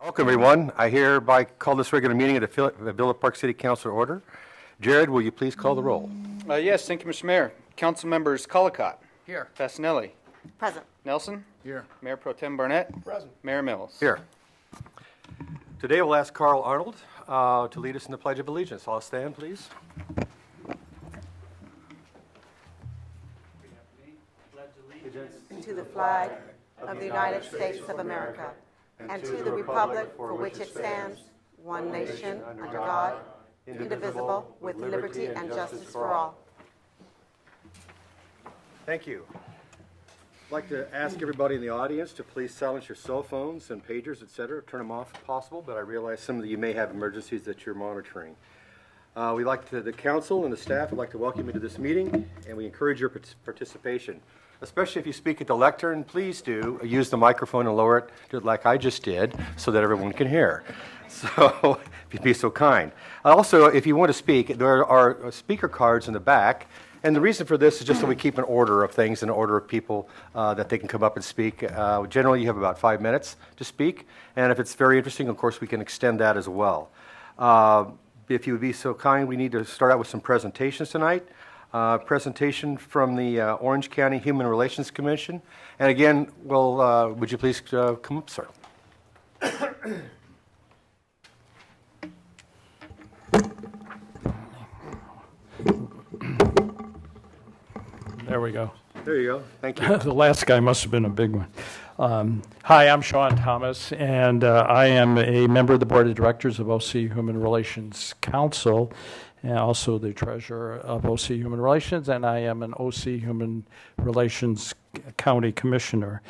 Welcome, everyone. I hereby call this regular meeting of the Villa Park City Council to order. Jared, will you please call the roll? Yes, thank you, Mr. Mayor. Council members Colacott. Here. Fasinelli. Present. Nelson. Here. Mayor Pro Tem Barnett. Present. Mayor Mills. Here. Today we'll ask Carl Arnold to lead us in the Pledge of Allegiance. I'll stand, please. To the flag of the United States of America and to the republic for which it stands, one nation, under God, indivisible, with liberty and justice for all. Thank you. I'd like to ask everybody in the audience to please silence your cell phones and pagers, etc. Turn them off if possible, but I realize some of you may have emergencies that you're monitoring. The council and the staff would like to welcome you to this meeting, and we encourage your participation. Especially if you speak at the lectern, please do use the microphone and lower it like I just did so that everyone can hear. So, if you'd be so kind. Also, if you want to speak, there are speaker cards in the back. And the reason for this is just so we keep an order of things, an order of people that they can come up and speak. Generally, you have about 5 minutes to speak. And if it's very interesting, of course, we can extend that as well. If you would be so kind, we need to start out with some presentations tonight. Presentation from the Orange County Human Relations Commission. And again, would you please come up, sir? There we go. There you go. Thank you. The last guy must have been a big one. Hi, I'm Sean Thomas, and I am a member of the Board of Directors of OC Human Relations Council, and also the treasurer of OC Human Relations, and I am an OC Human Relations County Commissioner.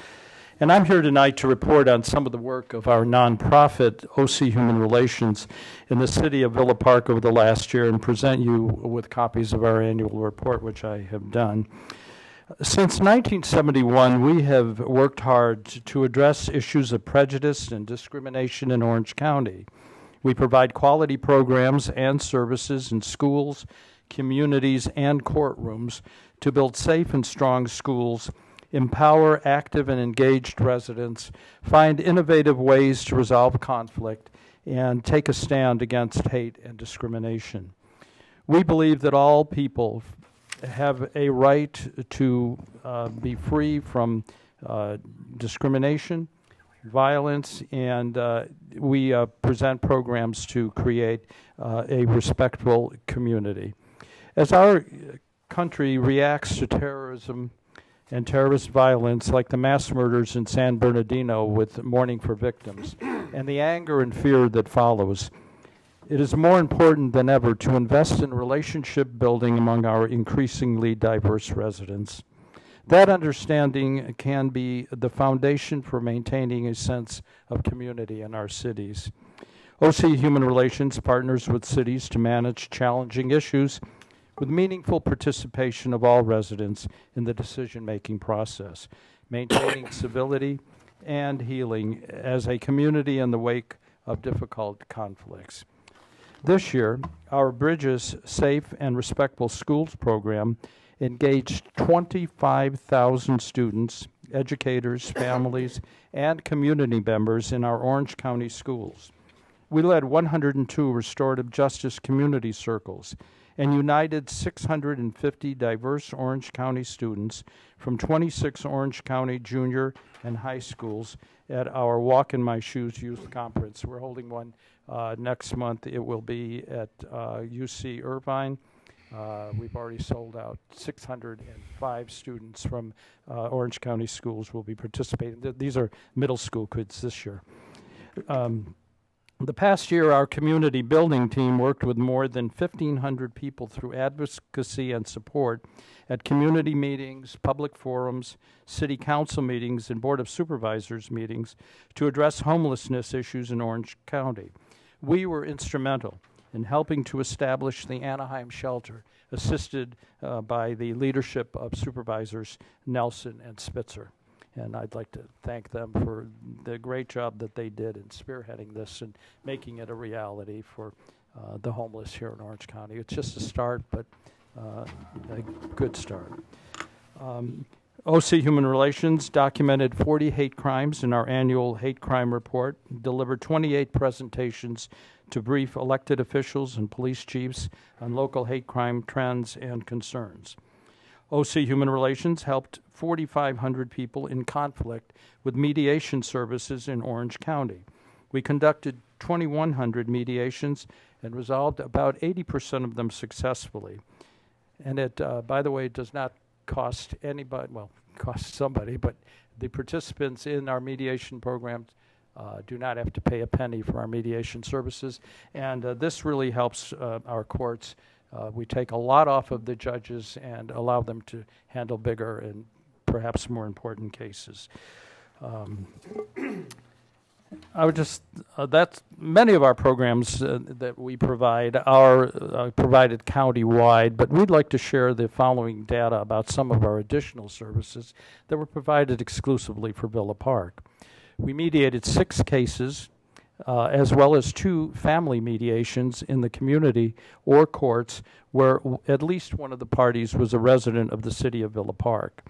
And I'm here tonight to report on some of the work of our nonprofit, OC Human Relations, in the city of Villa Park over the last year and present you with copies of our annual report, which I have done. Since 1971, we have worked hard to address issues of prejudice and discrimination in Orange County. We provide quality programs and services in schools, communities, and courtrooms to build safe and strong schools, empower active and engaged residents, find innovative ways to resolve conflict, and take a stand against hate and discrimination. We believe that all people have a right to be free from discrimination, violence, and we present programs to create a respectful community. As our country reacts to terrorism and terrorist violence like the mass murders in San Bernardino with Mourning for Victims and the anger and fear that follows, it is more important than ever to invest in relationship building among our increasingly diverse residents. That understanding can be the foundation for maintaining a sense of community in our cities. OC Human Relations partners with cities to manage challenging issues with meaningful participation of all residents in the decision-making process, maintaining civility and healing as a community in the wake of difficult conflicts. This year, our Bridges Safe and Respectful Schools program engaged 25,000 students, educators, families, and community members in our Orange County schools. We led 102 restorative justice community circles and united 650 diverse Orange County students from 26 Orange County junior and high schools at our Walk in My Shoes Youth Conference. We're holding one next month. It will be at UC Irvine. We've already sold out. 605 students from Orange County schools will be participating. These are middle school kids this year. The past year, our community building team worked with more than 1,500 people through advocacy and support at community meetings, public forums, city council meetings, and board of supervisors meetings to address homelessness issues in Orange County. We were instrumental in helping to establish the Anaheim shelter, assisted by the leadership of supervisors Nelson and Spitzer. And I'd like to thank them for the great job that they did in spearheading this and making it a reality for the homeless here in Orange County. It's just a start, but a good start. OC Human Relations documented 40 hate crimes in our annual hate crime report, delivered 28 presentations to brief elected officials and police chiefs on local hate crime trends and concerns. OC Human Relations helped 4,500 people in conflict with mediation services in Orange County. We conducted 2,100 mediations and resolved about 80% of them successfully. And it, by the way, does not cost anybody, well, cost somebody, but the participants in our mediation programs do not have to pay a penny for our mediation services. And this really helps our courts. We take a lot off of the judges and allow them to handle bigger and perhaps more important cases. I would just, that's many of our programs that we provide are provided county-wide, but we'd like to share the following data about some of our additional services that were provided exclusively for Villa Park. We mediated 6 cases, as well as 2 family mediations in the community or courts where at least one of the parties was a resident of the city of Villa Park.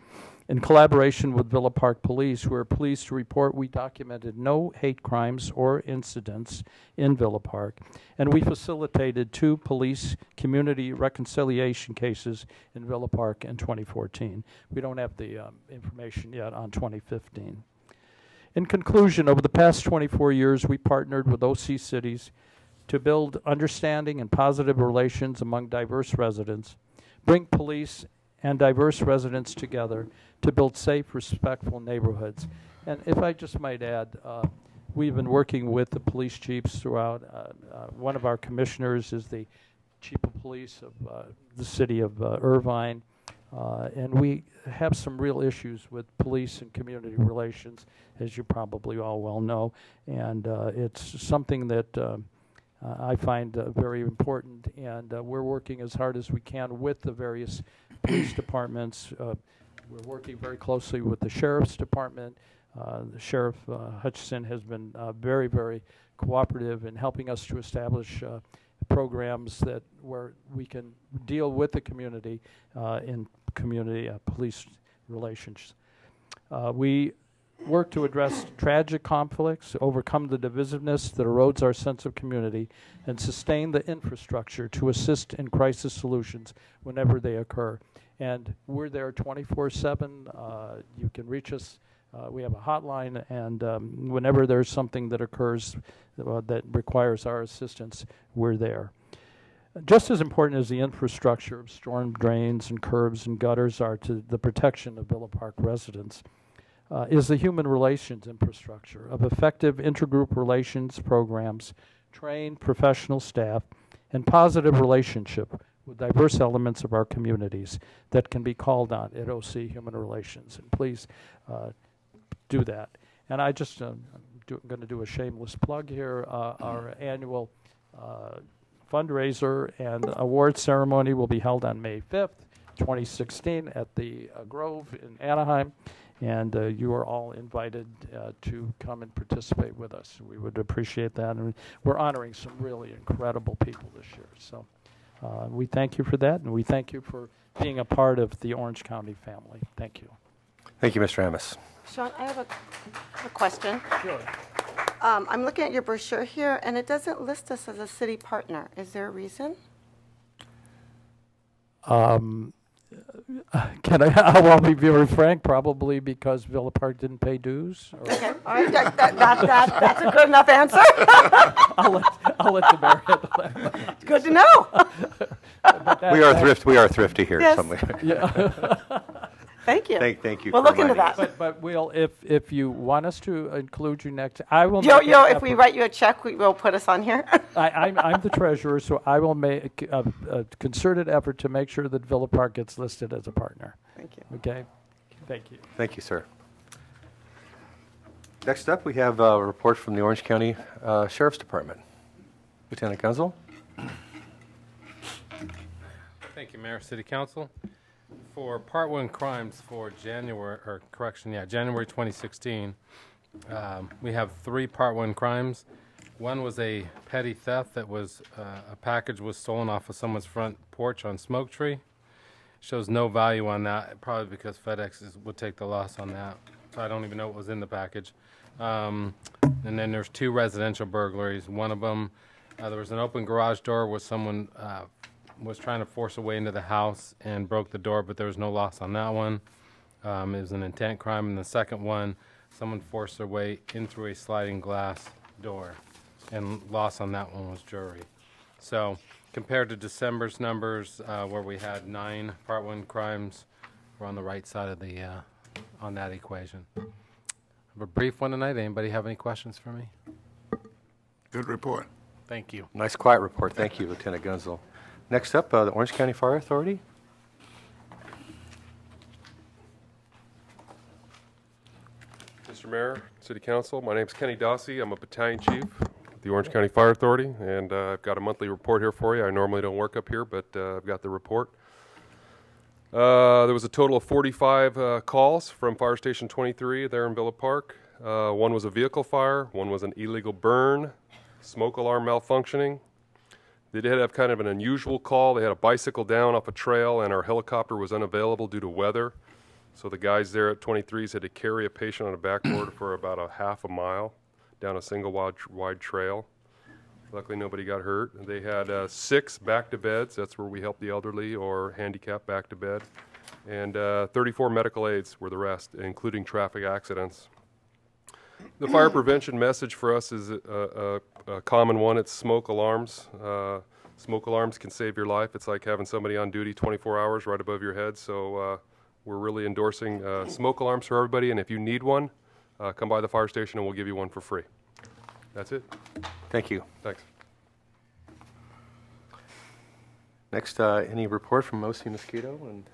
In collaboration with Villa Park Police, we're pleased to report we documented no hate crimes or incidents in Villa Park, and we facilitated 2 police community reconciliation cases in Villa Park in 2014. We don't have the information yet on 2015. In conclusion, over the past 24 years, we partnered with OC cities to build understanding and positive relations among diverse residents, bring police and diverse residents together to build safe, respectful neighborhoods. And if I just might add, we've been working with the police chiefs throughout. One of our commissioners is the chief of police of the city of Irvine. And we have some real issues with police and community relations, as you probably all well know. And it's something that I find very important. And we're working as hard as we can with the various police departments. We're working very closely with the Sheriff's Department. The Sheriff Hutchison has been very, very cooperative in helping us to establish programs that where we can deal with the community in community police relations. We work to address tragic conflicts, overcome the divisiveness that erodes our sense of community, and sustain the infrastructure to assist in crisis solutions whenever they occur. And we're there 24/7. You can reach us. We have a hotline, and whenever there's something that occurs that requires our assistance, we're there. Just as important as the infrastructure of storm drains and curbs and gutters are to the protection of Villa Park residents, is the human relations infrastructure of effective intergroup relations programs, trained professional staff, and positive relationship with diverse elements of our communities that can be called on at OC Human Relations. And please do that. And I just I'm going to do a shameless plug here. Our annual fundraiser and award ceremony will be held on May 5th, 2016 at the Grove in Anaheim. And you are all invited to come and participate with us. We would appreciate that. And we're honoring some really incredible people this year. So we thank you for that, and we thank you for being a part of the Orange County family. Thank you. Thank you, Mr. Amos. Sean, I have a question. Sure. I'm looking at your brochure here, and it doesn't list us as a city partner. Is there a reason? I'll be very frank, probably because Villa Park didn't pay dues. Or Okay, all right, that's a good enough answer. I'll let the mayor handle that. Good to know. We are thrifty here. Yes. Yeah. Thank you. Thank you. We'll for look into reminding that. us. But we'll, if you want us to include you next, I will. Yo, make an if we effort. write you a check, we'll put us on here. I'm the treasurer, so I will make a concerted effort to make sure that Villa Park gets listed as a partner. Thank you. Okay? Thank you. Thank you, sir. Next up, we have a report from the Orange County Sheriff's Department. Lieutenant Gunzel. Thank you, Mayor, City Council. For Part 1 crimes for January 2016, we have 3 Part 1 crimes. One was a petty theft that was, a package was stolen off of someone's front porch on Smoke Tree. shows no value on that, probably because would take the loss on that. So I don't even know what was in the package. And then there's 2 residential burglaries. One of them, there was an open garage door where someone was trying to force a way into the house and broke the door, but there was no loss on that one. It was an intent crime. And the second one, someone forced their way in through a sliding glass door, and loss on that one was jewelry. So compared to December's numbers, where we had 9 Part 1 crimes, we're on the right side of the on that equation. I have a brief one tonight. Anybody have any questions for me? Good report. Thank you. Nice quiet report. Thank you, Lieutenant Gunzel. Next up, the Orange County Fire Authority. Mr. Mayor, City Council, my name is Kenny Dossie. I'm a battalion chief at the Orange County Fire Authority, and I've got a monthly report here for you. I normally don't work up here, but I've got the report. There was a total of 45 calls from Fire Station 23 there in Villa Park. One was a vehicle fire, one was an illegal burn, smoke alarm malfunctioning. They did have kind of an unusual call. They had a bicycle down off a trail, and our helicopter was unavailable due to weather. So the guys there at 23s had to carry a patient on a backboard for about a half a mile down a single wide trail. Luckily, nobody got hurt. They had 6 back-to-beds. That's where we help the elderly or handicapped back to bed. And 34 medical aids were the rest, including traffic accidents. The fire prevention message for us is a common one. It's smoke alarms. Smoke alarms can save your life. It's like having somebody on duty 24 hours right above your head. So we're really endorsing smoke alarms for everybody. And if you need one, come by the fire station and we'll give you one for free. That's it. Thank you. Thanks. Next, any report from OC Mosquito and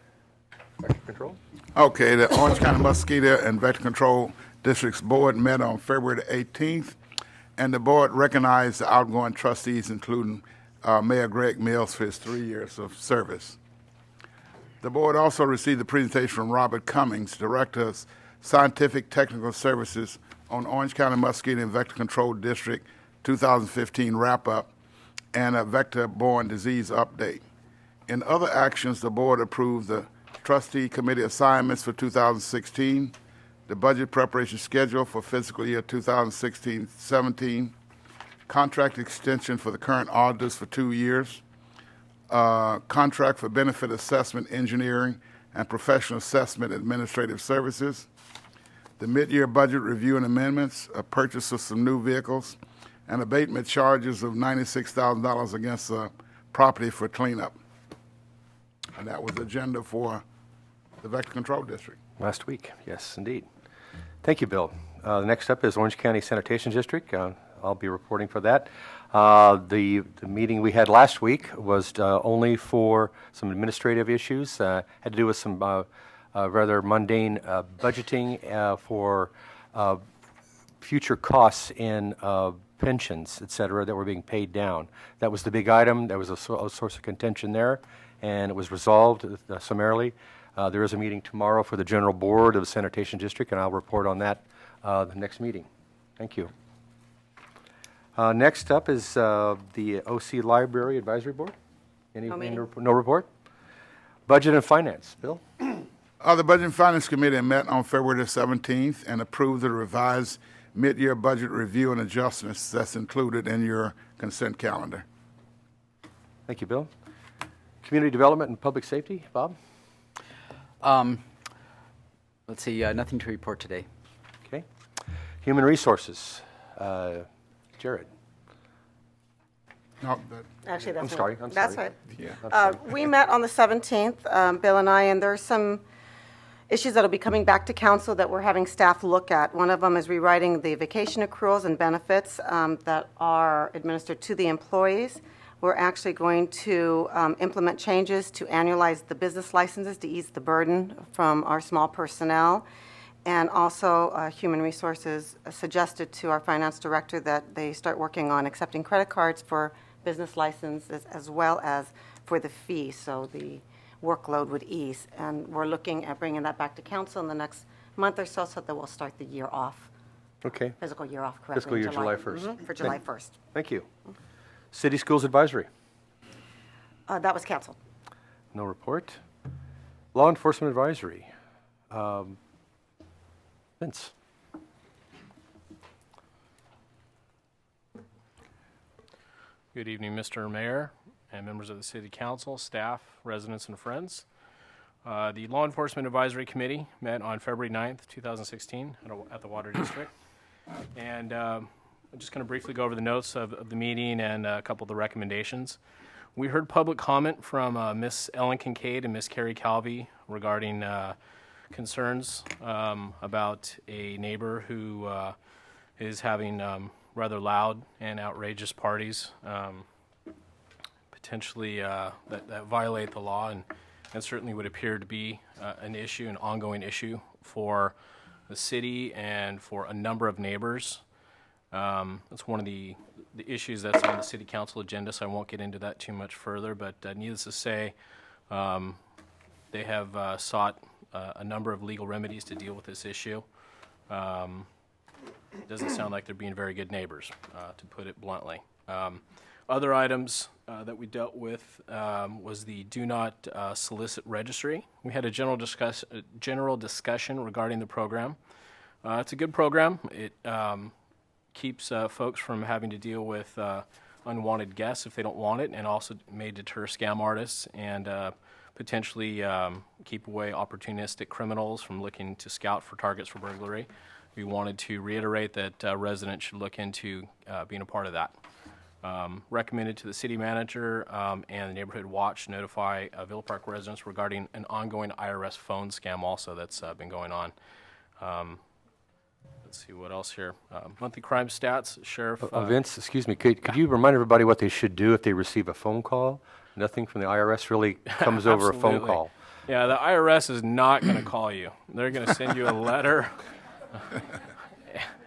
Vector Control? Okay, the Orange County Mosquito and Vector Control District's board met on February the 18th, and the board recognized the outgoing trustees, including Mayor Greg Mills, for his 3 years of service. The board also received a presentation from Robert Cummings, Director of Scientific Technical Services, on Orange County Mosquito and Vector Control District 2015 wrap-up and a vector-borne disease update. In other actions, the board approved the trustee committee assignments for 2016, the budget preparation schedule for fiscal year 2016-17, contract extension for the current auditors for 2 years, contract for benefit assessment engineering and professional assessment administrative services, the mid-year budget review and amendments, a purchase of some new vehicles, and abatement charges of $96,000 against property for cleanup. And that was the agenda for the Vector Control District. Last week, yes, indeed. Thank you, Bill. The next up is Orange County Sanitation District. I'll be reporting for that. The meeting we had last week was only for some administrative issues. Had to do with some rather mundane budgeting for future costs in pensions, et cetera, that were being paid down. That was the big item. There was a source of contention there, and it was resolved summarily. There is a meeting tomorrow for the General Board of the Sanitation District, and I'll report on that the next meeting. Thank you. Next up is the OC Library Advisory Board. No report? Budget and Finance. Bill? The Budget and Finance Committee met on February the 17th and approved the revised mid-year budget review and adjustments that's included in your consent calendar. Thank you, Bill. Community Development and Public Safety. Bob? Let's see, nothing to report today. Okay. Human Resources. Jared? No, Actually, that's I'm sorry. That's right. yeah. We met on the 17th, Bill and I, and there are some issues that will be coming back to council that we're having staff look at. One of them is rewriting the vacation accruals and benefits that are administered to the employees. We're actually going to implement changes to annualize the business licenses to ease the burden from our small personnel. And also, Human Resources suggested to our finance director that they start working on accepting credit cards for business licenses as well as for the fee, so the workload would ease. And we're looking at bringing that back to council in the next month or so that we'll start the year off, Okay. fiscal year off correctly. Fiscal year in July 1st. Mhm, for July 1st. Thank you. City Schools Advisory. That was canceled. No report. Law Enforcement Advisory. Vince. Good evening, Mr. Mayor and members of the City Council, staff, residents, and friends. The Law Enforcement Advisory Committee met on February 9th, 2016 at the Water District. And I'm just going to briefly go over the notes of the meeting and a couple of the recommendations. We heard public comment from Ms. Ellen Kincaid and Ms. Carrie Calvi regarding concerns about a neighbor who is having rather loud and outrageous parties, potentially that violate the law and certainly would appear to be an issue, an ongoing issue for the city and for a number of neighbors. That's one of the issues that's on the city council agenda, so I won't get into that too much further, but needless to say, they have sought a number of legal remedies to deal with this issue. It doesn't sound like they're being very good neighbors, to put it bluntly. Other items that we dealt with was the do not solicit registry. We had a general discussion regarding the program. It's a good program. It keeps folks from having to deal with unwanted guests if they don't want it, and also may deter scam artists and potentially keep away opportunistic criminals from looking to scout for targets for burglary. We wanted to reiterate that residents should look into being a part of that. Recommended to the city manager and the neighborhood watch notify Villa Park residents regarding an ongoing IRS phone scam also that's been going on. Let's see what else here. Monthly crime stats, Sheriff. Vince, excuse me, could you remind everybody what they should do if they receive a phone call? Nothing from the IRS really comes over a phone call. Yeah, the IRS is not going to call you. They're going to send you a letter.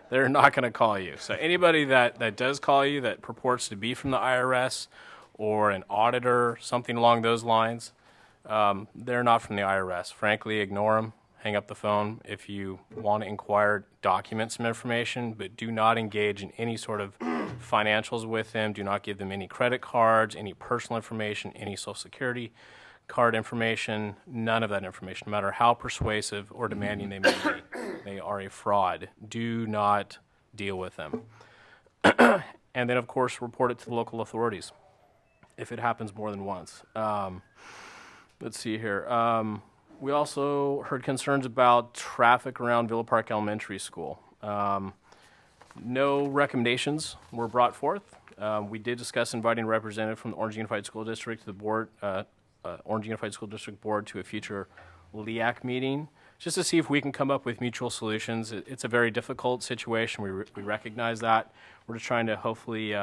They're not going to call you. So anybody that does call you that purports to be from the IRS or an auditor, something along those lines, they're not from the IRS. Frankly, ignore them. Hang up the phone if you want to inquire, document some information, but do not engage in any sort of financials with them. Do not give them any credit cards, any personal information, any Social Security card information, none of that information, no matter how persuasive or demanding they may be. They are a fraud. Do not deal with them. And then, of course, report it to the local authorities if it happens more than once. Let's see here. We also heard concerns about traffic around Villa Park Elementary School. No recommendations were brought forth. We did discuss inviting a representative from the Orange Unified School District to the board, Orange Unified School District Board to a future LEAC meeting, just to see if we can come up with mutual solutions. It's a very difficult situation. We recognize that. We're just trying to hopefully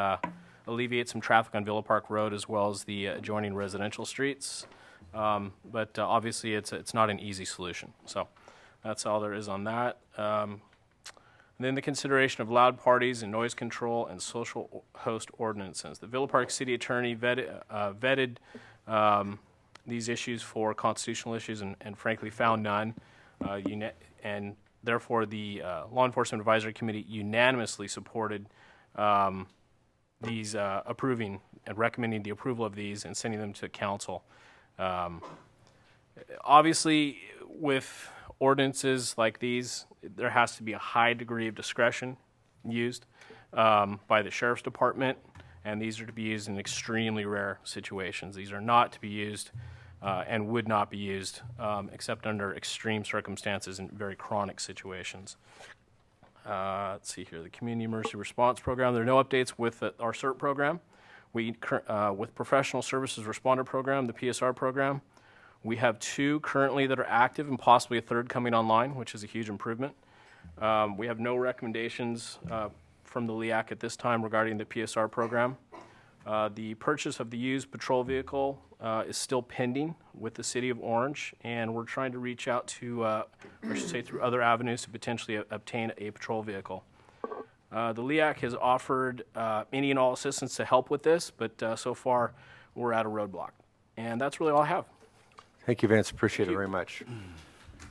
alleviate some traffic on Villa Park Road as well as the adjoining residential streets. But obviously it's not an easy solution. So that's all there is on that. And then the consideration of loud parties and noise control and social host ordinances. The Villa Park City Attorney vetted these issues for constitutional issues and frankly found none. And therefore the Law Enforcement Advisory Committee unanimously supported these approving and recommending the approval of these and sending them to council. Obviously, with ordinances like these, there has to be a high degree of discretion used by the Sheriff's Department, and these are to be used in extremely rare situations. These are not to be used and would not be used except under extreme circumstances and very chronic situations. Let's see here, the Community Emergency Response Program. There are no updates with our CERT program. With Professional Services Responder Program, the PSR program, we have 2 currently that are active and possibly a 3rd coming online, which is a huge improvement. We have no recommendations from the LEAC at this time regarding the PSR program. The purchase of the used patrol vehicle is still pending with the City of Orange, and we're trying to reach out to, I should say, through other avenues to potentially obtain a patrol vehicle. The LEAC has offered any and all assistance to help with this, but so far we're at a roadblock. And that's really all I have. Thank you, Vance. Appreciate it very much.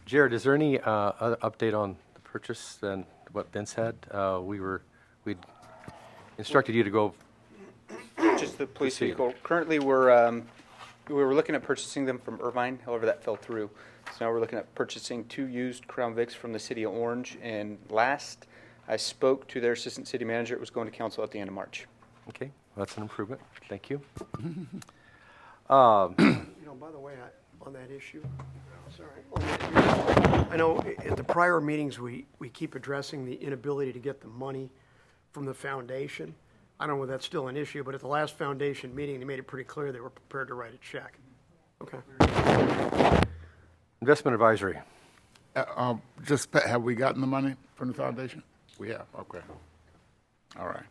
Jared, is there any other update on the purchase than what Vince had? We'd instructed you to go. Just the police vehicle. Currently, we We were looking at purchasing them from Irvine, however, that fell through. So now we're looking at purchasing 2 used Crown Vics from the city of Orange. And last I spoke to their assistant city manager, it was going to council at the end of March. Okay, well, that's an improvement. Thank you. By the way, on that issue, I know at the prior meetings, we keep addressing the inability to get the money from the foundation. I don't know whether that's still an issue, but at the last foundation meeting, they made it pretty clear they were prepared to write a check. Okay. Investment advisory. Have we gotten the money from the foundation? We have, okay. All right.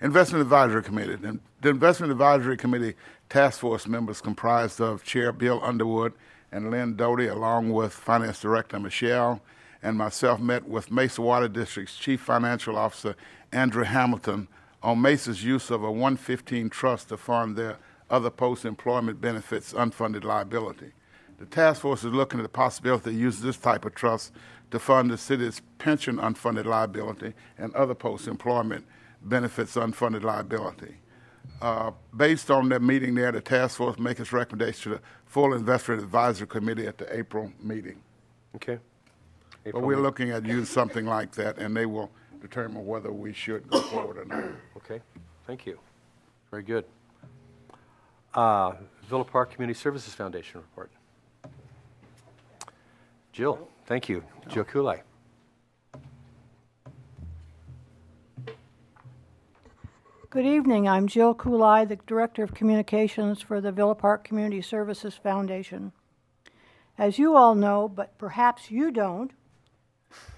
Investment Advisory Committee. The Investment Advisory Committee task force members comprised of Chair Bill Underwood and Lynn Doty, along with Finance Director Michelle, and myself met with Mesa Water District's Chief Financial Officer, Andrew Hamilton, on Mesa's use of a 115 trust to fund their other post-employment benefits unfunded liability. The task force is looking at the possibility of using this type of trust to fund the city's pension unfunded liability and other post-employment benefits unfunded liability. Based on that meeting there, the task force makes its recommendation to the full Investment Advisory Committee at the April meeting. Okay. But we're looking at using something like that, and they will determine whether we should go forward or not. Okay, thank you. Very good. Villa Park Community Services Foundation report. Jill, thank you. Jill Kulai. Good evening. I'm Jill Kulai, the Director of Communications for the Villa Park Community Services Foundation. As you all know, but perhaps you don't,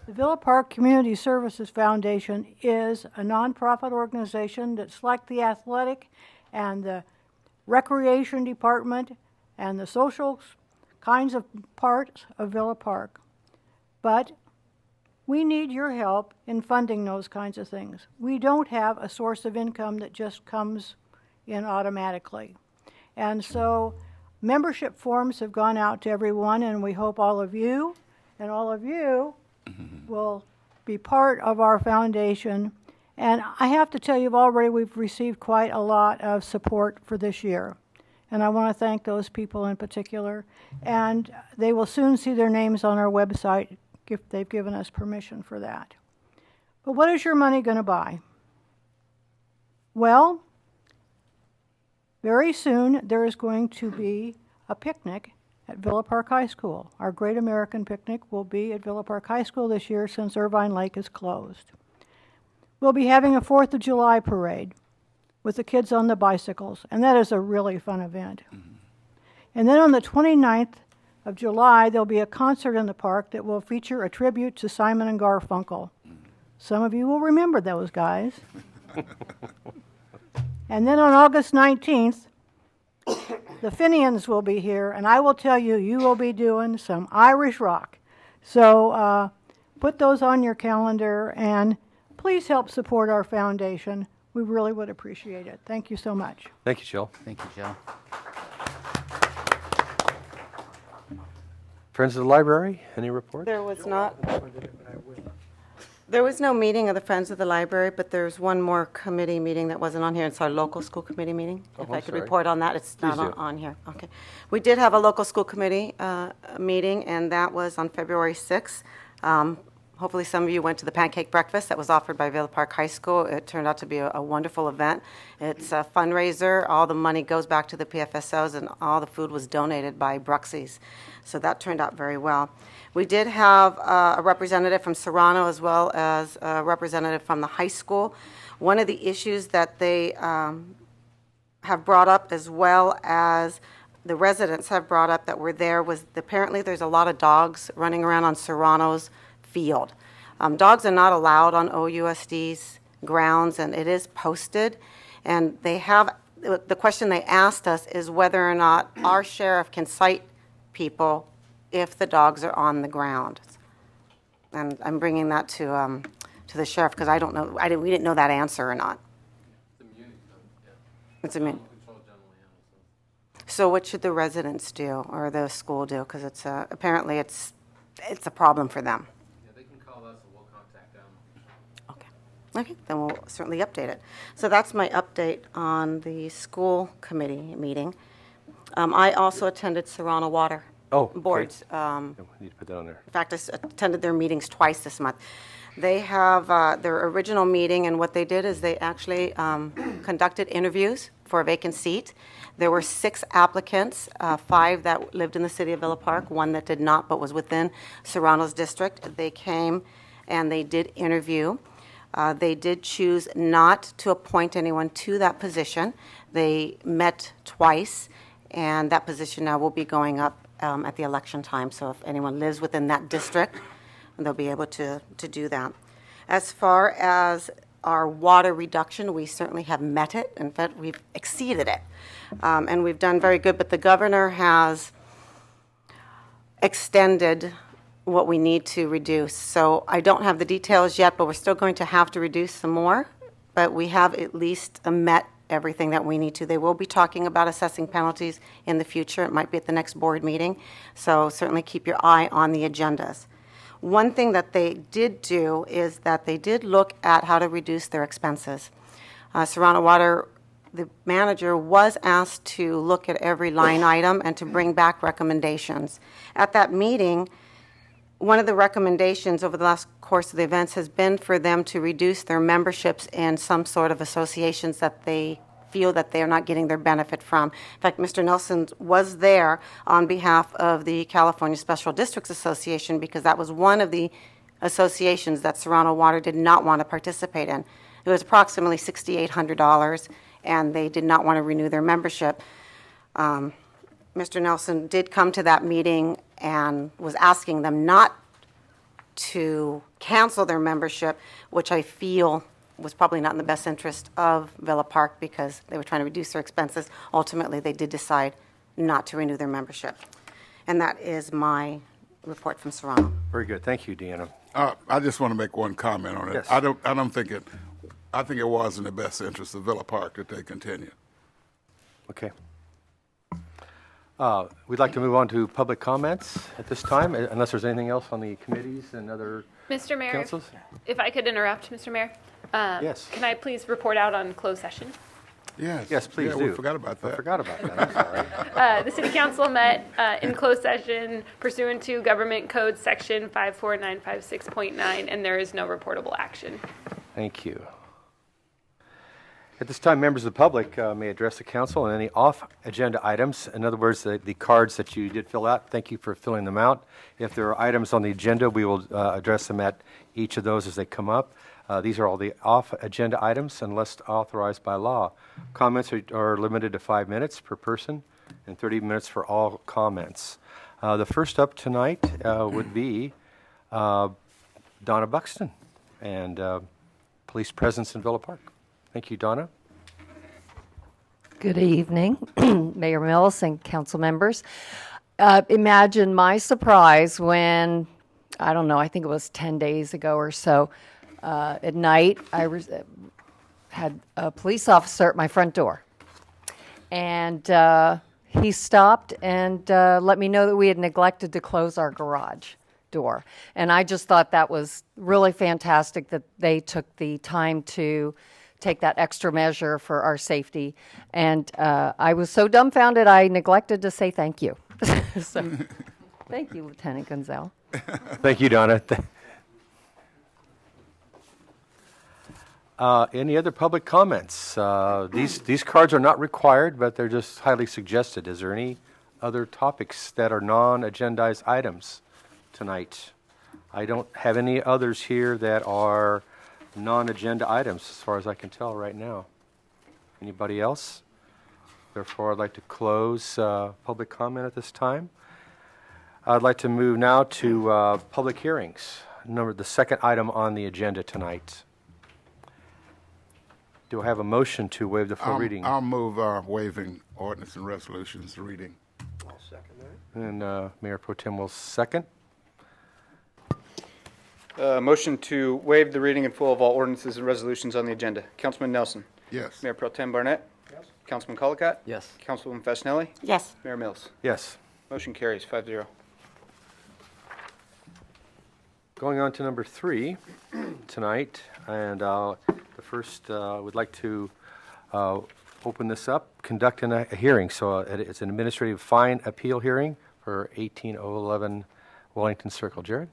the Villa Park Community Services Foundation is a nonprofit organization that's like the athletic and the recreation department and the social kinds of parts of Villa Park. But we need your help in funding those kinds of things. We don't have a source of income that just comes in automatically. And so membership forms have gone out to everyone, and we hope all of you will be part of our foundation. And I have to tell you, we've received quite a lot of support for this year. And I want to thank those people in particular. And they will soon see their names on our website if they've given us permission for that. But what is your money going to buy? Well, very soon there is going to be a picnic at Villa Park High School. Our Great American Picnic will be at Villa Park High School this year since Irvine Lake is closed. We'll be having a 4th of July parade with the kids on the bicycles, and that is a really fun event. And then on the 29th of July, there'll be a concert in the park that will feature a tribute to Simon and Garfunkel. Some of you will remember those guys. And then on August 19th, the Finians will be here, and I will tell you, you will be doing some Irish rock. So put those on your calendar, and please help support our foundation. We really would appreciate it. Thank you so much. Thank you, Jill. Thank you, Jill. Friends of the Library, any reports? There was not. There was no meeting of the Friends of the Library, but there's one more committee meeting that wasn't on here. It's our local school committee meeting. Oh, If I'm I could sorry. report on that, it's Please not do. on here. Okay. We did have a local school committee meeting, and that was on February 6th. Hopefully some of you went to the pancake breakfast that was offered by Villa Park High School. It turned out to be a wonderful event. It's a fundraiser. All the money goes back to the PFSOs, and all the food was donated by Bruxy's. So that turned out very well. We did have a representative from Serrano as well as a representative from the high school. One of the issues that they have brought up, as well as the residents have brought up that were there, was apparently there's a lot of dogs running around on Serrano's field. Dogs are not allowed on OUSD's grounds, and it is posted. And they have, the question they asked us is whether or not our sheriff can cite people if the dogs are on the ground. And I'm bringing that to the sheriff because I don't know, we didn't know that answer or not. It's immune. So what should the residents do or the school do? Because it's apparently it's a problem for them. Yeah, they can call us and we'll contact them. Okay, then we'll certainly update it. So that's my update on the school committee meeting. I also attended Serrano Water Oh, okay. Board's. Yeah, we need to put that on there. In fact, I attended their meetings twice this month. They have their original meeting, and what they did is they actually conducted interviews for a vacant seat. There were 6 applicants, 5 that lived in the city of Villa Park, 1 that did not but was within Serrano's district. They came and they did interview. They did choose not to appoint anyone to that position. They met twice, and that position now will be going up at the election time. So if anyone lives within that district, they'll be able to do that. As far as our water reduction, we certainly have met it. In fact, we've exceeded it. And we've done very good, but the governor has extended what we need to reduce. So I don't have the details yet, but we're still going to have to reduce some more. But we have at least met everything that we need to. They will be talking about assessing penalties in the future. It might be at the next board meeting. So certainly keep your eye on the agendas. One thing that they did do is that they did look at how to reduce their expenses. Serrano Water, the manager, was asked to look at every line item and to bring back recommendations. At that meeting, one of the recommendations over the last course of the events has been for them to reduce their memberships in some sort of associations that they feel that they are not getting their benefit from. In fact, Mr. Nelson was there on behalf of the California Special Districts Association because that was one of the associations that Serrano Water did not want to participate in. It was approximately $6,800, and they did not want to renew their membership. Mr. Nelson did come to that meeting and was asking them not to cancel their membership, which I feel was probably not in the best interest of Villa Park because they were trying to reduce their expenses. Ultimately, they did decide not to renew their membership. And that is my report from Serrano. Very good. Thank you, Deanna. I just want to make one comment on it. Yes. I don't think it. I think it was in the best interest of Villa Park that they continue. Okay. We'd like to move on to public comments at this time, unless there's anything else on the committees and other Mr. Mayor, councils. if I could interrupt, Mr. Mayor. Yes. Can I please report out on closed session? Yes. Yes, please yeah, do. We forgot about that. I forgot about that. I'm sorry. The City Council met in closed session pursuant to Government Code Section 54956.9, and there is no reportable action. Thank you. At this time, members of the public may address the council on any off-agenda items. In other words, the cards that you did fill out, thank you for filling them out. If there are items on the agenda, we will address them at each of those as they come up. These are all the off-agenda items unless authorized by law. Comments are limited to 5 minutes per person and 30 minutes for all comments. The first up tonight would be Donna Buxton and police presence in Villa Park. Thank you, Donna. Good evening, Mayor Mills and council members. Imagine my surprise when, I don't know, I think it was 10 days ago or so, at night, I had a police officer at my front door. And he stopped and let me know that we had neglected to close our garage door. And I just thought that was really fantastic that they took the time to take that extra measure for our safety. And I was so dumbfounded I neglected to say thank you. So, thank you, Lieutenant Gonzalez. Thank you, Donna. Any other public comments? These cards are not required, but they're just highly suggested. Is there any other topics that are non-agendized items tonight? I don't have any others here that are non-agenda items as far as I can tell right now. Anybody else? Therefore, I'd like to close public comment at this time. I'd like to move now to public hearings. The second item on the agenda tonight. Do I have a motion to waive the full reading? I'll move waiving ordinance and resolutions reading. I'll second that. And Mayor Pro Tem will second. Motion to waive the reading in full of all ordinances and resolutions on the agenda. Councilman Nelson. Yes. Mayor Pro Tem Barnett. Yes. Councilman Colacott. Yes. Councilwoman Fasenelli. Yes. Mayor Mills. Yes. Motion carries 5-0. Going on to number 3 tonight, and the first would like to open this up, conducting a hearing. So it's an administrative fine appeal hearing for 18011 Wellington Circle. Jared?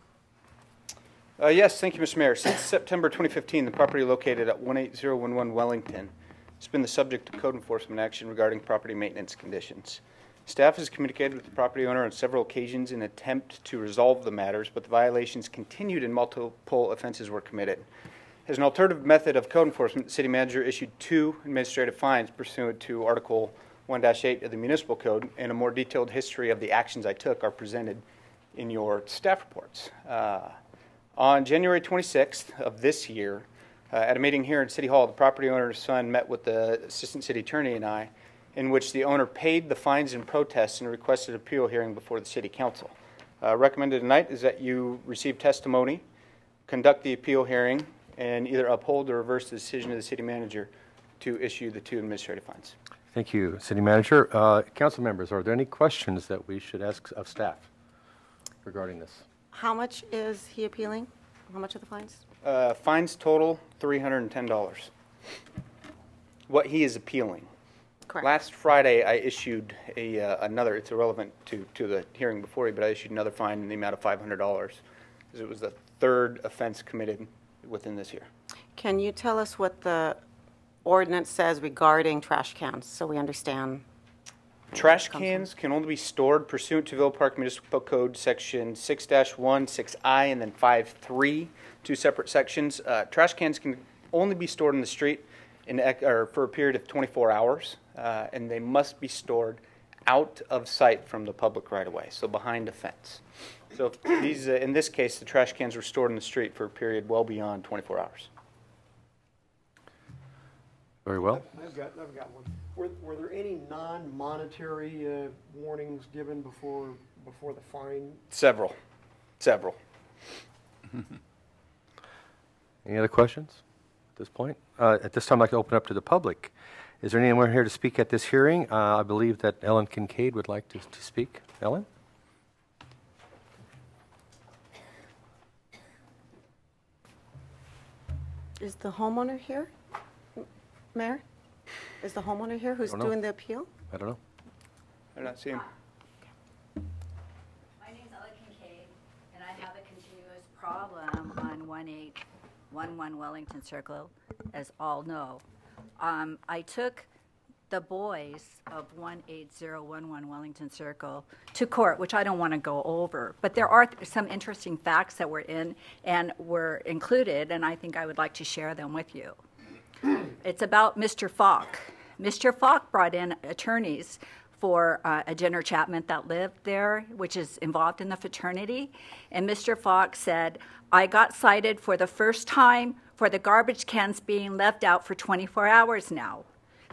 Yes, thank you, Mr. Mayor. Since September 2015, the property located at 18011 Wellington has been the subject of code enforcement action regarding property maintenance conditions. Staff has communicated with the property owner on several occasions in an attempt to resolve the matters, but the violations continued and multiple offenses were committed. As an alternative method of code enforcement, the city manager issued 2 administrative fines pursuant to Article 1-8 of the Municipal Code, and a more detailed history of the actions I took are presented in your staff reports. On January 26th of this year, at a meeting here in City Hall, the property owner's son met with the Assistant City Attorney and I, in which the owner paid the fines and protests and requested an appeal hearing before the City Council. Recommended tonight is that you receive testimony, conduct the appeal hearing, and either uphold or reverse the decision of the City Manager to issue the 2 administrative fines. Thank you, City Manager. Council members, are there any questions that we should ask of staff regarding this? How much is he appealing? How much are the fines? Fines total $310. What he is appealing. Correct. Last Friday, I issued another, it's irrelevant to the hearing before you, but I issued another fine in the amount of $500 because it was the 3rd offense committed within this year. Can you tell us what the ordinance says regarding trash cans so we understand? Trash cans can only be stored pursuant to Villa Park Municipal Code Section 6-1, 6I, and then 5-3, 2 separate sections. Trash cans can only be stored in the street for a period of 24 hours, and they must be stored out of sight from the public right-of-way, so behind a fence. So these, in this case, the trash cans were stored in the street for a period well beyond 24 hours. Very well. I've got one. Were there any non-monetary warnings given before the fine? Several. Any other questions at this point? At this time, I'd like to open up to the public. Is there anyone here to speak at this hearing? I believe that Ellen Kincaid would like to speak. Ellen? Is the homeowner here, Mayor? Is the homeowner here who's doing the appeal? I don't know. I don't see him. My name's Ella Kincaid, and I have a continuous problem on 1811 Wellington Circle, as all know. I took the boys of 18011 Wellington Circle to court, which I don't want to go over, but there are some interesting facts that were in and were included, and I think I would like to share them with you. It's about Mr. Falk. Mr. Falk brought in attorneys for a Jenner Chapman that lived there, which is involved in the fraternity. And Mr. Falk said, I got cited for the first time for the garbage cans being left out for 24 hours now.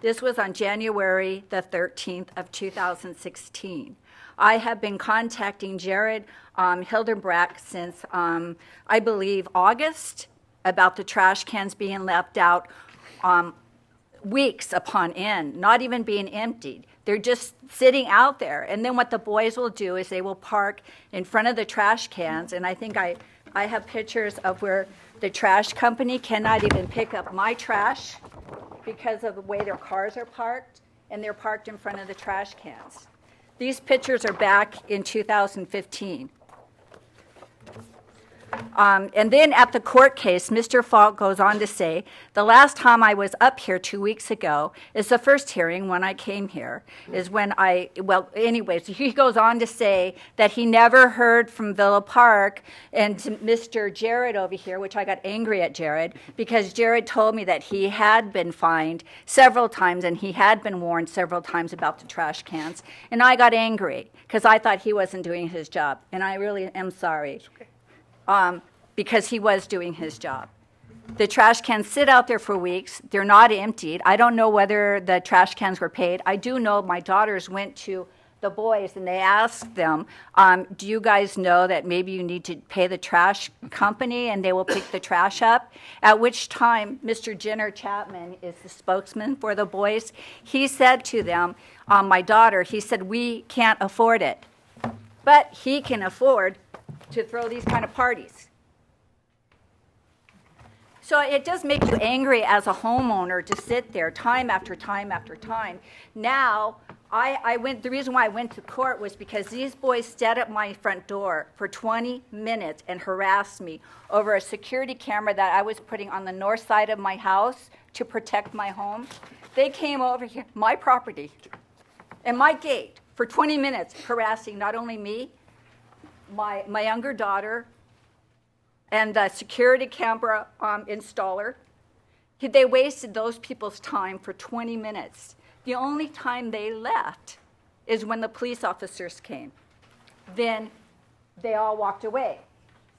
This was on January the 13th of 2016. I have been contacting Jared Hildenbrack since, I believe, August about the trash cans being left out weeks upon end, not even being emptied. They're just sitting out there. And then what the boys will do is they will park in front of the trash cans, and I think I have pictures of where the trash company cannot even pick up my trash because of the way their cars are parked, and they're parked in front of the trash cans. These pictures are back in 2015. And then at the court case, Mr. Falk goes on to say, the last time I was up here 2 weeks ago is the first hearing when I came here, is when anyways, he goes on to say that he never heard from Villa Park and to Mr. Jared over here, which I got angry at Jared, because Jared told me that he had been fined several times and he had been warned several times about the trash cans. And I got angry because I thought he wasn't doing his job. And I really am sorry. Because he was doing his job. The trash cans sit out there for weeks. They're not emptied. I don't know whether the trash cans were paid. I do know my daughters went to the boys and they asked them, do you guys know that maybe you need to pay the trash company and they will pick the trash up? At which time, Mr. Jenner Chapman is the spokesman for the boys. He said to them, my daughter, he said, we can't afford it. But he can afford to throw these kind of parties. So it does make you angry as a homeowner to sit there time after time after time. Now, the reason why I went to court was because these boys stood at my front door for 20 minutes and harassed me over a security camera that I was putting on the north side of my house to protect my home. They came over here, my property, and my gate for 20 minutes, harassing not only me, my younger daughter, and the security camera installer. They wasted those people's time for 20 minutes. The only time they left is when the police officers came. Then they all walked away.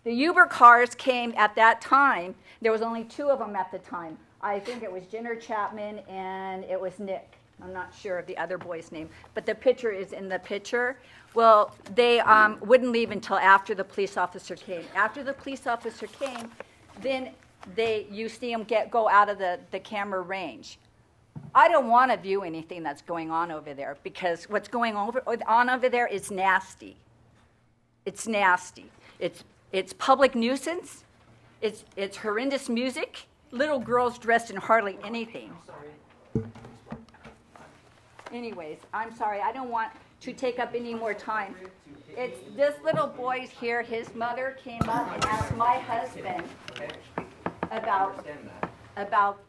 The Uber cars came at that time. There was only 2 of them at the time. I think it was Jenner Chapman and it was Nick. I'm not sure of the other boy's name, but the picture is in the picture. Well, they wouldn't leave until after the police officer came. After the police officer came, then you see them go out of the camera range. I don't want to view anything that's going on over there because what's going on over there is nasty. It's nasty. It's public nuisance. It's horrendous music. Little girls dressed in hardly anything. Anyways, I'm sorry. I don't want to take up any more time. It's this little boy's here. His mother came up and asked my husband about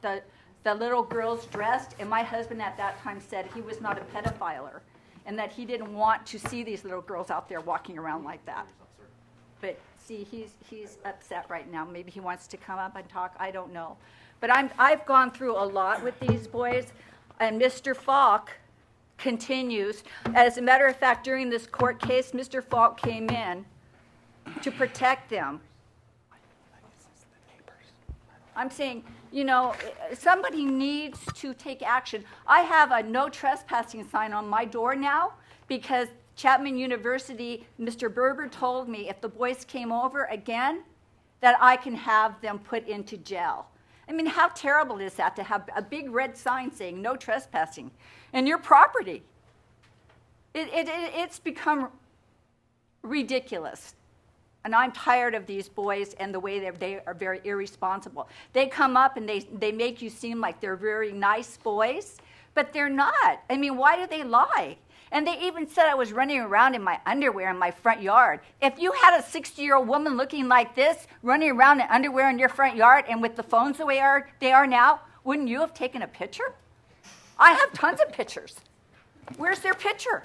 the little girls dressed, and my husband at that time said he was not a pedophiler and that he didn't want to see these little girls out there walking around like that. But see, he's upset right now. Maybe he wants to come up and talk. I don't know. But I've gone through a lot with these boys, and Mr. Falk continues. As a matter of fact, during this court case, Mr. Falk came in to protect them. I'm saying, you know, somebody needs to take action. I have a no trespassing sign on my door now because Chapman University, Mr. Berber told me if the boys came over again, that I can have them put into jail. I mean, how terrible is that to have a big red sign saying no trespassing in your property? It's become ridiculous. And I'm tired of these boys and the way they are very irresponsible. They come up and they make you seem like they're very nice boys, but they're not. I mean, why do they lie? And they even said I was running around in my underwear in my front yard. If you had a 60-year-old woman looking like this, running around in underwear in your front yard and with the phones the way they are now, wouldn't you have taken a picture? I have tons of pictures. Where's their picture?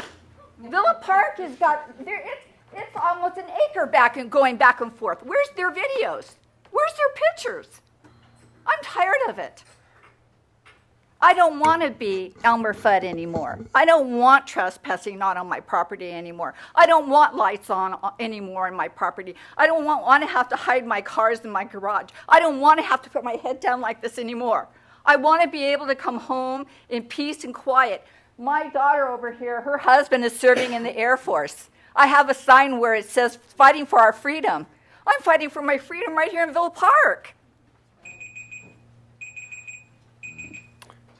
Villa Park has got, it's almost an acre going back and forth. Where's their videos? Where's their pictures? I'm tired of it. I don't want to be Elmer Fudd anymore. I don't want trespassing not on my property anymore. I don't want lights on anymore in my property. I don't want to have to hide my cars in my garage. I don't want to have to put my head down like this anymore. I want to be able to come home in peace and quiet. My daughter over here, her husband is serving in the Air Force. I have a sign where it says, fighting for our freedom. I'm fighting for my freedom right here in Villa Park.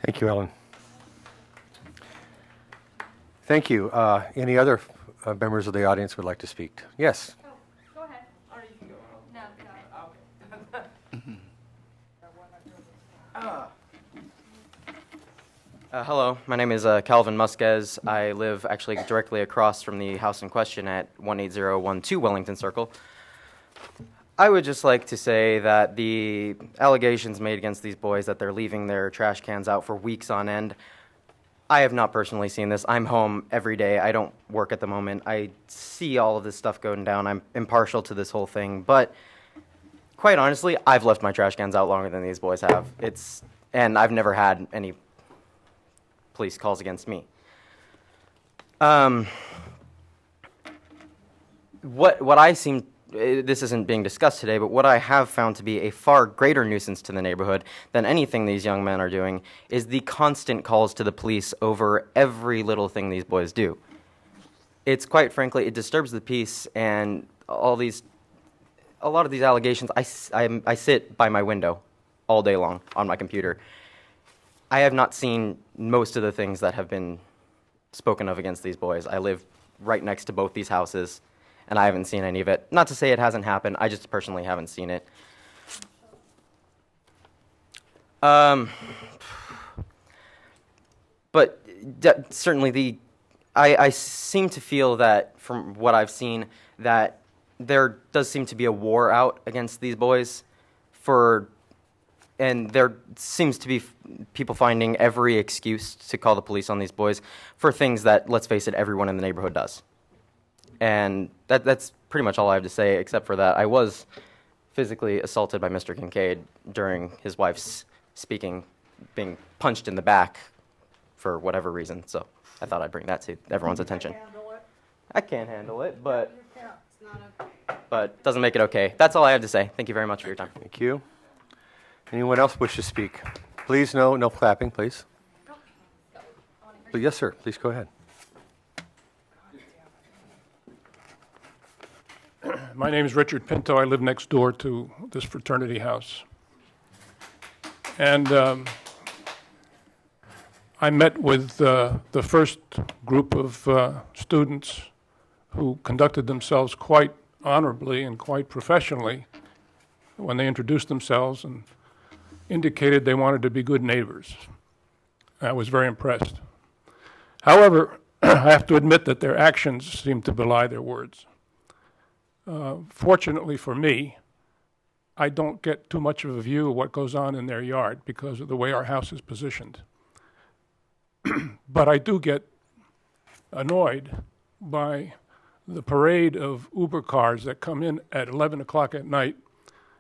Thank you, Ellen. Thank you. Any other members of the audience would like to speak? Yes. Oh, go ahead. Or you can go. No. Hello, my name is Calvin Musquez. I live actually directly across from the house in question at 18012 Wellington Circle. I would just like to say that the allegations made against these boys that they're leaving their trash cans out for weeks on end, I have not personally seen this. I'm home every day. I don't work at the moment. I see all of this stuff going down. I'm impartial to this whole thing. But quite honestly, I've left my trash cans out longer than these boys have. And I've never had any police calls against me. What I seem, this isn't being discussed today, but what I have found to be a far greater nuisance to the neighborhood than anything these young men are doing is the constant calls to the police over every little thing these boys do. It's quite frankly, it disturbs the peace, and a lot of these allegations, I sit by my window all day long on my computer. I have not seen most of the things that have been spoken of against these boys. I live right next to both these houses, and I haven't seen any of it. Not to say it hasn't happened, I just personally haven't seen it. But certainly I seem to feel that from what I've seen that there does seem to be a war out against these boys and there seems to be people finding every excuse to call the police on these boys for things that, let's face it, everyone in the neighborhood does. And that's pretty much all I have to say, except for that I was physically assaulted by Mr. Kincaid during his wife's speaking, being punched in the back for whatever reason. So I thought I'd bring that to everyone's attention. I can't handle it, but doesn't make it okay. That's all I have to say. Thank you very much for your time. Thank you. Anyone else wish to speak? Please, no clapping, please. Yes, sir. Please go ahead. My name is Richard Pinto. I live next door to this fraternity house. And I met with the first group of students who conducted themselves quite honorably and quite professionally when they introduced themselves and indicated they wanted to be good neighbors. I was very impressed. However, I have to admit that their actions seem to belie their words. Fortunately for me, I don't get too much of a view of what goes on in their yard because of the way our house is positioned. But I do get annoyed by the parade of Uber cars that come in at 11 o'clock at night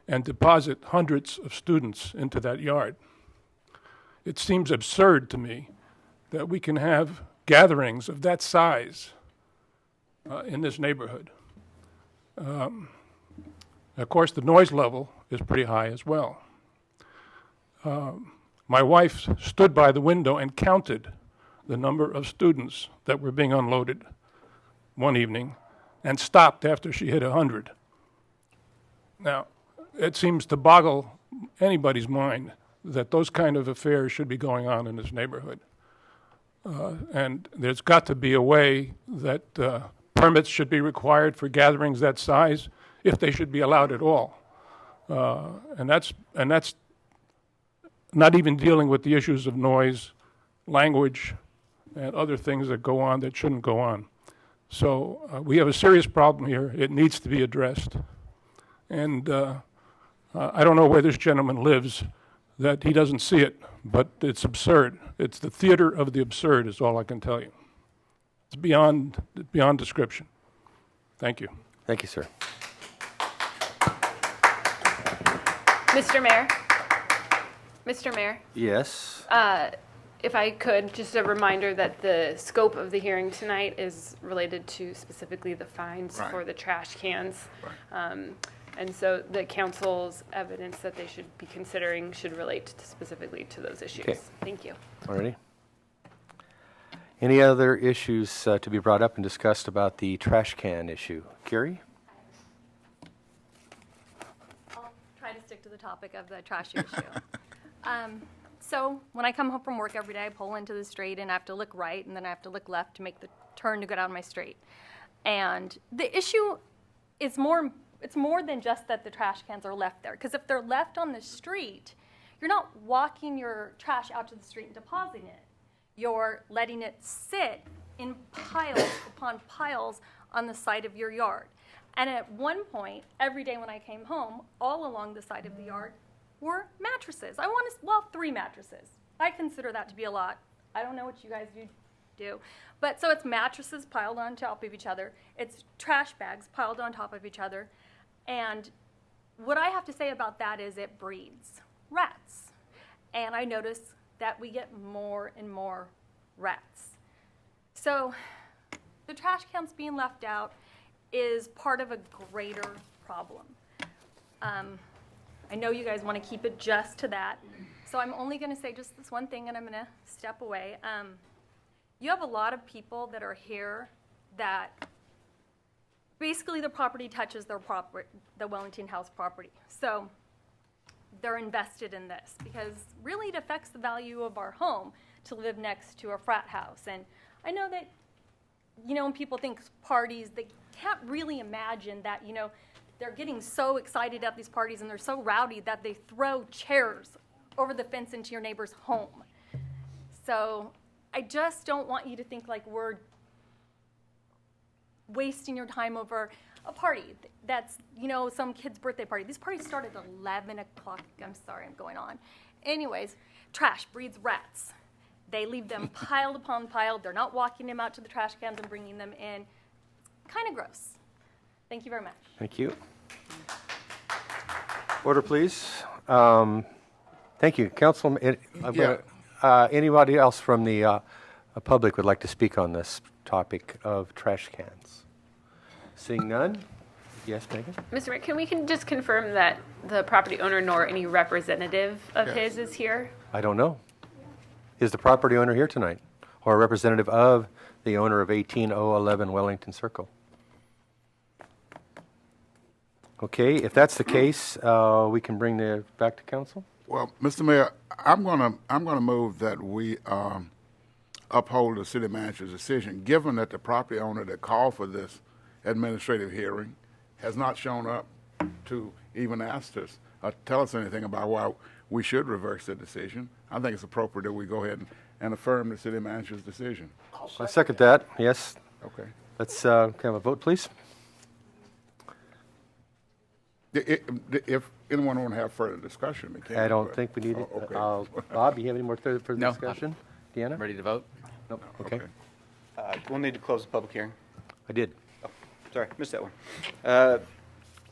and deposit hundreds of students into that yard. It seems absurd to me that we can have gatherings of that size in this neighborhood. Of course, the noise level is pretty high as well. My wife stood by the window and counted the number of students that were being unloaded one evening and stopped after she hit 100. Now, it seems to boggle anybody's mind that those kind of affairs should be going on in this neighborhood. And there's got to be a way that permits should be required for gatherings that size, if they should be allowed at all. And that's not even dealing with the issues of noise, language, and other things that go on that shouldn't go on. So we have a serious problem here. It needs to be addressed. And I don't know where this gentleman lives, that he doesn't see it, but it's absurd. It's the theater of the absurd is all I can tell you. It's beyond description. Thank you. Thank you, sir. Mr. Mayor? Mr. Mayor? Yes. If I could, just a reminder that the scope of the hearing tonight is related to specifically the fines for the trash cans. And so the council's evidence that they should be considering should relate specifically to those issues. Okay. Thank you. Alrighty. Any other issues to be brought up and discussed about the trash can issue? Carrie? I'll try to stick to the topic of the trash issue. So when I come home from work every day, I pull into the street and I have to look right and then I have to look left to make the turn to go down my street. And the issue is it's more than just that the trash cans are left there. Because if they're left on the street, you're not walking your trash out to the street and depositing it. You're letting it sit in piles upon piles on the side of your yard. And at one point, every day when I came home, all along the side of the yard were mattresses. 3 mattresses. I consider that to be a lot. I don't know what you guys do. But so it's mattresses piled on top of each other. It's trash bags piled on top of each other. And what I have to say about that is it breeds rats. And I notice that we get more and more rats. So the trash cans being left out is part of a greater problem. I know you guys want to keep it just to that. So I'm only going to say just this one thing and I'm going to step away. You have a lot of people that are here that basically the property touches their the Wellington House property. So they're invested in this because really it affects the value of our home to live next to a frat house. And I know that, when people think parties, they can't really imagine that, they're getting so excited at these parties and they're so rowdy that they throw chairs over the fence into your neighbor's home. So I just don't want you to think like we're wasting your time over a party that's, you know, some kid's birthday party. These parties start at 11 o'clock. I'm sorry, I'm going on. Anyways, trash breeds rats. They leave them piled upon piled. They're not walking them out to the trash cans and bringing them in. It's kind of gross. Thank you very much. Thank you. Order, please. Thank you. Council, anybody else from the public would like to speak on this topic of trash cans? Seeing none? Yes, Megan? Mr. Mayor, can we just confirm that the property owner nor any representative of his is here? I don't know. Is the property owner here tonight? Or a representative of the owner of 18011 Wellington Circle? Okay, if that's the case, we can bring it back to council. Well, Mr. Mayor, I'm gonna move that we uphold the city manager's decision, given that the property owner that called for this administrative hearing has not shown up to even ask us, tell us anything about why we should reverse the decision. I think it's appropriate that we go ahead and affirm the city manager's decision. I second that, yes. Okay. Let's can I have a vote, please? If anyone want to have further discussion, they can. I don't think we need it. Okay. Bob, you have any more further No. discussion? Deanna? Ready to vote? Nope. Okay. We'll need to close the public hearing. I did. Oh, sorry, missed that one.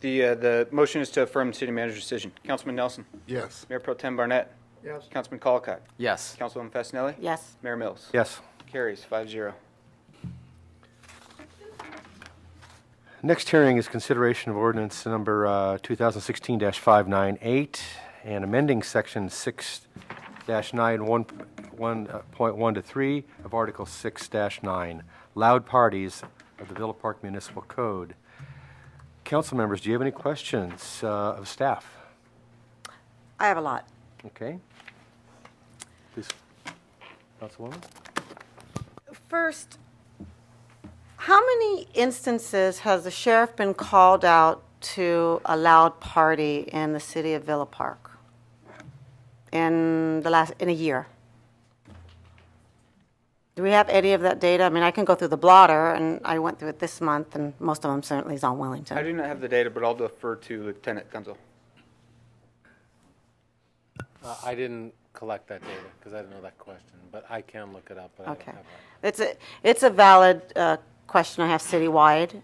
The motion is to affirm the city manager's decision. Councilman Nelson? Yes. Mayor Pro Tem Barnett? Yes. Councilman Colacott? Yes. Councilwoman Fasenelli? Yes. Mayor Mills? Yes. Carries 5-0. Next hearing is consideration of ordinance number 2016-598 and amending section 6-9.1 to 3 of Article 6-9, loud parties of the Villa Park Municipal Code. Council members, do you have any questions of staff? I have a lot. Okay. Please, Councilwoman. First, how many instances has the sheriff been called out to a loud party in the city of Villa Park in a year? Do we have any of that data? I mean, I can go through the blotter, and I went through it this month, and most of them certainly is on Wellington. I do not have the data, but I'll defer to Lieutenant Gunzel. I didn't collect that data because I didn't know that question, but I can look it up. But Okay. I don't have it. It's a valid question I have citywide,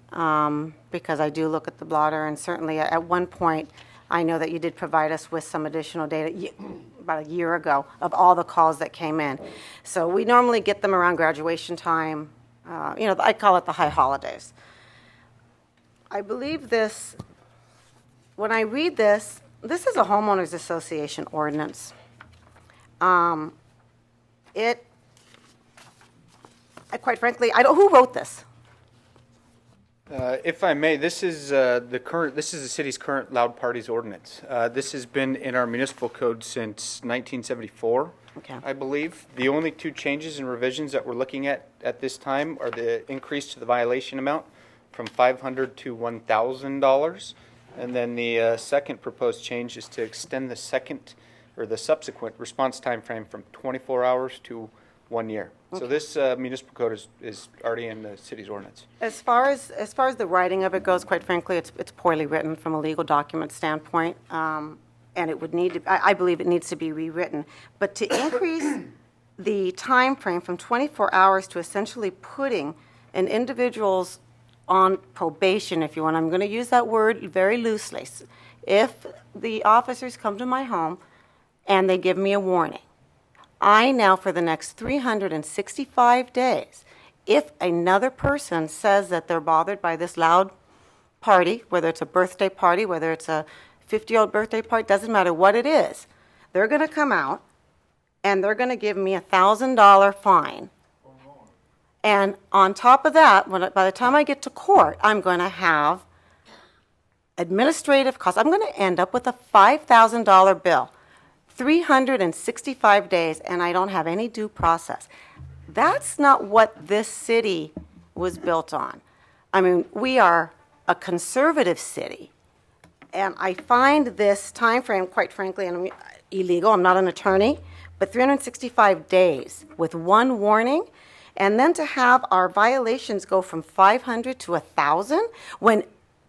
because I do look at the blotter, and certainly at one point, I know that you did provide us with some additional data about a year ago of all the calls that came in. So we normally get them around graduation time. I call it the high holidays. I believe this, when I read this is a homeowners association ordinance. Quite frankly, who wrote this? If I may, this is the city's current loud parties ordinance. This has been in our municipal code since 1974, Okay. I believe. The only two changes and revisions that we're looking at this time are the increase to the violation amount from $500 to $1,000, and then the second proposed change is to extend the subsequent response time frame from 24 hours to 1 year. So this municipal code is already in the city's ordinance. As far as the writing of it goes, quite frankly, it's poorly written from a legal document standpoint, and it would need to. I believe it needs to be rewritten. But to increase the time frame from 24 hours to essentially putting an individual's on probation, if you want, I'm going to use that word very loosely. If the officers come to my home and they give me a warning, I now, for the next 365 days, if another person says that they're bothered by this loud party, whether it's a birthday party, whether it's a 50-year-old birthday party, doesn't matter what it is, they're going to come out and they're going to give me a $1,000 fine. And on top of that, by the time I get to court, I'm going to have administrative costs. I'm going to end up with a $5,000 bill. 365 days, and I don't have any due process. That's not what this city was built on. I mean, we are a conservative city, and I find this time frame, quite frankly, and illegal. I'm not an attorney, but 365 days with one warning, and then to have our violations go from 500 to 1,000 when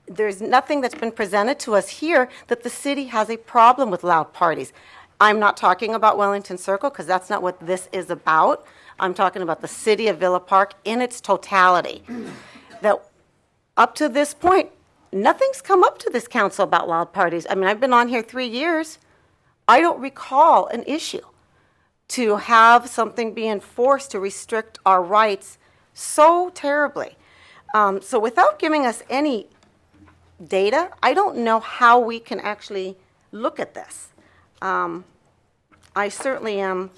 there's nothing that's been presented to us here that the city has a problem with loud parties. I'm not talking about Wellington Circle because that's not what this is about. I'm talking about the city of Villa Park in its totality. That up to this point, nothing's come up to this council about loud parties. I mean, I've been on here 3 years. I don't recall an issue to have something be enforced to restrict our rights so terribly. So without giving us any data, I don't know how we can actually look at this. I certainly am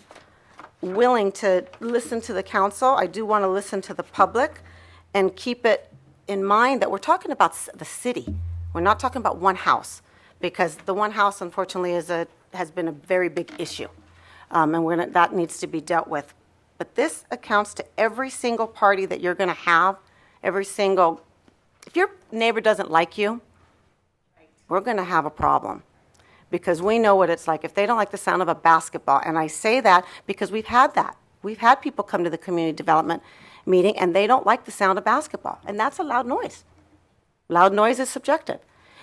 willing to listen to the council. I do want to listen to the public and keep it in mind that we're talking about the city. We're not talking about one house, because the one house, unfortunately, has been a very big issue, and that needs to be dealt with. But this accounts to every single party that you're going to have, if your neighbor doesn't like you, we're going to have a problem, because we know what it's like if they don't like the sound of a basketball. And I say that because we've had that. We've had people come to the community development meeting and they don't like the sound of basketball, and that's a loud noise. Loud noise is subjective.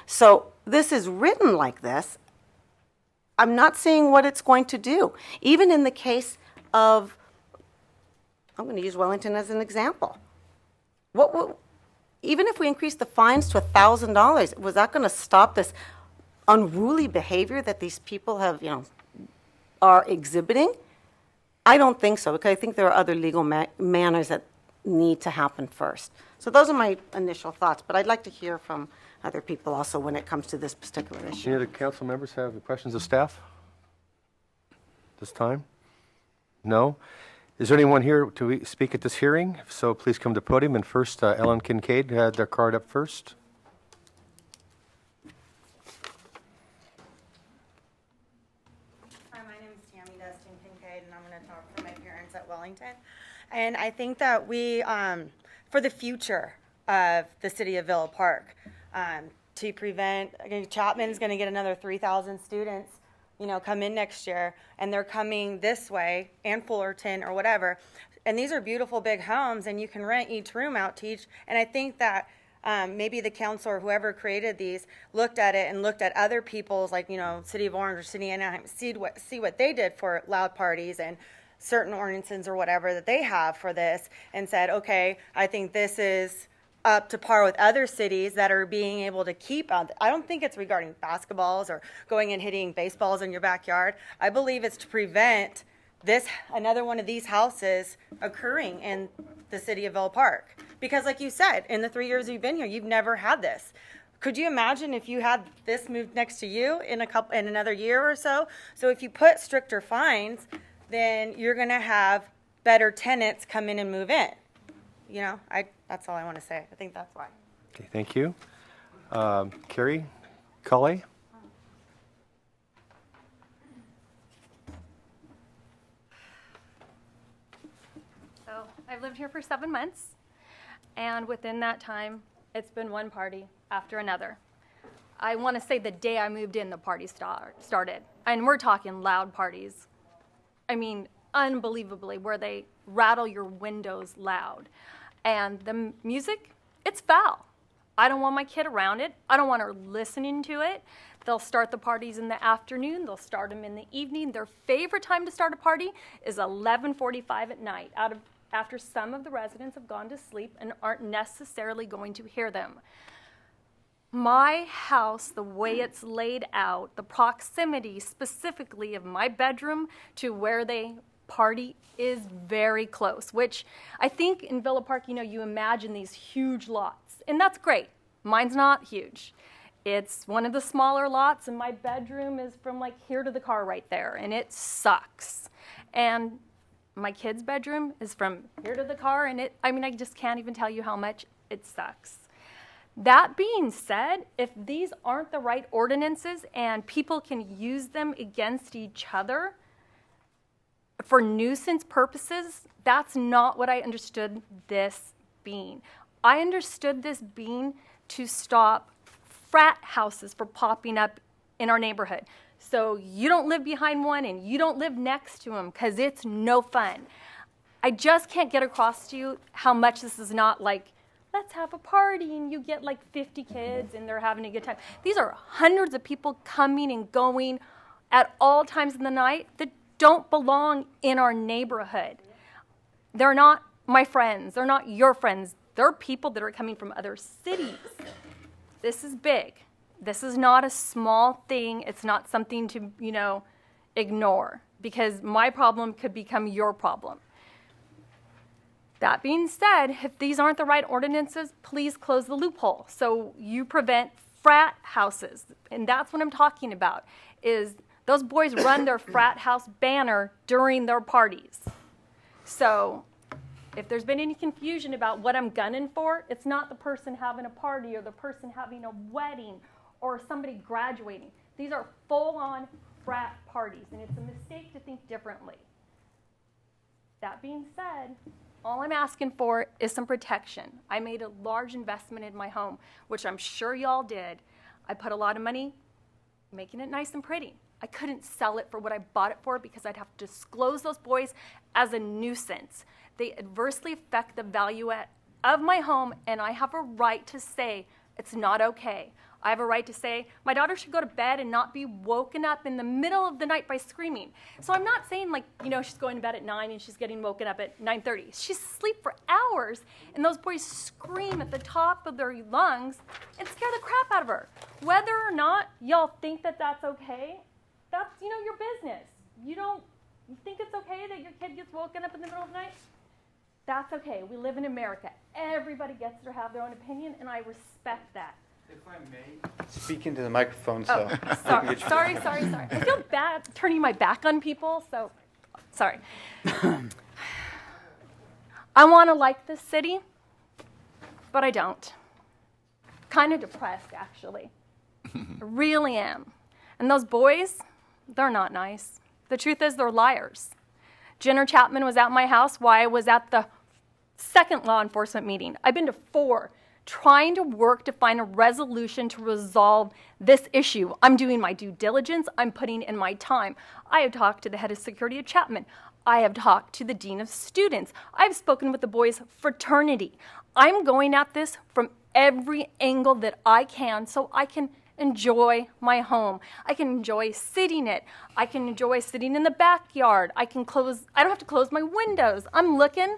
So this is written like this. I'm not seeing what it's going to do. Even in the case of, I'm going to use Wellington as an example. Even if we increase the fines to $1,000, was that going to stop this unruly behavior that these people have, are exhibiting? I don't think so, because I think there are other legal manners that need to happen first. So those are my initial thoughts, but I'd like to hear from other people also when it comes to this particular issue. Any other council members have questions of staff this time? No? Is there anyone here to speak at this hearing? If so, please come to the podium. And first, Ellen Kincaid had their card up first. Hi, my name is Tammy Dustin Kincaid, and I'm going to talk for my parents at Wellington. And I think that we, for the future of the city of Villa Park, to prevent, Chapman's going to get another 3,000 students, come in next year, and they're coming this way, and Fullerton or whatever. And these are beautiful big homes, and you can rent each room out to each. And I think that maybe the council or whoever created these looked at it and looked at other people's, like, City of Orange or City of Anaheim, see what they did for loud parties and certain ordinances or whatever that they have for this, and said, okay, I think this is up to par with other cities that are being able to keep on. I don't think it's regarding basketballs or going and hitting baseballs in your backyard. I believe it's to prevent another one of these houses occurring in the city of Villa Park. Because like you said, in the 3 years you've been here, you've never had this. Could you imagine if you had this moved next to you in another year or so? So if you put stricter fines, then you're going to have better tenants come in and move in. That's all I want to say. I think that's why. Okay, thank you. Carrie Culley? So I've lived here for 7 months, and within that time, it's been one party after another. I want to say the day I moved in, the party started. And we're talking loud parties. I mean, unbelievably, where they rattle your windows loud. And the music, it's foul. I don't want my kid around it. I don't want her listening to it. They'll start the parties in the afternoon. They'll start them in the evening. Their favorite time to start a party is 11:45 at night, after some of the residents have gone to sleep and aren't necessarily going to hear them. My house, the way it's laid out, the proximity specifically of my bedroom to where they party is very close, which I think in Villa Park, you imagine these huge lots, and that's great. Mine's not huge. It's one of the smaller lots, and my bedroom is from like here to the car right there, and it sucks. And my kid's bedroom is from here to the car, and I just can't even tell you how much it sucks. That being said, if these aren't the right ordinances and people can use them against each other for nuisance purposes, that's not what I understood this being. I understood this being to stop frat houses from popping up in our neighborhood. So you don't live behind one and you don't live next to them because it's no fun. I just can't get across to you how much this is not like, let's have a party and you get like 50 kids and they're having a good time. These are hundreds of people coming and going at all times in the night that don't belong in our neighborhood. They're not my friends. They're not your friends. They're people that are coming from other cities. This is big. This is not a small thing. It's not something to, ignore, because my problem could become your problem. That being said, if these aren't the right ordinances, please close the loophole so you prevent frat houses. And that's what I'm talking about, is those boys run their frat house banner during their parties. So if there's been any confusion about what I'm gunning for, it's not the person having a party or the person having a wedding or somebody graduating. These are full-on frat parties, and it's a mistake to think differently. That being said, all I'm asking for is some protection. I made a large investment in my home, which I'm sure y'all did. I put a lot of money making it nice and pretty. I couldn't sell it for what I bought it for because I'd have to disclose those boys as a nuisance. They adversely affect the value of my home, and I have a right to say it's not okay. I have a right to say my daughter should go to bed and not be woken up in the middle of the night by screaming. So I'm not saying she's going to bed at 9 and she's getting woken up at 9:30. She's asleep for hours, and those boys scream at the top of their lungs and scare the crap out of her. Whether or not y'all think that that's okay, that's, your business. You think it's okay that your kid gets woken up in the middle of the night? That's okay. We live in America. Everybody gets to have their own opinion, and I respect that. If I may speak into the microphone, so Sorry. I feel bad turning my back on people, so sorry. I want to like this city, but I don't. Kind of depressed, actually. I really am. And those boys, they're not nice. The truth is, they're liars. Jenner Chapman was at my house while I was at the second law enforcement meeting. I've been to 4, trying to work to find a resolution to resolve this issue. I'm doing my due diligence. I'm putting in my time. I have talked to the head of security at Chapman. I have talked to the dean of students. I've spoken with the boys' fraternity. I'm going at this from every angle that I can so I can enjoy my home. I can enjoy sitting it. I can enjoy sitting in the backyard. I don't have to close my windows. I'm looking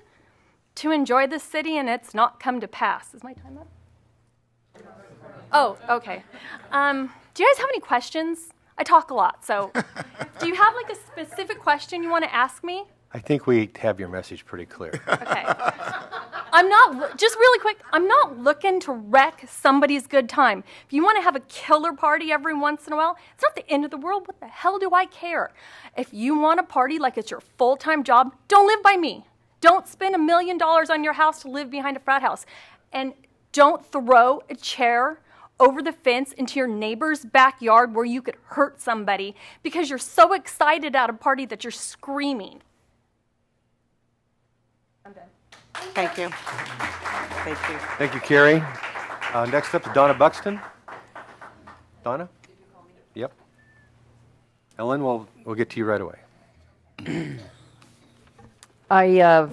to enjoy the city, and it's not come to pass. Is my time up? Oh, okay. Do you guys have any questions? I talk a lot, so do you have a specific question you want to ask me? I think we have your message pretty clear. Okay. Just really quick, I'm not looking to wreck somebody's good time. If you want to have a killer party every once in a while, it's not the end of the world. What the hell do I care? If you want to party like it's your full-time job, don't live by me. Don't spend $1 million on your house to live behind a frat house. And don't throw a chair over the fence into your neighbor's backyard where you could hurt somebody because you're so excited at a party that you're screaming. I'm done. Thank you. Thank you. Thank you, Carrie. Next up is Donna Buxton. Donna? Yep. Ellen, we'll get to you right away. I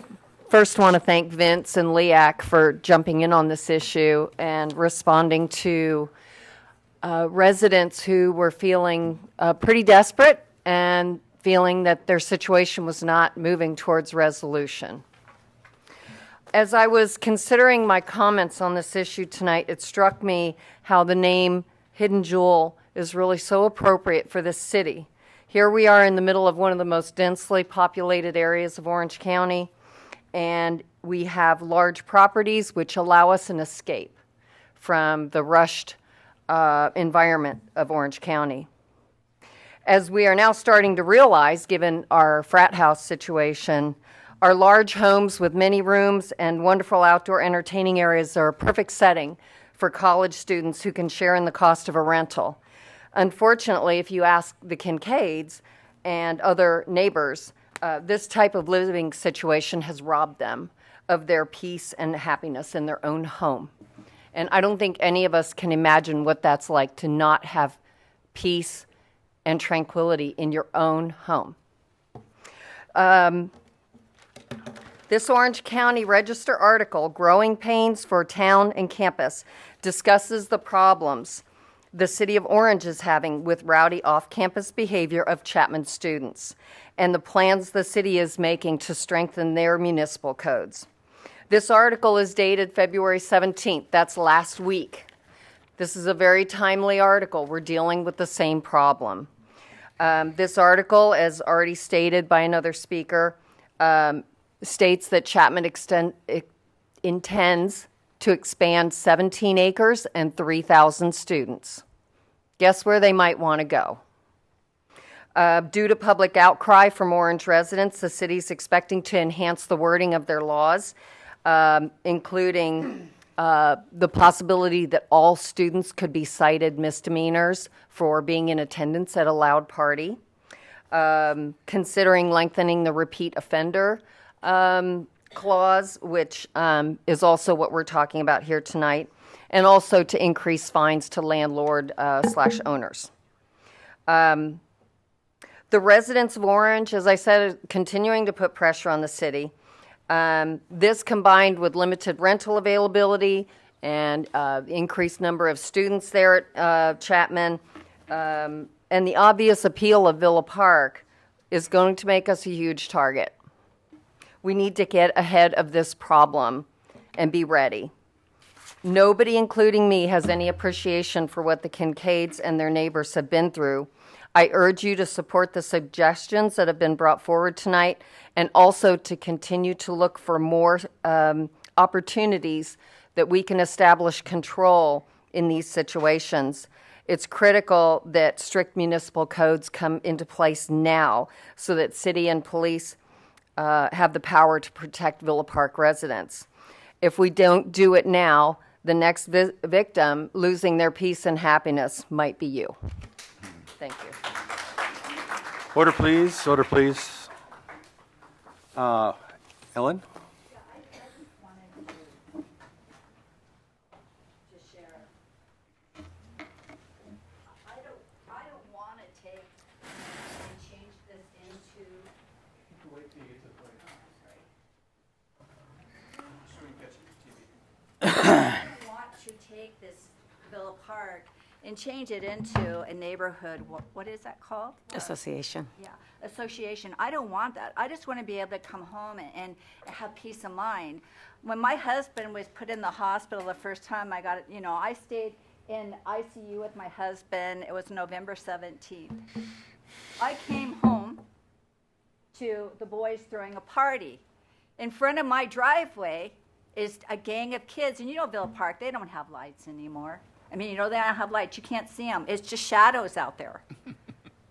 first want to thank Vince and LEAC for jumping in on this issue and responding to residents who were feeling pretty desperate and feeling that their situation was not moving towards resolution. As I was considering my comments on this issue tonight, it struck me how the name Hidden Jewel is really so appropriate for this city. Here we are in the middle of one of the most densely populated areas of Orange County, and we have large properties which allow us an escape from the rushed environment of Orange County. As we are now starting to realize, given our frat house situation, our large homes with many rooms and wonderful outdoor entertaining areas are a perfect setting for college students who can share in the cost of a rental. Unfortunately, if you ask the Kincaids and other neighbors, this type of living situation has robbed them of their peace and happiness in their own home. And I don't think any of us can imagine what that's like to not have peace and tranquility in your own home. This Orange County Register article, Growing Pains for Town and Campus, discusses the problems the City of Orange is having with rowdy off-campus behavior of Chapman students and the plans the city is making to strengthen their municipal codes. This article is dated February 17th. That's last week. This is a very timely article. We're dealing with the same problem. This article, as already stated by another speaker, states that Chapman intends to expand 17 acres and 3,000 students. Guess where they might want to go? Due to public outcry from Orange residents, the city is expecting to enhance the wording of their laws, including the possibility that all students could be cited misdemeanors for being in attendance at a loud party, considering lengthening the repeat offender clause, which is also what we're talking about here tonight, and also to increase fines to landlord slash owners. The residents of Orange, as I said, are continuing to put pressure on the city. This combined with limited rental availability and increased number of students there at Chapman, and the obvious appeal of Villa Park is going to make us a huge target. We need to get ahead of this problem and be ready. Nobody, including me, has any appreciation for what the Kincaids and their neighbors have been through. I urge you to support the suggestions that have been brought forward tonight and also to continue to look for more opportunities that we can establish control in these situations. It's critical that strict municipal codes come into place now so that city and police have the power to protect Villa Park residents. If we don't do it now, the next victim losing their peace and happiness might be you. Thank you. Order, please. Order, please. Ellen? Park and change it into a neighborhood, what is that called? Association. Yeah, association. I don't want that. I just want to be able to come home and have peace of mind. When my husband was put in the hospital the first time I got it, I stayed in ICU with my husband. It was November 17th. I came home to the boys throwing a party. In front of my driveway is a gang of kids, and Villa Park, they don't have lights anymore. They don't have lights. You can't see them. It's just shadows out there.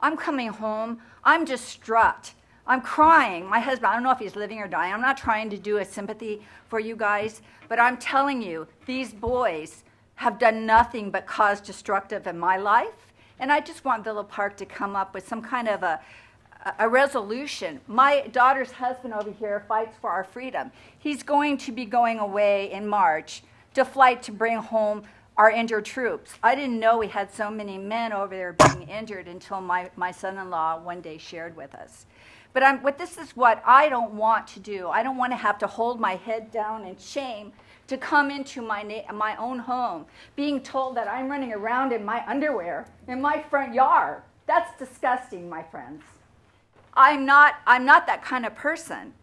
I'm coming home. I'm distraught. I'm crying. My husband, I don't know if he's living or dying. I'm not trying to do a sympathy for you guys, but I'm telling you, these boys have done nothing but cause destructive in my life, and I just want Villa Park to come up with some kind of a resolution. My daughter's husband over here fights for our freedom. He's going to be going away in March to fight to bring home our injured troops. I didn't know we had so many men over there being injured until my son-in-law one day shared with us. But this is what I don't want to do. I don't want to have to hold my head down in shame to come into my own home, being told that I'm running around in my underwear in my front yard. That's disgusting, my friends. I'm not that kind of person.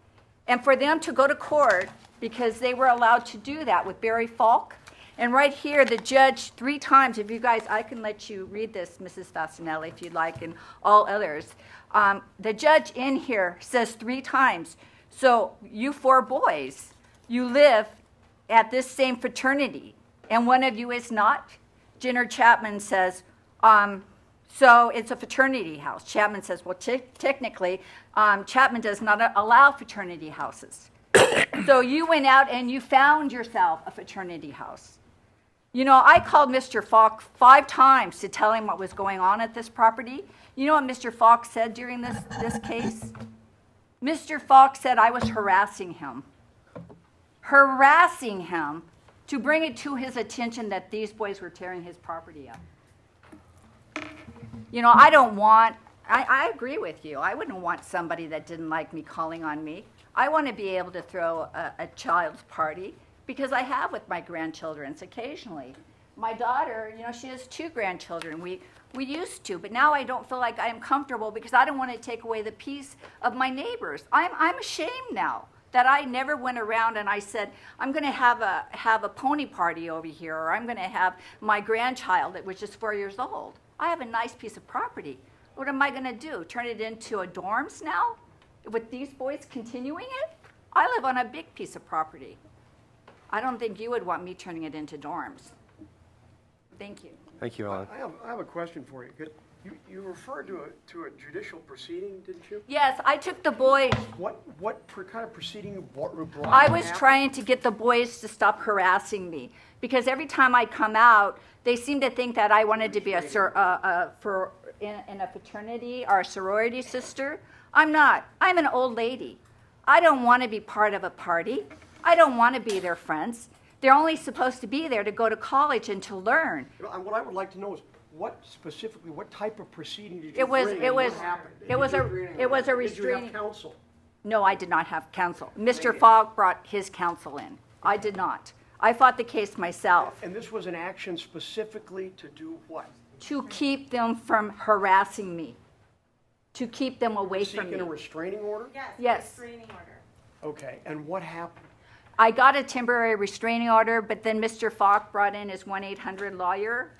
And for them to go to court because they were allowed to do that with Barry Falk, and right here, the judge 3 times, if you guys, I can let you read this, Mrs. Fasinelli, if you'd like, and all others. The judge in here says 3 times, so you 4 boys, you live at this same fraternity, and one of you is not? Jenner Chapman says, so it's a fraternity house. Chapman says, well, technically, Chapman does not allow fraternity houses. So you went out and you found yourself a fraternity house. I called Mr. Falk 5 times to tell him what was going on at this property. You know what Mr. Falk said during this case? Mr. Falk said I was harassing him to bring it to his attention that these boys were tearing his property up. You know, I agree with you. I wouldn't want somebody that didn't like me calling on me. I want to be able to throw a child's party because I have with my grandchildren occasionally. My daughter, you know, she has 2 grandchildren. We used to, but now I don't feel like I am comfortable because I don't want to take away the peace of my neighbors. I'm ashamed now that I never went around and I said, I'm going to have a pony party over here, or I'm going to have my grandchild that was just 4 years old. I have a nice piece of property. What am I going to do? Turn it into a dorms now? With these boys continuing it? I live on a big piece of property. I don't think you would want me turning it into dorms. Thank you. Thank you, Ellen. I have a question for you. You referred to a judicial proceeding, didn't you? Yes, I took the boys. What kind of proceeding you brought? I was trying to get the boys to stop harassing me because every time I come out, they seem to think that I wanted to be in a fraternity or a sorority sister. I'm not. I'm an old lady. I don't want to be part of a party. I don't want to be their friends. They're only supposed to be there to go to college and to learn. What I would like to know is what type of proceeding did you It was bring it and was what happened? it was a restraining. Did you have counsel? No, I did not have counsel. Mr. Fogg brought his counsel in. I did not. I fought the case myself. And this was an action specifically to do what? To keep them from harassing me. To keep them away from me. Seeking a restraining order? Yes. Restraining order. Okay, and what happened? I got a temporary restraining order, but then Mr. Falk brought in his 1-800 lawyer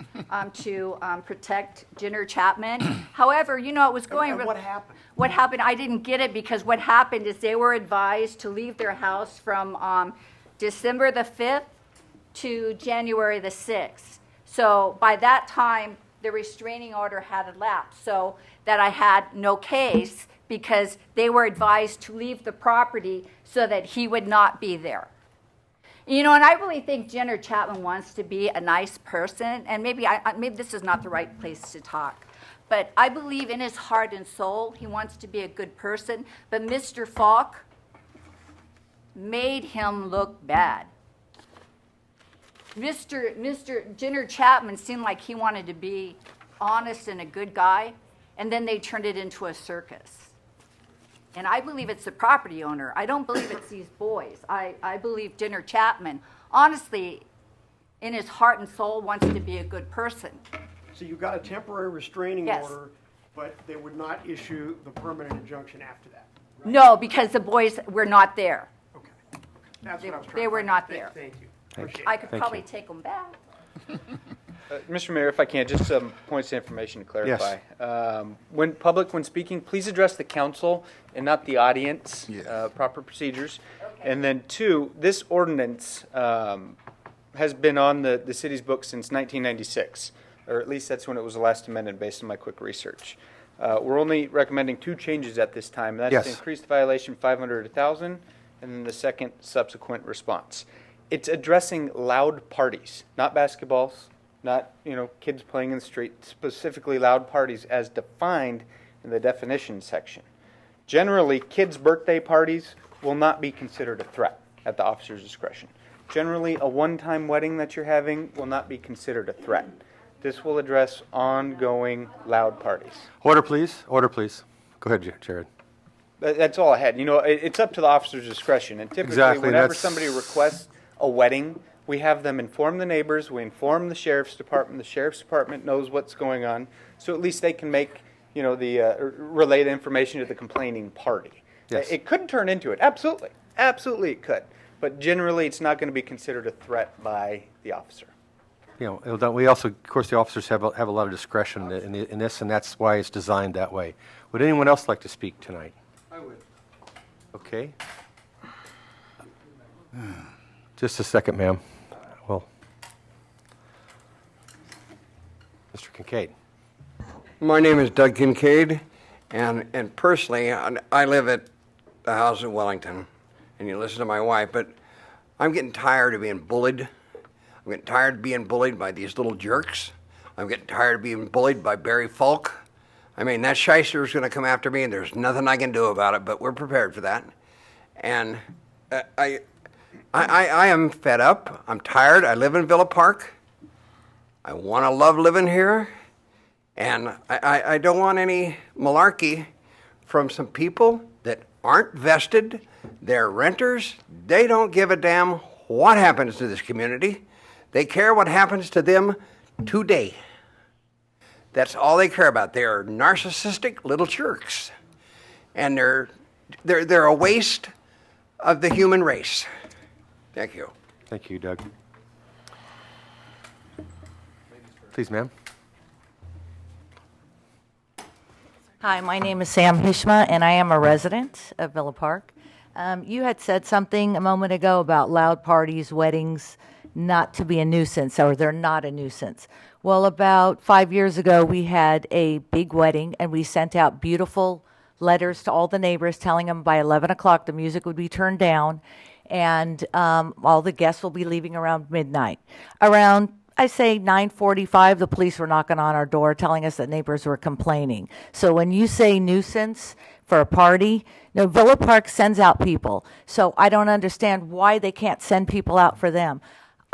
to protect Jenner Chapman. However, you know, it was going... And what happened? What happened, I didn't get it because what happened is they were advised to leave their house from December the 5th to January the 6th. So by that time, the restraining order had elapsed, so that I had no case because they were advised to leave the property so that he would not be there. You know, and I really think Jenner Chapman wants to be a nice person, and maybe this is not the right place to talk. But I believe in his heart and soul he wants to be a good person, but Mr. Falk made him look bad. Mr. Jenner Chapman seemed like he wanted to be honest and a good guy, and then they turned it into a circus. And I believe it's the property owner. I don't believe it's these boys. I believe Jenner Chapman, honestly, in his heart and soul, wants to be a good person. So you got a temporary restraining Yes. order, but they would not issue the permanent injunction after that? No, because the boys were not there. That's what I was trying They to were find not out. there. Thank you. I could Thank probably you. take them back. Mr. Mayor, if I can, just some points of information to clarify. When speaking, please address the council and not the audience. Proper procedures. And then 2, this ordinance has been on the city's books since 1996, or at least that's when it was last amended based on my quick research. We're only recommending 2 changes at this time. That's Yes. the increased violation 500 to 1,000, and then the second subsequent response. It's addressing loud parties, not basketballs, not, you know, kids playing in the street, specifically loud parties as defined in the definition section. Generally, kids' birthday parties will not be considered a threat at the officer's discretion. Generally, a one-time wedding that you're having will not be considered a threat. This will address ongoing loud parties. Order, please. Order, please. Go ahead, Jared. That's all I had. You know, it's up to the officer's discretion. And typically, Exactly, whenever that's- somebody requests a wedding, we have them inform the neighbors, we inform the sheriff's department. The sheriff's department knows what's going on, so at least they can make, you know, relay the information to the complaining party. Yes. It could turn into it. Absolutely. Absolutely it could. But generally, it's not going to be considered a threat by the officer. You know, we also, of course, the officers have a lot of discretion in this, and that's why it's designed that way. Would anyone else like to speak tonight? I would. Okay. Just a second, ma'am. Well, Mr. Kincaid. My name is Doug Kincaid, and personally, I live at the house in Wellington, and you listen to my wife, but I'm getting tired of being bullied. I'm getting tired of being bullied by these little jerks. I'm getting tired of being bullied by Barry Falk. I mean, that shyster is going to come after me, and there's nothing I can do about it, but we're prepared for that. And I am fed up. I'm tired. I live in Villa Park. I want to love living here. And I don't want any malarkey from some people that aren't vested. They're renters. They don't give a damn what happens to this community. They care what happens to them today. That's all they care about. They're narcissistic little jerks. And they're a waste of the human race. Thank you. Thank you, Doug. Please, ma'am. Hi, my name is Sam Hishma, and I am a resident of Villa Park. You had said something a moment ago about loud parties, weddings, not to be a nuisance, or they're not a nuisance. Well, about 5 years ago, we had a big wedding, and we sent out beautiful letters to all the neighbors telling them by 11 o'clock the music would be turned down, and all the guests will be leaving around midnight. Around, I say 9:45, the police were knocking on our door telling us that neighbors were complaining. So when you say nuisance for a party, no, Villa Park sends out people. So I don't understand why they can't send people out for them.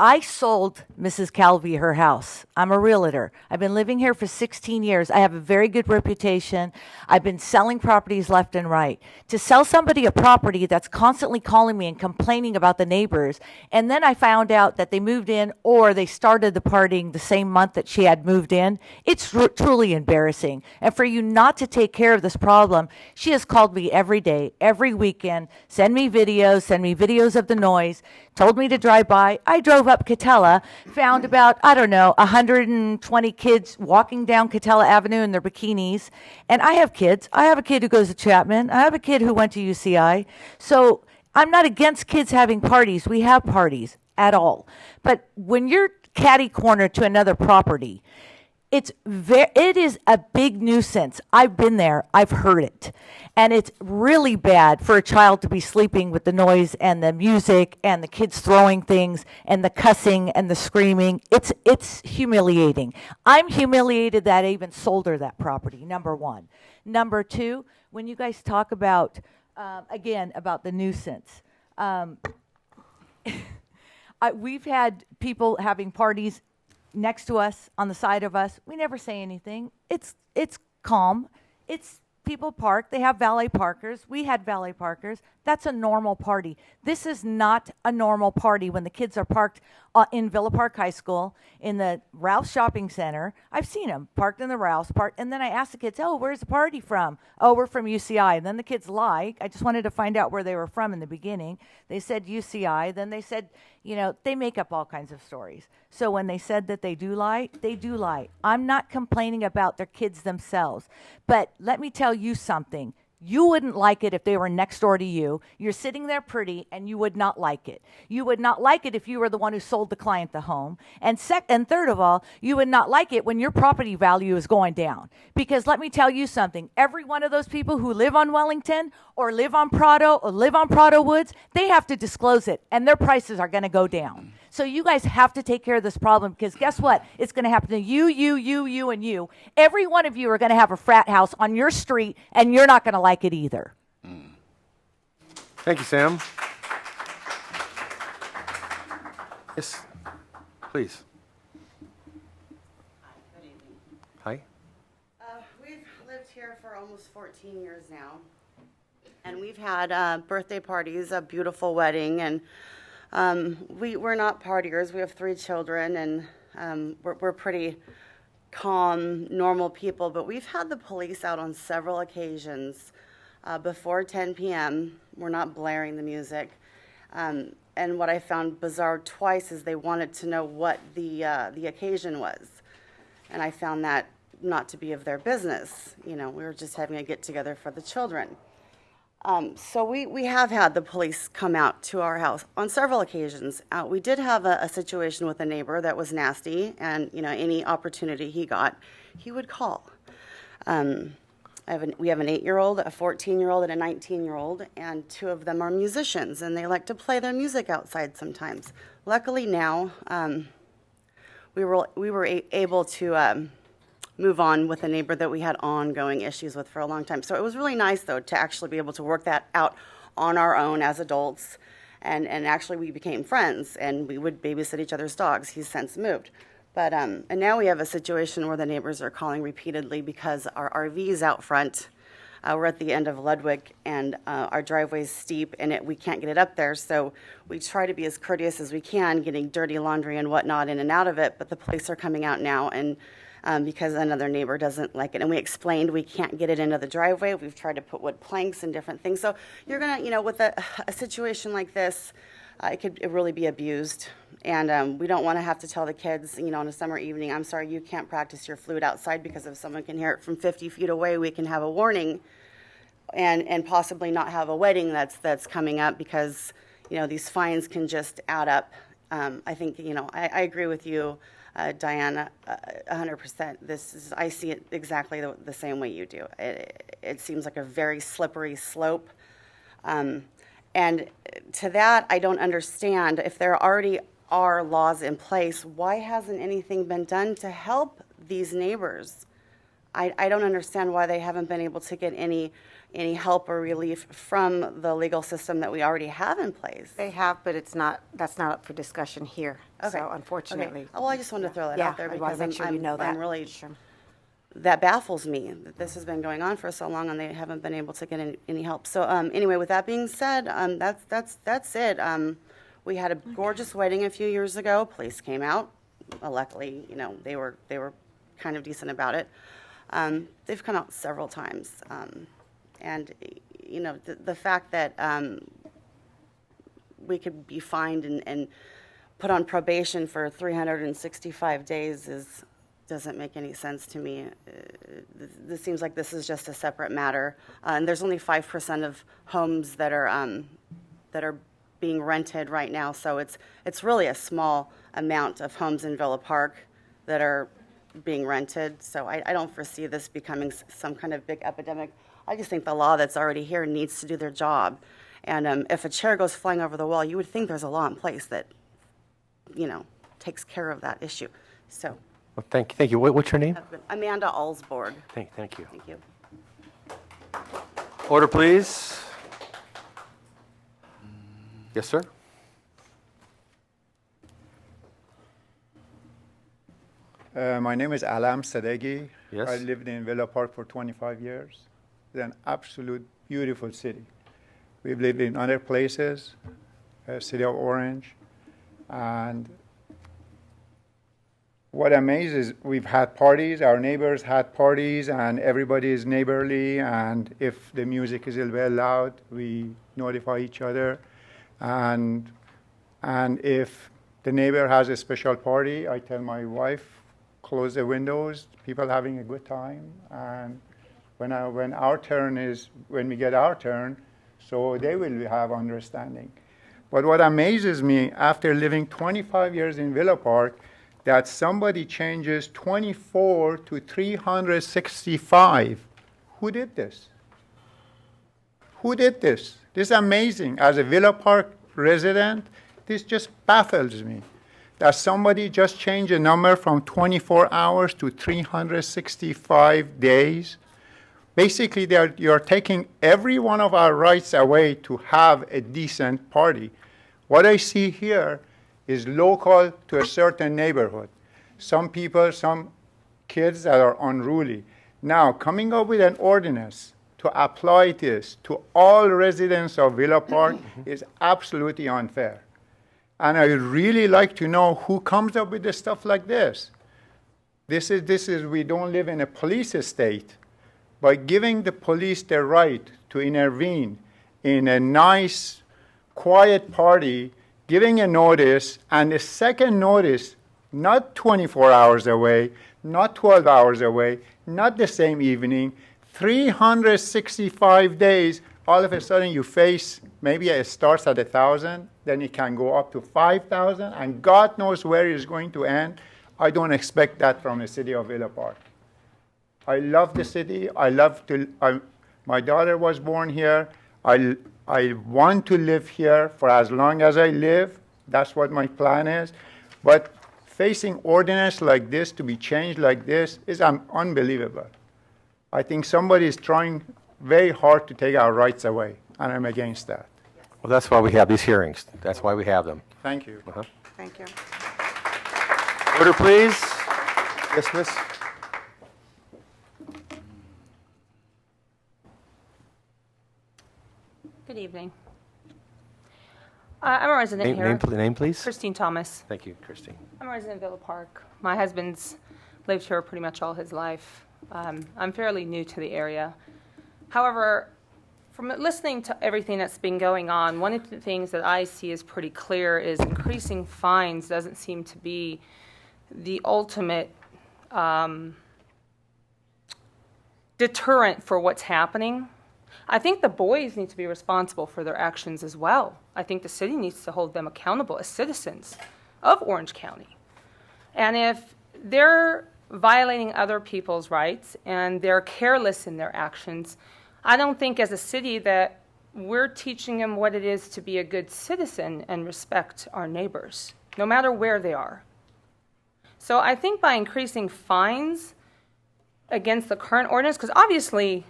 I sold Mrs. Calvi her house. I'm a realtor. I've been living here for 16 years. I have a very good reputation. I've been selling properties left and right. To sell somebody a property that's constantly calling me and complaining about the neighbors, and then I found out that they moved in or they started the partying the same month that she had moved in, it's truly embarrassing. And for you not to take care of this problem, she has called me every day, every weekend, send me videos of the noise, told me to drive by. I drove up Catella, found about, 120 kids walking down Catella Avenue in their bikinis. And I have kids. I have a kid who goes to Chapman. I have a kid who went to UCI. So I'm not against kids having parties. We have parties at all. But when you're catty corner to another property, it is a big nuisance. I've been there. I've heard it. And it's really bad for a child to be sleeping with the noise and the music and the kids throwing things and the cussing and the screaming. It's humiliating. I'm humiliated that I even sold her that property, number one. Number two, when you guys talk about, again, about the nuisance, we've had people having parties next to us, on the side of us. We never say anything. It's calm. It's people park. They have valet parkers. We had valet parkers. That's a normal party. This is not a normal party when the kids are parked in Villa Park High School, in the Rouse Shopping Center. I've seen them parked in the Rouse Park. And then I asked the kids, oh, where's the party from? Oh, we're from UCI. And then the kids lie. I just wanted to find out where they were from in the beginning. They said UCI. Then they said, they make up all kinds of stories. So when they said that they do lie, they do lie. I'm not complaining about their kids themselves. But let me tell you something. You wouldn't like it if they were next door to you. You're sitting there pretty, and you would not like it. You would not like it if you were the one who sold the client the home. And third of all, you would not like it when your property value is going down. Because let me tell you something. Every one of those people who live on Wellington or live on Prado or live on Prado Woods, they have to disclose it, and their prices are going to go down. So you guys have to take care of this problem, because guess what? It's going to happen to you, and you. Every one of you are going to have a frat house on your street, and you're not going to like it either. Thank you, Sam. Yes, please. Hi. We've lived here for almost 14 years now, and we've had birthday parties, a beautiful wedding, and we're not partiers. We have 3 children, and we're pretty calm, normal people, but we've had the police out on several occasions before 10 p.m. We're not blaring the music. And what I found bizarre twice is they wanted to know what the occasion was. And I found that not to be of their business. We were just having a get-together for the children. So we have had the police come out to our house on several occasions. We did have a situation with a neighbor that was nasty, and any opportunity he got, he would call. We have an 8-year-old, a 14-year-old, and a 19-year-old, and 2 of them are musicians, and they like to play their music outside sometimes. Luckily now, we were able to move on with a neighbor that we had ongoing issues with for a long time. So it was really nice, though, to actually be able to work that out on our own as adults. And actually we became friends, and we would babysit each other's dogs. He's since moved. But, and now we have a situation where the neighbors are calling repeatedly because our RV's out front. We're at the end of Ludwig, and our driveway's steep, and we can't get it up there. So we try to be as courteous as we can, getting dirty laundry and whatnot in and out of it. But the police are coming out now, and because another neighbor doesn't like it. And we explained we can't get it into the driveway. We've tried to put wood planks and different things. So you're going to, with a situation like this, it could really be abused. And we don't want to have to tell the kids, on a summer evening, I'm sorry, you can't practice your flute outside because if someone can hear it from 50 feet away, we can have a warning and possibly not have a wedding that's coming up because, these fines can just add up. I think, I agree with you, Diana, 100%. I see it exactly the same way you do. It seems like a very slippery slope. And to that, I don't understand. If there already are laws in place, why hasn't anything been done to help these neighbors? I don't understand why they haven't been able to get any help or relief from the legal system that we already have in place. They have, but that's not up for discussion here. Okay. So unfortunately. Okay. Well, I just wanted to throw that out there I want because to make sure you know that. I'm really, that baffles me that this has been going on for so long and they haven't been able to get any help. So anyway, with that being said, that's it. We had a gorgeous wedding a few years ago. Police came out. Luckily, they were kind of decent about it. They've come out several times. And, the fact that we could be fined and put on probation for 365 days doesn't make any sense to me. This seems like this is just a separate matter. And there's only 5% of homes that are being rented right now. So it's really a small amount of homes in Villa Park that are being rented. So I don't foresee this becoming some kind of big epidemic. I just think the law that's already here needs to do their job. And if a chair goes flying over the wall, you would think there's a law in place that, takes care of that issue. So. Well, thank you. What's your name? Amanda Alsborg. Thank you. Thank you. Order, please. Yes, sir. My name is Alam Sadeghi. Yes. I lived in Villa Park for 25 years. It's an absolute beautiful city. We've lived in other places, city of Orange, and what amazes, we've had parties, our neighbors had parties, and everybody is neighborly, and if the music is a little bit loud, we notify each other, and if the neighbor has a special party, I tell my wife, close the windows, people having a good time, and when we get our turn, so they will have understanding. But what amazes me, after living 25 years in Villa Park, that somebody changes 24 to 365. Who did this? Who did this? This is amazing. As a Villa Park resident, this just baffles me. That somebody just changed a number from 24 hours to 365 days. Basically, you're taking every one of our rights away to have a decent party. What I see here is local to a certain neighborhood. Some people, some kids that are unruly. Now, coming up with an ordinance to apply this to all residents of Villa Park is absolutely unfair. And I would really like to know who comes up with stuff like this. This is we don't live in a police state. By giving the police the right to intervene in a nice, quiet party, giving a notice, and a second notice, not 24 hours away, not 12 hours away, not the same evening, 365 days, all of a sudden you face, maybe it starts at 1,000, then it can go up to 5,000, and God knows where it's going to end. I don't expect that from the city of Villa Park. I love the city. My daughter was born here. I want to live here for as long as I live. That's what my plan is. But facing ordinance like this, to be changed like this, is unbelievable. I think somebody is trying very hard to take our rights away, and I'm against that. Well, that's why we have these hearings. That's why we have them. Thank you. Thank you. Order, please. Yes, miss. Good evening. I'm a resident here. Name, please. Christine Thomas. Thank you, Christine. I'm a resident of Villa Park. My husband's lived here pretty much all his life. I'm fairly new to the area. However, from listening to everything that's been going on, one of the things that I see is pretty clear is increasing fines doesn't seem to be the ultimate deterrent for what's happening. I think the boys need to be responsible for their actions as well. I think the city needs to hold them accountable as citizens of Orange County. And if they're violating other people's rights and they're careless in their actions, I don't think as a city that we're teaching them what it is to be a good citizen and respect our neighbors, no matter where they are. So I think by increasing fines against the current ordinance, because obviously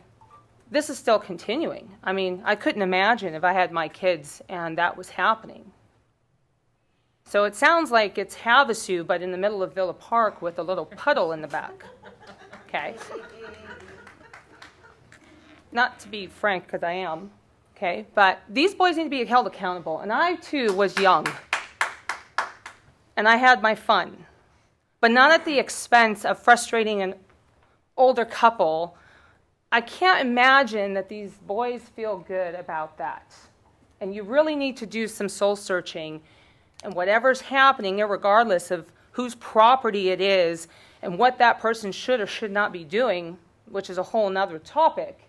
this is still continuing. I mean, I couldn't imagine if I had my kids and that was happening. So it sounds like it's Havasu, but in the middle of Villa Park with a little puddle in the back. Okay? Not to be frank, because I am. Okay? But these boys need to be held accountable. And I, too, was young. And I had my fun. But not at the expense of frustrating an older couple. I can't imagine that these boys feel good about that. And you really need to do some soul searching. And whatever's happening, regardless of whose property it is and what that person should or should not be doing, which is a whole nother topic,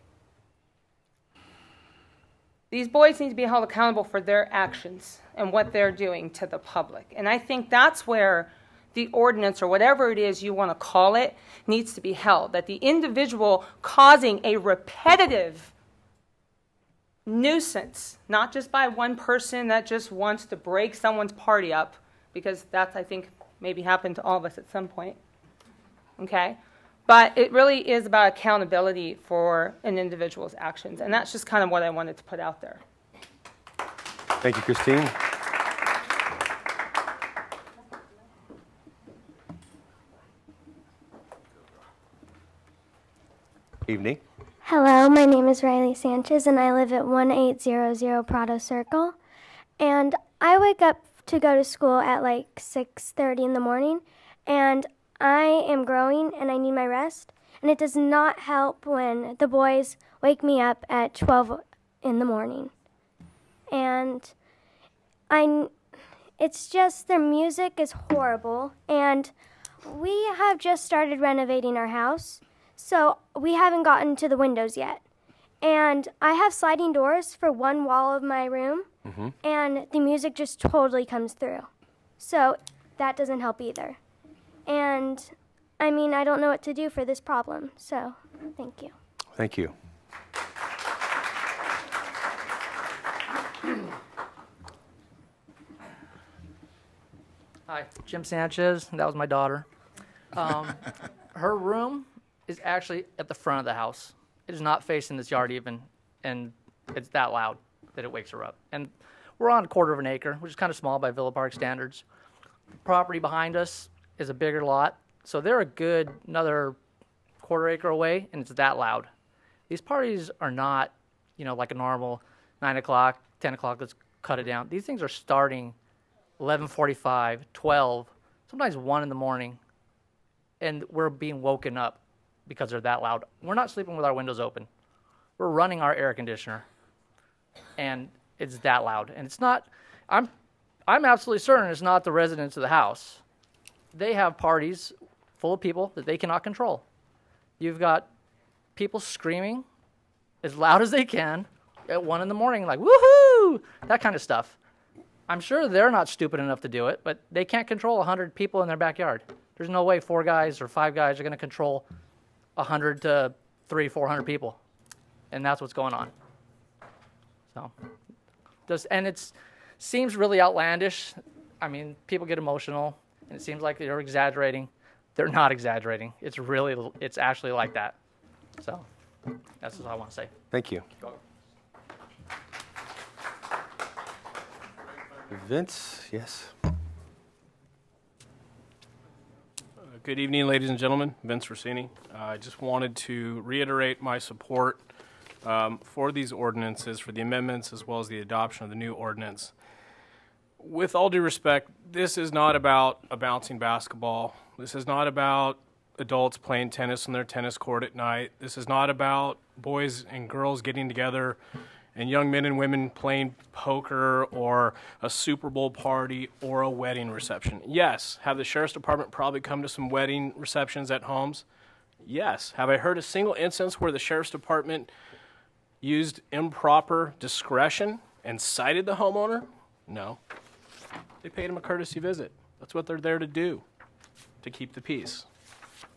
these boys need to be held accountable for their actions and what they're doing to the public. And I think that's where the ordinance, or whatever it is you want to call it, needs to be held. That the individual causing a repetitive nuisance, not just by one person that just wants to break someone's party up, because that's, I think, maybe happened to all of us at some point. Okay? But it really is about accountability for an individual's actions. And that's just kind of what I wanted to put out there. Thank you, Christine. Evening. Hello, my name is Riley Sanchez, and I live at 1800 Prado Circle. And I wake up to go to school at like 6:30 in the morning, and I am growing and I need my rest. And it does not help when the boys wake me up at 12 in the morning. And it's just their music is horrible, and we have just started renovating our house. So we haven't gotten to the windows yet. And I have sliding doors for one wall of my room, and the music just totally comes through. So that doesn't help either. And, I mean, I don't know what to do for this problem. So, thank you. Thank you. Hi, Jim Sanchez. That was my daughter. Her room is actually at the front of the house. It is not facing this yard even, and it's that loud that it wakes her up. And we're on a quarter of an acre, which is kind of small by Villa Park standards. The property behind us is a bigger lot, so they're a good another quarter acre away, and it's that loud. These parties are not, like a normal 9 o'clock, 10 o'clock, let's cut it down. These things are starting 11:45, 12, sometimes 1 in the morning, and we're being woken up because they're that loud. We're not sleeping with our windows open. We're running our air conditioner, and it's that loud. And it's not, I'm absolutely certain it's not the residents of the house. They have parties full of people that they cannot control. You've got people screaming as loud as they can at 1 in the morning, like, woohoo, that kind of stuff. I'm sure they're not stupid enough to do it, but they can't control 100 people in their backyard. There's no way 4 guys or 5 guys are going to control 100 to 300, 400 people. And that's what's going on. So, and it seems really outlandish. I mean, people get emotional, and it seems like they're exaggerating. They're not exaggerating. It's actually like that. So, that's what I want to say. Thank you. Vince, yes. Good evening, ladies and gentlemen. Vince Rossini. I just wanted to reiterate my support for these ordinances, for the amendments, as well as the adoption of the new ordinance. With all due respect, this is not about a bouncing basketball. This is not about adults playing tennis on their tennis court at night. This is not about boys and girls getting together and young men and women playing poker or a Super Bowl party or a wedding reception. Yes. Have the Sheriff's Department probably come to some wedding receptions at homes? Yes. Have I heard a single instance where the Sheriff's Department used improper discretion and cited the homeowner? No. They paid him a courtesy visit. That's what they're there to do, to keep the peace.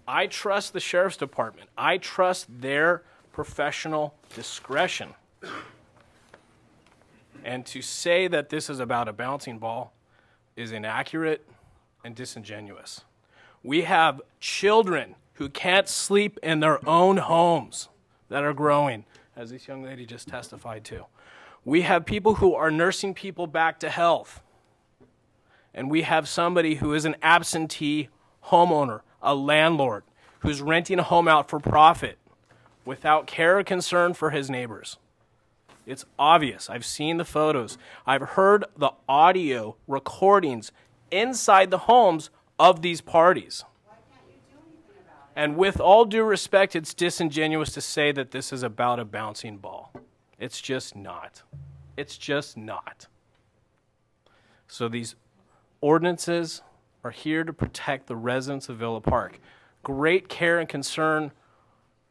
I trust the Sheriff's Department. I trust their professional discretion. And to say that this is about a bouncing ball is inaccurate and disingenuous. We have children who can't sleep in their own homes that are growing, as this young lady just testified to. We have people who are nursing people back to health. And we have somebody who is an absentee homeowner, a landlord, who's renting a home out for profit without care or concern for his neighbors. It's obvious. I've seen the photos. I've heard the audio recordings inside the homes of these parties. And with all due respect, it's disingenuous to say that this is about a bouncing ball. It's just not. It's just not. So these ordinances are here to protect the residents of Villa Park. Great care and concern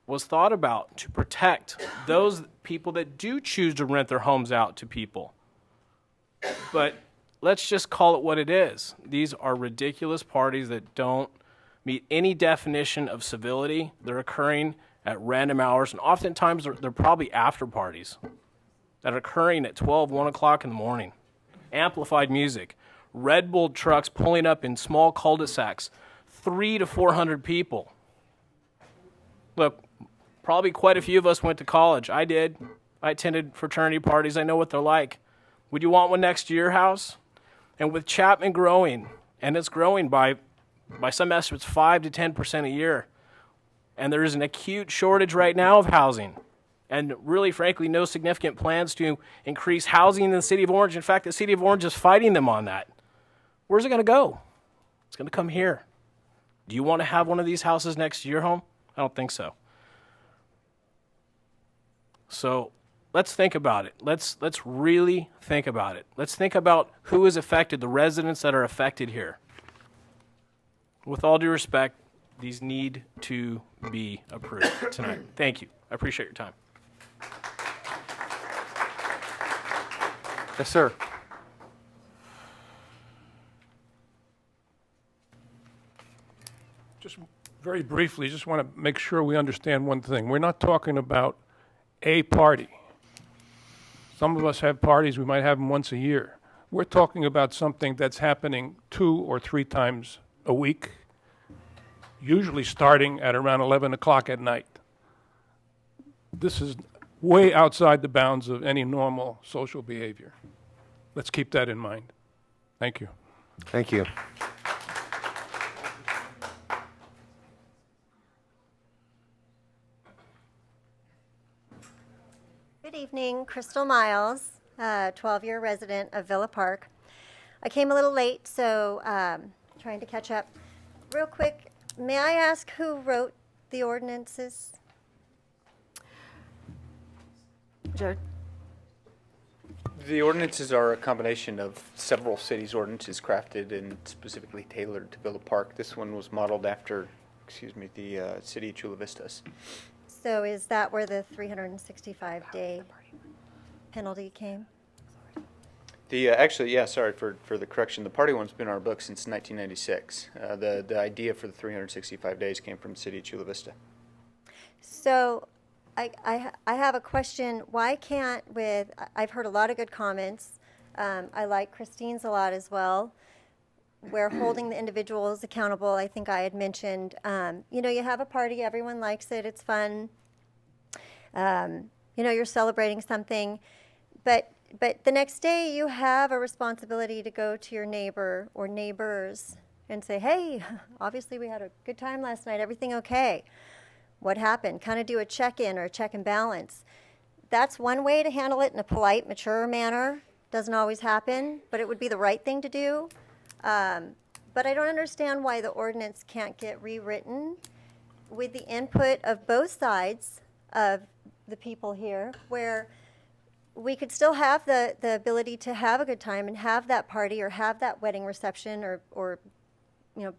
was thought about to protect those people that do choose to rent their homes out to people. But let's just call it what it is. These are ridiculous parties that don't meet any definition of civility. They're occurring at random hours, and oftentimes they're probably after parties that are occurring at 12, 1 o'clock in the morning. Amplified music. Red Bull trucks pulling up in small cul-de-sacs. 300 to 400 people. Look, probably quite a few of us went to college. I did. I attended fraternity parties. I know what they're like. Would you want one next to your house? And with Chapman growing, and it's growing by some estimates 5 to 10% a year, and there is an acute shortage right now of housing, and really, frankly, no significant plans to increase housing in the city of Orange. In fact, the city of Orange is fighting them on that. Where's it going to go? It's going to come here. Do you want to have one of these houses next to your home? I don't think so. So let's think about it. Let's really think about it. Let's think about who is affected, the residents that are affected here. With all due respect, these need to be approved tonight. Thank you. I appreciate your time. Yes, sir. Just very briefly, just want to make sure we understand one thing. We're not talking about a party. Some of us have parties, we might have them once a year. We're talking about something that's happening 2 or 3 times a week, usually starting at around 11 o'clock at night. This is way outside the bounds of any normal social behavior. Let's keep that in mind. Thank you. Thank you. Good evening, Crystal Miles, 12-year resident of Villa Park. I came a little late, so trying to catch up. Real quick, may I ask who wrote the ordinances? Jared? The ordinances are a combination of several cities' ordinances crafted and specifically tailored to Villa Park. This one was modeled after, the city of Chula Vistas. So is that where the 365-day penalty came? Sorry for the correction. The party one's been on our books since 1996. The idea for the 365 days came from the city of Chula Vista. So I have a question. Why can't I've heard a lot of good comments. I like Christine's a lot as well. We're holding the individuals accountable. I think I had mentioned, you have a party, everyone likes it, it's fun. You're celebrating something. But the next day you have a responsibility to go to your neighbor or neighbors and say, hey, obviously we had a good time last night, everything okay? What happened? Kind of do a check-in or a check and balance. That's one way to handle it in a polite, mature manner. Doesn't always happen, but it would be the right thing to do. But I don't understand why the ordinance can't get rewritten with the input of both sides of the people here, where we could still have the ability to have a good time and have that party or have that wedding reception or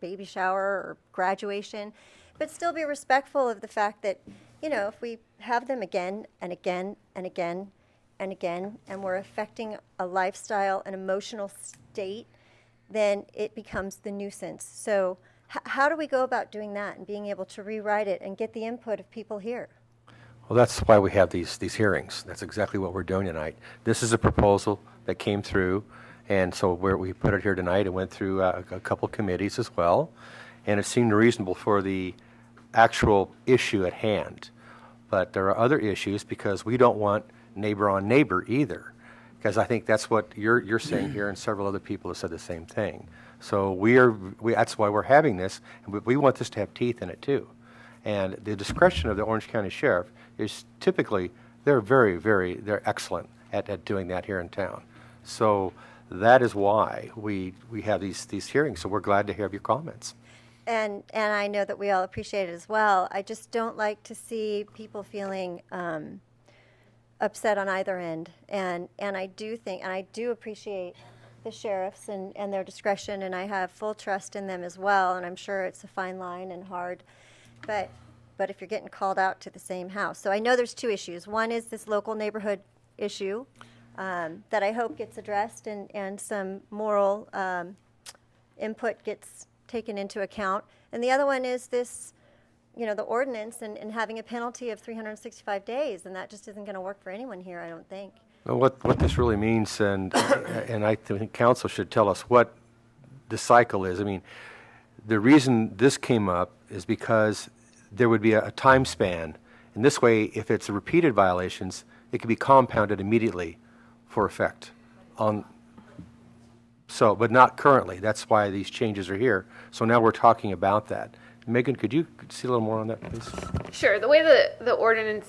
baby shower or graduation, but still be respectful of the fact that, if we have them again and again and again and again, and we're affecting a lifestyle, an emotional state, then it becomes the nuisance. So how do we go about doing that and being able to rewrite it and get the input of people here? Well, that's why we have these hearings. That's exactly what we're doing tonight. This is a proposal that came through, and so we put it here tonight. It went through a couple committees as well, and it seemed reasonable for the actual issue at hand. But there are other issues because we don't want neighbor on neighbor either, because I think that's what you're saying here, and several other people have said the same thing. So that's why we're having this, and we want this to have teeth in it too. And the discretion of the Orange County Sheriff is typically, they're excellent at doing that here in town. So that is why we have these hearings. So we're glad to hear your comments. And I know that we all appreciate it as well. I just don't like to see people feeling upset on either end. And I do think, and I do appreciate the sheriffs and their discretion, and I have full trust in them as well. And I'm sure it's a fine line and hard. But if you're getting called out to the same house. So I know there's two issues. One is this local neighborhood issue that I hope gets addressed and some moral input gets taken into account. And the other one is this, the ordinance and having a penalty of 365 days. And that just isn't going to work for anyone here, I don't think. Well, what this really means, and I think council should tell us what the cycle is. I mean, the reason this came up is because there would be a time span. And this way, if it's repeated violations, it could be compounded immediately for effect. But not currently. That's why these changes are here. So now we're talking about that. Megan, could you see a little more on that, please? Sure. The way the ordinance,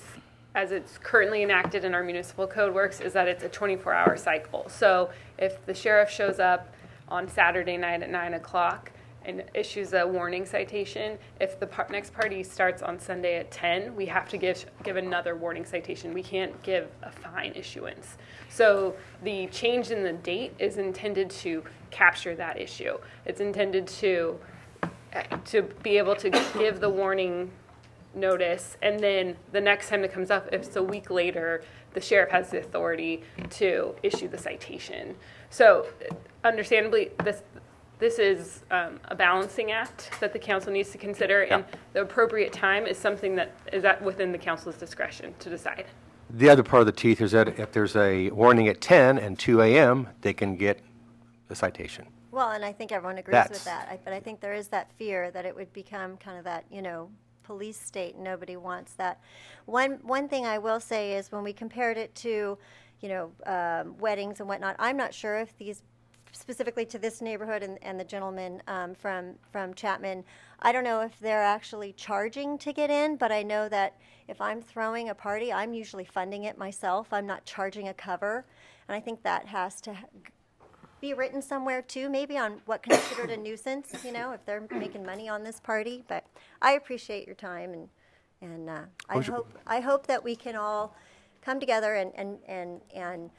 as it's currently enacted in our municipal code, works is that it's a 24-hour cycle. So if the sheriff shows up on Saturday night at 9 o'clock and issues a warning citation, if the next party starts on Sunday at 10, we have to give another warning citation. We can't give a fine issuance. So the change in the date is intended to capture that issue. It's intended to be able to give the warning notice, and then the next time it comes up, if it's a week later, the sheriff has the authority to issue the citation. So understandably, this is a balancing act that the council needs to consider, and the appropriate time is something that is within the council's discretion to decide. The other part of the teeth is that if there's a warning at 10 and 2 a.m., they can get the citation. Well, and I think everyone agrees with that. But I think there is that fear that it would become kind of that, police state. Nobody wants that. One thing I will say is when we compared it to, weddings and whatnot, I'm not sure if these, specifically to this neighborhood and the gentleman from Chapman, I don't know if they're actually charging to get in, but I know that if I'm throwing a party, I'm usually funding it myself. I'm not charging a cover. And I think that has to be written somewhere too, maybe on what considered a nuisance, if they're making money on this party. But I appreciate your time, and I hope that we can all come together and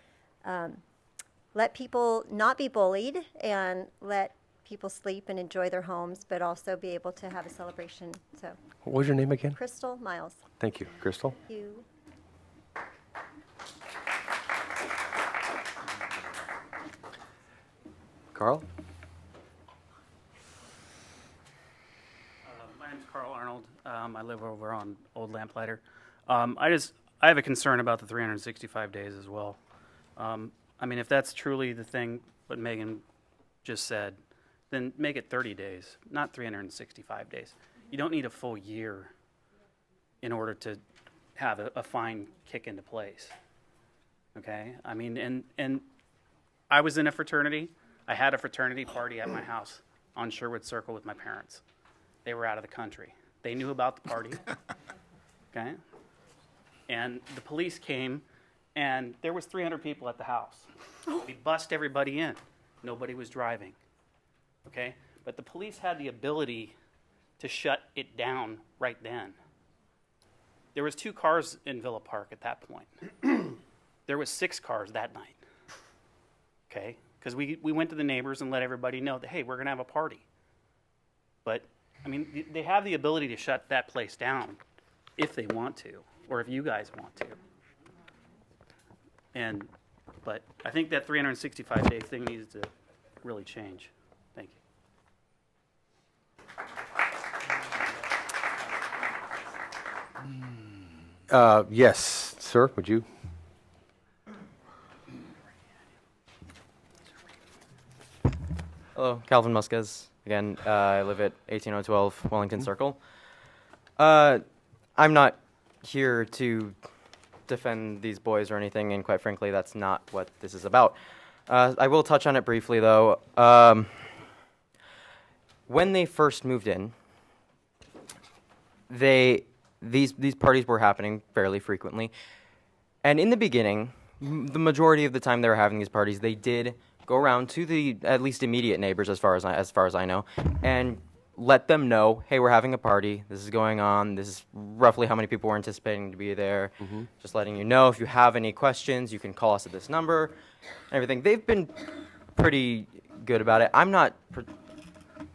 let people not be bullied and let people sleep and enjoy their homes, but also be able to have a celebration. So, what was your name again? Crystal Miles. Thank you, Crystal. Thank you. Carl? My name's Carl Arnold. I live over on Old Lamplighter. I have a concern about the 365 days as well. If that's truly the thing, what Megan just said, then make it 30 days, not 365 days. You don't need a full year in order to have a fine kick into place. Okay? And I was in a fraternity. I had a fraternity party at my house on Sherwood Circle with my parents. They were out of the country. They knew about the party. Okay? And the police came, and there was 300 people at the house. We bust everybody in. Nobody was driving. Okay? But the police had the ability to shut it down right then. There was 2 cars in Villa Park at that point. There was 6 cars that night. Okay? Because we went to the neighbors and let everybody know that, hey, we're going to have a party. But, I mean, they have the ability to shut that place down if they want to, or if you guys want to. But I think that 365-day thing needs to really change. Thank you. Yes, sir, would you? Hello, Calvin Musquez. Again, I live at 18012 Wellington Circle. I'm not here to defend these boys or anything, and quite frankly, that's not what this is about. I will touch on it briefly, though. When they first moved in, these parties were happening fairly frequently, and in the beginning, the majority of the time they were having these parties, they did go around to the at least immediate neighbors, as far as I know, and let them know, hey, we're having a party. This is going on. This is roughly how many people we're anticipating to be there. Just letting you know, if you have any questions, you can call us at this number. Everything. They've been pretty good about it. I'm not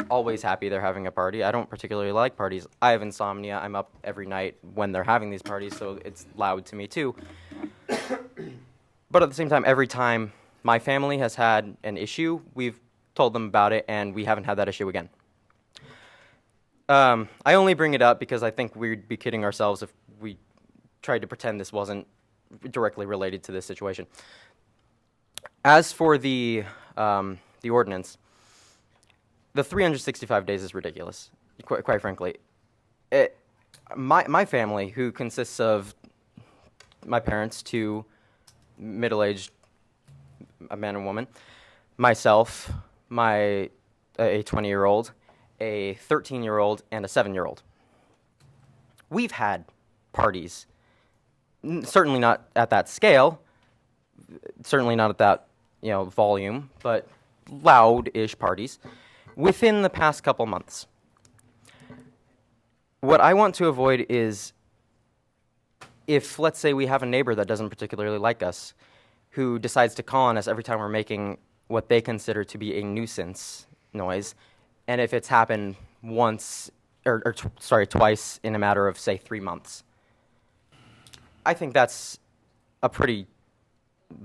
always happy they're having a party. I don't particularly like parties. I have insomnia. I'm up every night when they're having these parties, so it's loud to me too. But at the same time, every time my family has had an issue, we've told them about it, and we haven't had that issue again. I only bring it up because I think we'd be kidding ourselves if we tried to pretend this wasn't directly related to this situation. As for the ordinance, the 365 days is ridiculous, quite frankly. My family, who consists of my parents, 2 middle-aged, a man and woman, myself, a 20-year-old, a 13-year-old, and a 7-year-old. We've had parties, certainly not at that scale, certainly not at that volume, but loud-ish parties within the past couple months. What I want to avoid is if, let's say, we have a neighbor that doesn't particularly like us, who decides to call on us every time we're making what they consider to be a nuisance noise, and if it's happened twice in a matter of, say, 3 months. I think that's a pretty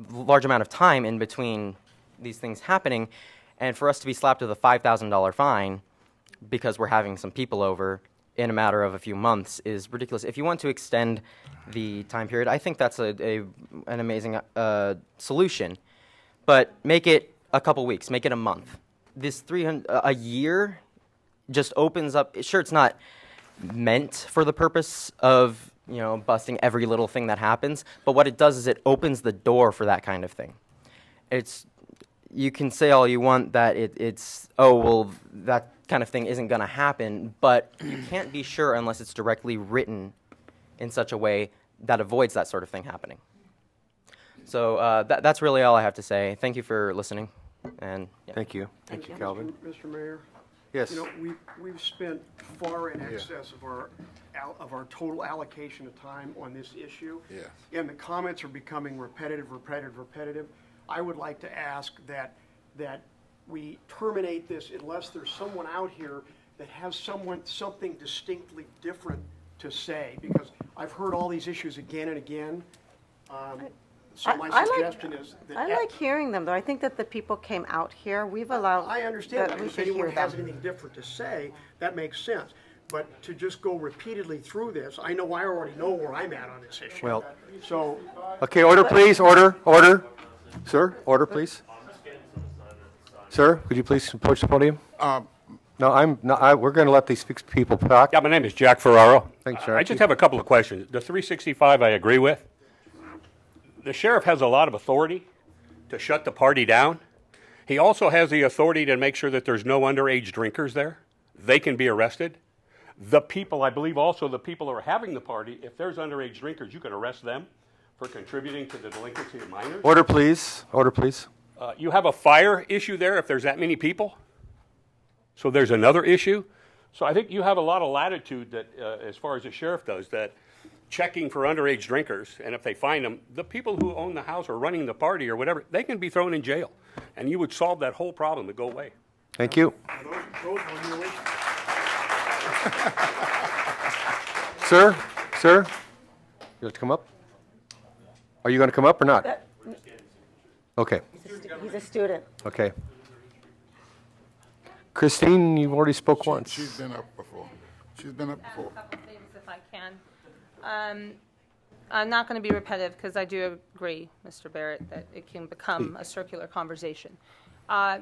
large amount of time in between these things happening, and for us to be slapped with a $5,000 fine because we're having some people over in a matter of a few months is ridiculous. If you want to extend the time period, I think that's an amazing solution. But make it a couple weeks, make it a month. This a year just opens up. Sure, it's not meant for the purpose of busting every little thing that happens, but what it does is it opens the door for that kind of thing. You can say all you want that that kind of thing isn't going to happen, but you can't be sure unless it's directly written in such a way that avoids that sort of thing happening. So that's really all I have to say. Thank you for listening. And Thank you. Thank you, Calvin. Mr. Mayor? Yes. We've spent far in excess of our total allocation of time on this issue. Yes. And the comments are becoming repetitive. I would like to ask that we terminate this unless there's someone out here that has something distinctly different to say, because I've heard all these issues again and again. So my suggestion is that... I like hearing them, though. I think that the people came out here. We've allowed... I understand that that. we If should anyone hear has them. anything different to say, that makes sense. But to just go repeatedly through this, I already know where I'm at on this issue. Well, so... Okay, order, please. Order. Sir, order, please. Sir, could you please approach the podium? No, we're going to let these people talk. Yeah, my name is Jack Ferraro. Thanks, sir. I just have a couple of questions. The 365 I agree with. The sheriff has a lot of authority to shut the party down. He also has the authority to make sure that there's no underage drinkers there. They can be arrested. The people, I believe also the people who are having the party, if there's underage drinkers, you can arrest them for contributing to the delinquency of minors. Order, please. Order, please. You have a fire issue there if there's that many people. So there's another issue. So I think you have a lot of latitude that, as far as the sheriff does, that checking for underage drinkers, and if they find them, the people who own the house or running the party or whatever, they can be thrown in jail. And you would solve that whole problem to go away. Thank you. Sir? Sir? You have to come up? Are you going to come up or not? Okay. He's a student. Okay. Christine, you've already spoke once. She's been up before. She's been up before. A couple things if I can. I'm not going to be repetitive because I do agree, Mr. Barrett, that it can become a circular conversation. I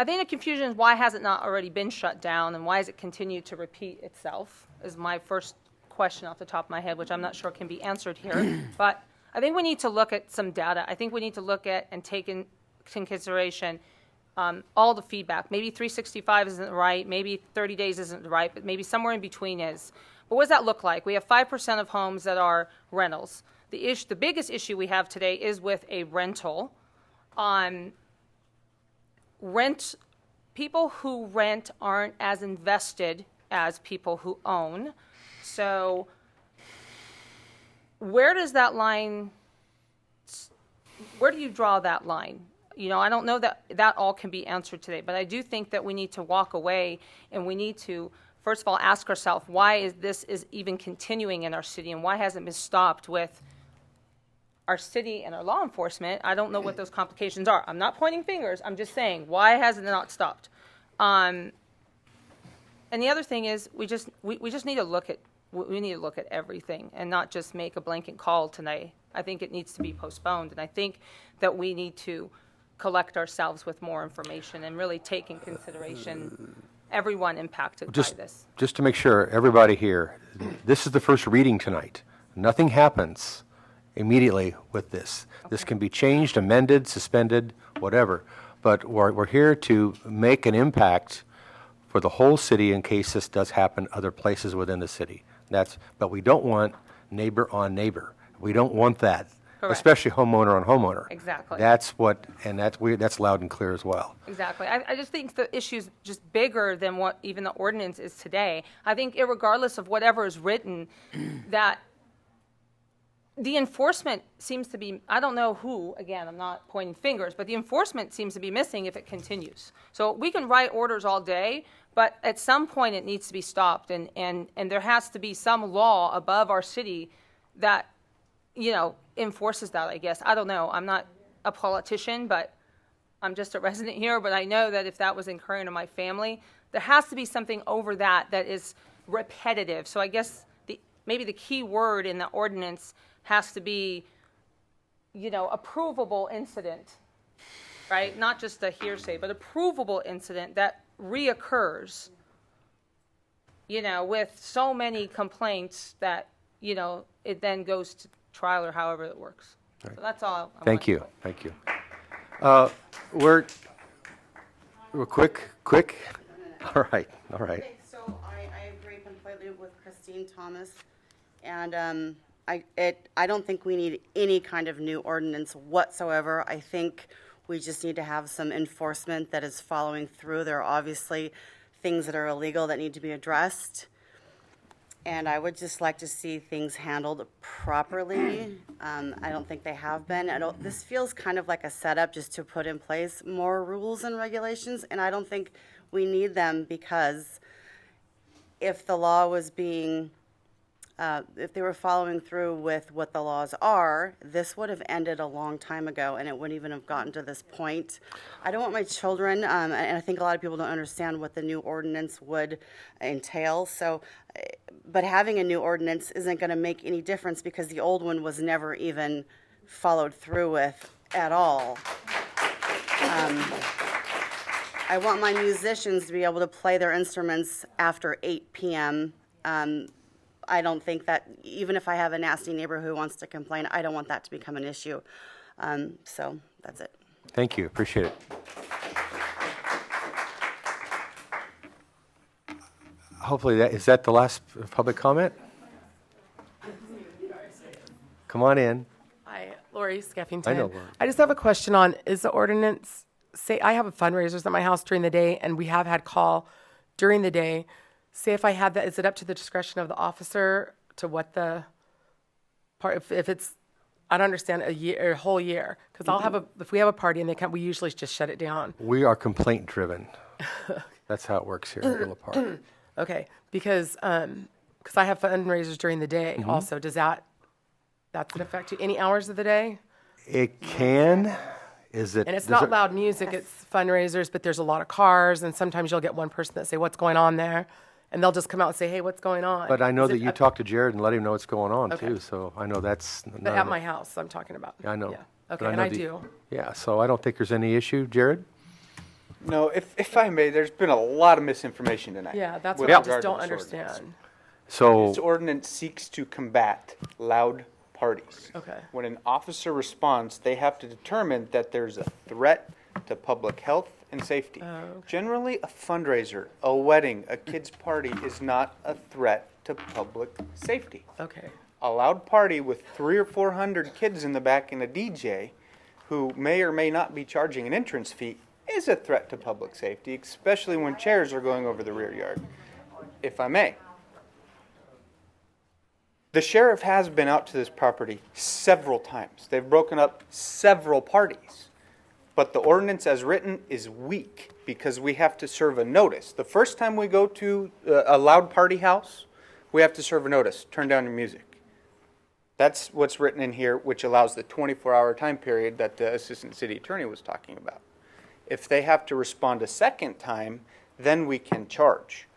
think the confusion is why has it not already been shut down and why has it continued to repeat itself is my first question off the top of my head, which I'm not sure can be answered here. But I think we need to look at some data. I think we need to look at and take into consideration all the feedback. Maybe 365 isn't right, maybe 30 days isn't right, but maybe somewhere in between is. But what does that look like? We have 5% of homes that are rentals. The biggest issue we have today is with a rental. People who rent aren't as invested as people who own. So where does that line, where do you draw that line? You know, I don't know that that all can be answered today, but I do think that we need to walk away and we need to, first of all, ask ourselves, why is this even continuing in our city and why hasn't it been stopped with our city and our law enforcement? I don't know what those complications are. I'm not pointing fingers. I'm just saying, why hasn't it not stopped? And the other thing is, we just need to look at everything and not just make a blanket call tonight. I think it needs to be postponed, and I think that we need to collect ourselves with more information and really take in consideration everyone impacted by this. Just to make sure, everybody here, this is the first reading tonight. Nothing happens immediately with this. Okay. This can be changed, amended, suspended, whatever. But we're here to make an impact for the whole city in case this does happen other places within the city. But we don't want neighbor on neighbor. We don't want that. Correct. Especially homeowner on homeowner. Exactly. That's loud and clear as well. Exactly. I just think the issue's just bigger than what even the ordinance is today. I think irregardless of whatever is written, that the enforcement seems to be, I don't know who, again, I'm not pointing fingers, but the enforcement seems to be missing if it continues. So we can write orders all day, but at some point it needs to be stopped, and there has to be some law above our city that, you know, enforces that, I guess. I don't know. I'm not a politician, but I'm just a resident here, but I know that if that was occurring to my family, there has to be something over that is repetitive. So I guess maybe the key word in the ordinance has to be, you know, a provable incident, right? Not just a hearsay, but a provable incident that reoccurs, you know, with so many complaints that, you know, it then goes to trial or however it works. Right. So that's all. Thank you. Thank you. We're quick. All right. Okay, so I agree completely with Christine Thomas, and I don't think we need any kind of new ordinance whatsoever. I think we just need to have some enforcement that is following through. There are obviously things that are illegal that need to be addressed, and I would just like to see things handled properly. I don't think they have been. This feels kind of like a setup just to put in place more rules and regulations, and I don't think we need them, because if the law was being if they were following through with what the laws are, this would have ended a long time ago, and it wouldn't even have gotten to this point. I don't want my children, and I think a lot of people don't understand what the new ordinance would entail. So, but having a new ordinance isn't going to make any difference because the old one was never even followed through with at all. I want my musicians to be able to play their instruments after 8 p.m. I don't think that, even if I have a nasty neighbor who wants to complain, I don't want that to become an issue. So that's it. Thank you. Appreciate it. Hopefully is that the last public comment? Come on in. Hi, Lori Skeffington. I know, Lori. I just have a question on, is the ordinance, say I have a fundraisers at my house during the day and we have had call during the day. Say if I had that, is it up to the discretion of the officer to what the part, if it's, I don't understand a whole year, because I'll have if we have a party and they come, we usually just shut it down. We are complaint driven. That's how it works here at Villa Park. Okay, because I have fundraisers during the day Mhm. also. Does that's an effect to any hours of the day? It can. Is it? And it's does not it- loud music, it's fundraisers, but there's a lot of cars, and sometimes you'll get one person that say, what's going on there? And they'll just come out and say, hey, what's going on? But I know Is that it you up- talked to Jared and let him know what's going on Okay. too. So I know that's. But none at of my it- house, I'm talking about. I know. Yeah. But Okay, and know I the- do. Yeah. So I don't think there's any issue, Jared. No, if I may, there's been a lot of misinformation tonight. Yeah, that's with what I regard just to don't this ordinance. understand. So This ordinance seeks to combat loud parties. Okay. When an officer responds, they have to determine that there's a threat to public health and safety. Generally, a fundraiser, a wedding, a kid's party is not a threat to public safety. Okay. A loud party with 300 or 400 kids in the back and a DJ who may or may not be charging an entrance fee is a threat to public safety, especially when chairs are going over the rear yard. If I may. The sheriff has been out to this property several times. They've broken up several parties. But the ordinance as written is weak because we have to serve a notice. The first time we go to a loud party house, we have to serve a notice, turn down your music. That's what's written in here, which allows the 24-hour time period that the assistant city attorney was talking about. If they have to respond a second time, then we can charge.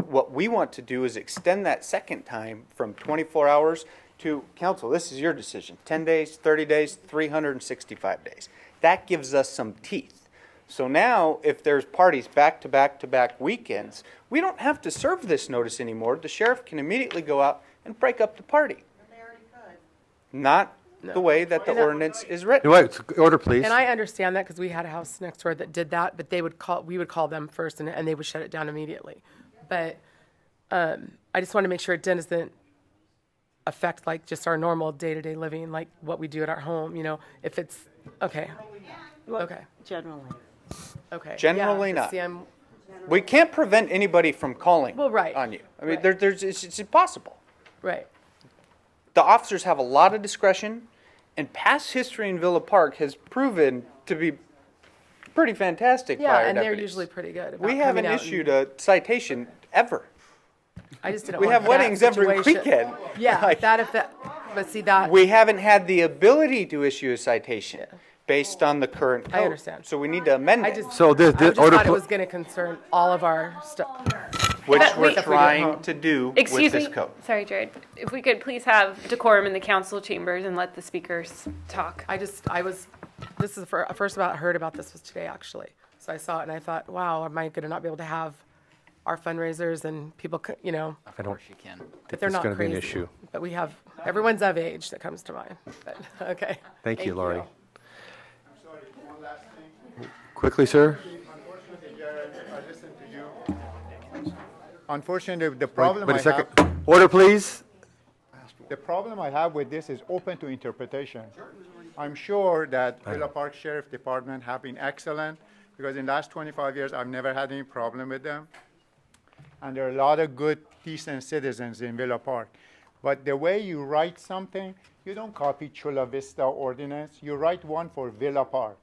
What we want to do is extend that second time from 24 hours to, council, this is your decision, 10 days, 30 days, 365 days. That gives us some teeth. So now, if there's parties back to back to back weekends, we don't have to serve this notice anymore. The sheriff can immediately go out and break up the party. Not the way that the ordinance is written. Wait, order, please. And I understand that because we had a house next door that did that, but we would call them first and they would shut it down immediately. But I just want to make sure it doesn't affect like just our normal day-to-day living, like what we do at our home, you know, if it's, okay. Okay. Generally. Okay. Generally Yeah, not. see, We can't prevent anybody from calling Well, right. on you. I mean, Right. it's impossible. Right. The officers have a lot of discretion, and past history in Villa Park has proven to be pretty fantastic. Yeah, by our and they're deputies. usually pretty good. We about haven't coming out issued a citation ever. I just didn't we want have that weddings every situation. weekend. Yeah, Like, but see that. we haven't had the ability to issue a citation based on the current code. I understand. So we need to amend it. So the I just order thought it pl- was going to concern all of our stuff. Which But we're we- trying to do Excuse with this me. code. Sorry, Jared. If we could please have decorum in the council chambers and let the speakers talk. This is the first about heard about this was today actually. So I saw it and I thought, wow, am I going to not be able to have our fundraisers and people, you know? I don't you can. But they're it's not gonna be crazy. an issue. But we have, everyone's of age that comes to mind. But, okay. Thank you, Lori. Quickly, sir. Unfortunately, the problem Wait a I second. have, Order, please. the problem I have with this is open to interpretation. I'm sure that Villa Park Sheriff Department have been excellent because in the last 25 years, I've never had any problem with them. And there are a lot of good, decent citizens in Villa Park. But the way you write something, you don't copy Chula Vista ordinance. You write one for Villa Park.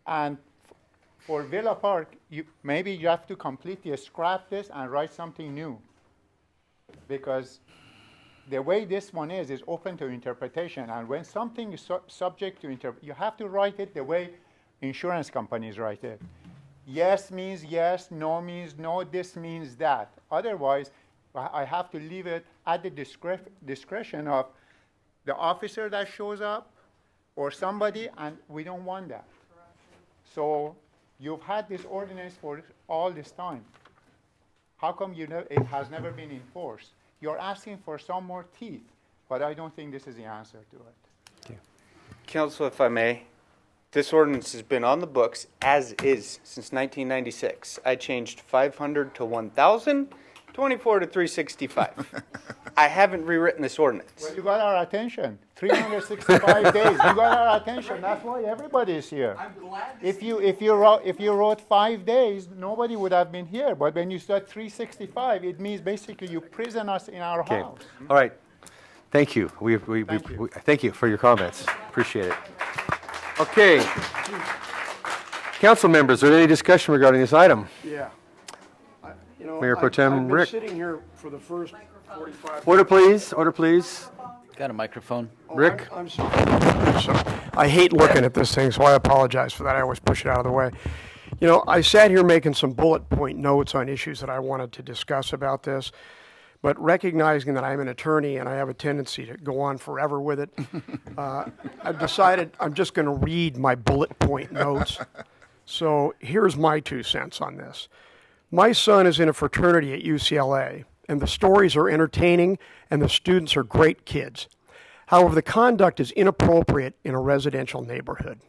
And for Villa Park, maybe you have to completely scrap this and write something new. Because the way this one is open to interpretation. And when something is subject to you have to write it the way insurance companies write it. Yes means yes, no means no, this means that. Otherwise, I have to leave it at the discretion of the officer that shows up or somebody, and we don't want that. So you've had this ordinance for all this time. How come it has never been enforced? You're asking for some more teeth, but I don't think this is the answer to it. Council, if I may, this ordinance has been on the books as is since 1996. I changed 500 to 1,000, 24 to 365. I haven't rewritten this ordinance. Well, you got our attention. 365 days. You got our attention. That's why everybody is here. I'm glad. If you wrote 5 days, nobody would have been here. But when you start 365, it means basically you prison us in our Okay. house. All right. Thank you. Thank you for your comments. Appreciate it. Okay. Council members, is there any discussion regarding this item? Yeah. Mayor Pro Tem I've been Rick. sitting here for the first 45. Order, please. Order, please. Got a microphone. Rick? I'm sorry. I hate looking at this thing, so I apologize for that. I always push it out of the way. You know, I sat here making some bullet point notes on issues that I wanted to discuss about this, but recognizing that I'm an attorney and I have a tendency to go on forever with it, I've decided I'm just going to read my bullet point notes. So here's my 2 cents on this. My son is in a fraternity at UCLA, and the stories are entertaining and the students are great kids. However, the conduct is inappropriate in a residential neighborhood.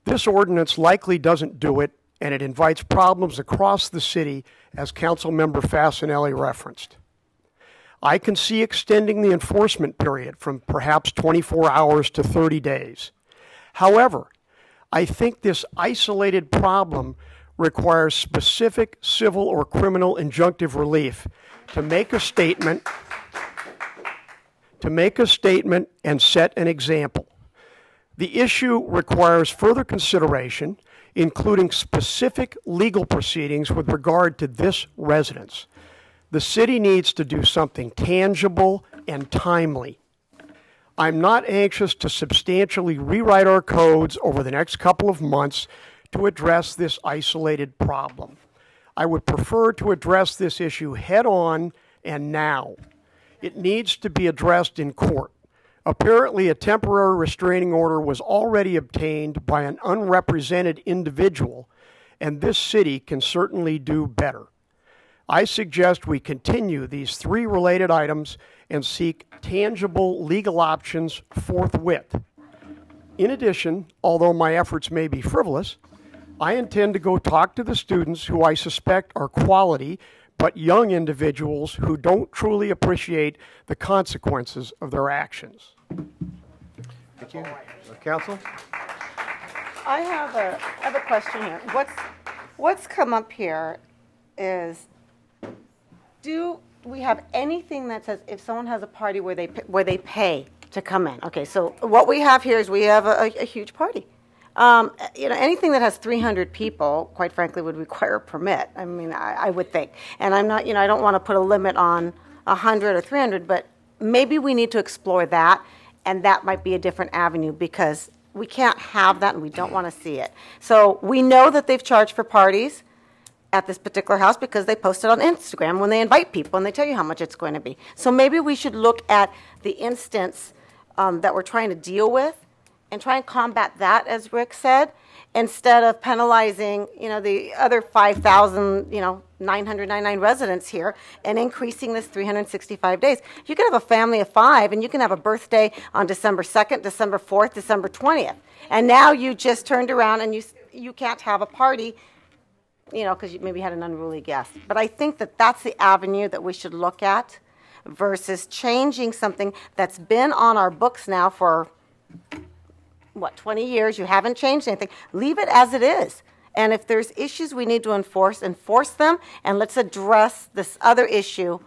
This ordinance likely doesn't do it, and it invites problems across the city, as Councilmember Fasenelli referenced. I can see extending the enforcement period from perhaps 24 hours to 30 days. However, I think this isolated problem requires specific civil or criminal injunctive relief to make a statement and set an example. The issue requires further consideration, including specific legal proceedings with regard to this residence. The city needs to do something tangible and timely. I'm not anxious to substantially rewrite our codes over the next couple of months to address this isolated problem. I would prefer to address this issue head on and now. It needs to be addressed in court. Apparently, a temporary restraining order was already obtained by an unrepresented individual, and this city can certainly do better. I suggest we continue these 3 related items and seek tangible legal options forthwith. In addition, although my efforts may be frivolous, I intend to go talk to the students who I suspect are quality but young individuals who don't truly appreciate the consequences of their actions. Thank you. Council? I have a question here. What's come up here is, do we have anything that says if someone has a party where they pay to come in? Okay, so what we have here is we have a huge party. Anything that has 300 people, quite frankly, would require a permit. I mean, I would think. And I'm not, I don't want to put a limit on 100 or 300, but maybe we need to explore that, and that might be a different avenue, because we can't have that and we don't want to see it. So we know that they've charged for parties at this particular house because they post it on Instagram when they invite people and they tell you how much it's going to be. So maybe we should look at the instance that we're trying to deal with and try and combat that, as Rick said, instead of penalizing, the other 5,999 residents here and increasing this 365 days. You can have a family of 5 and you can have a birthday on December 2nd, December 4th, December 20th. And now you just turned around and you can't have a party, because you maybe had an unruly guest. But I think that that's the avenue that we should look at versus changing something that's been on our books now for 20 years, you haven't changed anything. Leave it as it is. And if there's issues we need to enforce them, and let's address this other issue,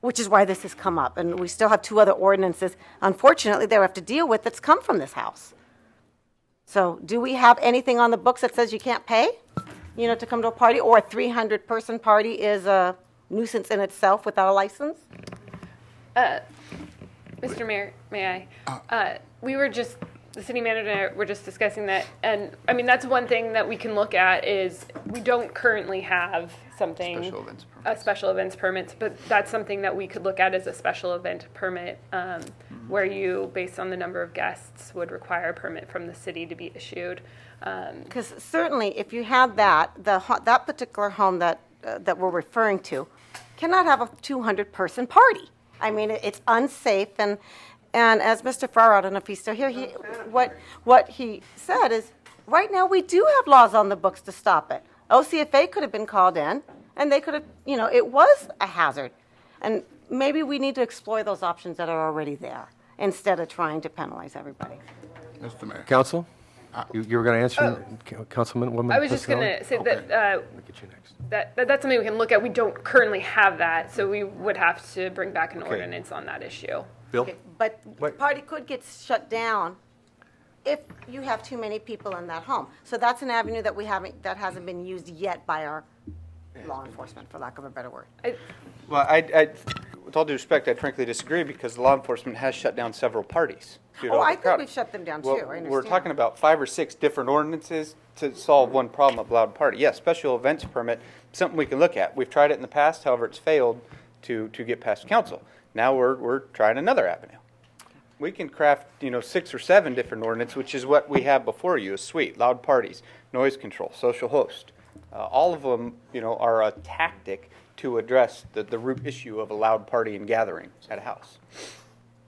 which is why this has come up. And we still have 2 other ordinances, unfortunately, that we have to deal with that's come from this house. So do we have anything on the books that says you can't pay, to come to a party, or a 300-person party is a nuisance in itself without a license? Mr. Mayor, may I? The city manager and I were just discussing that, and I mean, that's one thing that we can look at is we don't currently have something, special events permits, but that's something that we could look at as a special event permit, where you, based on the number of guests, would require a permit from the city to be issued. Because certainly, if you have that particular home that we're referring to cannot have a 200-person party. I mean, it's unsafe, and And as Mr. Farrar, I don't know if he's still here, what he said is, right now we do have laws on the books to stop it. OCFA could have been called in, and they could have, it was a hazard. And maybe we need to explore those options that are already there instead of trying to penalize everybody. Mr. Mayor. Council? You were going to answer, Councilman? Woman I was just going to say that's something we can look at. We don't currently have that, so we would have to bring back an ordinance on that issue. Bill? Okay, but the party could get shut down if you have too many people in that home. So that's an avenue that hasn't been used yet by our law enforcement, for lack of a better word. Well, I with all due respect, I frankly disagree because law enforcement has shut down several parties. I think we've shut them down too. I understand. We're talking about 5 or 6 different ordinances to solve one problem of loud party. Yes, special events permit, something we can look at. We've tried it in the past, however, it's failed to get past council. Now we're trying another avenue. We can craft 6 or 7 different ordinances, which is what we have before you, a suite, loud parties, noise control, social host. All of them are a tactic to address the root issue of a loud party and gathering at a house.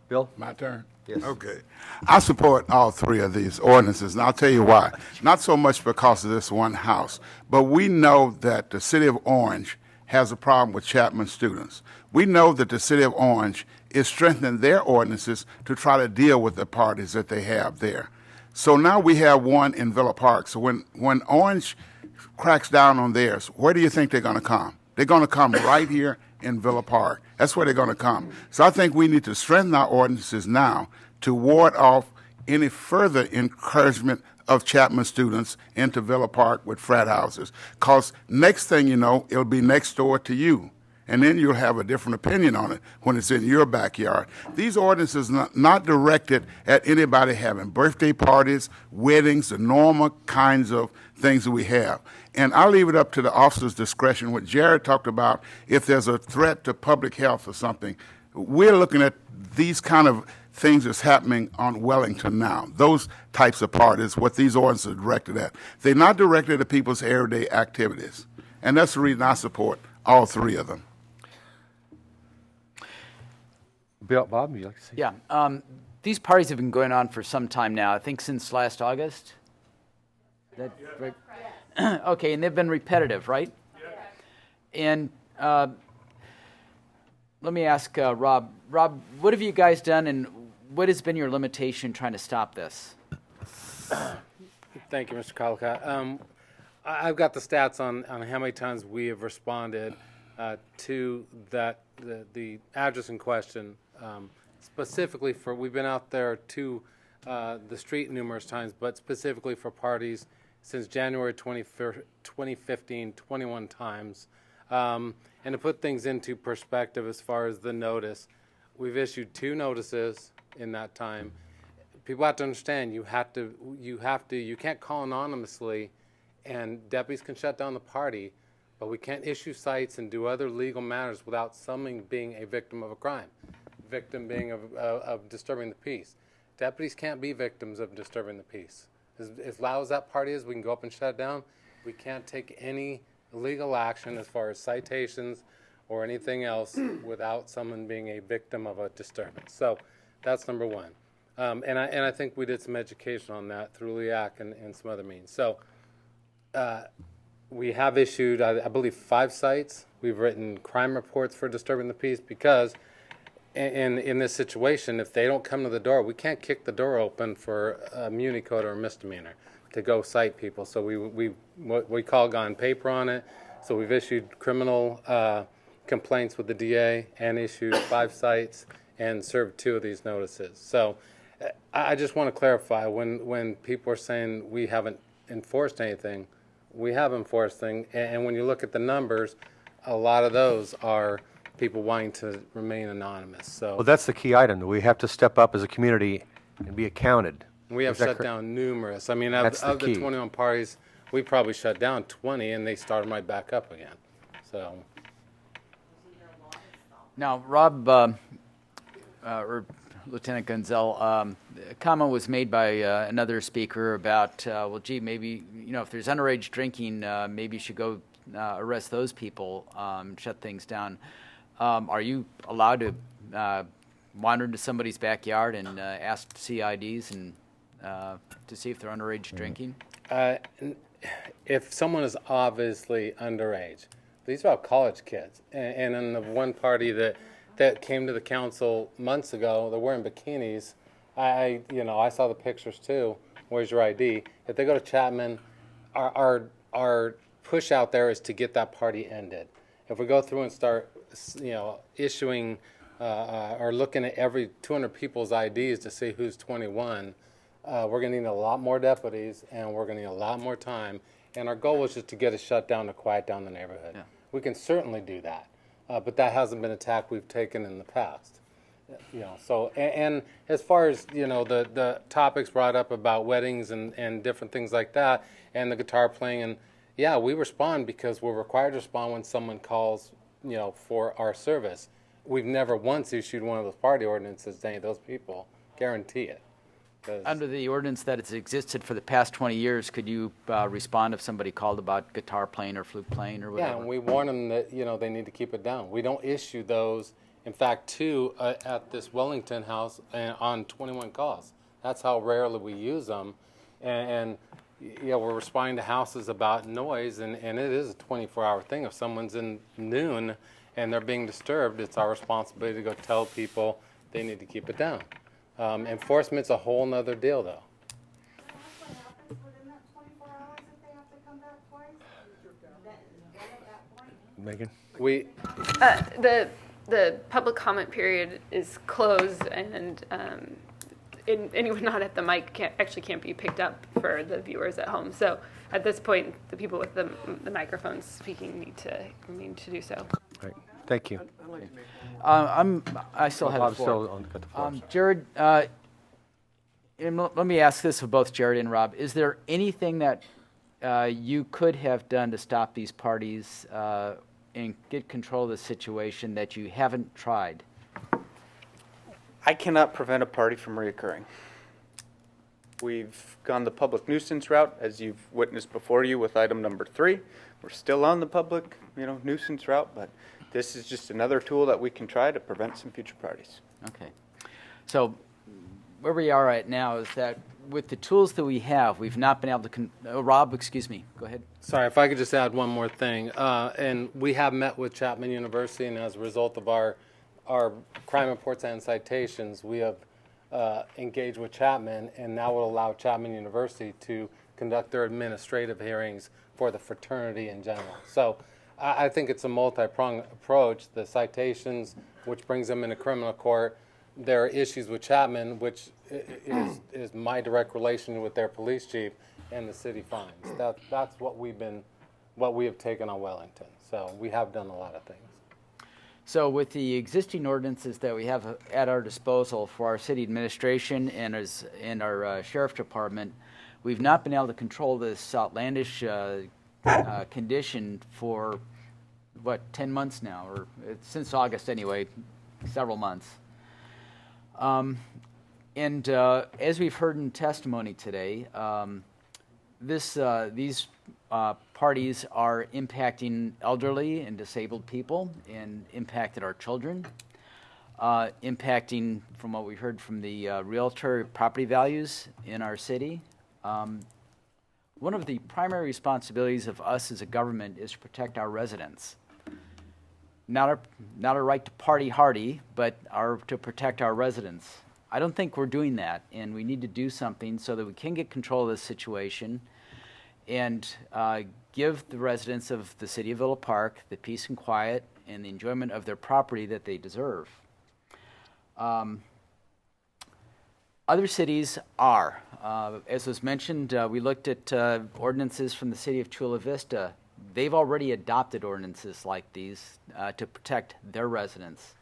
Bill? My turn? Yes. Okay. I support all 3 of these ordinances, and I'll tell you why. Not so much because of this one house, but we know that the city of Orange has a problem with Chapman students. We know that the city of Orange is strengthening their ordinances to try to deal with the parties that they have there. So now we have one in Villa Park. So when Orange cracks down on theirs, where do you think they're going to come? They're going to come right here in Villa Park. That's where they're going to come. So I think we need to strengthen our ordinances now to ward off any further encouragement of Chapman students into Villa Park with frat houses. Because next thing you know, it'll be next door to you. And then you'll have a different opinion on it when it's in your backyard. These ordinances are not directed at anybody having birthday parties, weddings, the normal kinds of things that we have. And I'll leave it up to the officer's discretion. What Jared talked about, if there's a threat to public health or something, we're looking at these kind of things that's happening on Wellington now. Those types of parties, what these ordinances are directed at. They're not directed at people's everyday activities. And that's the reason I support all 3 of them. Bill, Bob, would you like to say? Yeah. These parties have been going on for some time now, I think since last August. Right? Okay, and they've been repetitive, right? And let me ask Rob. Rob, what have you guys done, and what has been your limitation trying to stop this? Thank you, Mr. Collicott. I've got the stats on how many times we have responded to the address in question. Specifically we've been out there to the street numerous times, but specifically for parties since January 2015, 21 times. And to put things into perspective as far as the notice, we've issued 2 notices in that time. People have to understand you can't call anonymously and deputies can shut down the party, but we can't issue cites and do other legal matters without someone being a victim of a crime. Victim being of disturbing the peace. Deputies can't be victims of disturbing the peace. As loud as that party is, we can go up and shut it down. We can't take any legal action as far as citations or anything else without someone being a victim of a disturbance. So that's number 1. And I think we did some education on that through LEAC and some other means. So we have issued, I believe, 5 cites. We've written crime reports for disturbing the peace because in this situation, if they don't come to the door, we can't kick the door open for a muni code or a misdemeanor to go cite people. So we call gone paper on it. So we've issued criminal complaints with the DA and issued 5 cites and served 2 of these notices. So I just want to clarify, when people are saying we haven't enforced anything, we have enforced things. And when you look at the numbers, a lot of those are people wanting to remain anonymous. So Well, that's the key item. We have to step up as a community and be accounted. we have Is that shut down numerous. I mean, That's the of the key. 21 parties, we probably shut down 20, and they started right back up again. So Now, Rob, or Lieutenant Gunzel, a comment was made by another speaker about, well, gee, maybe, if there's underage drinking, maybe you should go arrest those people, shut things down. Are you allowed to wander into somebody's backyard and ask to see IDs and to see if they're underage drinking? If someone is obviously underage, these are all college kids. And in the one party that came to the council months ago, they're wearing bikinis. I saw the pictures too. Where's your ID? If they go to Chapman, our push out there is to get that party ended. If we go through and start, issuing or looking at every 200 people's IDs to see who's 21, we're going to need a lot more deputies, and we're going to need a lot more time. And our goal was just to get it shut down to quiet down the neighborhood. Yeah. We can certainly do that, but that hasn't been a tack we've taken in the past. So and as far as the topics brought up about weddings and different things like that, and the guitar playing, and yeah, we respond because we're required to respond when someone calls for our service. We've never once issued one of those party ordinances to any of those people. Guarantee it. Under the ordinance that has existed for the past 20 years, could you respond if somebody called about guitar playing or flute playing or whatever? Yeah, and we warn them that they need to keep it down. We don't issue those. In fact, 2 at this Wellington house on 21 calls. That's how rarely we use them. And we're responding to houses about noise, and it is a 24-hour thing. If someone's in noon and they're being disturbed, it's our responsibility to go tell people they need to keep it down. Enforcement's a whole nother deal, though. Megan? The public comment period is closed, and anyone not at the mic can't be picked up for the viewers at home. So at this point, the people with the microphones speaking need to do so. Right. Thank you. I'd like to make I still have Bob's the floor. still on the floor. Jared, and let me ask this of both Jared and Rob. Is there anything that you could have done to stop these parties and get control of the situation that you haven't tried? I cannot prevent a party from reoccurring. We've gone the public nuisance route, as you've witnessed before you with item number 3. We're still on the public, nuisance route, but this is just another tool that we can try to prevent some future parties. Okay. So where we are right now is that with the tools that we have, we've not been able to Rob, excuse me. Go ahead. Sorry, if I could just add one more thing. And we have met with Chapman University, and as a result of our crime reports and citations, we have engaged with Chapman, and now will allow Chapman University to conduct their administrative hearings for the fraternity in general. So I think it's a multi-pronged approach. The citations, which brings them into criminal court. There are issues with Chapman, which is my direct relation with their police chief and the city fines. That's what we have taken on Wellington. So we have done a lot of things. So with the existing ordinances that we have at our disposal for our city administration and our sheriff department, we've not been able to control this outlandish condition for, 10 months now, or since August anyway, several months. And as we've heard in testimony today, these parties are impacting elderly and disabled people and impacted our children, impacting, from what we heard from the realtor, property values in our city. One of the primary responsibilities of us as a government is to protect our residents. Not our right to party hardy, but to protect our residents. I don't think we're doing that, and we need to do something so that we can get control of this situation and give the residents of the city of Villa Park the peace and quiet and the enjoyment of their property that they deserve. Other cities are. As was mentioned, we looked at ordinances from the city of Chula Vista. They've already adopted ordinances like these to protect their residents.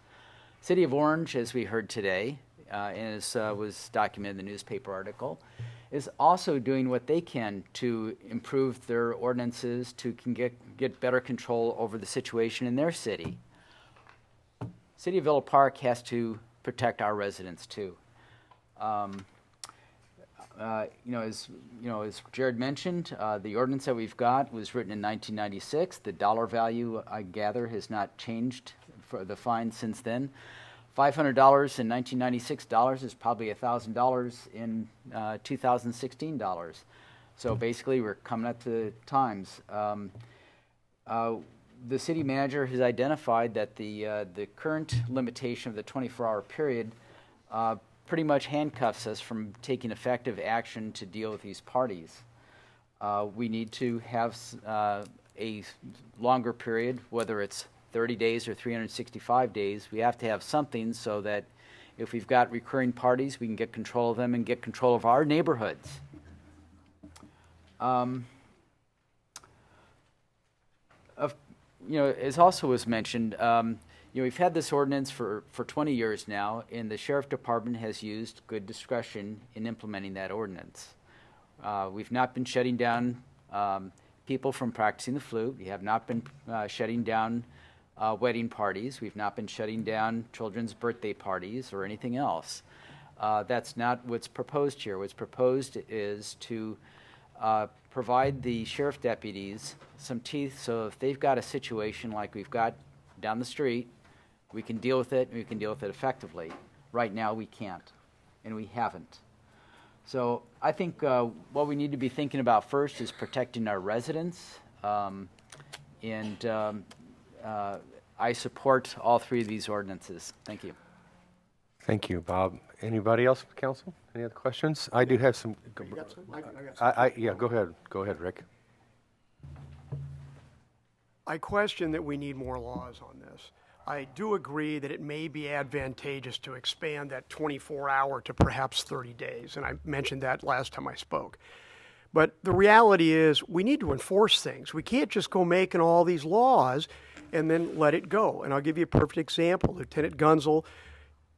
City of Orange, as we heard today, and as was documented in the newspaper article, is also doing what they can to improve their ordinances to get better control over the situation in their city. City of Villa Park has to protect our residents too. As Jared mentioned, the ordinance that we've got was written in 1996. The dollar value, I gather, has not changed for the fine since then. $500 in 1996 dollars is probably $1,000 in 2016 dollars. So basically, we're coming up to times. The city manager has identified that the current limitation of the 24-hour period pretty much handcuffs us from taking effective action to deal with these parties. We need to have a longer period, whether it's 30 days or 365 days. We have to have something so that if we've got recurring parties, we can get control of them and get control of our neighborhoods. As also was mentioned, we've had this ordinance for 20 years now, and the sheriff department has used good discretion in implementing that ordinance. We've not been shutting down people from practicing the flute. We have not been shutting down wedding parties. We've not been shutting down children's birthday parties or anything else. That's not what's proposed here. What's proposed is to provide the sheriff deputies some teeth so if they've got a situation like we've got down the street, we can deal with it and we can deal with it effectively. Right now we can't, and we haven't. So I think what we need to be thinking about first is protecting our residents, and I support all three of these ordinances. Thank you. Thank you, Bob. Anybody else from the council? Any other questions? I do have some. You got some? I got some. Yeah, go ahead. Go ahead, Rick. I question that we need more laws on this. I do agree that it may be advantageous to expand that 24-hour to perhaps 30 days, and I mentioned that last time I spoke. But the reality is we need to enforce things. We can't just go making all these laws and then let it go. And I'll give you a perfect example. Lieutenant Gunzel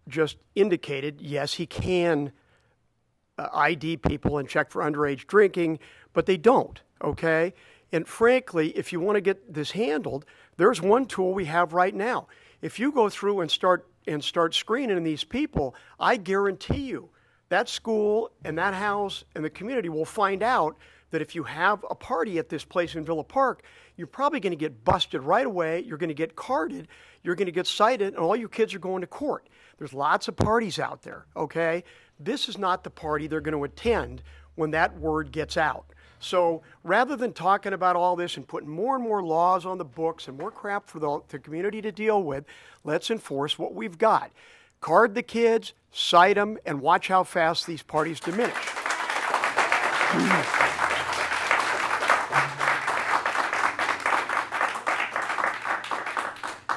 just indicated, yes, he can ID people and check for underage drinking, but they don't, okay? And frankly, if you want to get this handled, there's one tool we have right now. If you go through and start screening these people, I guarantee you that school and that house and the community will find out that if you have a party at this place in Villa Park, you're probably going to get busted right away. You're going to get carded. You're going to get cited, and all your kids are going to court. There's lots of parties out there, okay? This is not the party they're going to attend when that word gets out. So rather than talking about all this and putting more and more laws on the books and more crap for the community to deal with, let's enforce what we've got. Card the kids, cite them, and watch how fast these parties diminish.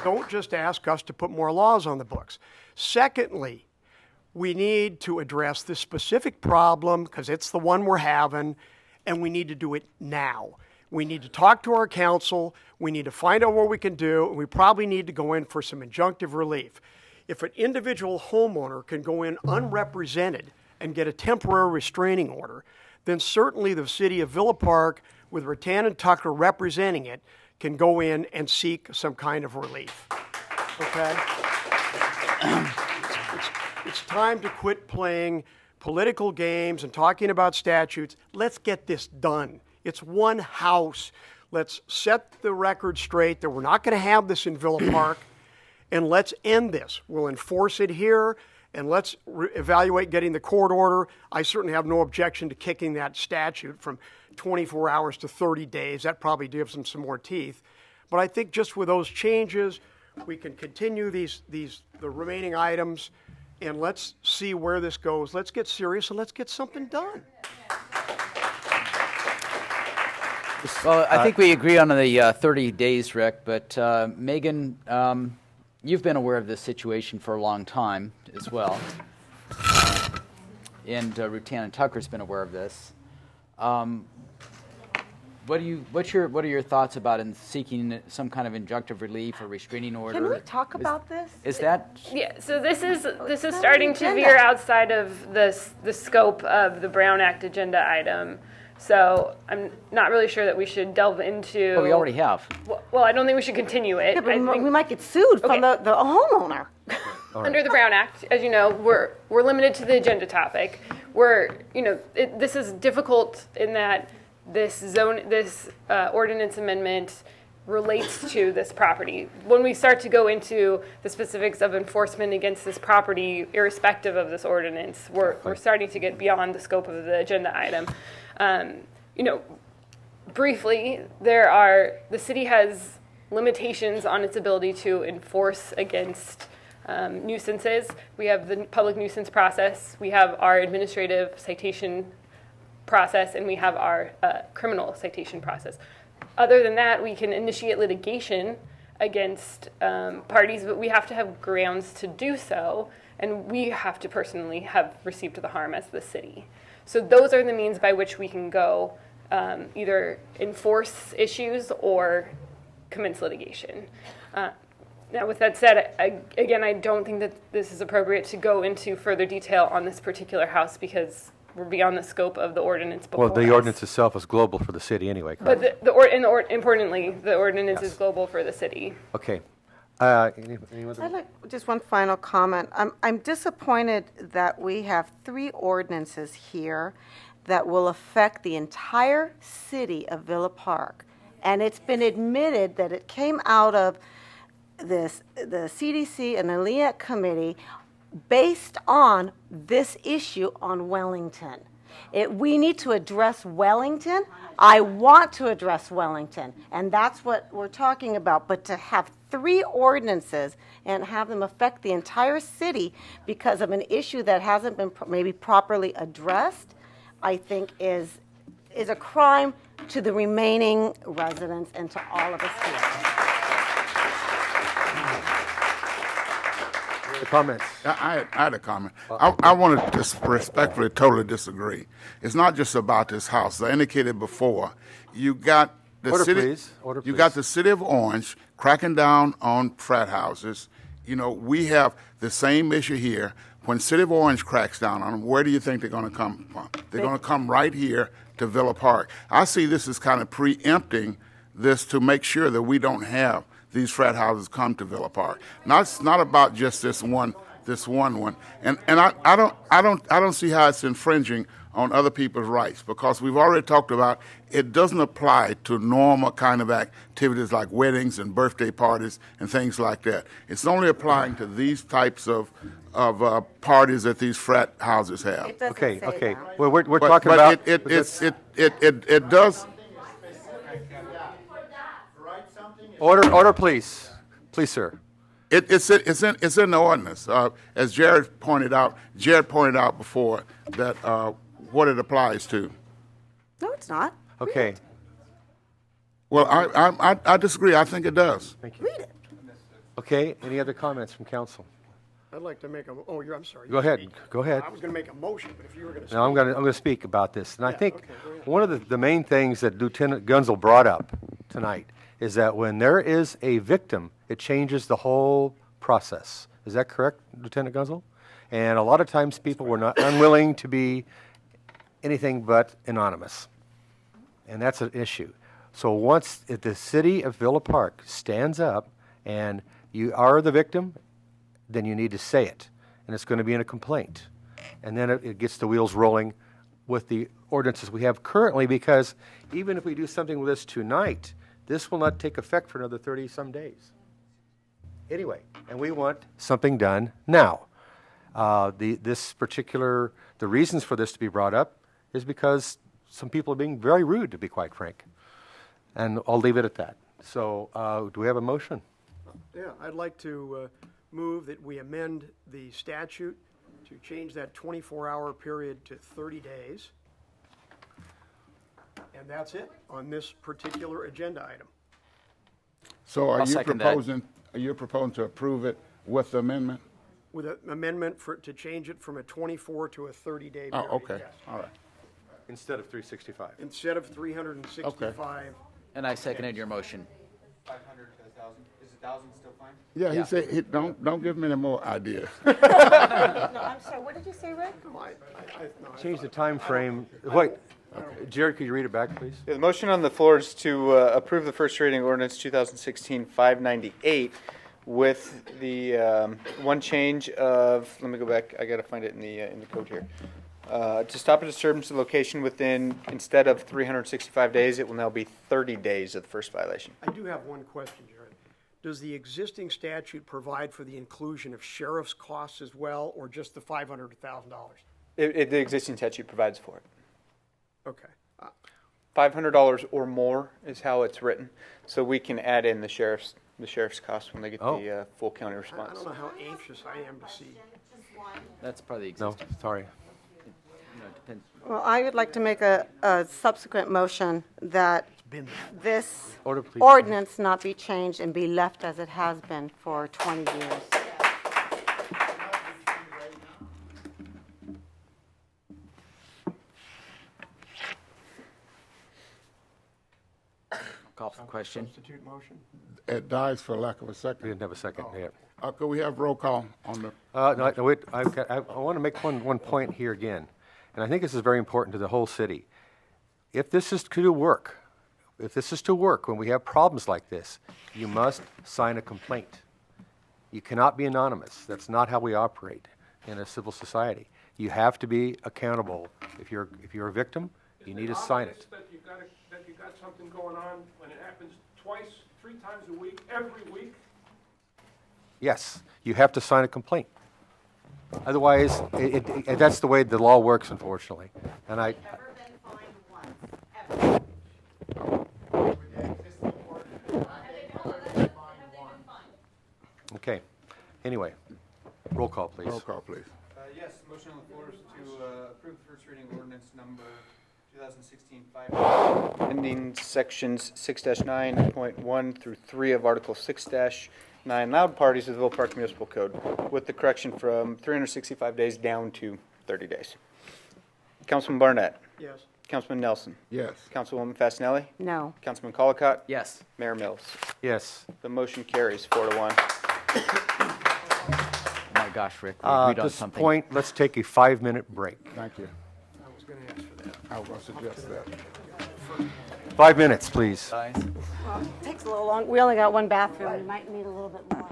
Don't just ask us to put more laws on the books. Secondly, we need to address this specific problem because it's the one we're having, and we need to do it now. We need to talk to our council. We need to find out what we can do, and we probably need to go in for some injunctive relief. If an individual homeowner can go in unrepresented and get a temporary restraining order, then certainly the city of Villa Park, with Rattan and Tucker representing it, can go in and seek some kind of relief. Okay? It's time to quit playing political games and talking about statutes. Let's get this done. It's one house. Let's set the record straight that we're not going to have this in Villa Park, and let's end this. We'll enforce it here, and let's evaluate getting the court order. I certainly have no objection to kicking that statute from 24 hours to 30 days. That probably gives them some more teeth. But I think just with those changes, we can continue the remaining items, and let's see where this goes. Let's get serious and let's get something done. Well, I think we agree on the 30 days, Rick, but Megan, you've been aware of this situation for a long time as well. And Rattan and Tucker's been aware of this. What are your thoughts about in seeking some kind of injunctive relief or restraining order? Can we talk about this? Is that? Yeah. So this is starting to veer outside of the scope of the Brown Act agenda item. So I'm not really sure that we should delve into. Well, we already have. Well, I don't think we should continue it. Yeah, but we might get sued from the homeowner. Under the Brown Act, as you know, we're limited to the agenda topic. This is difficult in that this ordinance amendment relates to this property. When we start to go into the specifics of enforcement against this property, irrespective of this ordinance, we're starting to get beyond the scope of the agenda item. Briefly, the city has limitations on its ability to enforce against nuisances. We have the public nuisance process, we have our administrative citation process, and we have our criminal citation process. Other than that, we can initiate litigation against parties, but we have to have grounds to do so, and we have to personally have received the harm as the city. So those are the means by which we can go either enforce issues or commence litigation. Now, with that said, again, I don't think that this is appropriate to go into further detail on this particular house because we're beyond the scope of the ordinance before Well, the us. ordinance itself is global for the city anyway, correct? But importantly, the ordinance is global for the city. Okay. Any other? I'd like just one final comment. I'm disappointed that we have 3 ordinances here that will affect the entire city of Villa Park. And it's been admitted that it came out of the CDC and the LEAC committee based on this issue on Wellington. We need to address Wellington. I want to address Wellington, and that's what we're talking about. But to have 3 ordinances and have them affect the entire city because of an issue that hasn't been maybe properly addressed, I think is a crime to the remaining residents and to all of us here. Comments? I had a comment. I want to just respectfully totally disagree. It's not just about this house. As I indicated before, you got the Order, city. please. Order, you please. got the city of Orange cracking down on frat houses. We have the same issue here. When city of Orange cracks down on them, where do you think they're going to come from? They're going to come right here to Villa Park. I see this as kind of preempting this to make sure that we don't have these frat houses come to Villa Park. It's not about just this one, and I don't see how it's infringing on other people's rights because we've already talked about it doesn't apply to normal kind of activities like weddings and birthday parties and things like that. It's only applying to these types of parties that these frat houses have. Okay. Well, we're talking about it does. Order, please. Please, sir. It's in the ordinance. As Jared pointed out before that what it applies to. No, it's not. Okay. Well, I disagree. I think it does. Thank you. Read it. Okay. Any other comments from council? I'd like to make I'm sorry. Go ahead. Go ahead. I was going to make a motion, but if you were going to No, I'm going to speak about this. And I think one of the main things that Lieutenant Gunzel brought up tonight is that when there is a victim, it changes the whole process. Is that correct, Lieutenant Gunzel? And a lot of times people were not unwilling to be anything but anonymous. And that's an issue. So if the city of Villa Park stands up and you are the victim, then you need to say it. And it's going to be in a complaint. And then it gets the wheels rolling with the ordinances we have currently, because even if we do something with this tonight, this will not take effect for another 30-some days. Anyway, and we want something done now. The reasons for this to be brought up is because some people are being very rude, to be quite frank. And I'll leave it at that. So do we have a motion? Yeah, I'd like to move that we amend the statute to change that 24-hour period to 30 days. And that's it on this particular agenda item. So are I'll you second that. proposing to approve it with the amendment? With an amendment to change it from a 24 to a 30-day period. Oh, okay. yes. All right. Instead of 365. Instead of 365. And I seconded your motion. 500 to 1,000. Is 1,000 still fine? Yeah, he said, don't give me any more ideas. No, I'm sorry. What did you say, Rick? Change the time frame. Wait, Jared, could you read it back, please? Yeah, the motion on the floor is to approve the first reading ordinance 2016-598 with the one change of, let me go back, I got to find it in the code here. To stop a disturbance of location within, instead of 365 days, it will now be 30 days of the first violation. I do have one question, Jared. Does the existing statute provide for the inclusion of sheriff's costs as well, or just the $500 to $1,000? The existing statute provides for it. Okay. $500 or more is how it's written, so we can add in the sheriff's costs when they get the full county I response. don't know how anxious I am to see. That's probably No, existing. sorry. It depends. Well, I would like to make a subsequent motion that this Order, please. ordinance not be changed and be left as it has been for 20 years. Call for the question. Substitute motion? It dies for lack of a We second. didn't have a second yet. Could we have roll call on the? No, wait, I want to make one point here again, and I think this is very important to the whole city. If this is to work, when we have problems like this, you must sign a complaint. You cannot be anonymous. That's not how we operate in a civil society. You have to be accountable. If you're a victim, you need to sign it. That you got something going on when it happens twice, 3 times a week, every week? Yes, you have to sign a complaint. Otherwise, that's the way the law works, unfortunately. And Ever been fined once, ever. Okay. Anyway, roll call, please. Roll call, please. Yes, motion on the floor is to approve the first reading of ordinance number 2016-5, amending sections 6-9.1 through 3 of Article 6-9 loud parties of the Ville Park Municipal Code, with the correction from 365 days down to 30 days. Councilman Barnett. Yes. Councilman Nelson. Yes. Councilwoman Fasenelli. No. Councilman Colacott. Yes. Mayor Mills. Yes. The motion carries 4-1. Oh my gosh, Rick, we At agreed on this something. point, let's take a 5-minute break. Thank you. I was going to ask for that. I was going to suggest that. 5 minutes, please. Guys. Well, it takes a little long. We only got one bathroom. We might need a little bit more.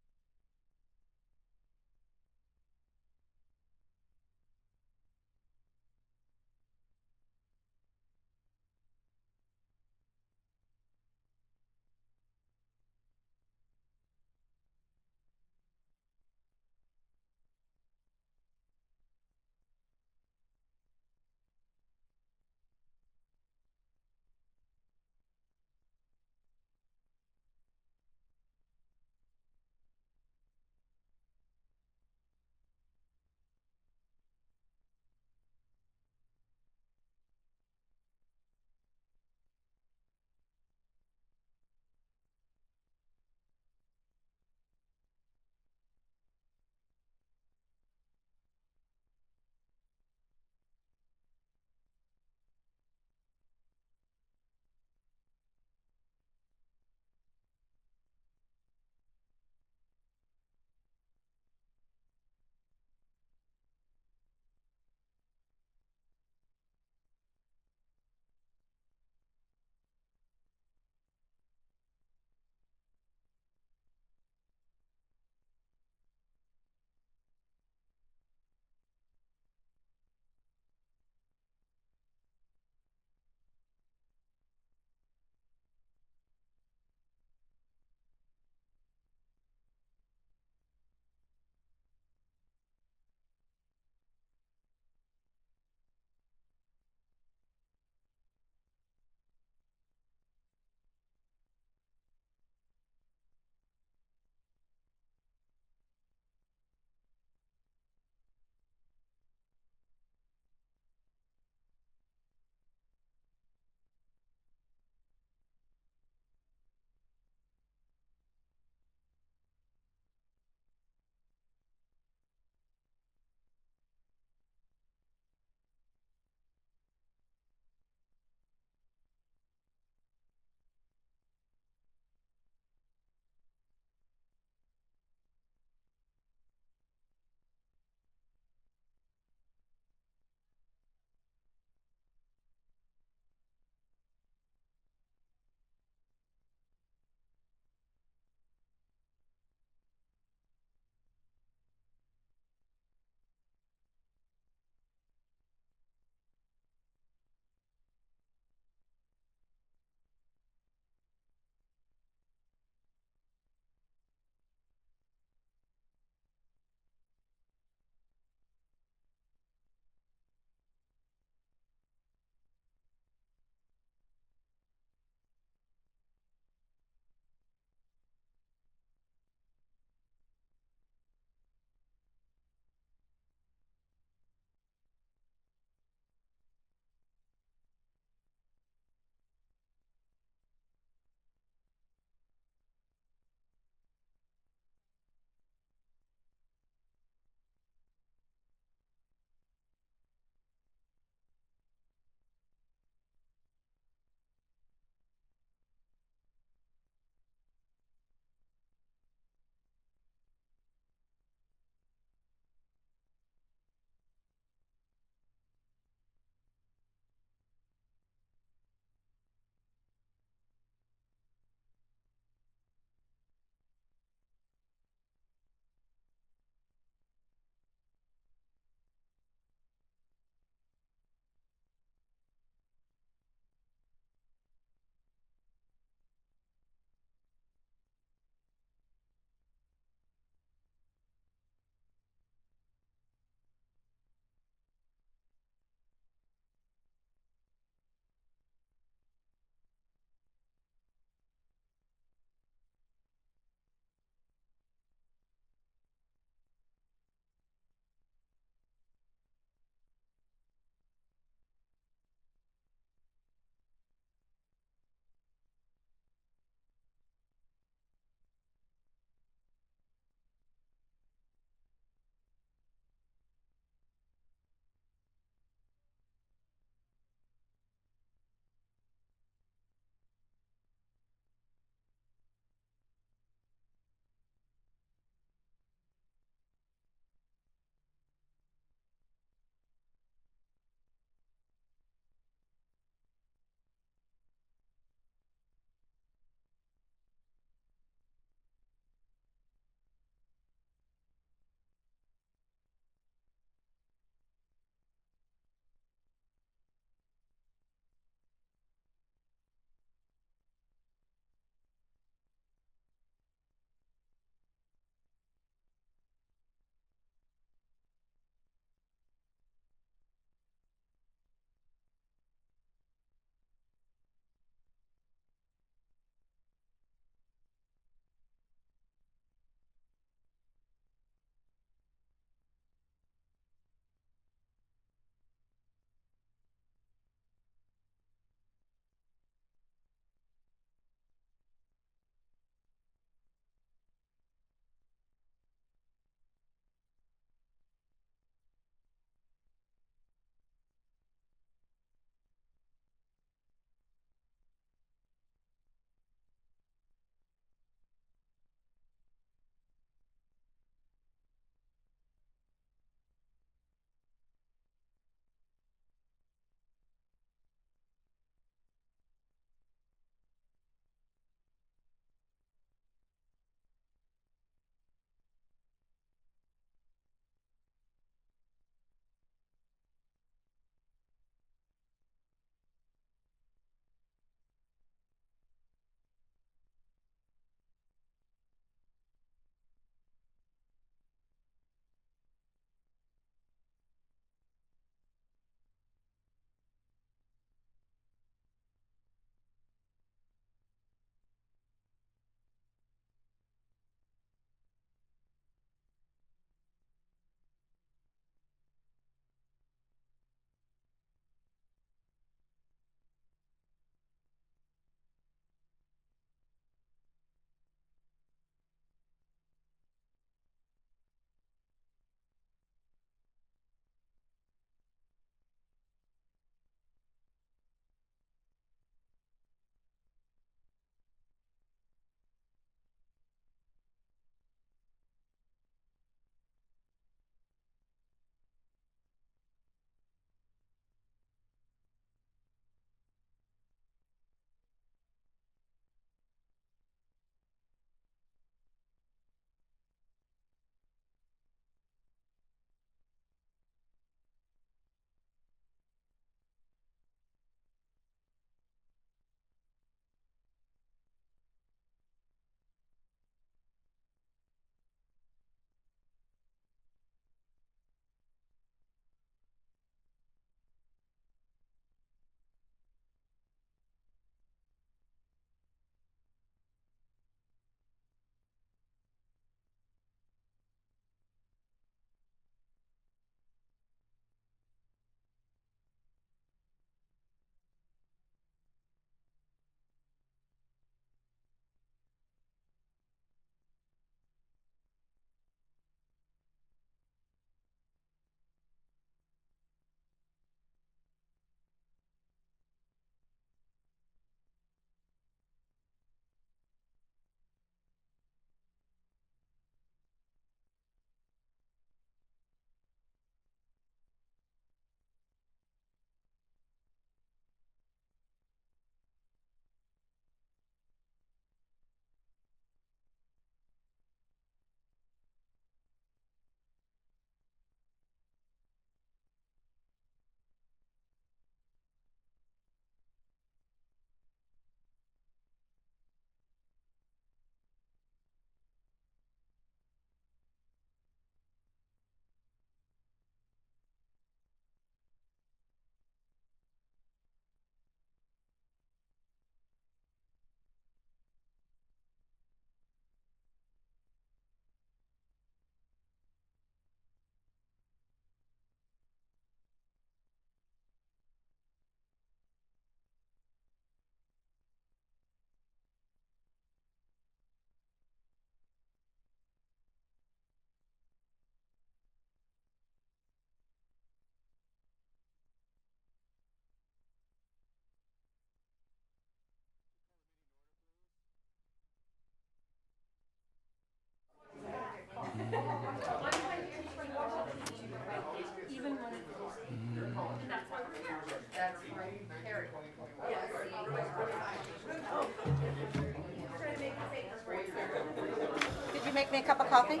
a cup of coffee?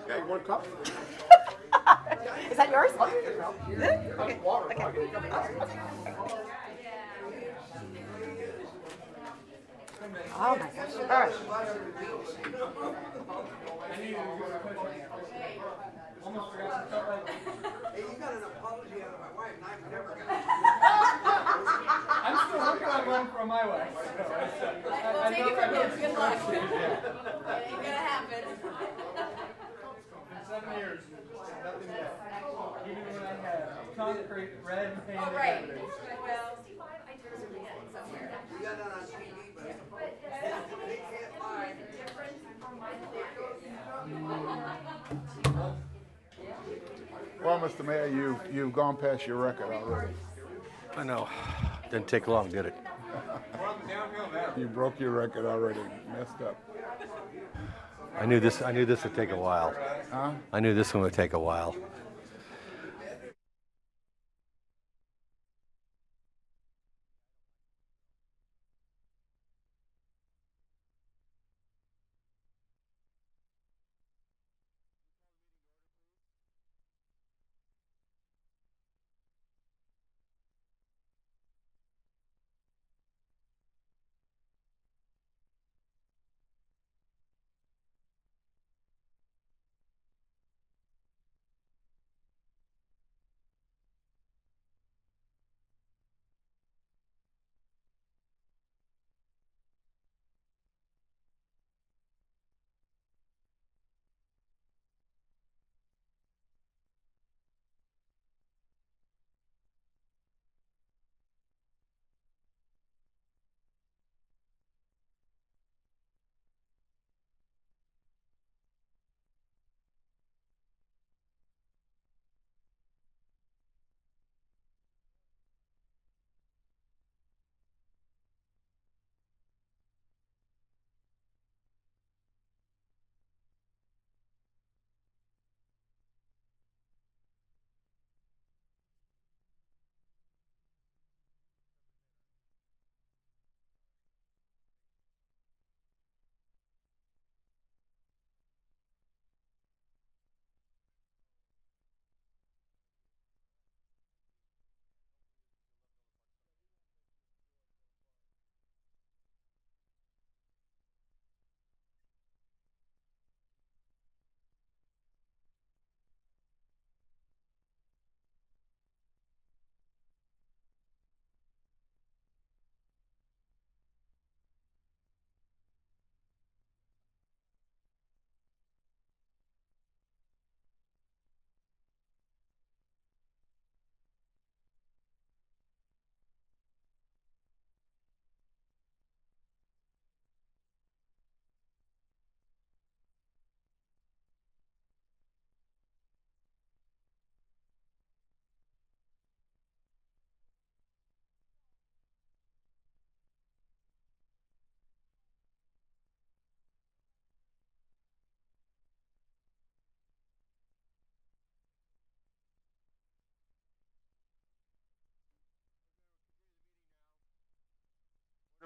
Okay, 1 cup. Is that yours? Okay. Okay. Oh my gosh. All right. I'm still working on one from my wife. We'll take it from him. Good luck. It ain't gonna happen. 7 years, nothing yet. Even when I had concrete red paint. All right. Well, You got that on TV, but they can't lie. Well, Mr. Mayor, you've gone past your record already. I know. Didn't take long, did it? You broke your record already. Messed up. I knew this would take a while. Huh? I knew this one would take a while.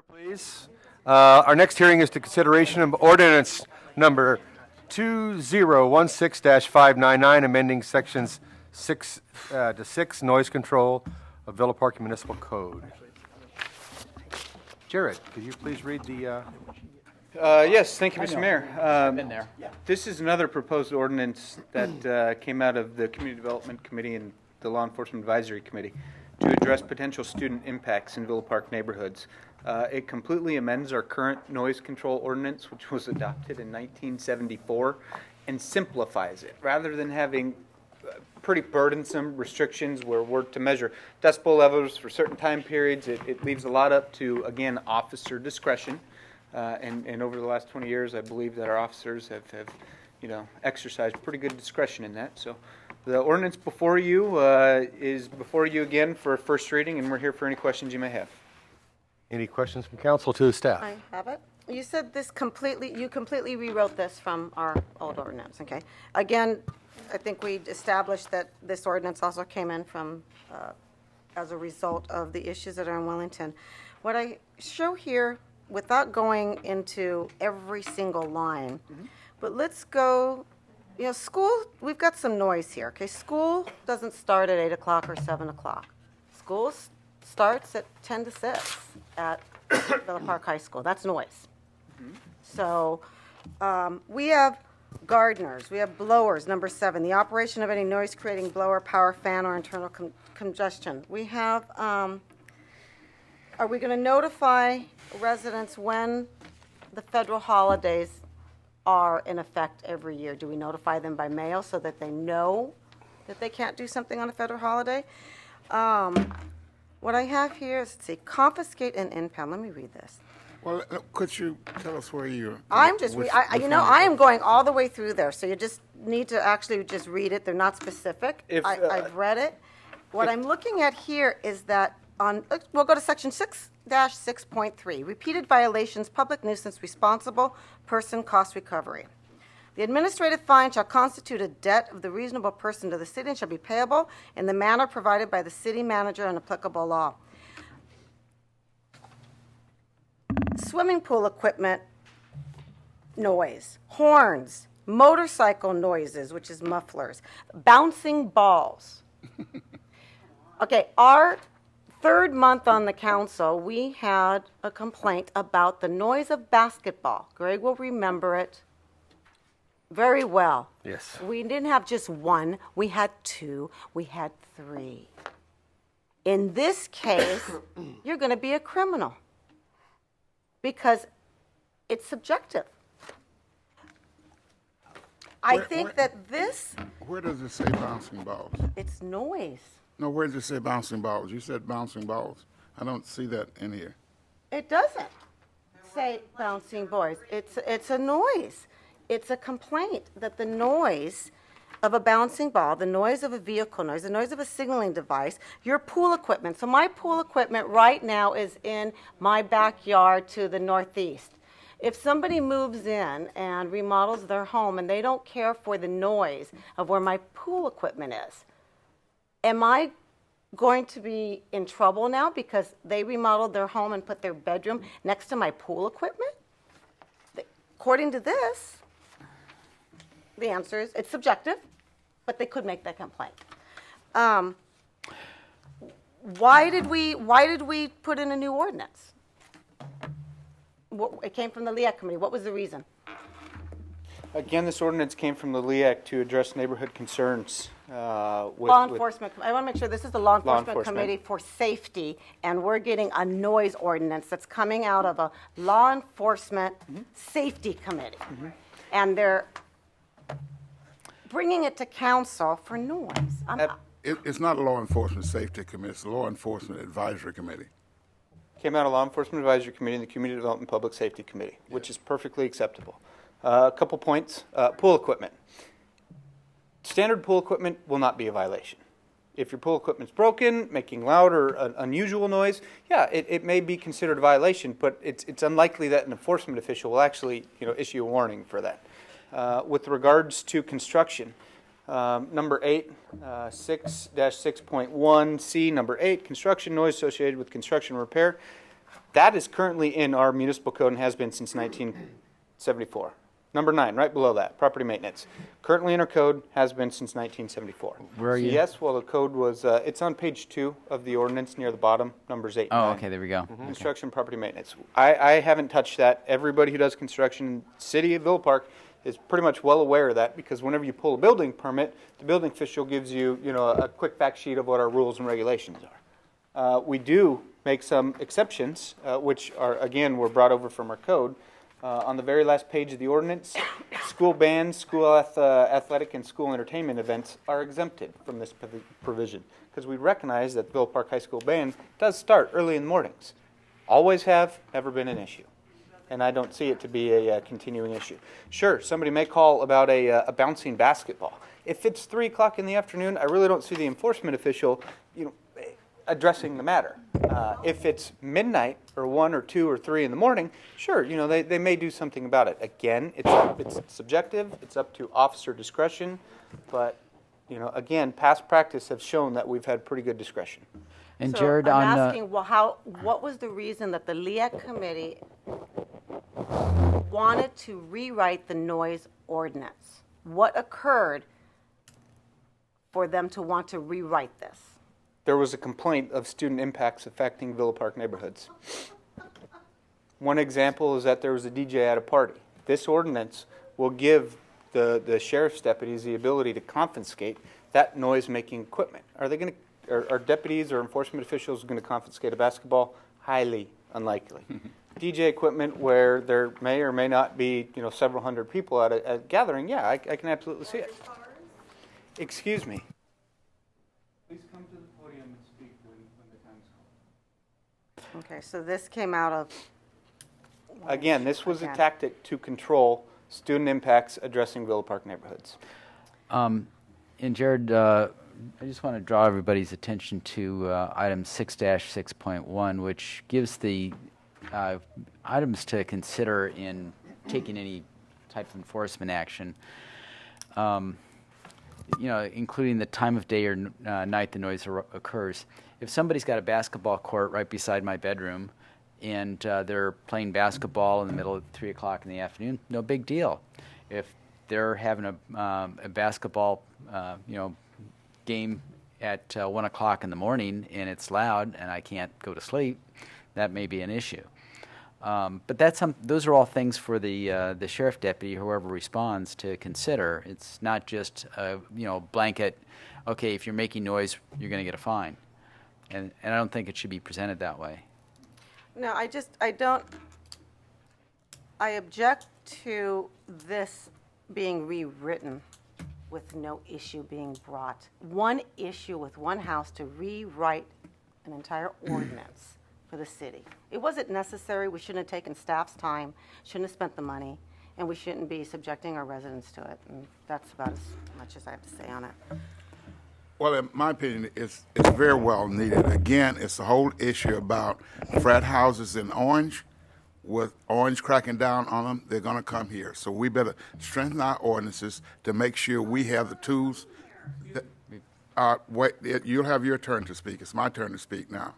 Please. Our next hearing is to consideration of ordinance number 2016-599, amending sections 6 to 6 noise control of Villa Park Municipal Code. Jared, could you please read the? Yes, thank you, Mr. Mayor. Been there. This is another proposed ordinance that came out of the Community Development Committee and the Law Enforcement Advisory Committee to address potential student impacts in Villa Park neighborhoods. It completely amends our current noise control ordinance, which was adopted in 1974, and simplifies it. Rather than having pretty burdensome restrictions where we're to measure decibel levels for certain time periods, it leaves a lot up to, again, officer discretion. And over the last 20 years, I believe that our officers have exercised pretty good discretion in that. So the ordinance before you is before you again for a first reading, and we're here for any questions you may have. Any questions from council to the staff? I have it. You said you completely rewrote this from our old ordinance, okay? Again, I think we established that this ordinance also came in from, as a result of the issues that are in Wellington. What I show here, without going into every single line, But let's go, school, we've got some noise here, okay? School doesn't start at 8 o'clock or 7 o'clock. School starts at 10 to 6 at Villa Park High School. That's noise. So we have gardeners, we have blowers, number 7, the operation of any noise-creating blower, power, fan, or internal congestion. We have, are we going to notify residents when the federal holidays are in effect every year? Do we notify them by mail so that they know that they can't do something on a federal holiday? What I have here is, let's see, confiscate and impound. Let me read this. Well, could you tell us where you're? I'm just, I am going all the way through there, so you just need to actually just read it. They're not specific. I've read it. What I'm looking at here is that we'll go to section 6-6.3, repeated violations, public nuisance, responsible person cost recovery. The administrative fine shall constitute a debt of the reasonable person to the city and shall be payable in the manner provided by the city manager and applicable law. Swimming pool equipment noise, horns, motorcycle noises, which is mufflers, bouncing balls. Okay, our third month on the council, we had a complaint about the noise of basketball. Greg will remember it very well. Yes. We didn't have just one, we had 2, we had 3. In this case, you're going to be a criminal because it's subjective. I think that this... Where does it say bouncing balls? It's noise. No, where does it say bouncing balls? You said bouncing balls. I don't see that in here. It doesn't say bouncing boys. It's a noise. It's a complaint that the noise of a bouncing ball, the noise of a vehicle noise, the noise of a signaling device, your pool equipment. So my pool equipment right now is in my backyard to the northeast. If somebody moves in and remodels their home and they don't care for the noise of where my pool equipment is, am I going to be in trouble now because they remodeled their home and put their bedroom next to my pool equipment? According to this, the answer is it's subjective, but they could make that complaint. Why did we put in a new ordinance? It came from the LEAC committee. What was the reason? Again, this ordinance came from the LEAC to address neighborhood concerns. Law enforcement. I want to make sure this is the law enforcement committee for safety, and we're getting a noise ordinance that's coming out of a law enforcement safety committee. And they're bringing it to council for noise. It's not a law enforcement safety committee. It's a law enforcement advisory committee. Came out of Law Enforcement Advisory Committee and the Community Development Public Safety Committee, which is perfectly acceptable. A couple points. Pool equipment. Standard pool equipment will not be a violation. If your pool equipment's broken, making loud or unusual noise, yeah, it may be considered a violation, but it's unlikely that an enforcement official will actually issue a warning for that. With regards to construction, number 8, 6-6.1C, number 8, construction noise associated with construction repair. That is currently in our municipal code and has been since 1974. Number 9, right below that, property maintenance. Currently in our code, has been since 1974. Where are you? Yes, well, the code was, it's on page 2 of the ordinance near the bottom, numbers 8 and 9. Okay, there we go. Construction, property maintenance. I haven't touched that. Everybody who does construction in the city of Villa Park is pretty much well aware of that, because whenever you pull a building permit, the building official gives you, a quick fact sheet of what our rules and regulations are. We do make some exceptions, which are, again, were brought over from our code. On the very last page of the ordinance, school bands, school athletic, and school entertainment events are exempted from this provision, because we recognize that the Villa Park High School band does start early in the mornings. Always have, never been an issue. And I don't see it to be a continuing issue. Sure, somebody may call about a bouncing basketball. If it's 3 o'clock in the afternoon, I really don't see the enforcement official, addressing the matter. If it's midnight or 1 or 2 or 3 in the morning, sure, they may do something about it. Again, it's subjective. It's up to officer discretion. But, again, past practice has shown that we've had pretty good discretion. And So Jared, I'm on asking, what was the reason that the LEAC committee wanted to rewrite the noise ordinance. What occurred for them to want to rewrite this? There was a complaint of student impacts affecting Villa Park neighborhoods. One example is that there was a DJ at a party. This ordinance will give the sheriff's deputies the ability to confiscate that noise-making equipment. Are they going to, are deputies or enforcement officials going to confiscate a basketball? Highly unlikely. DJ equipment where there may or may not be, several hundred people at a gathering, yeah, I can absolutely see it. Excuse me. Please come to the podium and speak when the time is called. Okay, so this came out of... Again, this was a tactic to control student impacts addressing Villa Park neighborhoods. And Jared, I just want to draw everybody's attention to item 6-6.1, which gives the items to consider in taking any type of enforcement action, including the time of day or night the noise occurs. If somebody's got a basketball court right beside my bedroom and they're playing basketball in the middle of 3 o'clock in the afternoon, no big deal. If they're having a basketball, game at 1 o'clock in the morning and it's loud and I can't go to sleep, that may be an issue. But those are all things for the sheriff deputy, whoever responds, to consider. It's not just blanket. Okay, if you're making noise, you're going to get a fine, and I don't think it should be presented that way. No, I object to this being rewritten with no issue being brought. One issue with one house to rewrite an entire ordinance for the city. It wasn't necessary. We shouldn't have taken staff's time, shouldn't have spent the money, and we shouldn't be subjecting our residents to it. And that's about as much as I have to say on it. Well, in my opinion, it's very well needed. Again, it's the whole issue about frat houses in Orange. With Orange cracking down on them, they're going to come here. So we better strengthen our ordinances to make sure we have the tools. You'll have your turn to speak. It's my turn to speak now.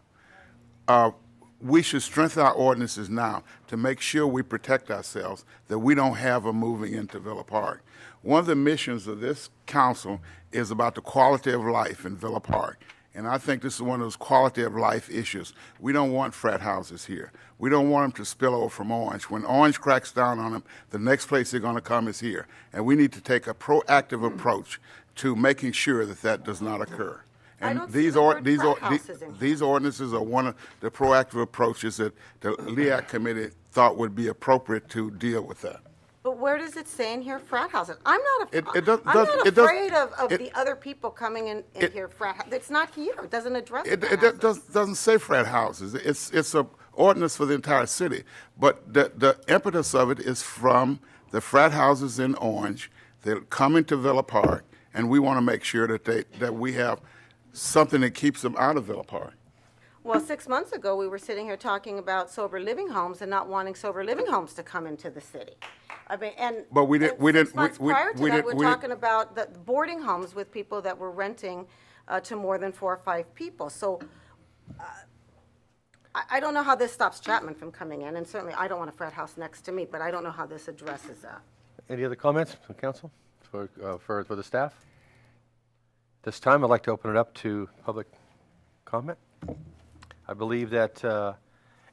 We should strengthen our ordinances now to make sure we protect ourselves, that we don't have them moving into Villa Park. One of the missions of this council is about the quality of life in Villa Park. And I think this is one of those quality of life issues. We don't want frat houses here. We don't want them to spill over from Orange. When Orange cracks down on them, the next place they're going to come is here. And we need to take a proactive approach to making sure that that does not occur. And these ordinances are one of the proactive approaches that the LEAC committee thought would be appropriate to deal with that. But where does it say in here frat houses? I'm not afraid of the other people coming in here frat. It's not here. It doesn't address it. It doesn't say frat houses. It's a ordinance for the entire city. But the impetus of it is from the frat houses in Orange. They're coming to Villa Park, and we want to make sure that we have something that keeps them out of Villa Park. Well, 6 months ago, we were sitting here talking about sober living homes and not wanting sober living homes to come into the city. I mean, but we didn't. Prior to that, we're talking about the boarding homes with people that were renting to more than 4 or 5 people. So I don't know how this stops Chapman from coming in, and certainly I don't want a frat house next to me, but I don't know how this addresses that. Any other comments from council for the staff? This time, I'd like to open it up to public comment. I believe that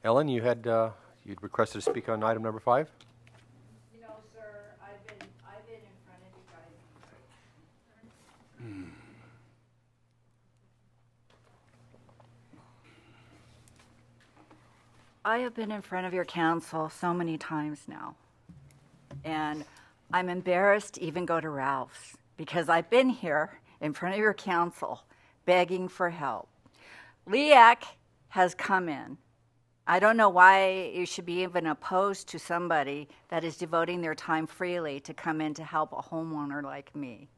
Ellen, you'd requested to speak on item number 5. No, sir. I've been in front of you guys. I have been in front of your council so many times now, and I'm embarrassed to even go to Ralph's because I've been here in front of your council begging for help. LEAC has come in. I don't know why you should be even opposed to somebody that is devoting their time freely to come in to help a homeowner like me.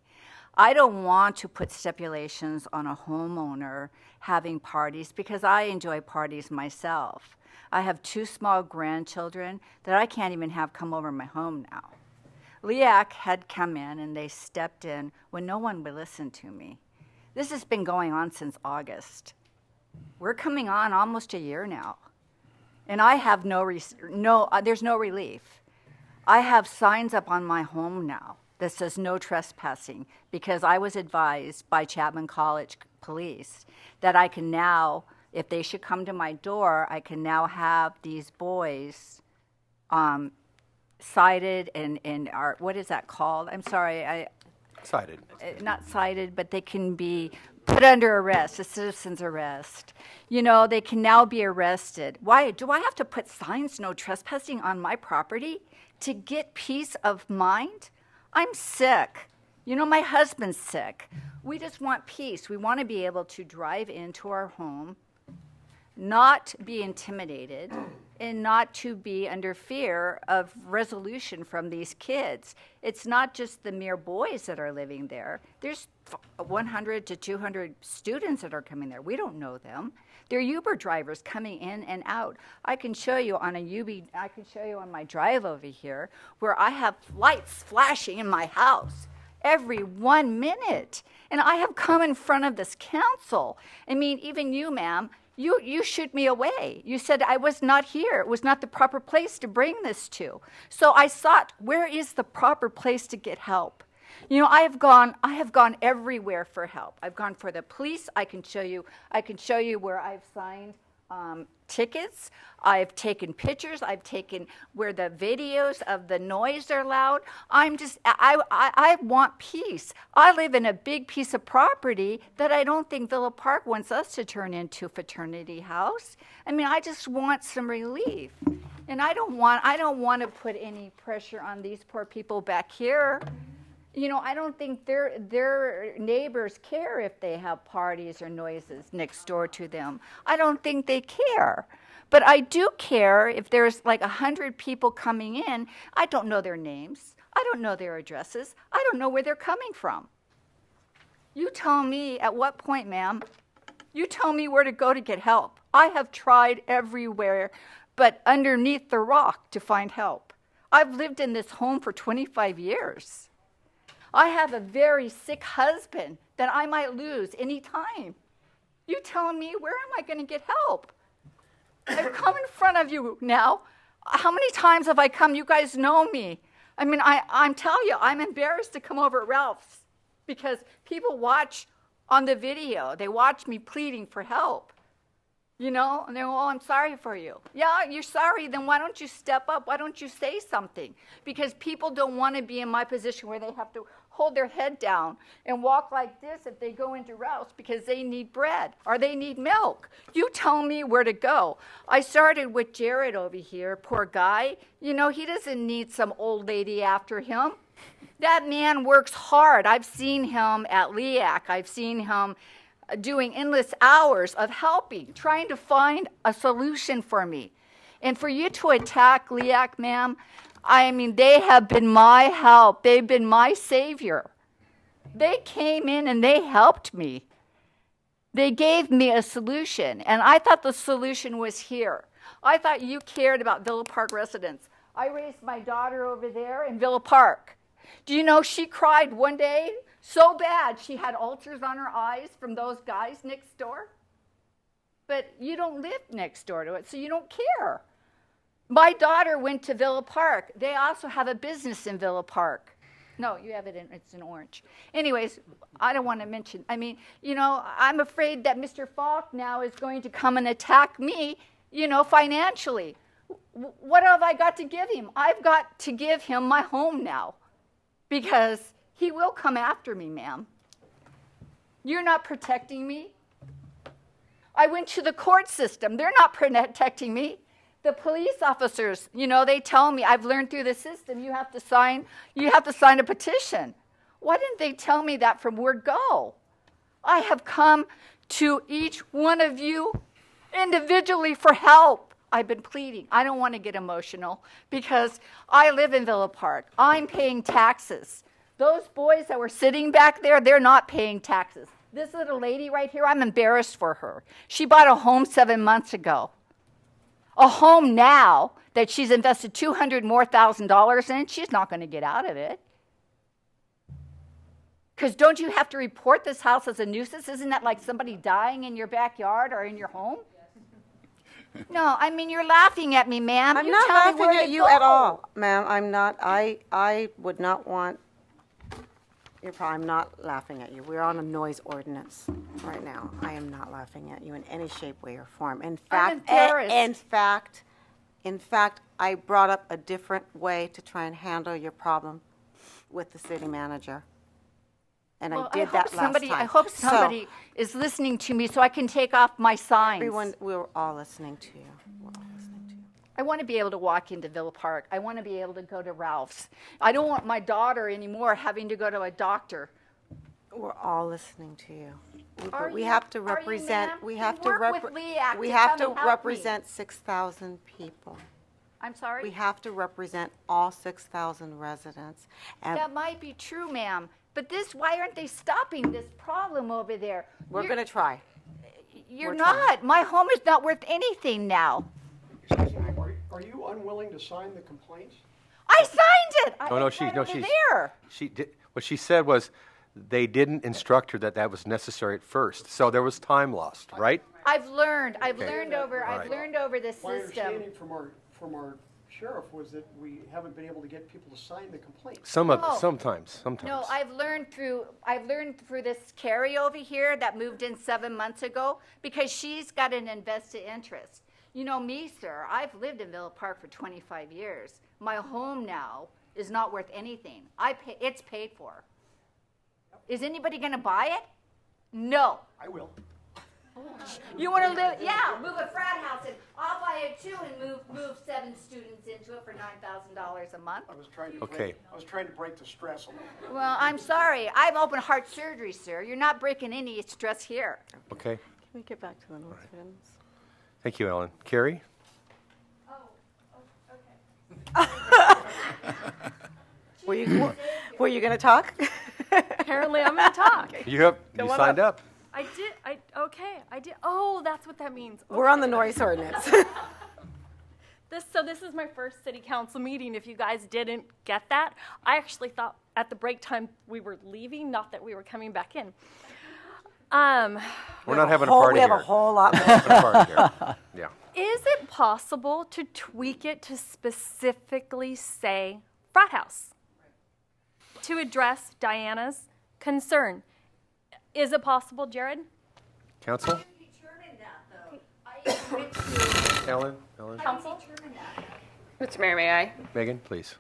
I don't want to put stipulations on a homeowner having parties because I enjoy parties myself. I have 2 small grandchildren that I can't even have come over my home now. LEAC had come in and they stepped in when no one would listen to me. This has been going on since August. We're coming on almost a year now, and I have there's no relief. I have signs up on my home now that says no trespassing because I was advised by Chapman College police that I can now, if they should come to my door, I can now have these boys cited and are, what is that called? I'm sorry, Cited. not cited, but they can be put under arrest, a citizen's arrest. You know, they can now be arrested. Why do I have to put signs, no trespassing, on my property to get peace of mind? I'm sick. You know, my husband's sick. We just want peace. We want to be able to drive into our home, not be intimidated, and not to be under fear of resolution from these kids. It's not just the mere boys that are living there. There's 100 to 200 students that are coming there. We don't know them. They're Uber drivers coming in and out. I can show you on I can show you on my drive over here where I have lights flashing in my house every 1 minute. And I have come in front of this council. I mean, even you, ma'am, you shoot me away. You said I was not here. It was not the proper place to bring this to. So I sought, where is the proper place to get help? You know, I have gone everywhere for help. I've gone for the police. I can show you where I've signed tickets. I've taken pictures. I've taken where the videos of the noise are loud. I want peace. I live in a big piece of property that I don't think Villa Park wants us to turn into a fraternity house. I mean, I just want some relief. And I don't want to put any pressure on these poor people back here. You know, I don't think their neighbors care if they have parties or noises next door to them. I don't think they care. But I do care if there's like 100 people coming in. I don't know their names. I don't know their addresses. I don't know where they're coming from. You tell me at what point, ma'am. You tell me where to go to get help. I have tried everywhere but underneath the rock to find help. I've lived in this home for 25 years. I have a very sick husband that I might lose any time. You tell me, where am I going to get help? I've come in front of you now. How many times have I come? You guys know me. I mean, I'm telling you, I'm embarrassed to come over at Ralph's because people watch on the video. They watch me pleading for help. You know, and they go, oh, I'm sorry for you. Yeah, you're sorry, then why don't you step up? Why don't you say something? Because people don't want to be in my position where they have to hold their head down and walk like this if they go into Ralph's because they need bread or they need milk. You tell me where to go. I started with Jared over here, poor guy. You know, he doesn't need some old lady after him. That man works hard. I've seen him at LEAC. I've seen him doing endless hours of helping, trying to find a solution for me. And for you to attack LEAC, ma'am, I mean, they have been my help. They've been my savior. They came in and they helped me. They gave me a solution, and I thought the solution was here. I thought you cared about Villa Park residents. I raised my daughter over there in Villa Park. Do you know she cried one day so bad she had ulcers on her eyes from those guys next door? But you don't live next door to it, so you don't care. My daughter went to Villa Park. They also have a business in Villa Park. No, you have it it's in Orange. Anyways, I don't want to mention, I mean, you know, I'm afraid that Mr. Falk now is going to come and attack me, you know, financially. What have I got to give him? I've got to give him my home now because he will come after me, ma'am. You're not protecting me. I went to the court system. They're not protecting me. The police officers, you know, they tell me, I've learned through the system, you have to sign a petition. Why didn't they tell me that from word go? I have come to each one of you individually for help. I've been pleading. I don't want to get emotional because I live in Villa Park. I'm paying taxes. Those boys that were sitting back there, they're not paying taxes. This little lady right here, I'm embarrassed for her. She bought a home 7 months ago. A home now that she's invested $200,000 more in, she's not going to get out of it. Because don't you have to report this house as a nuisance? Isn't that like somebody dying in your backyard or in your home? No, I mean, you're laughing at me, ma'am. I'm You not tell me laughing where at to you at go. all, ma'am. I'm not. I would not want. I'm not laughing at you. We're on a noise ordinance right now. I am not laughing at you in any shape, way, or form. In fact, embarrassed. in fact, I brought up a different way to try and handle your problem with the city manager. And Well, I did that last time. I hope somebody is listening to me so I can take off my signs. Everyone, we're all listening to you. We're all listening to you. I want to be able to walk into Villa Park. I want to be able to go to Ralph's. I don't want my daughter anymore having to go to a doctor. We're all listening to you. Are We you- have to are you, represent. ma'am? We You have to work with LEAC We to have come to and help me. represent 6,000 people. I'm sorry? We have to represent all 6,000 residents. And That might be true, ma'am. But why aren't they stopping this problem over there? we're going to try. You're we're not. trying. My home is not worth anything now. Are you unwilling to sign the complaints? I signed it. No, It's right over she's there. She did, what she said was they didn't instruct her that that was necessary at first. So there was time lost, right? I've learned. I've Okay. learned over. All I've right. learned over the My system. understanding from our sheriff was that we haven't been able to get people to sign the complaints. Sometimes. No, I've learned through this Carrie over here that moved in 7 months ago because she's got an invested interest. You know me, sir. I've lived in Villa Park for 25 years. My home now is not worth anything. It's paid for. Is anybody going to buy it? No. I will. You want to live? Yeah, move a frat house in. I'll buy it too and move 7 students into it for $9,000 a month. I was trying to Okay. break the stress a little. Well, I'm sorry. I'm open heart surgery, sir. You're not breaking any stress here. Okay. Can we get back to the noise ordinance? Thank you, Ellen. Carrie? Were you going to talk? Apparently, I'm going to talk. You Go on signed up. I did. Oh, that's what that means. We're on the noise ordinance. This is my first city council meeting. If you guys didn't get that, I actually thought at the break time we were leaving, not that we were coming back in. We're not having a party We have here. a whole lot more. Having a party here. Yeah. Is it possible to tweak it to specifically say frat house? To address Diana's concern. Is it possible, Jared? Council? Ellen? Council? Mr. Mayor, may I? Megan, please.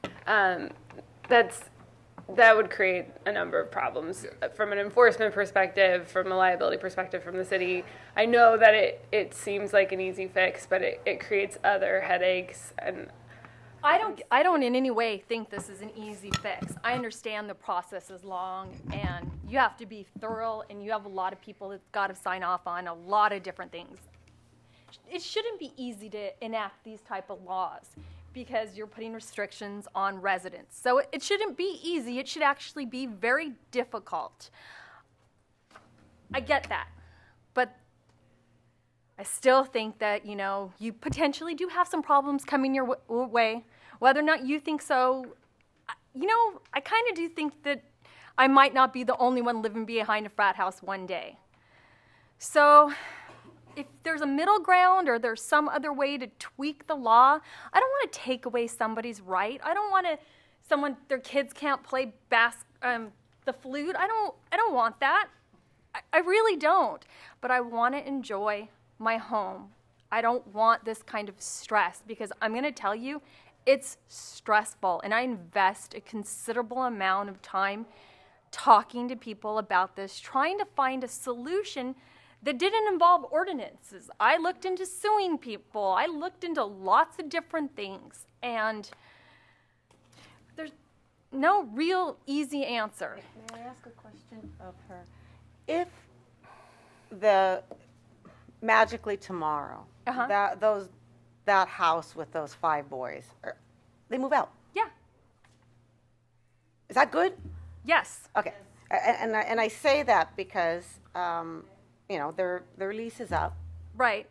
That would create a number of problems from an enforcement perspective, from a liability perspective from the city. I know that it seems like an easy fix, but it creates other headaches. And I don't in any way think this is an easy fix. I understand the process is long and you have to be thorough and you have a lot of people that got to sign off on a lot of different things. It shouldn't be easy to enact these type of laws because you're putting restrictions on residents. So it shouldn't be easy. It should actually be very difficult. I get that. But I still think that, you potentially do have some problems coming your way. Whether or not you think so, I kind of do think that I might not be the only one living behind a frat house one day. So if there's a middle ground or there's some other way to tweak the law, I don't want to take away somebody's right. I don't want their kids can't play the flute. I don't want that. I really don't. But I want to enjoy my home. I don't want this kind of stress because I'm going to tell you, it's stressful. And I invest a considerable amount of time talking to people about this, trying to find a solution that didn't involve ordinances. I looked into suing people. I looked into lots of different things. And there's no real easy answer. May I ask a question of her? If magically tomorrow, that house with those 5 boys, they move out. Yeah. Is that good? Yes. Okay. And I say that because their lease is up. Right.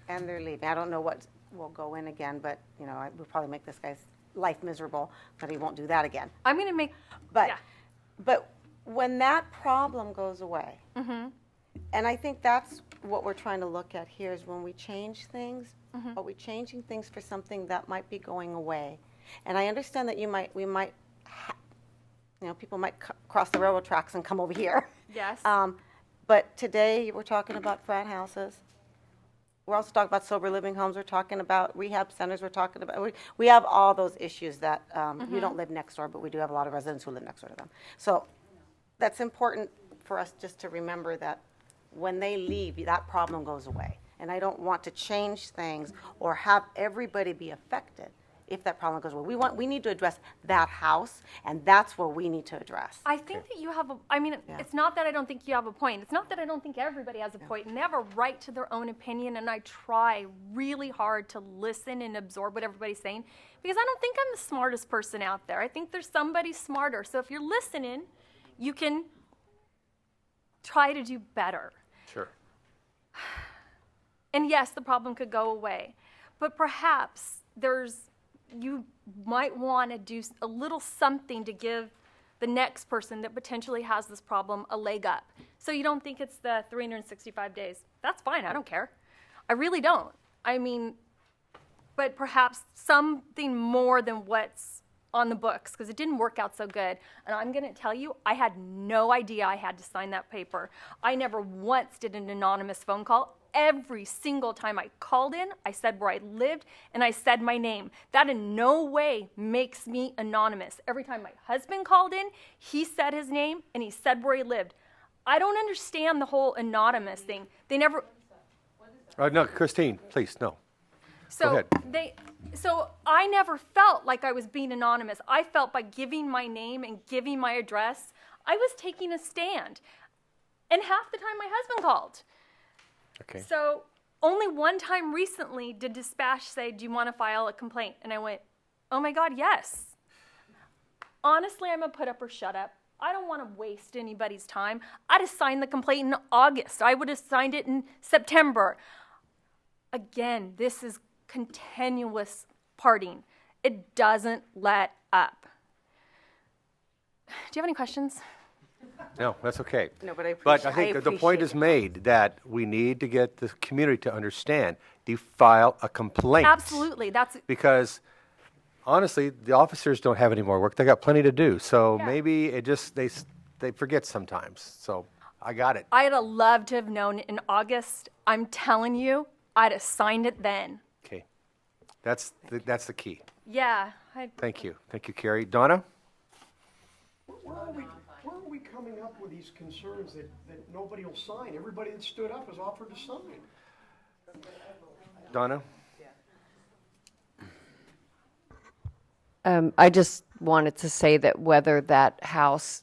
And they're leaving. I don't know what will go in again, but we'll probably make this guy's life miserable, but he won't do that again. I'm going to make. But when that problem goes away, And I think that's what we're trying to look at here is when we change things, are we changing things for something that might be going away? And I understand that people might cross the railroad tracks and come over here. Yes. But today we're talking about frat houses. We're also talking about sober living homes. We're talking about rehab centers. We're talking about, we have all those issues that you don't live next door, but we do have a lot of residents who live next door to them. So that's important for us just to remember that when they leave, that problem goes away. And I don't want to change things or have everybody be affected if that problem goes away. We need to address that house, and that's what we need to address. I think that you have it's not that I don't think you have a point. It's not that I don't think everybody has a point. And they have a right to their own opinion, and I try really hard to listen and absorb what everybody's saying because I don't think I'm the smartest person out there. I think there's somebody smarter. So if you're listening, you can try to do better. Sure. And yes, the problem could go away. But perhaps you might want to do a little something to give the next person that potentially has this problem a leg up. So you don't think it's the 365 days. That's fine. I don't care. I really don't. I mean, but perhaps something more than what's on the books because it didn't work out so good. And I'm going to tell you, I had no idea I had to sign that paper. I never once did an anonymous phone call. Every single time I called in, I said where I lived, and I said my name. That in no way makes me anonymous. Every time my husband called in, he said his name, and he said where he lived. I don't understand the whole anonymous thing. They never... No, Christine, please, no. Go ahead. So I never felt like I was being anonymous. I felt by giving my name and giving my address, I was taking a stand. And half the time my husband called. Okay. So only one time recently did dispatch say, do you want to file a complaint? And I went, oh my God, yes. Honestly, I'm a put up or shut up. I don't want to waste anybody's time. I'd have signed the complaint in August. I would have signed it in September. Again, this is continuous partying. It doesn't let up. Do you have any questions? No, that's okay. No, but I But I think the point is made that we need to get the community to understand. Do you file a complaint? Absolutely. Because honestly, the officers don't have any more work. They got plenty to do. So maybe it just they forget sometimes. So I got it. I'd have loved to have known in August. I'm telling you, I'd have signed it then. Okay. That's the key. Yeah. Thank you. Thank you, Carrie. Donna? Where are we coming up with these concerns that nobody will sign? Everybody that stood up has offered to sign. Donna? I just wanted to say that whether that house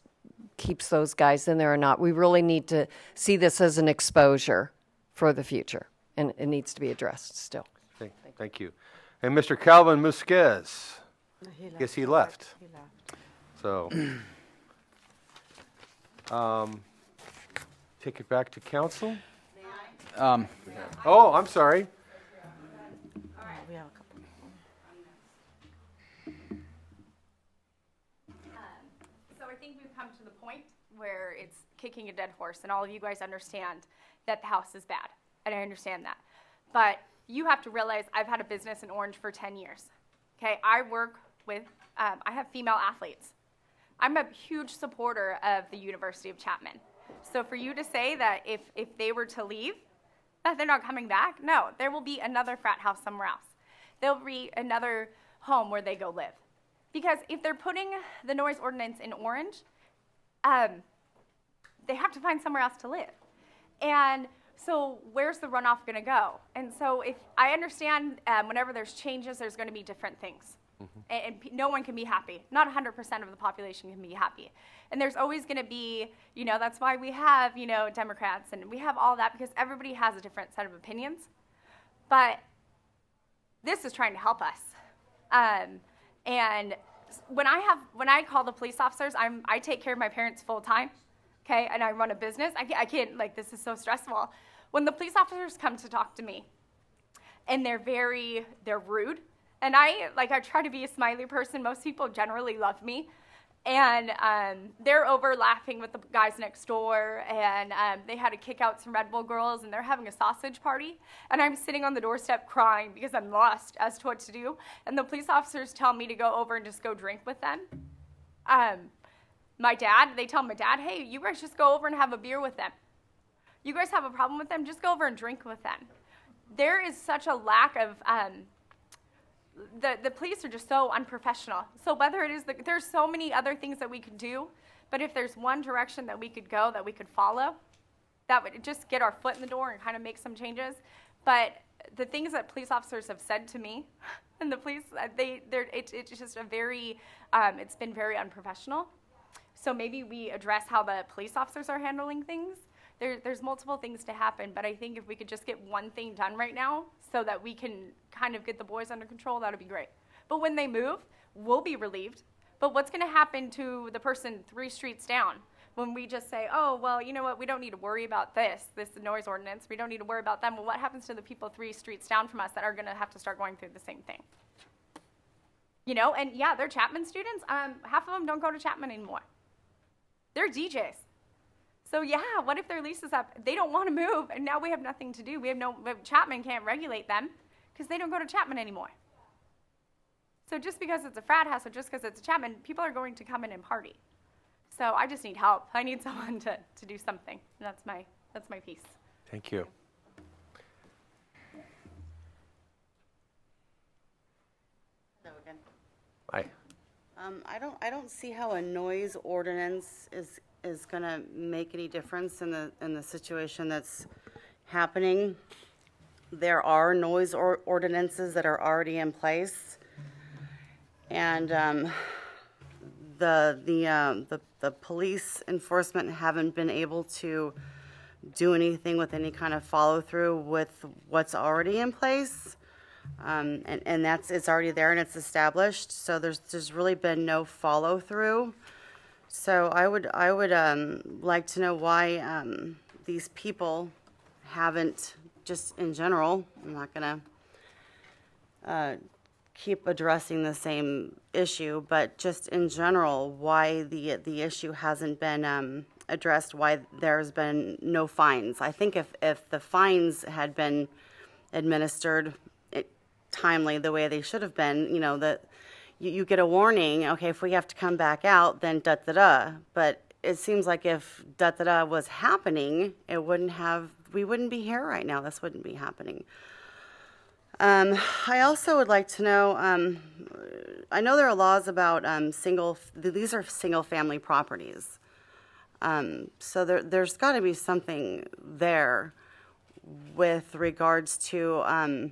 keeps those guys in there or not, we really need to see this as an exposure for the future, and it needs to be addressed still. Thank you. And Mr. Calvin Musquez? Yes, he left. So, take it back to council. Oh, I'm sorry. We have a couple. So I think we've come to the point where it's kicking a dead horse, and all of you guys understand that the house is bad, and I understand that. But you have to realize I've had a business in Orange for 10 years. Okay, I work with, I have female athletes. I'm a huge supporter of the University of Chapman. So for you to say that if they were to leave, that they're not coming back, no, there will be another frat house somewhere else. There'll be another home where they go live. Because if they're putting the noise ordinance in Orange, they have to find somewhere else to live. And so where's the runoff going to go? And so if I understand whenever there's changes, there's going to be different things. And no one can be happy. Not 100% of the population can be happy. And there's always going to be, that's why we have, Democrats, and we have all that, because everybody has a different set of opinions. But this is trying to help us. And when I call the police officers, I take care of my parents full time, okay, and I run a business. I can't, this is so stressful. When the police officers come to talk to me, and they're rude, and I try to be a smiley person. Most people generally love me. And they're over laughing with the guys next door, and they had to kick out some Red Bull girls, and they're having a sausage party. And I'm sitting on the doorstep crying because I'm lost as to what to do. And the police officers tell me to go over and just go drink with them. They tell my dad, hey, you guys just go over and have a beer with them. You guys have a problem with them, just go over and drink with them. There is such a lack of, the police are just so unprofessional. So whether it is, there's so many other things that we could do, but if there's one direction that we could go, that we could follow, that would just get our foot in the door and kind of make some changes. But the things that police officers have said to me, and the police, it's just a very, it's been very unprofessional. So maybe we address how the police officers are handling things. There's multiple things to happen, but I think if we could just get one thing done right now so that we can kind of get the boys under control, that would be great. But when they move, we'll be relieved. But what's going to happen to the person 3 streets down when we just say, oh, well, you know what, we don't need to worry about this noise ordinance. We don't need to worry about them. Well, what happens to the people 3 streets down from us that are going to have to start going through the same thing? You know, and yeah, they're Chapman students. Half of them don't go to Chapman anymore. They're DJs. So yeah, what if their lease is up? They don't want to move, and now we have nothing to do. Chapman can't regulate them because they don't go to Chapman anymore. So just because it's a frat house or just because it's a Chapman, people are going to come in and party. So I just need help. I need someone to do something. And that's my piece. Thank you. Hello again. Hi. I don't see how a noise ordinance is going to make any difference in the situation that's happening. There are noise ordinances that are already in place, and the police enforcement haven't been able to do anything with any kind of follow through with what's already in place. And it's already there and it's established. So there's really been no follow through. So I would like to know why these people haven't, just in general, I'm not gonna keep addressing the same issue, but just in general, why the issue hasn't been addressed, why there's been no fines. I think if the fines had been administered timely the way they should have been, you know, that you get a warning, okay, if we have to come back out, then da-da-da. But it seems like if da-da-da was happening, we wouldn't be here right now. This wouldn't be happening. I also would like to know, I know there are laws about these are single family properties. So there's got to be something there with regards to,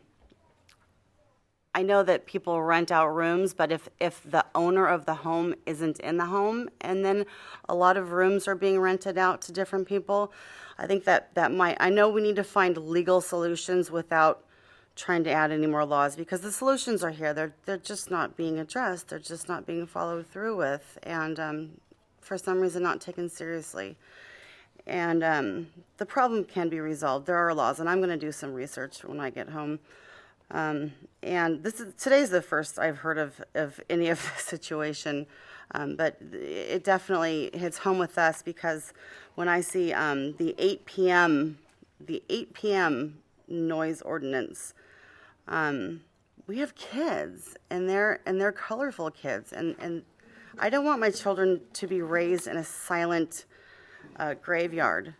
I know that people rent out rooms, but if the owner of the home isn't in the home, and then a lot of rooms are being rented out to different people, I think that might, I know we need to find legal solutions without trying to add any more laws, because the solutions are here. They're just not being addressed. They're just not being followed through with, and for some reason not taken seriously. And the problem can be resolved. There are laws, and I'm going to do some research when I get home. And today's the first I've heard of any of this situation, but it definitely hits home with us, because when I see the 8 p.m. noise ordinance, we have kids, and they're colorful kids, and I don't want my children to be raised in a silent graveyard.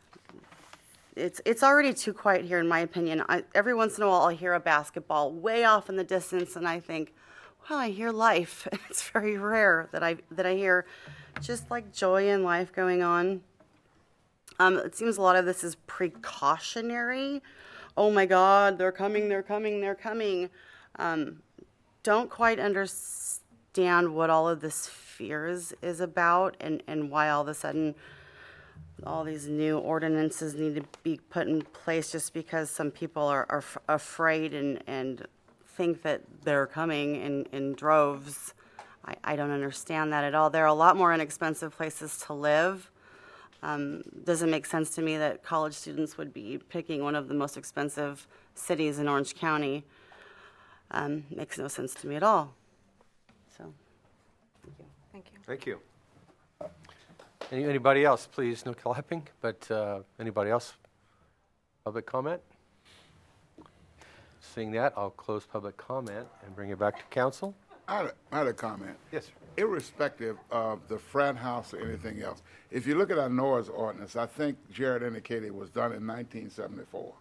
It's already too quiet here, in my opinion. Every once in a while, I'll hear a basketball way off in the distance, and I think, wow, I hear life. It's very rare that I hear just like joy and life going on. It seems a lot of this is precautionary. Oh my God, they're coming, they're coming, they're coming. Don't quite understand what all of this fear is about, and why all of a sudden all these new ordinances need to be put in place just because some people are afraid and think that they're coming in droves. I don't understand that at all. There are a lot more inexpensive places to live. Doesn't make sense to me that college students would be picking one of the most expensive cities in Orange County. Makes no sense to me at all. So, thank you. Thank you. Anybody else? Please, no clapping, but anybody else? Public comment? Seeing that, I'll close public comment and bring it back to council. I had a comment. Yes, sir. Irrespective of the frat house or anything else, if you look at our noise ordinance, I think Jared indicated it was done in 1974.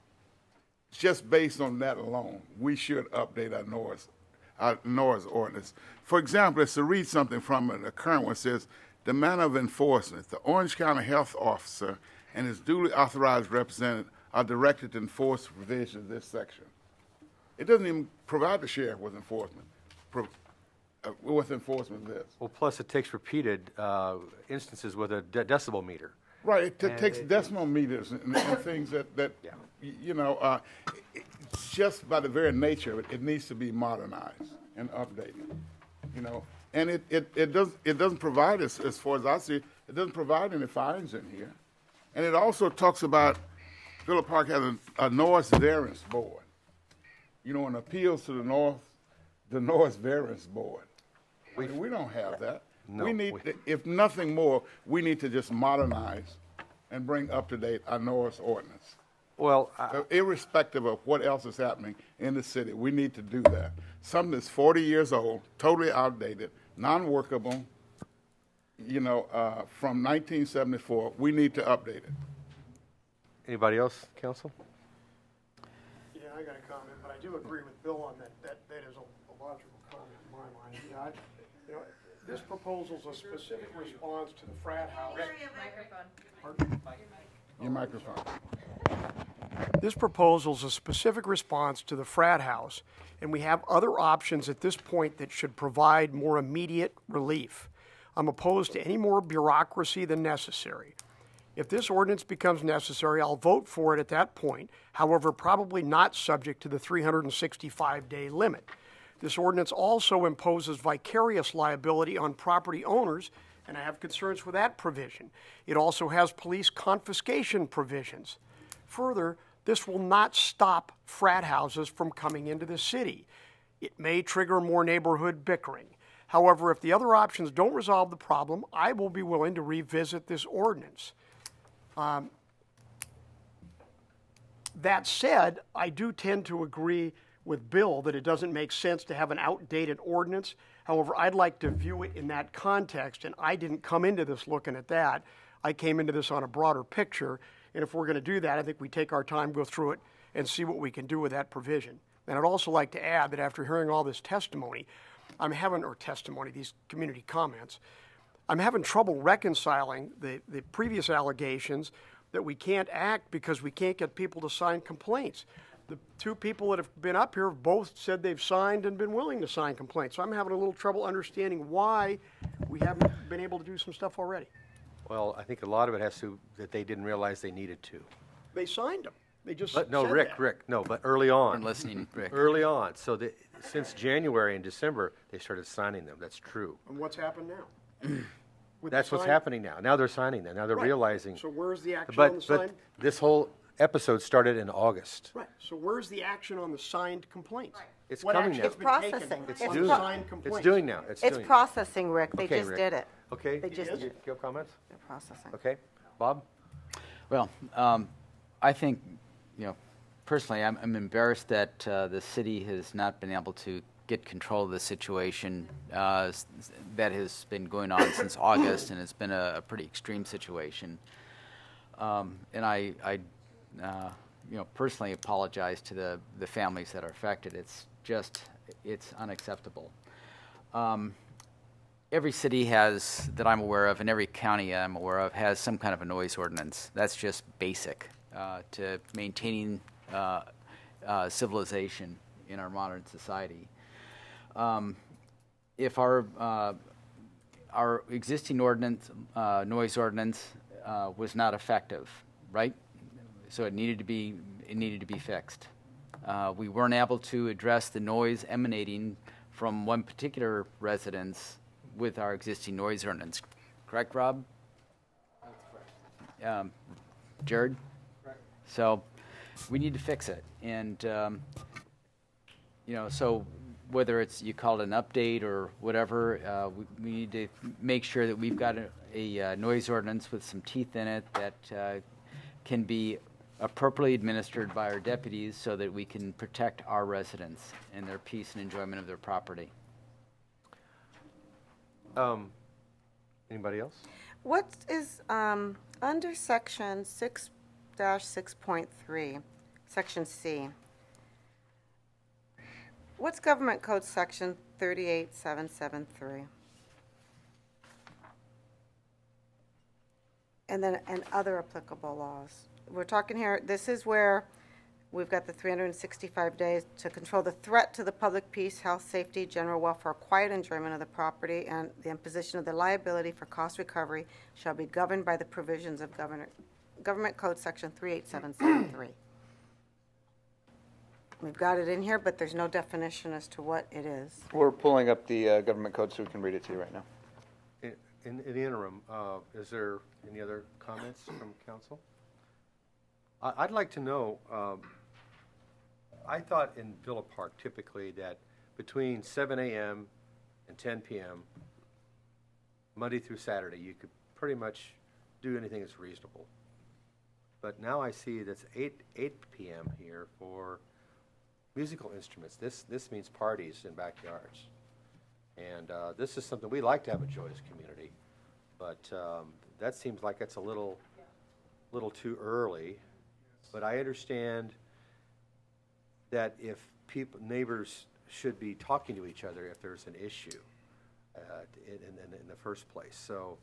Just based on that alone, we should update our noise ordinance. For example, it's to read something from it, the current one says, the manner of enforcement. The Orange County Health Officer and his duly authorized representative are directed to enforce the provisions of this section. It doesn't even provide the sheriff with enforcement. With enforcement of this. Well, plus it takes repeated instances with a decibel meter. Right, it takes decimal meters and things that Yeah. you know, just by the very nature of it, it needs to be modernized and updated, you know. And it doesn't provide, as far as I see, it doesn't provide any fines in here. And it also talks about, Phillip Park has a noise variance board. You know, an appeals to the noise variance board. We don't have that. No, we need, if nothing more, we need to just modernize and bring up to date our noise ordinance. Well, Irrespective of what else is happening in the city, we need to do that. Something that's 40 years old, totally outdated, non-workable, you know, from 1974, we need to update it. anybody else, council? Yeah, I got a comment, but I do agree with Bill on that. That is a logical comment in my mind. You know, this proposal's a specific response to the frat house. Your microphone. This proposal's a specific response to the frat house, and we have other options at this point that should provide more immediate relief. I'm opposed to any more bureaucracy than necessary. If this ordinance becomes necessary, I'll vote for it at that point, however, probably not subject to the 365-day limit. This ordinance also imposes vicarious liability on property owners, and I have concerns with that provision. It also has police confiscation provisions. Further, this will not stop frat houses from coming into the city. It may trigger more neighborhood bickering. However, if the other options don't resolve the problem, I will be willing to revisit this ordinance. That said, I do tend to agree with Bill that it doesn't make sense to have an outdated ordinance. However, I'd like to view it in that context, and I didn't come into this looking at that. I came into this on a broader picture, and if we're going to do that, I think we take our time, go through it, and see what we can do with that provision. And I'd also like to add that after hearing all this testimony, these community comments, I'm having trouble reconciling the previous allegations that we can't act because we can't get people to sign complaints. The two people that have been up here have both said they've signed and been willing to sign complaints. So I'm having a little trouble understanding why we haven't been able to do some stuff already. Well, I think a lot of it has to, that they didn't realize they needed to. They signed them. They just But no, said Rick, that. but early on. I'm listening, Rick. Early on. So since January and December, they started signing them. That's true. And what's happened now? With That's the what's sign? happening now. Now they're signing them. Now they're Right. realizing. So where's the action on the sign? But this whole episode started in August. Right. So where's the action on the signed complaints? It's What coming action now. has It's been taken processing. It's on doing the it. signed complaints? It's doing now. It's It's doing. processing, Rick. They Okay, just Rick. did it. Okay. They just You have comments? They're processing. Okay. Bob? Well, I think, personally, I'm embarrassed that the city has not been able to get control of the situation that has been going on since August, and it's been a pretty extreme situation. And I personally apologize to the families that are affected. It's unacceptable. Every city that I'm aware of, and every county I'm aware of, has some kind of a noise ordinance. That's just basic to maintaining civilization in our modern society. If our existing ordinance, noise ordinance, was not effective, right? So it needed to be fixed. We weren't able to address the noise emanating from one particular residence with our existing noise ordinance. Correct, Rob? That's correct. Jared? Correct. So we need to fix it. And, so whether it's you call it an update or whatever, we need to make sure that we've got a noise ordinance with some teeth in it that can be appropriately administered by our deputies so that we can protect our residents and their peace and enjoyment of their property. Anybody else? What is under section 6-6.3, section C? What's Government Code section 38773? And then and other applicable laws. We're talking here, this is where we've got the 365 days to control the threat to the public peace, health, safety, general welfare, quiet enjoyment of the property, and the imposition of the liability for cost recovery shall be governed by the provisions of Government Code section 38773. We've got it in here, but there's no definition as to what it is. We're pulling up the government code so we can read it to you right now. In the interim, is there any other comments from council? I'd like to know, I thought in Villa Park typically that between 7 a.m. and 10 p.m., Monday through Saturday, you could pretty much do anything that's reasonable. But now I see that's 8 p.m. here for musical instruments. This means parties in backyards. And this is something we like to have a joyous community, but that seems like it's a little too early. But I understand that if neighbors should be talking to each other if there's an issue in the first place. So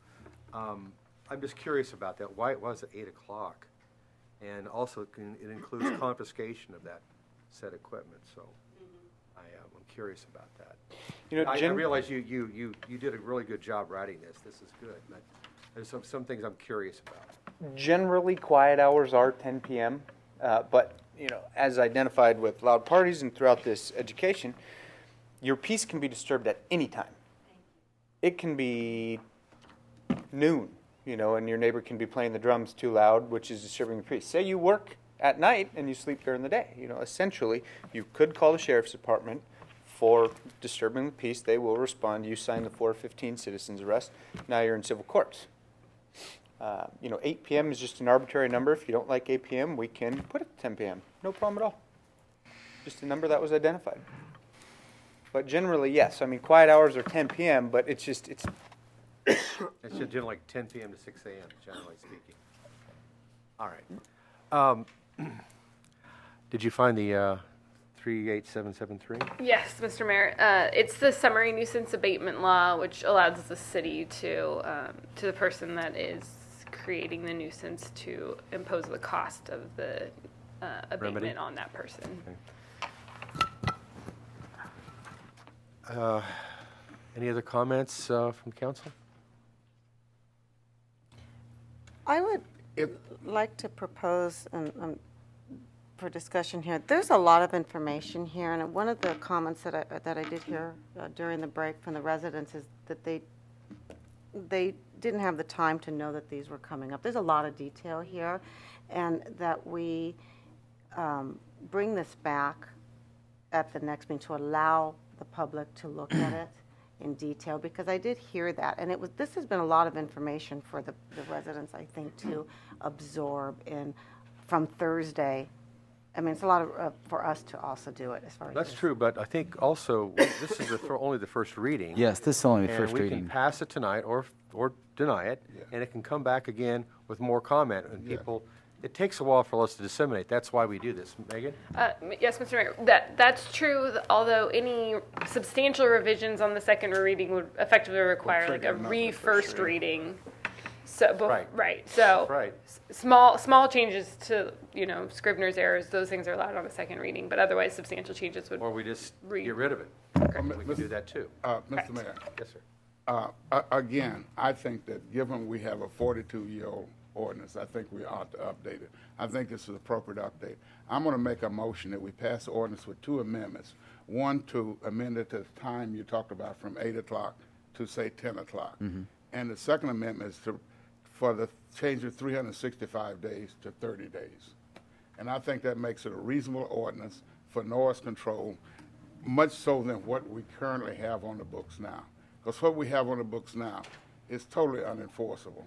I'm just curious about that. Why it was at 8 o'clock, and also it includes confiscation of that said equipment. So I'm curious about that. You know, I realize you did a really good job writing this. This is good, but there's some things I'm curious about. Generally, quiet hours are 10 p.m., but, you know, as identified with loud parties and throughout this education, your peace can be disturbed at any time. It can be noon, you know, and your neighbor can be playing the drums too loud, which is disturbing your peace. Say you work at night and you sleep during the day. You know, essentially, you could call the sheriff's department for disturbing the peace. They will respond. You sign the 415 citizen's arrest. Now you're in civil courts. 8 p.m. is just an arbitrary number. If you don't like 8 p.m., we can put it to 10 p.m. No problem at all. Just a number that was identified. But generally, yes. I mean, quiet hours are 10 p.m., but it's just, it's... It's generally like 10 p.m. to 6 a.m., generally speaking. All right. Did you find the 38773? Yes, Mr. Mayor. It's the summary nuisance abatement law, which allows the city to the person that is creating the nuisance to impose the cost of the abatement Remedy? on that person. Okay. Any other comments from council? I would like to propose for discussion here. There's a lot of information here, and one of the comments that I did hear during the break from the residents is that they didn't have the time to know that these were coming up. There's a lot of detail here, and that we bring this back at the next meeting to allow the public to look at it in detail, because I did hear that, and this has been a lot of information for the residents, I think, to absorb from Thursday. I mean, it's a lot for us to also do it as far as That's true, but I think also this is only the first reading. Yes, this is only the first And we reading. can pass it tonight or deny it, and it can come back again with more comment. And people, it takes a while for us to disseminate. That's why we do this. Megan? Yes, Mr. Mayor. That's true, although any substantial revisions on the second reading would effectively require like a first reading. So, right. So small changes to, Scrivener's errors, those things are allowed on the second reading, but otherwise substantial changes would. Or we just get rid of it. We can do that too. Mr. Mayor. Yes, sir. Again, I think that given we have a 42-year-old ordinance, I think we ought to update it. I think this is an appropriate update. I'm going to make a motion that we pass the ordinance with 2 amendments. One, to amend it to the time you talked about from 8 o'clock to, say, 10 o'clock. Mm-hmm. And the second amendment is for the change of 365 days to 30 days. And I think that makes it a reasonable ordinance for noise control. much so than what we currently have on the books now. Because what we have on the books now is totally unenforceable.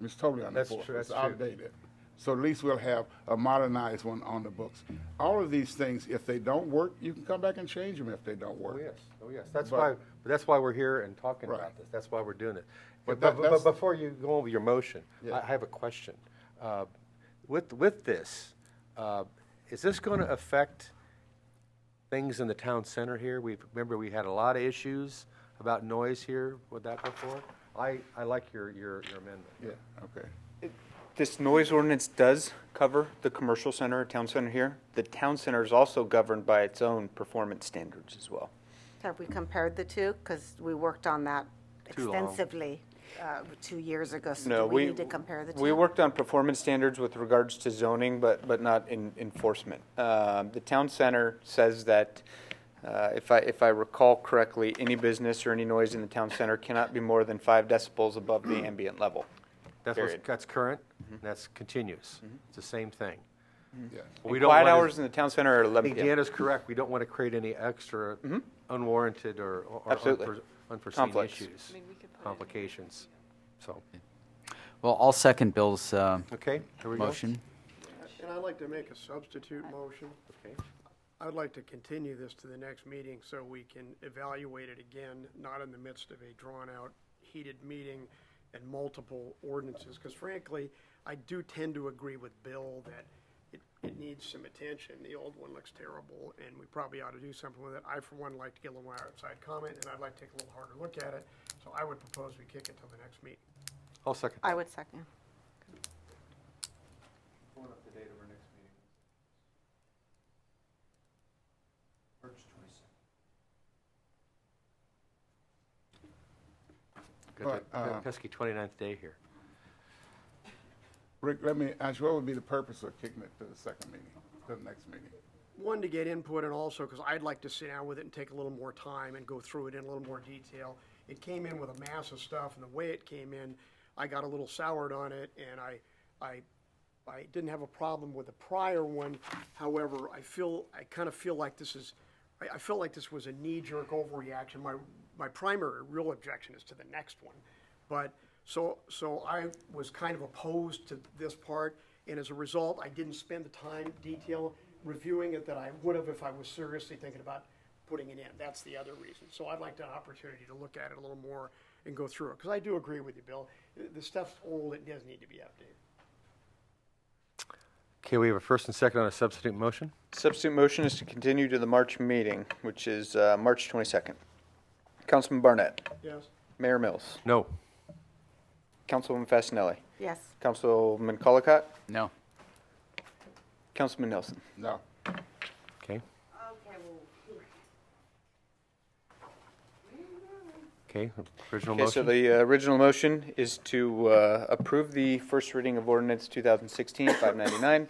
It's totally unenforceable. That's true, It's that's true. outdated. So at least we'll have a modernized one on the books. All of these things, if they don't work, you can come back and change them if they don't work. Oh, yes. That's But- that's why we're here and talking Right. about this. That's why we're doing it. But But, that's- before you go over your motion, Yeah. I have a question. With this, is this going to affect things in the town center here? Remember, we had a lot of issues about noise here with that before. I like your amendment. Yeah, okay. This noise ordinance does cover the commercial center, town center here. The town center is also governed by its own performance standards as well. Have we compared the two? Because we worked on that Too long. extensively 2 years ago. So No, do we need to compare the two? We worked on performance standards with regards to zoning, but not in enforcement. The town center says that, if I recall correctly, any business or any noise in the town center cannot be more than 5 decibels above the ambient level. Period. That's current, that's continuous. It's the same thing. Yeah. We And don't quiet want hours in the town center are 11 I think p.m. Deanna's correct. We don't want to create any extra unwarranted or Absolutely. unforeseen Conflicts. issues, complications. So, Well, I'll second Bill's okay, here we go. motion. And I'd like to make a substitute motion. Okay. I'd like to continue this to the next meeting so we can evaluate it again, not in the midst of a drawn-out, heated meeting and multiple ordinances. Because frankly, I do tend to agree with Bill that it needs some attention. The old one looks terrible, and we probably ought to do something with it. I, for one, like to get a little more outside comment, and I'd like to take a little harder look at it. So I would propose we kick it till the next meeting. I'll second. I would second. Pulling up the date of our next meeting. March 22nd. Got But, that pesky 29th day here. Rick, let me ask you, what would be the purpose of kicking it to the second meeting, to the next meeting? One, to get input, and also because I'd like to sit down with it and take a little more time and go through it in a little more detail. It came in with a mass of stuff, and the way it came in, I got a little soured on it, and I didn't have a problem with the prior one. However, I kind of feel like this is, I felt like this was a knee-jerk overreaction. My primary real objection is to the next one. But, so I was kind of opposed to this part, and as a result, I didn't spend the time detail reviewing it that I would have if I was seriously thinking about putting it in. That's the other reason. So I'd like an opportunity to look at it a little more and go through it, because I do agree with you, Bill. The stuff's old, it does need to be updated. Okay, we have a first and second on a substitute motion. Substitute motion is to continue to the March meeting, which is March 22nd. Councilman Barnett. Yes? Mayor Mills. No. Councilwoman Fasenelli. Yes. Councilman Colacott. No. Councilman Nelson. No. Okay. Okay, original Okay, so motion. the original motion is to approve the first reading of ordinance 2016-599,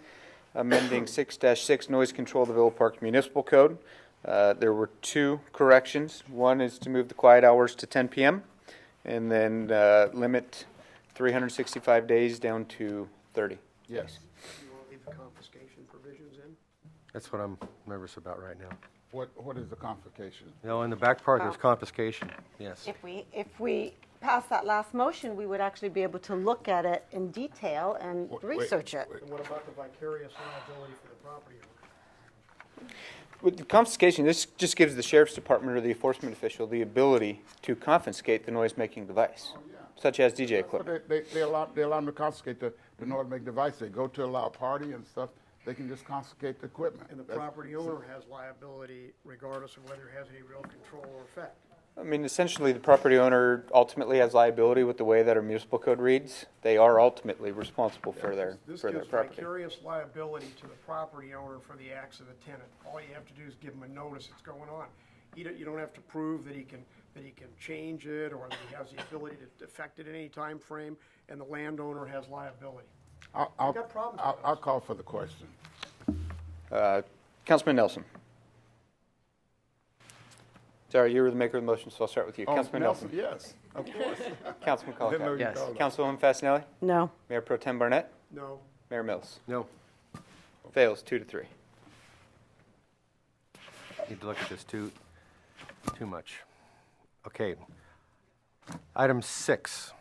amending 6-6 noise control of the Villa Park Municipal Code. There were 2 corrections. One is to move the quiet hours to 10 p.m. and then limit 365 days down to 30. Yes. You want to leave the confiscation provisions in? That's what I'm nervous about right now. What is the confiscation? No, in the back part, there's confiscation, yes. If we pass that last motion, we would actually be able to look at it in detail and research it. And what about the vicarious liability for the property owner? With the confiscation, this just gives the sheriff's department or the enforcement official the ability to confiscate the noise-making device, such as DJ equipment. They allow them to confiscate the noise-making device. They go to a loud party and stuff, they can just confiscate the equipment. And the property owner has liability regardless of whether it has any real control or effect. I mean, essentially, the property owner ultimately has liability with the way that our municipal code reads. They are ultimately responsible for their This property. gives vicarious liability to the property owner for the acts of the tenant. All you have to do is give him a notice it's going on. You don't have to prove that he can change it or that he has the ability to affect it in any time frame, and the landowner has liability. I'll call for the question. Councilman Nelson. Sorry, you were the maker of the motion, so I'll start with you. Oh, Councilman Nelson. Yes, of course. Councilman I didn't know Colacott. you Yes. called it. Councilwoman Fasenelli. No. Mayor Pro Tem Barnett. No. Mayor Mills. No. Fails 2-3. need to look at this too much. Okay. Item 6.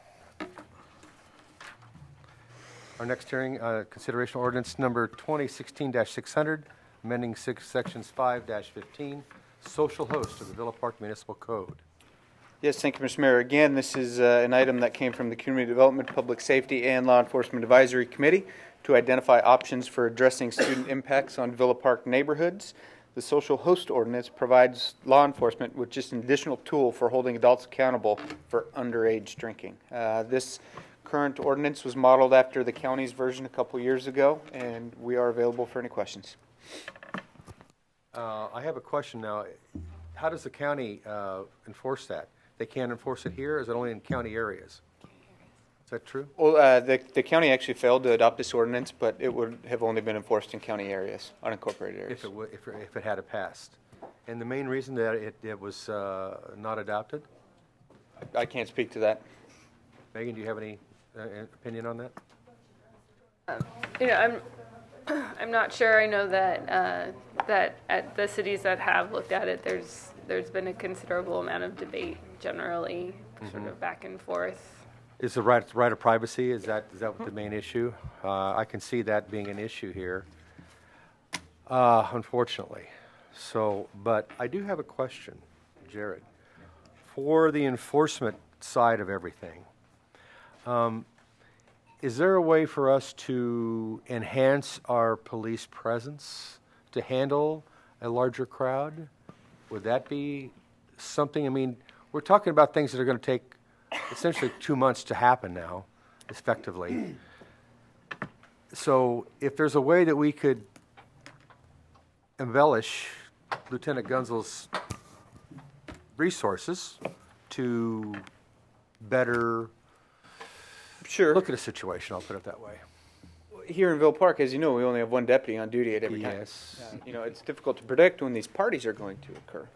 Our next hearing, consideration ordinance number 2016-600, amending sections 5-15, social host of the Villa Park Municipal Code. Yes, thank you, Mr. Mayor. Again, this is an item that came from the Community Development, Public Safety, and Law Enforcement Advisory Committee to identify options for addressing student impacts on Villa Park neighborhoods. The social host ordinance provides law enforcement with just an additional tool for holding adults accountable for underage drinking. This current ordinance was modeled after the county's version a couple years ago, and we are available for any questions. I have a question now. How does the county enforce that? They can't enforce it here? Is it only in county areas? Is that true? Well, the county actually failed to adopt this ordinance, but it would have only been enforced in county areas, unincorporated areas. If it had passed. And the main reason that it was not adopted? I can't speak to that. Megan, do you have any opinion on that? I'm not sure. I know that that at the cities that have looked at it, there's been a considerable amount of debate generally, sort of back and forth. Is the right of privacy, is that the main issue? I can see that being an issue here, unfortunately. So, but I do have a question, Jared. For the enforcement side of everything, is there a way for us to enhance our police presence to handle a larger crowd? Would that be something? I mean, we're talking about things that are going to take essentially 2 months to happen now, effectively. So if there's a way that we could embellish Lieutenant Gunzel's resources to better look at a situation, I'll put it that way. Here in Villa Park, as you know, we only have one deputy on duty at every time. Yes. It's difficult to predict when these parties are going to occur.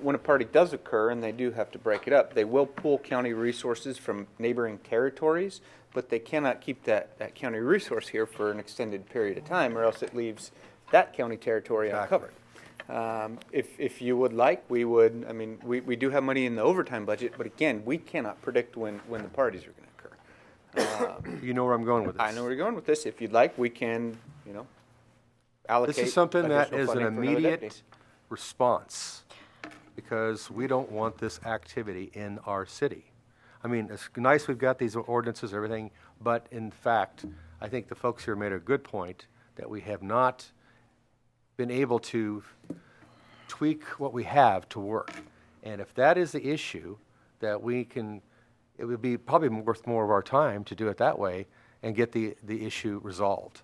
When a party does occur, and they do have to break it up, they will pool county resources from neighboring territories, but they cannot keep that county resource here for an extended period of time, or else it leaves that county territory uncovered. If you would like, we would. I mean, we do have money in the overtime budget, but again, we cannot predict when the parties are going to occur. You know where I'm going with this? I know where you're going with this. If you'd like, we can, allocate. This is something that additional is an funding for another immediate deputies. response, because we don't want this activity in our city. I mean, it's nice we've got these ordinances, everything, but in fact, I think the folks here made a good point that we have not been able to tweak what we have to work. And if that is the issue, that we can, it would be probably worth more of our time to do it that way and get the issue resolved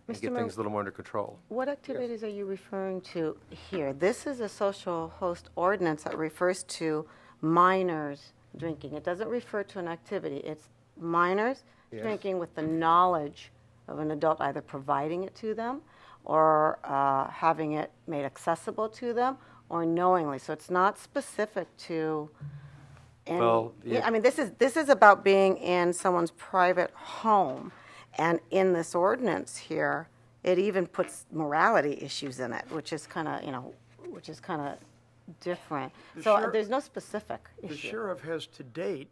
and Mr. get Mayor, things a little more under control. What activities are you referring to here? This is a social host ordinance that refers to minors drinking. It doesn't refer to an activity. It's minors drinking with the knowledge of an adult either providing it to them or having it made accessible to them or knowingly. So it's not specific to any, I mean, this is about being in someone's private home. And in this ordinance here, it even puts morality issues in it, which is kind of different. There's no specific issue. The sheriff has to date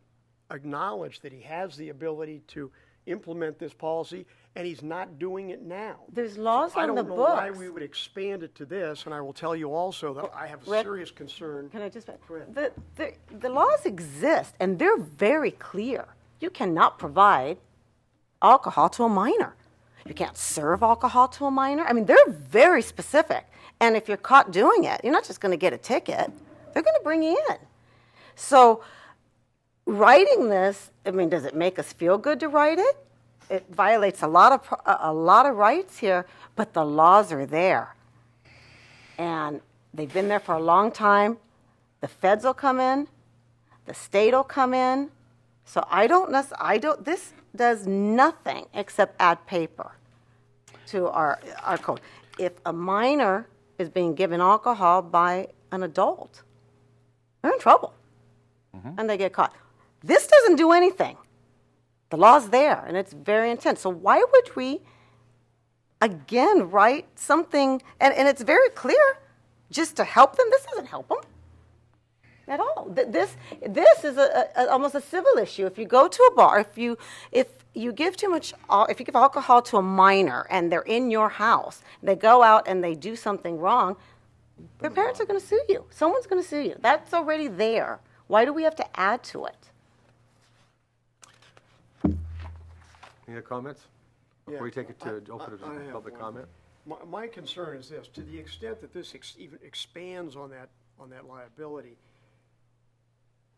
acknowledged that he has the ability to implement this policy, and he's not doing it now. There's laws I on the don't know why books. we would expand it to this, and I will tell you also that I have a Rick, serious concern. Can I just, the laws exist, and they're very clear. You cannot provide alcohol to a minor. You can't serve alcohol to a minor. I mean, they're very specific. And if you're caught doing it, you're not just going to get a ticket. They're going to bring you in. So writing this, I mean, does it make us feel good to write it? It violates a lot of rights here, but the laws are there. And they've been there for a long time. The feds will come in. The state will come in. So this does nothing except add paper to our code. If a minor is being given alcohol by an adult, they're in trouble. And they get caught. This doesn't do anything. The law's there, and it's very intense. So why would we, again, write something, and it's very clear, just to help them. This doesn't help them at all. This is almost a civil issue. If you go to a bar, if you give too much, if you give alcohol to a minor and they're in your house, they go out and they do something wrong, their parents are going to sue you. Someone's going to sue you. That's already there. Why do we have to add to it? Any other comments? Before we take it to open it to public comment? My concern is this: to the extent that this even expands on that liability,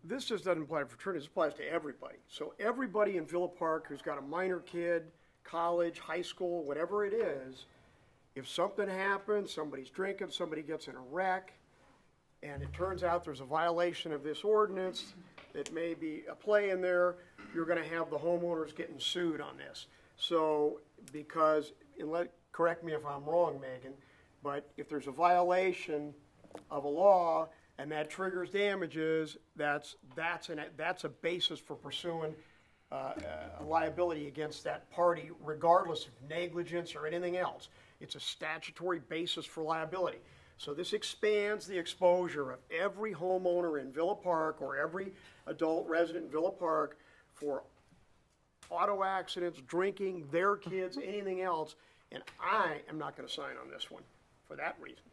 this just doesn't apply to fraternities. This applies to everybody. So everybody in Villa Park who's got a minor kid, college, high school, whatever it is, if something happens, somebody's drinking, somebody gets in a wreck, and it turns out there's a violation of this ordinance, that may be a play in there, you're going to have the homeowners getting sued on this. So, because, correct me if I'm wrong, Megan, but if there's a violation of a law and that triggers damages, that's a basis for pursuing a liability against that party, regardless of negligence or anything else. It's a statutory basis for liability. So this expands the exposure of every homeowner in Villa Park or every adult resident in Villa Park for auto accidents, drinking, their kids, anything else, and I am not going to sign on this one for that reason.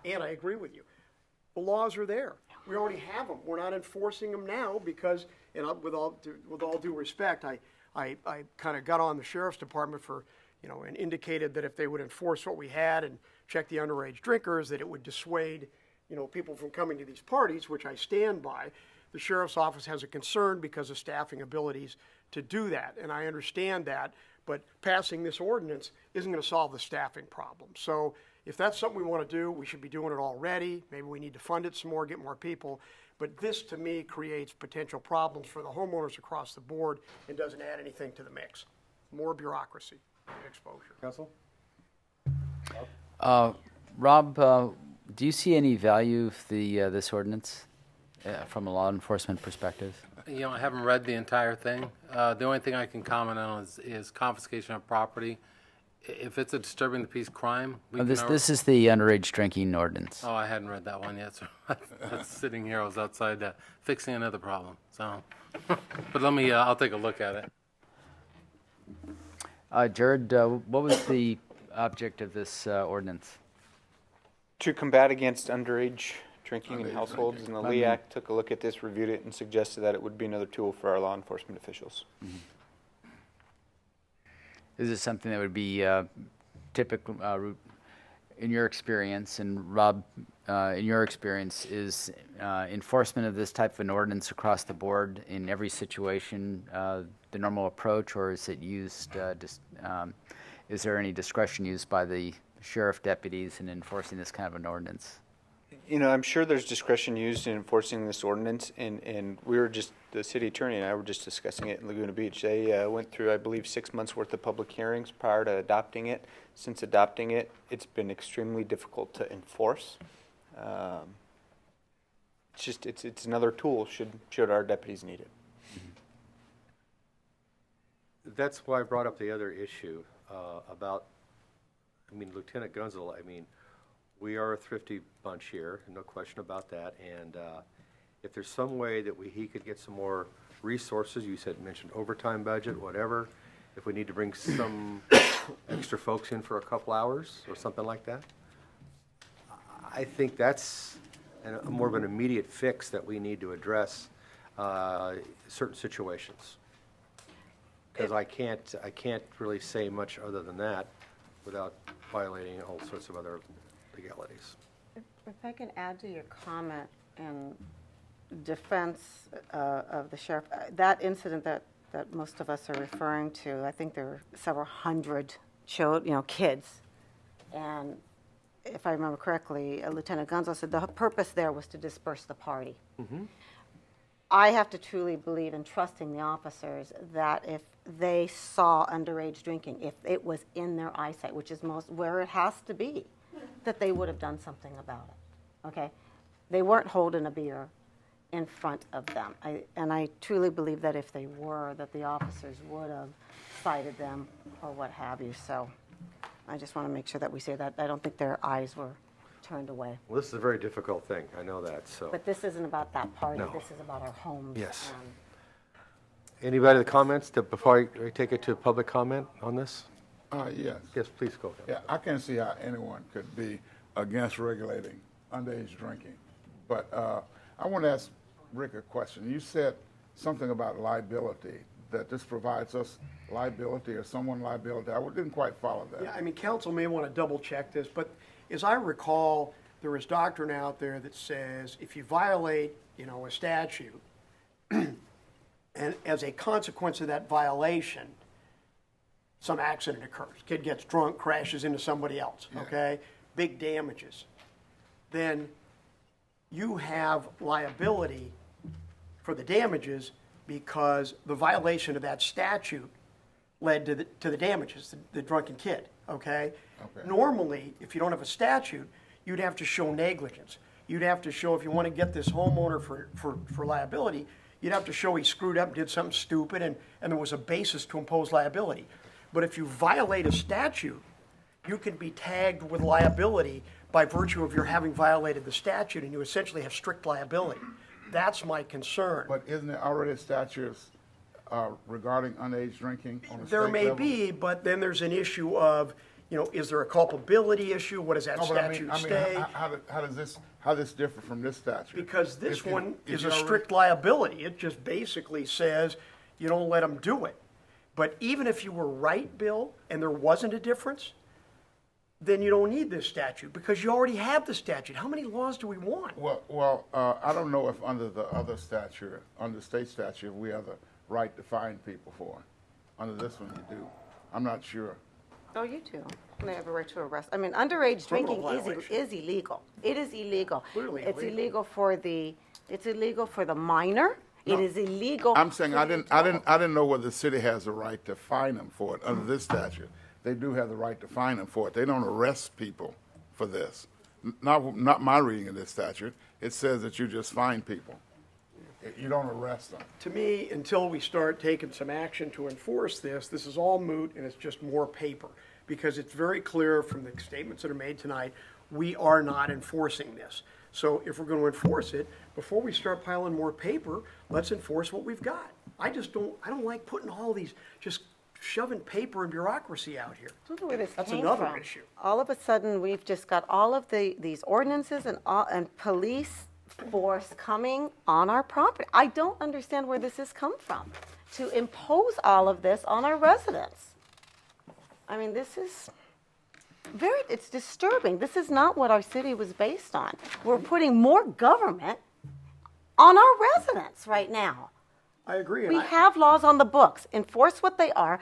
And I agree with you. The laws are there. We already have them. We're not enforcing them now because, and with all due respect, I kind of got on the sheriff's department for, and indicated that if they would enforce what we had and check the underage drinkers, that it would dissuade, people from coming to these parties, which I stand by. The sheriff's office has a concern because of staffing abilities to do that, and I understand that, but passing this ordinance isn't going to solve the staffing problem. So if that's something we want to do, we should be doing it already. Maybe we need to fund it some more, get more people. But this, to me, creates potential problems for the homeowners across the board and doesn't add anything to the mix. More bureaucracy and exposure. Council? Rob, do you see any value of this ordinance from a law enforcement perspective? I haven't read the entire thing. The only thing I can comment on is confiscation of property. If it's a disturbing the peace crime, This is the underage drinking ordinance. Oh, I hadn't read that one yet. So that's sitting here. I was outside fixing another problem. So, but let me. I'll take a look at it. Jared, what was the object of this ordinance? To combat against underage drinking in households, and the Lee Act took a look at this, reviewed it, and suggested that it would be another tool for our law enforcement officials. Mm-hmm. Is this something that would be typical in your experience, and Rob, in your experience, is enforcement of this type of an ordinance across the board in every situation the normal approach, or is it used, is there any discretion used by the sheriff deputies in enforcing this kind of an ordinance? I'm sure there's discretion used in enforcing this ordinance, and the city attorney and I were just discussing it in Laguna Beach. They went through, I believe, 6 months worth of public hearings prior to adopting it. Since adopting it, it's been extremely difficult to enforce. It's another tool should our deputies need it. That's why I brought up the other issue about, Lieutenant Gunzel, we are a thrifty bunch here, no question about that. And if there's some way that he could get some more resources, you mentioned overtime budget, whatever, if we need to bring some extra folks in for a couple hours or something like that, I think that's more of an immediate fix that we need to address certain situations. Because I can't really say much other than that without violating all sorts of other legalities. If I can add to your comment in defense of the sheriff, that incident that most of us are referring to, I think there were several hundred kids. And if I remember correctly, Lieutenant Gunzel said the purpose there was to disperse the party. Mm-hmm. I have to truly believe in trusting the officers that if they saw underage drinking, if it was in their eyesight, which is where it has to be, that they would have done something about it, okay? They weren't holding a beer in front of them. And I truly believe that if they were, that the officers would have cited them or what have you. So I just want to make sure that we say that. I don't think their eyes were turned away. Well, this is a very difficult thing. I know that, so. But this isn't about that party. No. This is about our homes. Yes. and- Anybody with comments before I take it to public comment on this? Yes. Yes, please go. Yeah, I can't see how anyone could be against regulating underage drinking. But I want to ask Rick a question. You said something about liability, that this provides us liability or someone liability. I didn't quite follow that. Yeah, I mean, council may want to double check this, but as I recall, there is doctrine out there that says if you violate, a statute, and as a consequence of that violation, some accident occurs. Kid gets drunk, crashes into somebody else, okay? Big damages. Then you have liability for the damages because the violation of that statute led to the damages, the drunken kid, okay? Normally, if you don't have a statute, you'd have to show negligence. You'd have to show, if you want to get this homeowner for liability, you'd have to show he screwed up, did something stupid, and there was a basis to impose liability. But if you violate a statute, you can be tagged with liability by virtue of your having violated the statute, and you essentially have strict liability. That's my concern. But isn't there already statutes regarding underage drinking on the state There may level? be, but then there's an issue of, is there a culpability issue? What does that No, but statute say? How does this differ from this statute? Because this one is a already- strict liability. It just basically says you don't let them do it. But even if you were right, Bill, and there wasn't a difference, then you don't need this statute because you already have the statute. How many laws do we want? Well, I don't know if under the other statute, under state statute, we have the right to fine people for it. Under this one, you do. I'm not sure. Oh, you do. They have a right to arrest. I mean, underage Criminal drinking violation. is illegal. It is illegal. Clearly It's illegal. it's illegal for the minor. It is illegal. I'm saying for I the didn't adult. know whether the city has the right to fine them for it under this statute. They do have the right to fine them for it. They don't arrest people for this. Not my reading of this statute. It says that you just fine people. You don't arrest them. To me, until we start taking some action to enforce this is all moot and it's just more paper. Because it's very clear from the statements that are made tonight, we are not enforcing this. So if we're going to enforce it, before we start piling more paper, let's enforce what we've got. I don't like putting all these, just shoving paper and bureaucracy out here. I don't know where this That's came another from. issue. All of a sudden, we've just got all of these ordinances and police force coming on our property. I don't understand where this has come from, to impose all of this on our residents. I mean, this is it's disturbing. This is not what our city was based on. We're putting more government on our residents right now. I agree. We have laws on the books. Enforce what they are.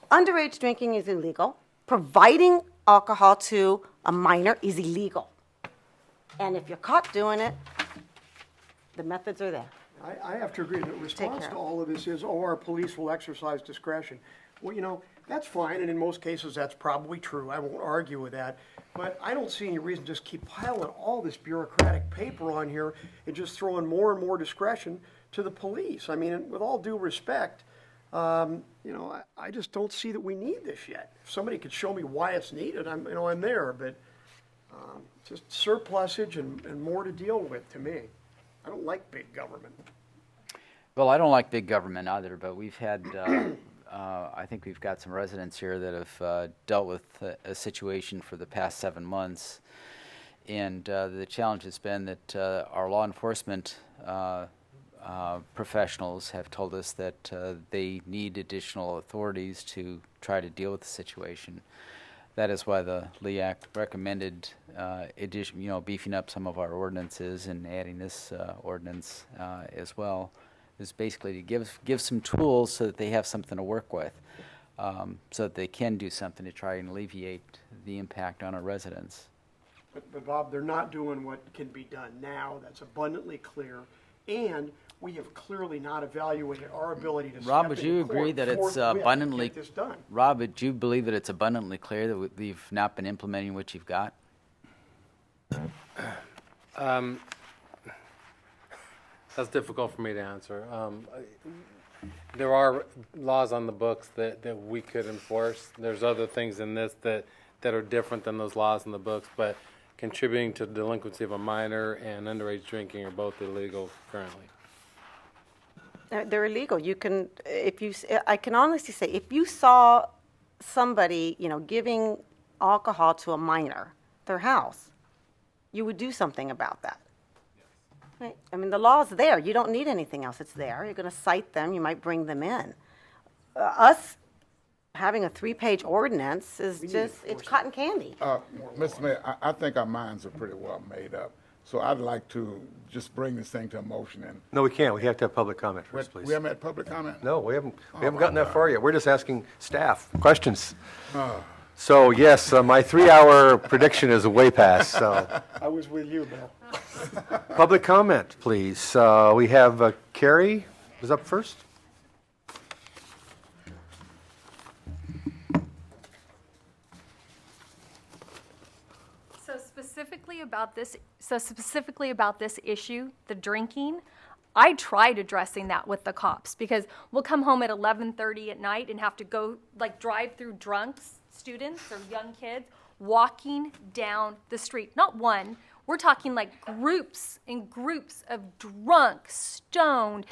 Underage drinking is illegal. Providing alcohol to a minor is illegal. And if you're caught doing it, the methods are there. I have to agree. The response care. to all of this is, our police will exercise discretion. Well, that's fine, and in most cases, that's probably true. I won't argue with that. But I don't see any reason to just keep piling all this bureaucratic paper on here and just throwing more and more discretion to the police. I mean, with all due respect, I just don't see that we need this yet. If somebody could show me why it's needed, I'm there. But just surplusage and more to deal with to me. I don't like big government. Well, I don't like big government either, but we've had, I think we've got some residents here that have dealt with a situation for the past 7 months. And the challenge has been that our law enforcement professionals have told us that they need additional authorities to try to deal with the situation. That is why the LEAC recommended beefing up some of our ordinances and adding this ordinance as well. Is basically to give some tools so that they have something to work with, so that they can do something to try and alleviate the impact on our residents. But Bob, they're not doing what can be done now. That's abundantly clear. And we have clearly not evaluated our ability to Rob, step would into you court agree that it's forthwith and abundantly? get this done. Rob, would you believe that it's abundantly clear that we've not been implementing what you've got? That's difficult for me to answer. There are laws on the books that we could enforce. There's other things in this that are different than those laws in the books. But contributing to the delinquency of a minor and underage drinking are both illegal currently. They're illegal. You can, I can honestly say, if you saw somebody, giving alcohol to a minor, their house, you would do something about that. Right? I mean, the law's there. You don't need anything else. It's there. You're going to cite them. You might bring them in. Us having a 3-page ordinance is it's cotton candy. Mr. Mayor, I think our minds are pretty well made up. So I'd like to just bring this thing to a motion. And No, we can't. We have to have public comment first, please. we haven't had public comment? No, we haven't my gotten that God. far yet. We're just asking staff questions. Oh. So, yes, my 3-hour prediction is way past, so. I was with you, Bill. Public comment, please. We have Carrie is up first. So specifically about this issue, the drinking, I tried addressing that with the cops because we'll come home at 11:30 at night and have to go drive through drunks, students or young kids walking down the street. Not one. We're talking groups and groups of drunk, stoned,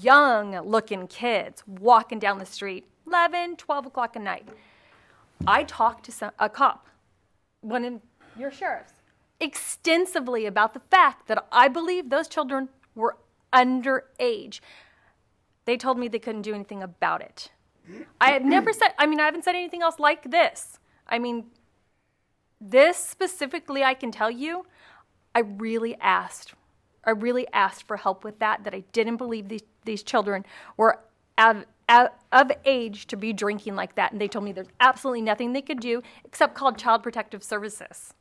young-looking kids walking down the street, 11, 12 o'clock at night. I talked to a cop, one of your sheriffs, extensively about the fact that I believe those children were underage. They told me they couldn't do anything about it. I haven't said anything else like this. This specifically, I can tell you, I really asked for help with that I didn't believe these children were of age to be drinking like that. And they told me there's absolutely nothing they could do except call Child Protective Services.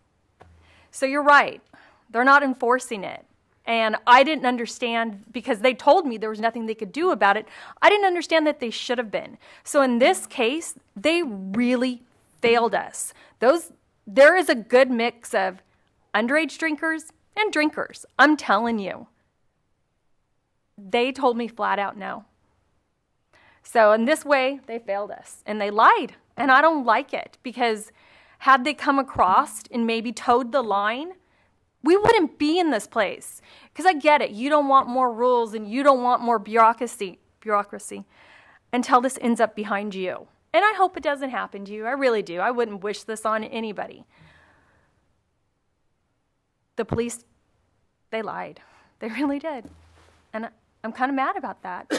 So you're right. They're not enforcing it. And I didn't understand, because they told me there was nothing they could do about it, I didn't understand that they should have been. So in this case, they really failed us. There is a good mix of underage drinkers and drinkers. I'm telling you. They told me flat out no. So in this way, they failed us. And they lied. And I don't like it, because had they come across and maybe towed the line, we wouldn't be in this place. Because I get it. You don't want more rules and you don't want more bureaucracy until this ends up behind you. And I hope it doesn't happen to you. I really do. I wouldn't wish this on anybody. The police, they lied. They really did. And I'm kind of mad about that.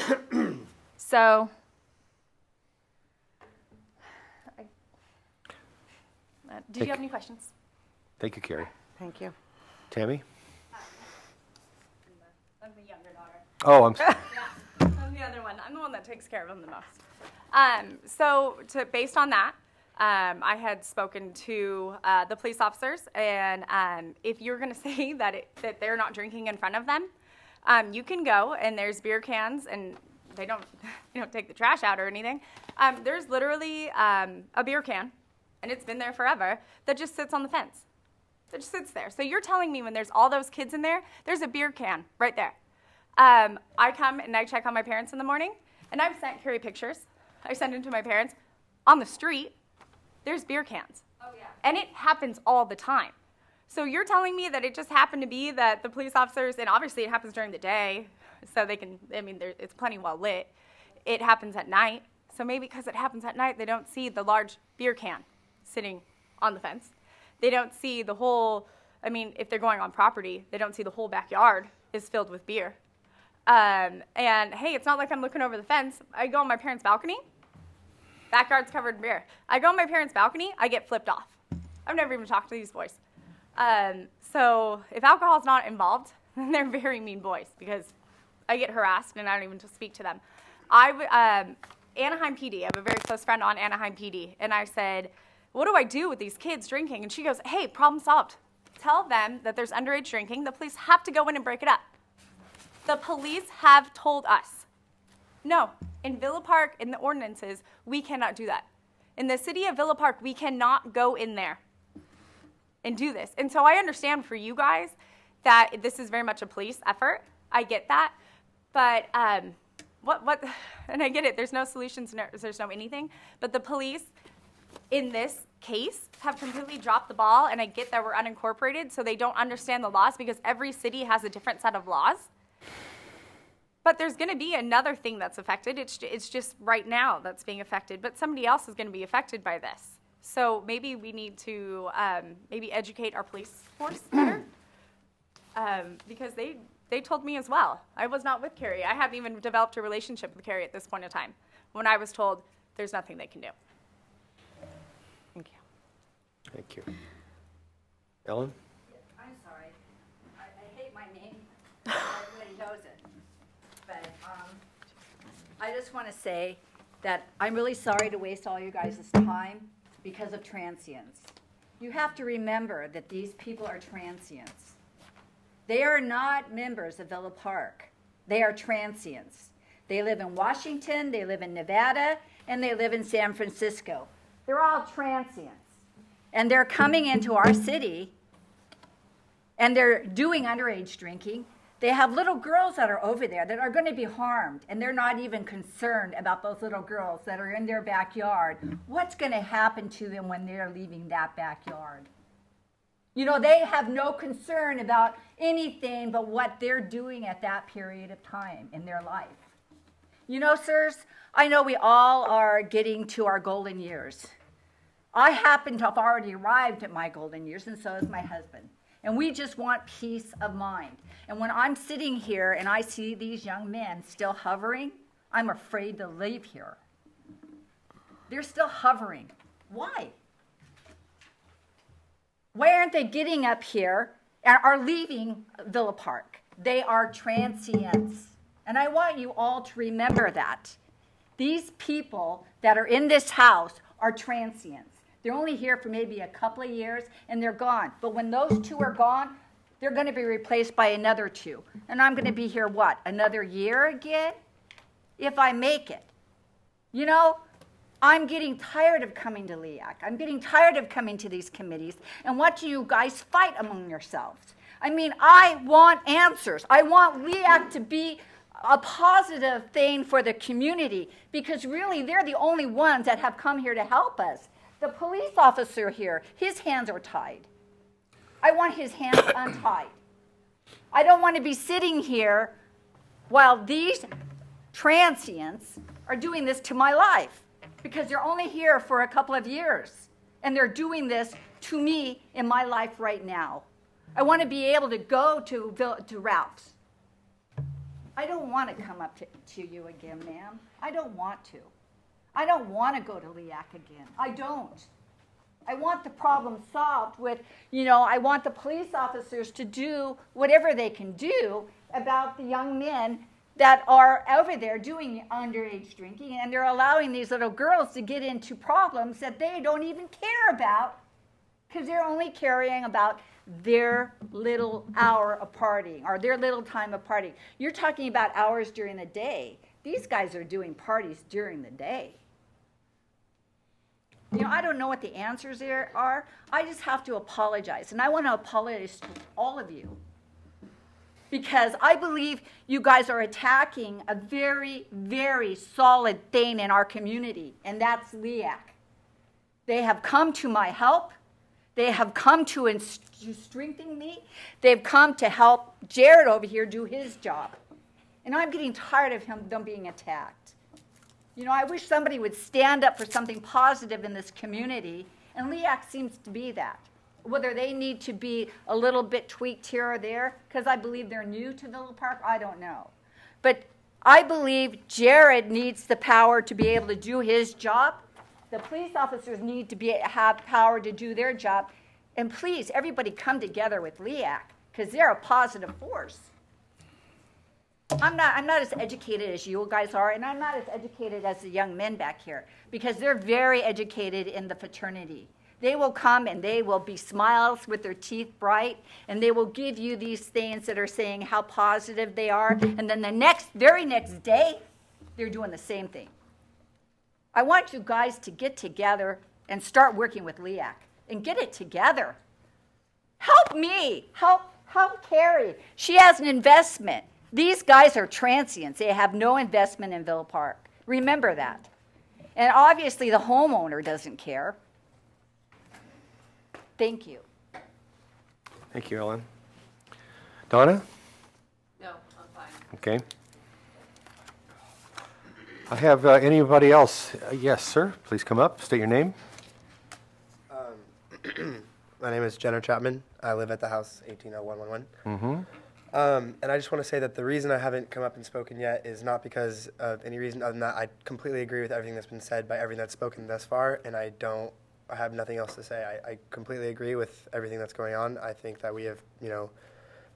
So, did you have any questions? Thank you, Carrie. Thank you. Tammy? I'm the younger daughter. Oh, I'm sorry. Yeah, I'm the other one. I'm the one that takes care of them the most. Based on that, I had spoken to the police officers, and if you're going to say that they're not drinking in front of them, you can go, and there's beer cans, and they don't take the trash out or anything. There's literally a beer can, and it's been there forever, that just sits on the fence. It just sits there. So you're telling me when there's all those kids in there, there's a beer can right there. I come and I check on my parents in the morning, and I've sent Carrie pictures. I send them to my parents. On the street, there's beer cans. Oh, yeah. And it happens all the time. So you're telling me that it just happened to be that the police officers, and obviously it happens during the day, so they can, it's plenty well lit. It happens at night. So maybe because it happens at night, they don't see the large beer can sitting on the fence. They don't see the whole, if they're going on property, they don't see the whole backyard is filled with beer. And hey, it's not like I'm looking over the fence. I go on my parents' balcony, backyard's covered in beer. I go on my parents' balcony, I get flipped off. I've never even talked to these boys. So if alcohol's not involved, then they're very mean boys, because I get harassed and I don't even speak to them. Anaheim PD, I have a very close friend on Anaheim PD, and I said, what do I do with these kids drinking? And she goes, hey, problem solved. Tell them that there's underage drinking. The police have to go in and break it up. The police have told us, no, in Villa Park, in the ordinances, we cannot do that. In the city of Villa Park, we cannot go in there and do this. And so I understand for you guys that this is very much a police effort. I get that. But and I get it, there's no solutions, there's no anything. But the police in this case have completely dropped the ball, and I get that we're unincorporated, so they don't understand the laws because every city has a different set of laws. But there's going to be another thing that's affected. It's just right now that's being affected, but somebody else is going to be affected by this. So maybe we need to maybe educate our police force better, because they told me as well. I was not with Carrie. I haven't even developed a relationship with Carrie at this point in time when I was told there's nothing they can do. Thank you. Thank you. Ellen? I'm sorry. I hate my name. Everybody knows it. But I just want to say that I'm really sorry to waste all you guys' time because of transients. You have to remember that these people are transients. They are not members of Villa Park. They are transients. They live in Washington, they live in Nevada, and they live in San Francisco. They're all transients. And they're coming into our city, and they're doing underage drinking. They have little girls that are over there that are going to be harmed, and they're not even concerned about those little girls that are in their backyard. What's going to happen to them when they're leaving that backyard? You know, they have no concern about anything but what they're doing at that period of time in their life. You know, sirs, I know we all are getting to our golden years. I happen to have already arrived at my golden years, and so has my husband. And we just want peace of mind. And when I'm sitting here and I see these young men still hovering, I'm afraid to leave here. They're still hovering. Why? Why aren't they getting up here and are leaving Villa Park? They are transients. And I want you all to remember that. These people that are in this house are transients. They're only here for maybe a couple of years, and they're gone. But when those two are gone, they're going to be replaced by another two. And I'm going to be here, what, another year again? If I make it. You know, I'm getting tired of coming to LEAC. I'm getting tired of coming to these committees and watching you guys fight among yourselves. I mean, I want answers. I want LEAC to be a positive thing for the community, because really they're the only ones that have come here to help us. The police officer here, his hands are tied. I want his hands untied. I don't want to be sitting here while these transients are doing this to my life, because they're only here for a couple of years, and they're doing this to me in my life right now. I want to be able to go to Ralph's. I don't want to come up to you again, ma'am. I don't want to. I don't want to go to LEAC again. I don't. I want the problem solved with, you know, I want the police officers to do whatever they can do about the young men that are over there doing underage drinking, and they're allowing these little girls to get into problems that they don't even care about, because they're only caring about their little hour of partying or their little time of partying. You're talking about hours during the day. These guys are doing parties during the day. You know, I don't know what the answers are. I just have to apologize. And I want to apologize to all of you, because I believe you guys are attacking a very, very solid thing in our community, and that's LEAC. They have come to my help. They have come to strengthen me. They've come to help Jared over here do his job. And I'm getting tired of them being attacked. You know, I wish somebody would stand up for something positive in this community, and LEAC seems to be that. Whether they need to be a little bit tweaked here or there, because I believe they're new to Villa Park, I don't know. But I believe Jared needs the power to be able to do his job. The police officers need to have power to do their job. And please, everybody come together with LEAC, because they're a positive force. I'm not as educated as you guys are, and I'm not as educated as the young men back here, because they're very educated in the fraternity. They will come and they will be smiles with their teeth bright, and they will give you these things that are saying how positive they are, and then the very next day, they're doing the same thing. I want you guys to get together and start working with LEAC and get it together. Help me. Help Carrie. She has an investment. These guys are transients. They have no investment in Villa Park. Remember that. And obviously the homeowner doesn't care. Thank you. Thank you, Ellen. Donna? No, I'm fine. Okay. I have anybody else? Yes, sir. Please come up. State your name. My name is Jenner Chapman. I live at the house 180111. Mm-hmm. And I just want to say that the reason I haven't come up and spoken yet is not because of any reason other than that I completely agree with everything that's been said by everything that's spoken thus far, and I have nothing else to say. I completely agree with everything that's going on. I think that we have,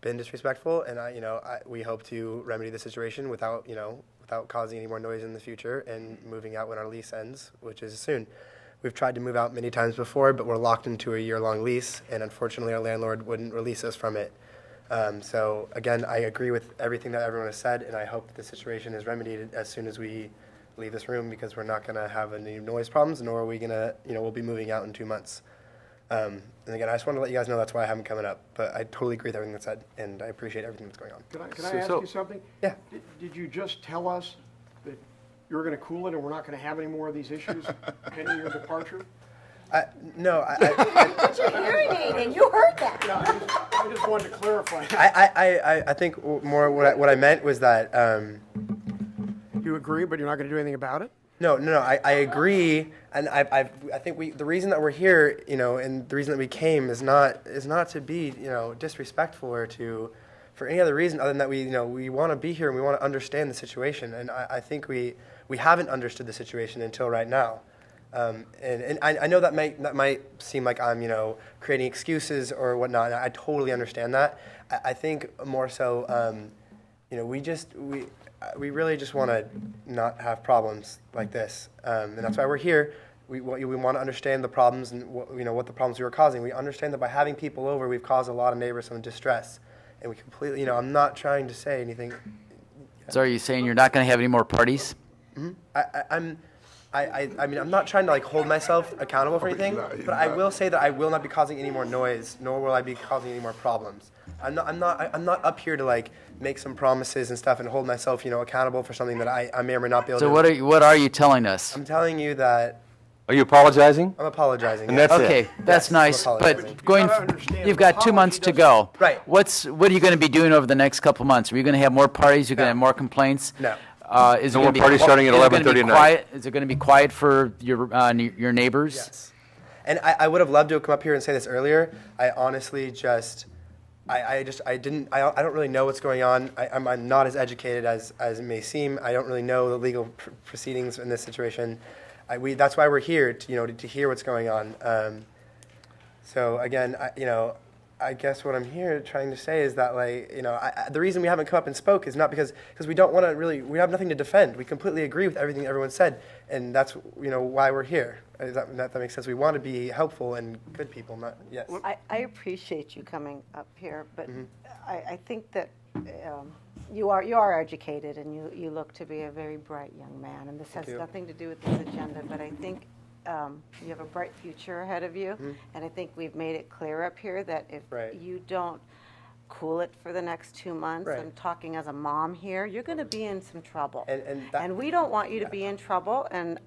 been disrespectful, and we hope to remedy the situation without causing any more noise in the future and moving out when our lease ends, which is soon. We've tried to move out many times before, but we're locked into a year-long lease, and unfortunately our landlord wouldn't release us from it. So again, I agree with everything that everyone has said, and I hope that the situation is remedied as soon as we leave this room, because we're not going to have any noise problems, nor are we going to, we'll be moving out in 2 months. And again, I just want to let you guys know that's why I haven't come up, but I totally agree with everything that's said, and I appreciate everything that's going on. Can I ask you something? Yeah. Did you just tell us that you're going to cool it and we're not going to have any more of these issues pending your departure? No, Put your hearing aid in. You heard that. I just wanted to clarify. I think more what I meant was that. You agree, but you're not going to do anything about it? No. I agree, and I think the reason that we're here, and the reason that we came is not to be, disrespectful or for any other reason other than that we want to be here and we want to understand the situation, and I think we haven't understood the situation until right now. And I know that might seem like I'm, creating excuses or whatnot. I totally understand that. I think more so, we really just want to not have problems like this, and that's why we're here. We want to understand the problems and what the problems we were causing. We understand that by having people over, we've caused a lot of neighbors some distress, and we completely, I'm not trying to say anything. So are you saying you're not going to have any more parties? Mm-hmm. I mean, I'm not trying to hold myself accountable for anything, but I will say that I will not be causing any more noise, nor will I be causing any more problems. I'm not up here to make some promises and stuff and hold myself, accountable for something that I may or may not be able to. So what are you telling us? I'm telling you that. Are you apologizing? I'm apologizing. And that's okay, it. that's nice. But you've got 2 months to go. Right. What are you going to be doing over the next couple of months? Are you going to have more parties? You're going to have more complaints? No. Is No it more gonna be parties starting at 11:30 at night. Is it going to be quiet for your neighbors? Yes. And I would have loved to have come up here and say this earlier. I honestly just, I don't really know what's going on. I'm not as educated as it may seem. I don't really know the legal proceedings in this situation. That's why we're here, to hear what's going on. So again, I guess what I'm here trying to say is that, the reason we haven't come up and spoke is not because we don't want to we have nothing to defend. We completely agree with everything everyone said, and that's, why we're here. That makes sense. We want to be helpful and good people, not, yes. I appreciate you coming up here, but I think that you are educated and you look to be a very bright young man, and this has nothing to do with this agenda, but I think you have a bright future ahead of you, and I think we've made it clear up here that if you don't cool it for the next 2 months, I'm talking as a mom here, you're going to be in some trouble. And we don't want you to be in trouble, and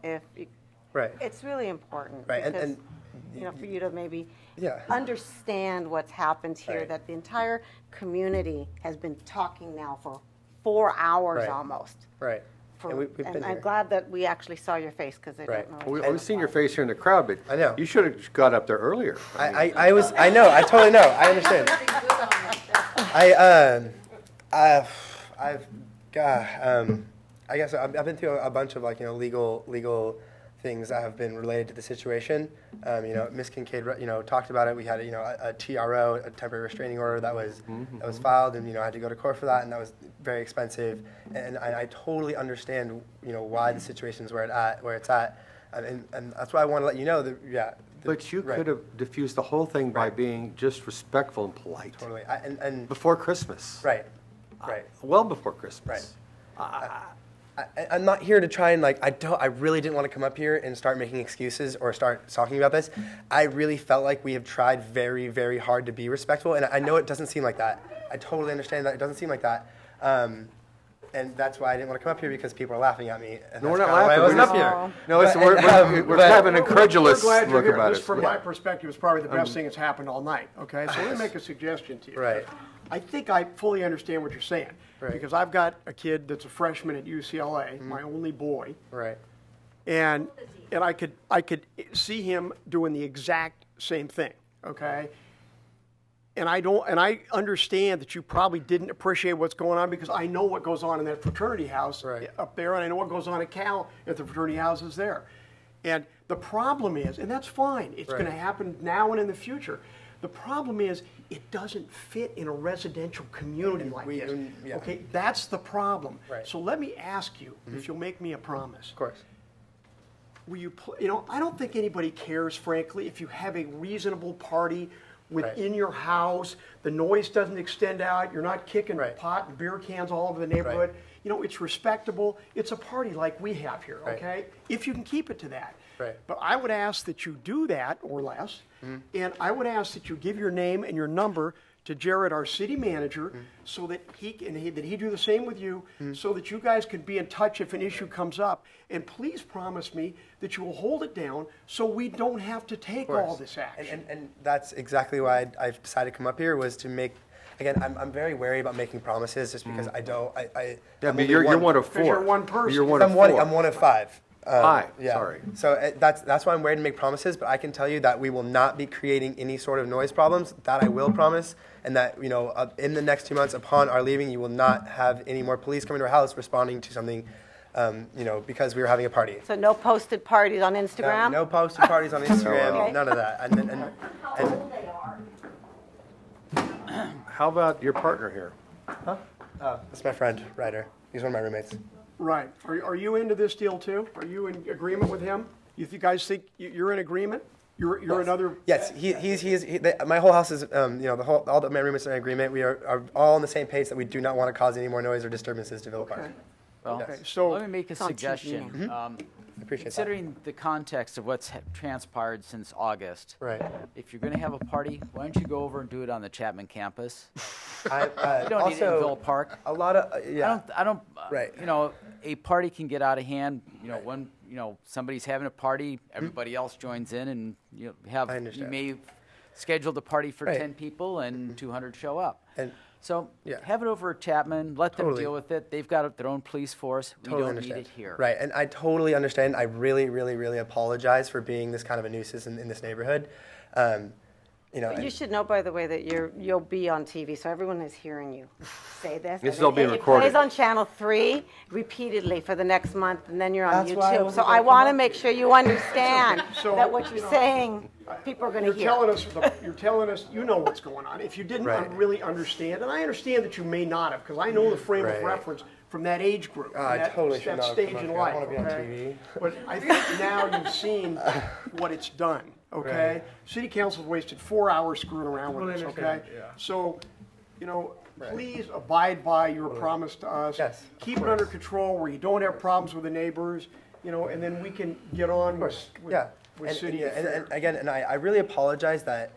it's really important because, for you to maybe understand what's happened here, that the entire community has been talking now for 4 hours almost. Right. And I'm glad that we actually saw your face, because I don't know. We've seen your face here in the crowd, but I know you should have got up there earlier. I know, I totally know, I understand. I guess I've been through a bunch of legal things that have been related to the situation. Ms. Kincaid, talked about it. We had a TRO, a temporary restraining order that was filed, and I had to go to court for that, and that was very expensive. And I totally understand why the situation is where it's at, and that's why I want to let you know that But you could have diffused the whole thing by being just respectful and polite. Totally. And before Christmas. Right. Well before Christmas. I'm not here to try and I really didn't want to come up here and start making excuses or start talking about this. I really felt like we have tried very, very hard to be respectful, and I know it doesn't seem like that. I totally understand that it doesn't seem like that. and that's why I didn't want to come up here because people are laughing at me. And No, we're that's not kinda why laughing. I wasn't We're up just- here. No, listen, we're But- having an incredulous We're glad you're look here. about This, it. from my perspective, is probably the best thing that's happened all night, okay? So let me make a suggestion to you. Right. I think I fully understand what you're saying. Right. Because I've got a kid that's a freshman at UCLA, my only boy. Right. And I could see him doing the exact same thing, okay? And I understand that you probably didn't appreciate what's going on because I know what goes on in that fraternity house up there, and I know what goes on at Cal at the fraternity houses there. And the problem is, and that's fine, it's going to happen now and in the future. The problem is, it doesn't fit in a residential community like this. Okay, that's the problem. Right. So let me ask you, if you'll make me a promise. Of course. Will you, I don't think anybody cares, frankly, if you have a reasonable party within your house, the noise doesn't extend out, you're not kicking pot and beer cans all over the neighborhood. It's respectable. It's a party like we have here, okay? If you can keep it to that. Right. But I would ask that you do that or less, and I would ask that you give your name and your number to Jared, our city manager, so that he do the same with you, so that you guys can be in touch if an issue comes up. And please promise me that you will hold it down so we don't have to take all this action. And that's exactly why I've decided to come up here, was to make, again, I'm very wary about making promises just because I don't, Yeah, I'm but only you're one of four. Because you're one person. You're one of four. I'm one of five. Five, Yeah. sorry. So that's why I'm wary to make promises, but I can tell you that we will not be creating any sort of noise problems. That I will promise, and that in the next 2 months upon our leaving, you will not have any more police coming to our house responding to something, because we were having a party. So no posted parties on Instagram? No posted parties on Instagram. Okay. None of that. And How about your partner here? that's my friend Ryder. He's one of my roommates. Right. Are you into this deal too? Are you in agreement with him? You guys think you're in agreement? You're another. Yes, my whole house is, all my roommates are in agreement. We are all on the same page that we do not want to cause any more noise or disturbances to Villa Park. Well, Okay, so let me make a It's on TV suggestion. Appreciate that. Considering the context of what's transpired since August, Right. if you're going to have a party, why don't you go over and do it on the Chapman campus? You I don't need it in also, Villa Park. a lot of, I don't. Right. A party can get out of hand. When somebody's having a party, everybody else joins in, and you understand. may have scheduled a party for Right. 10 people, and 200 show up. And So Yeah. have it over at Chapman. Let them Totally. deal with it. They've got their own police force. We totally don't understand. need it here. Right, and I totally understand. I really, really, really apologize for being this kind of a nuisance in this neighborhood. You should know, by the way, that you'll be on TV, so everyone is hearing you say this. This is And all being it recorded. plays on Channel 3 repeatedly for the next month, and then you're on That's why I YouTube. wasn't So gonna I come want to up make sure you understand So, that what you're saying, people are going to You're hear. telling us you know what's going on. If you didn't Right. really understand, and I understand that you may not have, because I know the frame of Right. reference from that age group, Oh, I that, totally should that not have stage come up in here. I life. wanna be on okay? TV. But I think now you've seen what it's done. Okay, Right. City Council's wasted 4 hours screwing around with Totally this. understand, Okay, yeah. so please abide by your promise to us. Yes, Keep it under control where you don't have problems with the neighbors. And then we can get on with Yeah. city and affairs. again, and I really apologize that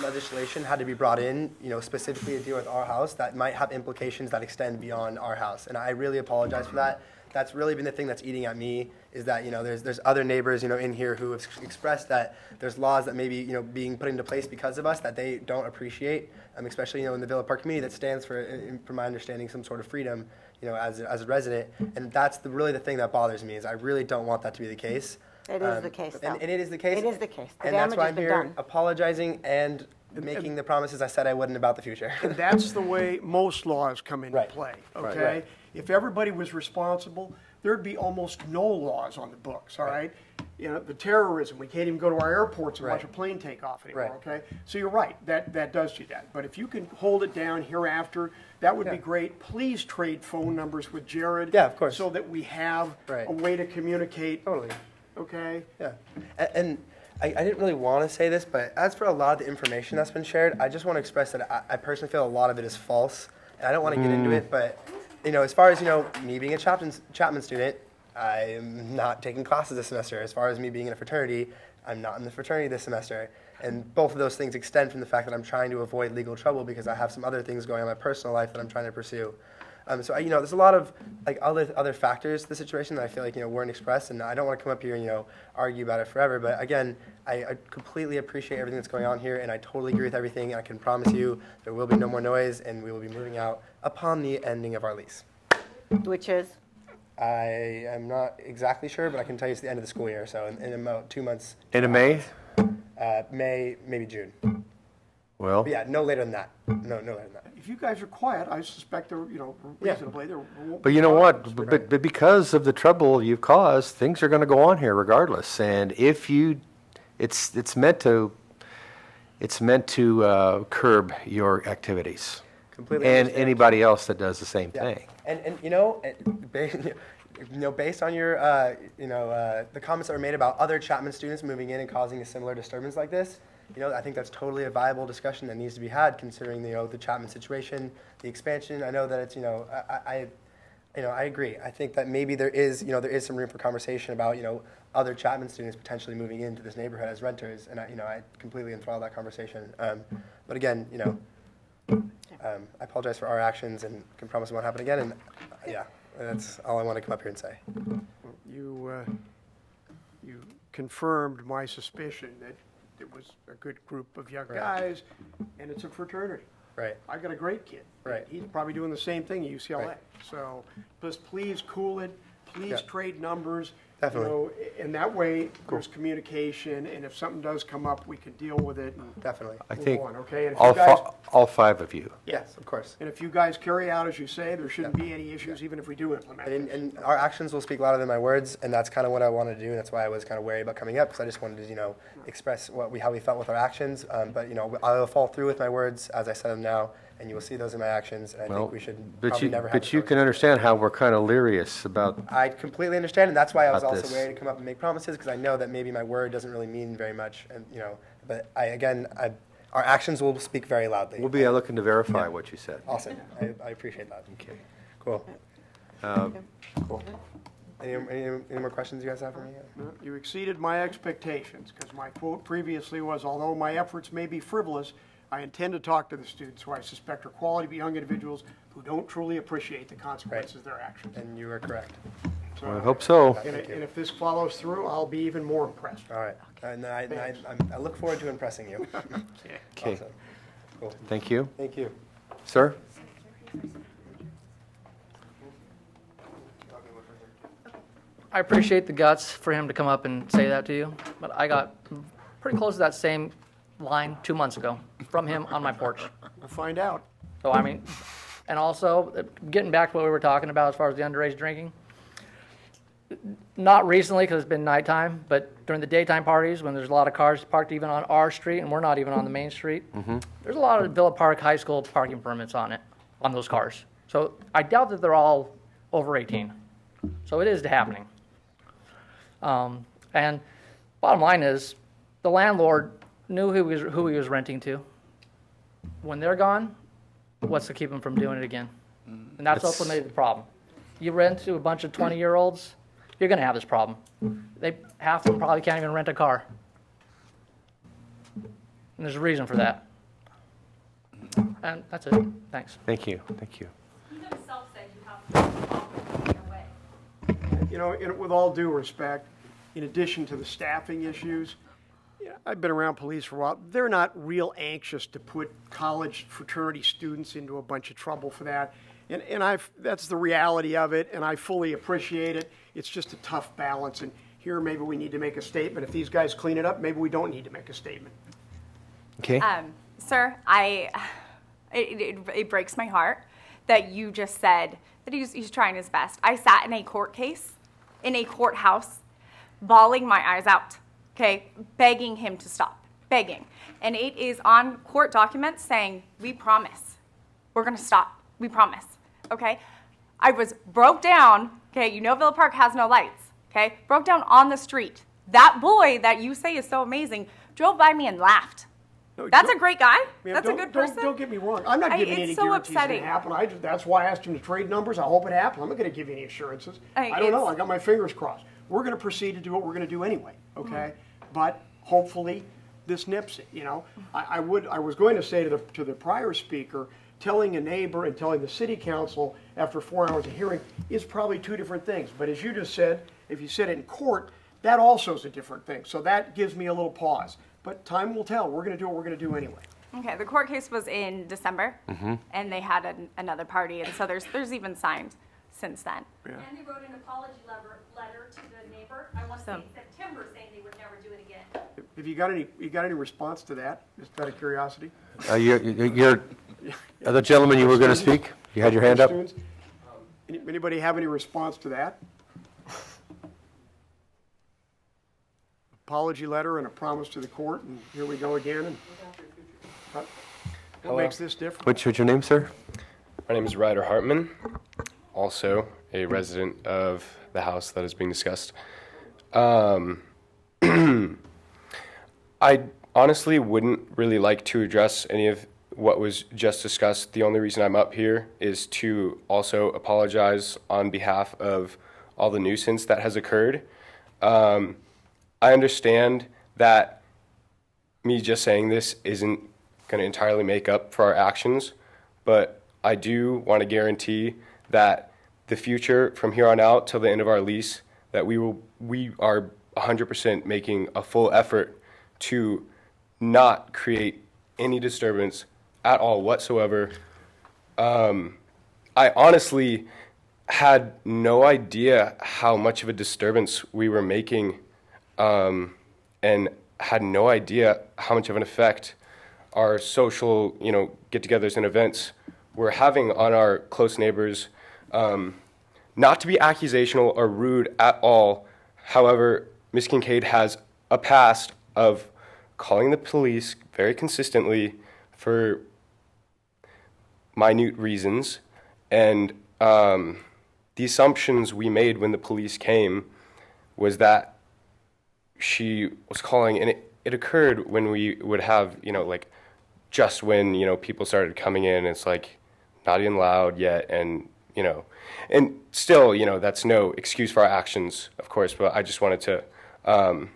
legislation had to be brought in, specifically to deal with our house that might have implications that extend beyond our house. And I really apologize for that. That's really been the thing that's eating at me, is that, there's other neighbors, in here who have expressed that there's laws that may be, being put into place because of us that they don't appreciate, especially, in the Villa Park community that stands for, from my understanding, some sort of freedom, as a resident. And that's really the thing that bothers me, is I really don't want that to be the case. It is the case, though. And it is the case. It is the case. The And that's damage why has I'm been here done. apologizing and making the promises I said I wouldn't about the future. And that's the way most laws come into Right. play, Right. okay? Right. If everybody was responsible, there'd be almost no laws on the books, all right? The terrorism, we can't even go to our airports and watch a plane take off anymore, Right. okay? So you're right, that does do that. But if you can hold it down hereafter, that would be great. Please trade phone numbers with Jared. Yeah, of course. So that we have Right. a way to communicate. Totally. Okay? Yeah. And I didn't really want to say this, but as for a lot of the information that's been shared, I just want to express that I personally feel a lot of it is false. And I don't want to get into it, but, as far as, me being a Chapman student, I'm not taking classes this semester. As far as me being in a fraternity, I'm not in the fraternity this semester. And both of those things extend from the fact that I'm trying to avoid legal trouble because I have some other things going on in my personal life that I'm trying to pursue. So there's a lot of like other factors to the situation that I feel like weren't expressed, and I don't want to come up here and argue about it forever. But again, I completely appreciate everything that's going on here, and I totally agree with everything. I can promise you there will be no more noise, and we will be moving out upon the ending of our lease. Which is? I am not exactly sure, but I can tell you it's the end of the school year, so in about 2 months. End of May? May, maybe June. Well, But yeah, no later than that. No later than that. If you guys are quiet, I suspect there, reasonably, there won't but be you know problems. what? But because of the trouble you've caused, things are going to go on here regardless. And if it's meant to curb your activities. Completely And understand. anybody else that does the same thing. And based on your the comments that were made about other Chapman students moving in and causing a similar disturbance like this, I think that's totally a viable discussion that needs to be had, considering the Chapman situation, the expansion. I know that it's I agree. I think that maybe there is some room for conversation about other Chapman students potentially moving into this neighborhood as renters, and I completely enthrall that conversation. But again, I apologize for our actions and can promise it won't happen again. And yeah, that's all I want to come up here and say. You confirmed my suspicion that it was a good group of young guys, and it's a fraternity. Right. I got a great kid. Right. He's probably doing the same thing at UCLA. Right. So just please cool it. Please Yeah. trade numbers. Definitely. And that way there's communication, and if something does come up, we can deal with it. And Definitely. I move think on, okay? And if you guys, all 5 of you. Yes, of course. and if you guys carry out as you say, there shouldn't be any issues, even if we do implement it. And our actions will speak louder than my words, and that's kind of what I wanted to do. And that's why I was kind of wary about coming up, because I just wanted to, express how we felt with our actions. But I will follow through with my words as I said them now, and you will see those in my actions. And I think we should probably never have. But you can understand how we're kind of leery about. I completely understand, and that's why I was about also this. wary to come up and make promises, because I know that maybe my word doesn't really mean very much, and But our actions will speak very loudly. We'll be looking to verify what you said. Awesome. I appreciate that. Okay. Cool. Cool. Any more questions you guys have for me? No, you exceeded my expectations, because my quote previously was, although my efforts may be frivolous, I intend to talk to the students who I suspect are quality young individuals who don't truly appreciate the consequences of their actions. And you are correct. So, I hope so. And if this follows through, I'll be even more impressed. All right. And I look forward to impressing you. Okay. Awesome. Cool. Thank you. Thank you. Sir? I appreciate the guts for him to come up and say that to you, but I got pretty close to that same line 2 months ago from him on my porch. We'll find out. So, and also, getting back to what we were talking about as far as the underage drinking, not recently because it's been nighttime, but during the daytime parties when there's a lot of cars parked even on our street and we're not even on the main street, there's a lot of Villa Park High School parking permits on those cars. So I doubt that they're all over 18. So it is happening. And bottom line is, the landlord knew who he was renting to. When they're gone, what's to keep them from doing it again? And that's ultimately the problem. You rent to a bunch of 20-year-olds, you're going to have this problem. Half of them probably can't even rent a car. And there's a reason for that. And that's it. Thanks. Thank you. Thank you. He himself said you have to operate in a way. And with all due respect, in addition to the staffing issues, I've been around police for a while. They're not real anxious to put college fraternity students into a bunch of trouble for that. And that's the reality of it, and I fully appreciate it. It's just a tough balance. And here, maybe we need to make a statement. If these guys clean it up, maybe we don't need to make a statement. Okay. Sir, it breaks my heart that you just said that he's trying his best. I sat in a court case, in a courthouse, bawling my eyes out, okay, begging him to stop, begging. And it is on court documents saying, we promise, we're going to stop, we promise, okay? I was broke down, okay, Villa Park has no lights, okay, broke down on the street. That boy that you say is so amazing drove by me and laughed. That's a great guy. That's a good person. Don't get me wrong. I'm not giving any so guarantees upsetting. it happen. That's why I asked him to trade numbers. I hope it happened. I'm not going to give you any assurances. I don't know. I got my fingers crossed. We're going to proceed to do what we're going to do anyway, okay? But hopefully this nips it, I was going to say to the prior speaker telling a neighbor and telling the city council after 4 hours of hearing is probably two different things. But as you just said, if you said it in court, that also is a different thing. So that gives me a little pause. But time will tell. We're going to do what we're going to do anyway. Okay, the court case was in December, and they had another party, and so there's even signed since then. Yeah. And they wrote an apology letter to the neighbor, I want to say in September, saying they would never do it again. Have you got any response to that, just out of curiosity? You're the gentleman you were going to speak? You had your hand up? Anybody have any response to that? Apology letter and a promise to the court, and here we go again. And what makes this different? What's your name, sir? My name is Ryder Hartman, also a resident of the house that is being discussed. I honestly wouldn't really like to address any of what was just discussed. The only reason I'm up here is to also apologize on behalf of all the nuisance that has occurred. I understand that me just saying this isn't going to entirely make up for our actions, but I do want to guarantee that the future from here on out till the end of our lease, that we are 100% making a full effort to not create any disturbance at all whatsoever. I honestly had no idea how much of a disturbance we were making, and had no idea how much of an effect our social, get-togethers and events were having on our close neighbors. Not to be accusational or rude at all, however, Ms. Kincaid has a past of calling the police very consistently for minute reasons, and the assumptions we made when the police came was that she was calling, and it occurred when we would have, just when, people started coming in, it's like not even loud yet, and, and still, that's no excuse for our actions, of course, but I just wanted to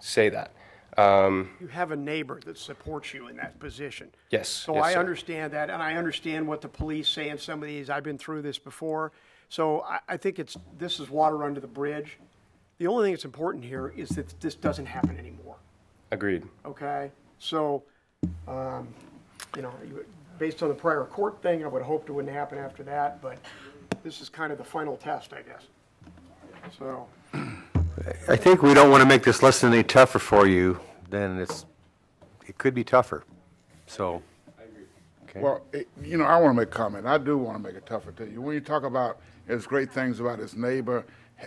say that. You have a neighbor that supports you in that position. Yes. So yes, I sir. understand that, and I understand what the police say in some of these. I've been through this before. So I think this is water under the bridge. The only thing that's important here is that this doesn't happen anymore. Agreed. Okay? So, based on the prior court thing, I would have hoped it wouldn't happen after that, but this is kind of the final test, I guess. So, I think we don't want to make this lesson any tougher for you than it could be tougher. So, okay. Well, I want to make a comment. I do want to make it tougher to you. When you talk about his great things about his neighbor,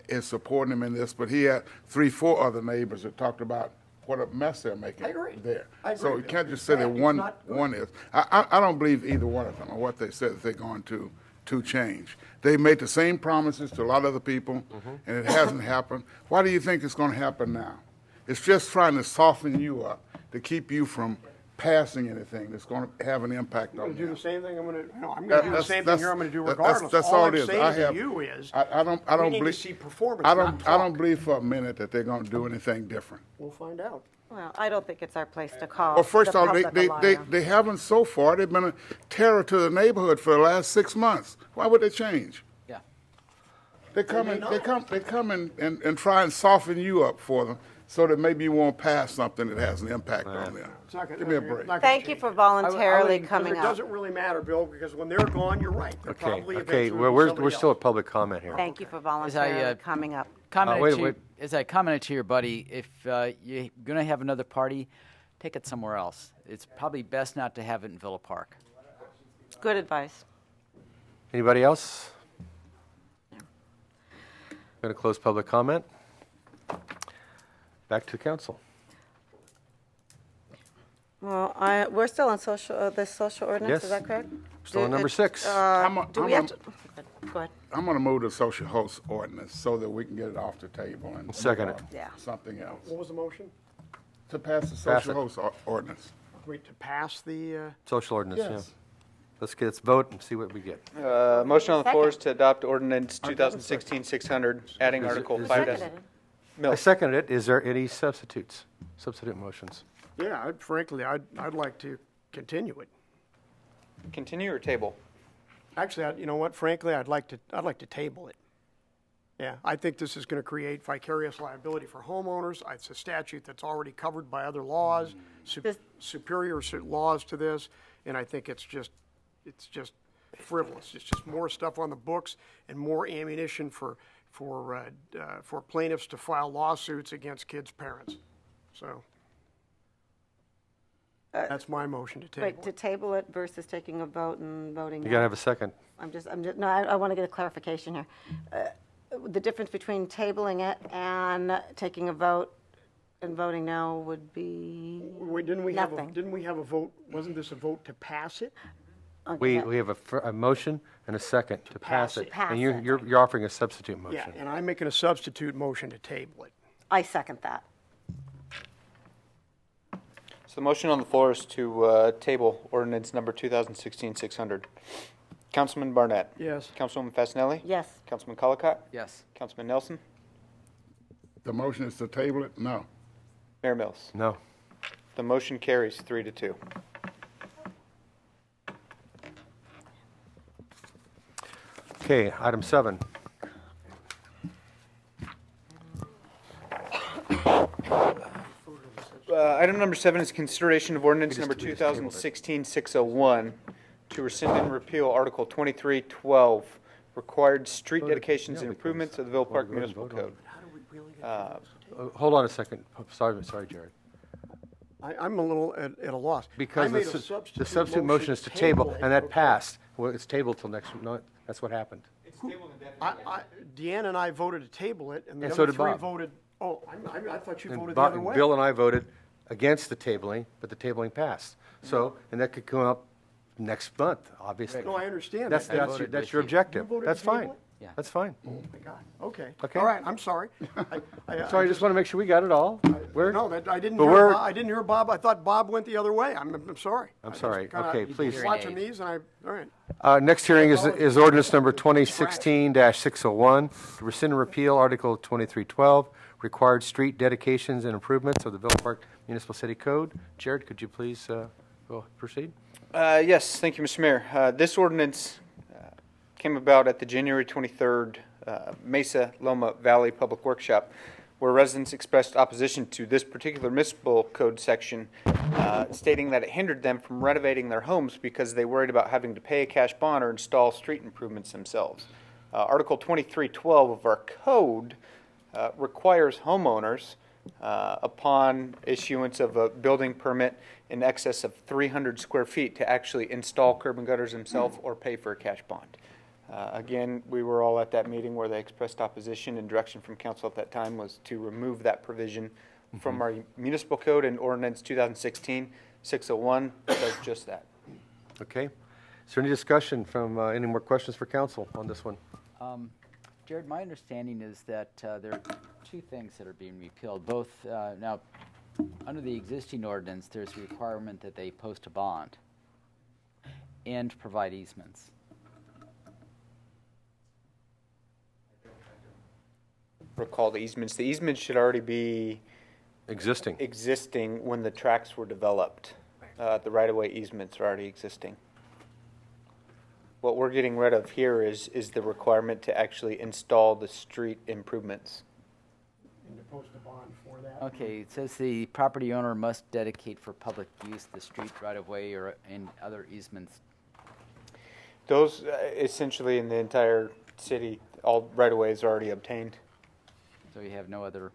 is supporting him in this, but he had 3-4 other neighbors that talked about what a mess they're making there. I agree. So you can't just say that one is. I don't believe either one of them or what they said that they're going to change. They made the same promises to a lot of other people, and it hasn't happened. Why do you think it's going to happen now? It's just trying to soften you up to keep you from passing anything that's going to have an impact on you. I'm going to do the same thing. I'm going to do the same thing here. I'm going to do regardless. That's all I'm it is. saying to you is, I don't we need believe. to see performance. I not don't believe for a minute that they're going to do anything different. We'll find out. Well, I don't think it's our place to call. Well, first the off, public a liar. they haven't so far. They've been a terror to the neighborhood for the last 6 months. Why would they change? Yeah. They come and try and soften you up for them, so that maybe you won't pass something that has an impact on them. Give me a break. Thank you for voluntarily coming It up. doesn't really matter, Bill, because when they're gone, you're right. They're probably Okay. eventually Well, somebody we're still else. at public comment here. Thank you for voluntarily coming up. As I commented to your buddy, if you're going to have another party, take it somewhere else. It's probably best not to have it in Villa Park. Good advice. Anybody else? Going to close public comment. Back to council. Well, we're still on the social ordinance, Yes. is that correct? Still on number 6. Do we have to? Go ahead. I'm going to move the social host ordinance so that we can get it off the table and Second move it. on Yeah. to something else. What was the motion? To pass the Pass social it. host ordinance. Wait, to pass the, Social ordinance, Yes. yeah. Let's vote and see what we get. Motion on the floor is to adopt ordinance 2016-600, adding Article 5. I seconded it. Is there any substitute motions? yeah, frankly, I'd like to continue it. Continue or table? Actually, you know what, frankly, I'd like to table it. Yeah, I think this is going to create vicarious liability for homeowners. It's a statute that's already covered by other laws, superior laws to this, and I think it's just frivolous. It's just more stuff on the books and more ammunition for plaintiffs to file lawsuits against kids' parents. So that's my motion to table. Wait, to table it versus taking a vote and voting. You got to have a second. No, I want to get a clarification here. The difference between tabling it and taking a vote and voting no would be Didn't we nothing. have a vote? Wasn't this a vote to pass it? We have a motion and a second to pass it. Pass And it. you're offering a substitute motion. Yeah, and I'm making a substitute motion to table it. I second that. So the motion on the floor is to table ordinance number 2016-600. Councilman Barnett? Yes. Councilwoman Fasenelli? Yes. Councilman Colacott? Yes. Councilman Nelson? The motion is to table it? No. Mayor Mills? No. The motion carries 3-2. Okay, item 7. Item number 7 is consideration of ordinance number 2016-601 to rescind and repeal Article 2312, required street dedications and improvements of the Villa Park Municipal Code. Hold on a second. Sorry, Jared. I'm a little at a loss. Because I made the a substitute motion is to table, and that passed. Well, it's tabled till next, no, that's what happened. Deanna and I voted to table it, and the And so other did three Bob. voted. Oh, I thought you And voted the other way. Bill and I voted against the tabling, but the tabling passed. So, and that could come up next month, obviously. No, I understand That's, that. that's your objective. You voted That's to table fine. it? Yeah. That's fine. Oh, my God. Okay. Okay. All right, I'm sorry. Sorry, I just want to make sure we got it all. No, I didn't but hear we're- Bob. I didn't hear Bob. I thought Bob went the other way. I'm sorry. I'm sorry. kinda Okay, please. Watching these, and all right. Next hearing is ordinance number 2016-601, to rescind and repeal Article 2312, required street dedications and improvements of the Villa Park Municipal City Code. Jared, could you please proceed? Yes, thank you, Mr. Mayor. This ordinance came about at the January 23rd Mesa Loma Valley Public Workshop, where residents expressed opposition to this particular municipal code section, stating that it hindered them from renovating their homes because they worried about having to pay a cash bond or install street improvements themselves. Article 2312 of our code requires homeowners, upon issuance of a building permit in excess of 300 square feet, to actually install curb and gutters themselves or pay for a cash bond. Again, we were all at that meeting where they expressed opposition, and direction from council at that time was to remove that provision from our municipal code, and ordinance 2016-601 does just that. Okay. Is there any discussion from, any more questions for council on this one? Jared, my understanding is that there are two things that are being repealed. Both, now, under the existing ordinance, there's a requirement that they post a bond and provide easements. Recall the easements. The easements should already be existing when the tracks were developed. The right-of-way easements are already existing. What we're getting rid of here is the requirement to actually install the street improvements. And to post a bond for that. Okay, it says the property owner must dedicate for public use the street right-of-way or and other easements. Those, essentially in the entire city, all right-of-ways are already obtained. So you have no other,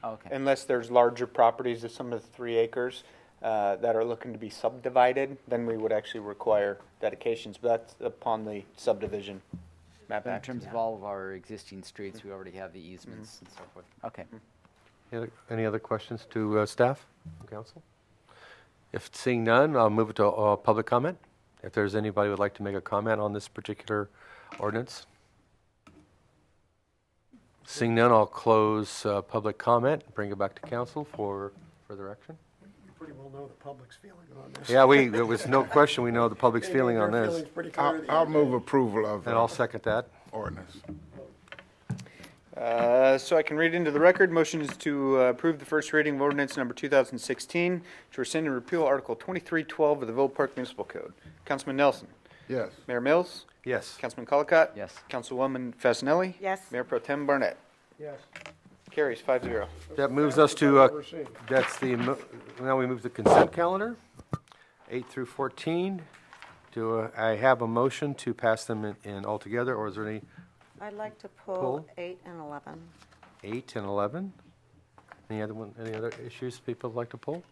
okay. Unless there's larger properties of some of the 3 acres that are looking to be subdivided, then we would actually require dedications, but that's upon the subdivision map But in act. terms of all of our existing streets, we already have the easements and so forth. Okay. Any other questions to staff, council? If seeing none, I'll move it to public comment. If there's anybody who would like to make a comment on this particular ordinance. Seeing none, I'll close public comment, bring it back to council for further action. You pretty well know the public's feeling on this. Yeah, there was no question, we know the public's feeling on Their this. feeling's pretty clear. I'll move approval of And I'll second that. ordinance. So I can read into the record. Motion is to approve the first reading of ordinance number 2016 to rescind and repeal Article 2312 of the Villa Park Municipal Code. Councilman Nelson. Yes. Mayor Mills. Yes. Councilman Colacott. Yes. Councilwoman Fasenelli. Yes. Mayor Pro Tem Barnett. Yes. Carries 5-0. That moves us to, now we move to consent calendar, 8 through 14. Do I have a motion to pass them in altogether, or is there any I'd like to pull Pull. 8 and 11. 8 and 11? Any other issues people would like to pull?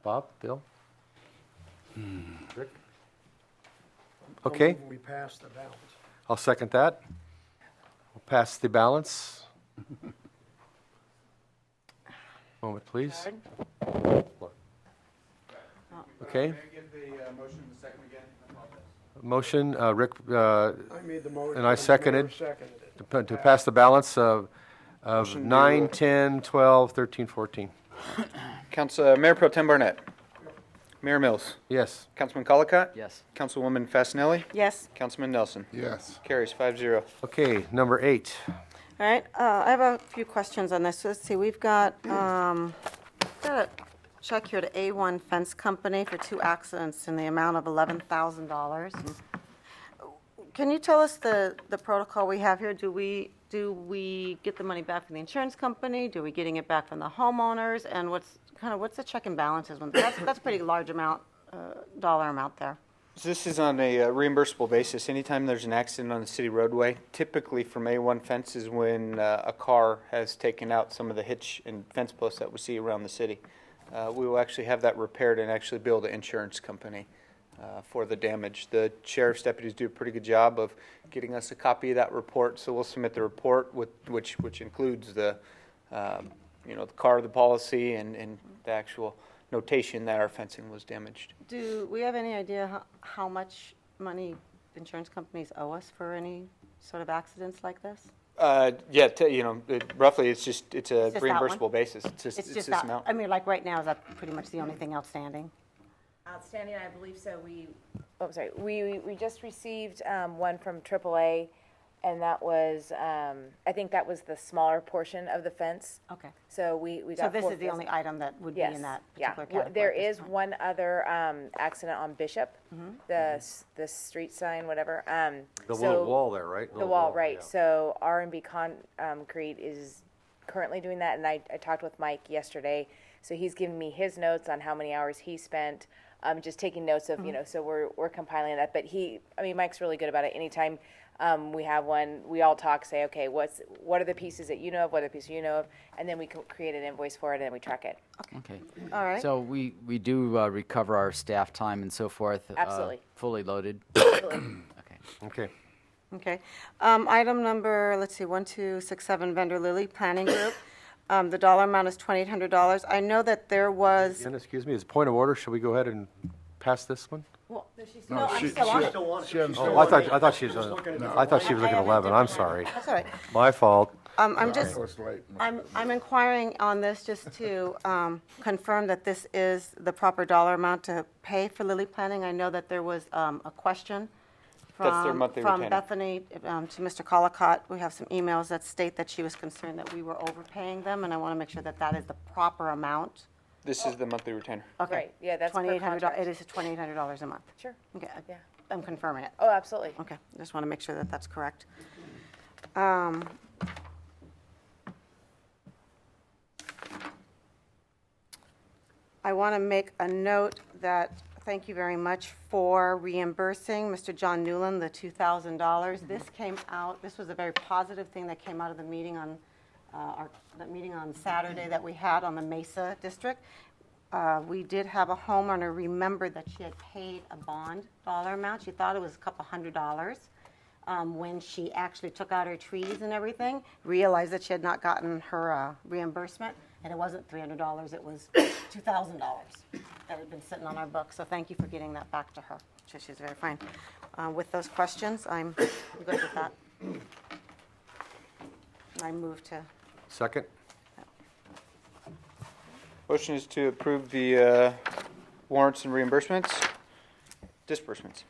Bob, Bill? Rick? Okay, We passed the balance. I'll second that. We'll pass the balance. Moment, please. Okay. Motion, Rick, I made the motion. and I seconded Seconded it. to pass the balance of 9, 10, 12, 13, 14. Mayor Pro Tem Barnett. Mayor Mills. Yes. Councilman Colacott. Yes. Councilwoman Fasenelli. Yes. Councilman Nelson. Yes. Carries 5-0. Okay, number 8. All right, I have a few questions on this. So let's see, we've got a check here to A1 Fence Company for 2 accidents in the amount of $11,000. Can you tell us the protocol we have here? Do we get the money back from the insurance company? Do we getting it back from the homeowners? And what's the check and balances? That's a pretty large amount, dollar amount there. So this is on a reimbursable basis. Anytime there's an accident on the city roadway, typically from A1 Fence is when a car has taken out some of the hitch and fence posts that we see around the city. We will actually have that repaired and actually bill the insurance company for the damage. The sheriff's deputies do a pretty good job of getting us a copy of that report, so we'll submit the report, which includes the the car, the policy, and the actual notation that our fencing was damaged. Do we have any idea how much money insurance companies owe us for any sort of accidents like this? Roughly it's a It's just that reimbursable one? basis. It's just It's this that, amount. I mean, like right now, is that pretty much the only thing outstanding? Outstanding, I believe so. We just received one from AAA, and that was, I think that was the smaller portion of the fence. Okay. So we got. So this four is the only item that would be Yes, in that yeah. particular category? There at this is point? one other accident on Bishop, the street sign, whatever. The so- little wall there, right? The Little wall, right. yeah. So R&B Concrete is currently doing that, and I talked with Mike yesterday. So he's giving me his notes on how many hours he spent, just taking notes of, so we're compiling that. But Mike's really good about it. Anytime we have one, we all talk, say, okay, what are the pieces that you know of, what are the pieces you know of, and then we create an invoice for it, and we track it. Okay. All right. So we do recover our staff time and so forth. Absolutely. Fully loaded. Okay. Okay. Item number, let's see, 1267 Vendor Lilly Planning Group. The dollar amount is $2,800. I know that there was. Again, excuse me, as a point of order, should we go ahead and pass this one? Well, No, I'm she- still on she- it. she hasn't Oh, started. I thought she was looking at 11. I'm sorry. That's all right. My fault. I'm just, It's late. I'm inquiring on this just to confirm that this is the proper dollar amount to pay for Lilly Planning. I know that there was a question That's their monthly from retainer. Bethany to Mr. Colacott. We have some emails that state that she was concerned that we were overpaying them, and I want to make sure that that is the proper amount. This is the monthly retainer. Okay. Right, yeah, that's per $2,800. contract. It is $2,800 a month. Sure. Okay. Yeah. I'm confirming it. Oh, absolutely. Okay, I just want to make sure that that's correct. I want to make a note that, thank you very much for reimbursing Mr. John Newland the $2,000. This came out, this was a very positive thing that came out of the meeting on, that meeting on Saturday that we had on the Mesa District. We did have a homeowner remember that she had paid a bond dollar amount. She thought it was a couple $100. When she actually took out her trees and everything, realized that she had not gotten her reimbursement, and it wasn't $300, it was $2,000 that had been sitting on our books. So thank you for getting that back to her. She's very fine. With those questions, I'm good with that. I move to. Second? Motion is to approve the warrants and reimbursements, disbursements.